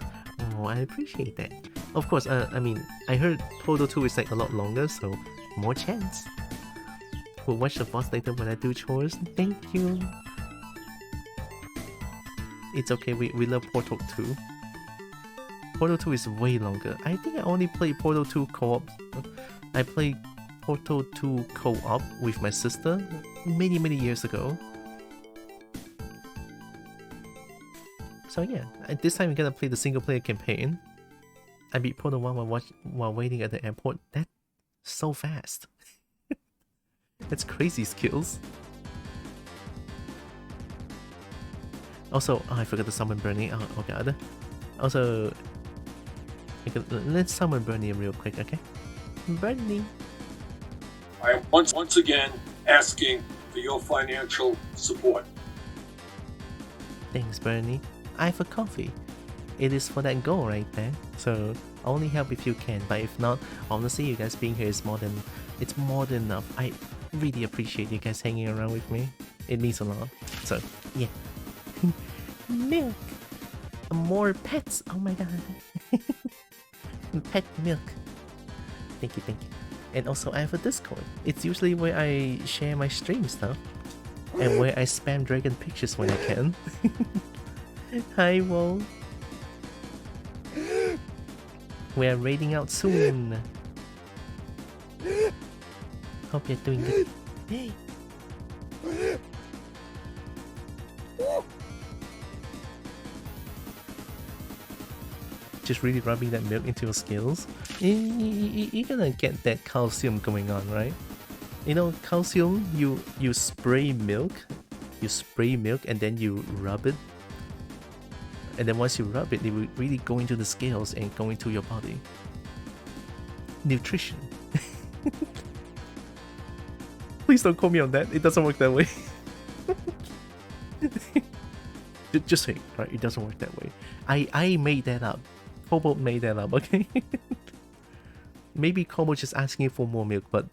Oh, I appreciate that. Of course, I mean, I heard Portal 2 is like a lot longer, so more chance. We'll watch the boss later when I do chores. Thank you. It's okay, we love Portal 2. Portal 2 is way longer. I think I only played Portal 2 co-op. I played Portal 2 co-op with my sister many years ago. So yeah, this time we're gonna play the single player campaign. I beat Portal 1 while waiting at the airport. That's so fast. That's crazy skills. Also, oh, I forgot to summon Bernie. Oh god. Also, let's summon Bernie real quick, okay? Bernie. I am once again asking for your financial support. Thanks, Bernie. I have a coffee. It is for that goal right there. So only help if you can. But if not, honestly, you guys being here is more than enough. I really appreciate you guys hanging around with me. It means a lot. So yeah. Milk. More pets. Oh my god. Pet milk. Thank you. And also I have a Discord. It's usually where I share my stream stuff. And where I spam dragon pictures when I can. Hi, Wall. We're raiding out soon. Hope you're doing good. Hey. Just really rubbing that milk into your skills. You're gonna get that calcium going on, right? You know, calcium, you spray milk. You spray milk and then you rub it. And then once you rub it, it will really go into the scales and go into your body. Nutrition. Please don't call me on that. It doesn't work that way. Just saying, right? It doesn't work that way. I made that up Kobo made that up, okay? Maybe Kobo just asking you for more milk, but...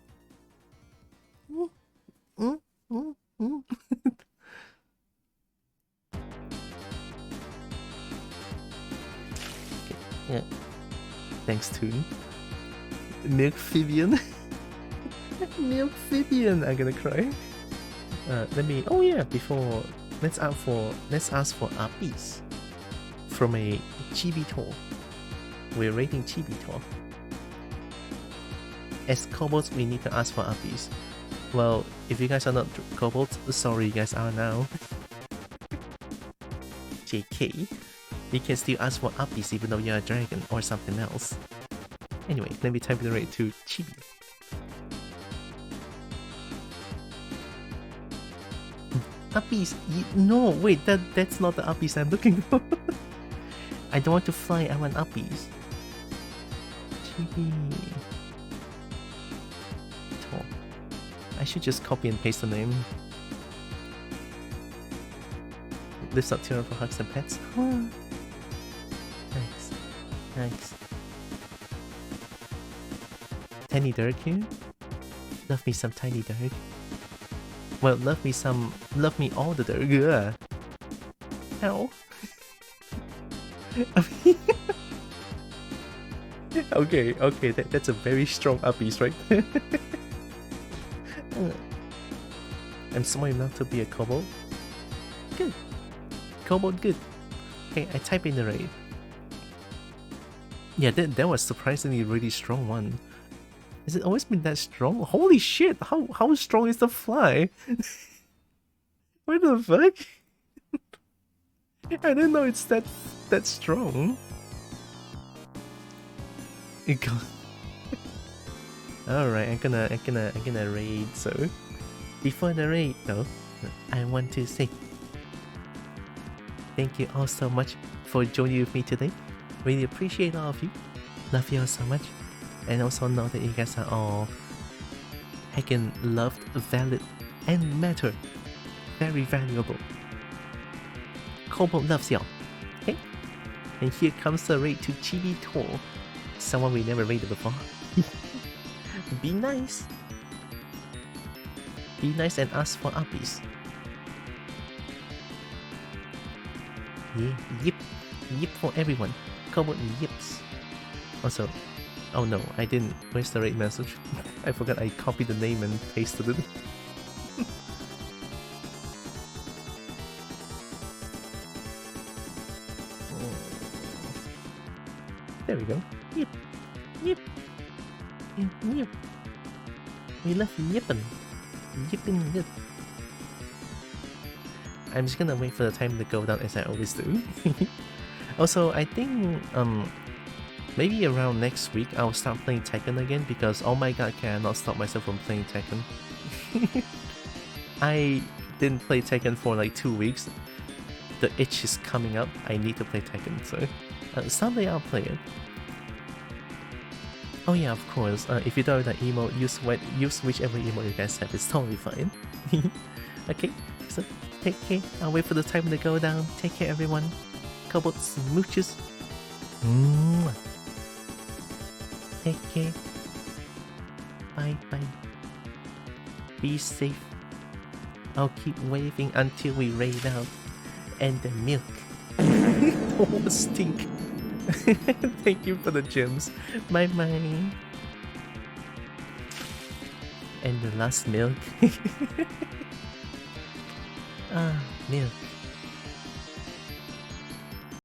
Yeah. Thanks, Toon. Milkphibian. Milkphibian, I'm gonna cry. Let me. Oh yeah, before let's ask for uppies from a Chibitor. We're rating Chibitor. As kobolds, we need to ask for uppies. Well, if you guys are not kobolds, sorry, you guys are now. JK. You can still ask for uppies even though you're a dragon or something else. Anyway, let me type the rate to Chibi. Uppies? No, wait, that's not the uppies I'm looking for. I don't want to fly, I want uppies. Chibi. Oh. I should just copy and paste the name. Lifts up tier for hugs and pets. Oh. Nice. Nice. Tiny Dirk here? Love me some Tiny Dirk. Well, love me all the Dirk. Yeah. Ow. Okay, that's a very strong uppies, right? I'm smart enough to be a kobold. Good. Kobold good. Okay, I type in the raid. Yeah, that was surprisingly really strong one. Has it always been that strong? Holy shit! How strong is the fly? What the fuck? I didn't know it's that strong. Alright, I'm gonna raid. So before the raid though, I want to say thank you all so much for joining with me today. Really appreciate all of you. Love you all so much. And also know that you guys are all heckin' loved, valid, and matter. Very valuable. Kobold loves y'all. Okay? And here comes the raid to Chibitor. Someone we never raided before. Be nice. Be nice and ask for uppies. Yeah, yip. Yip for everyone. Kobold yips. Also, oh no, I didn't. Where's the raid message? I forgot I copied the name and pasted it. There we go. Yip. Yip. Yip. We love yippin'. Yipping good. I'm just gonna wait for the time to go down as I always do. Also, I think maybe around next week I'll start playing Tekken again because oh my god, can I not stop myself from playing Tekken? I didn't play Tekken for like 2 weeks. The itch is coming up. I need to play Tekken, so someday I'll play it. Oh yeah, of course. If you don't have that emote, use whichever emote you guys have. It's totally fine. Okay, so take care. I'll wait for the time to go down. Take care, everyone. Kobold smooches. Mwah. Take care. Bye bye. Be safe. I'll keep waving until we raid out. And the milk. Oh, stink. Thank you for the gems. Bye bye. And the last milk. Ah, milk.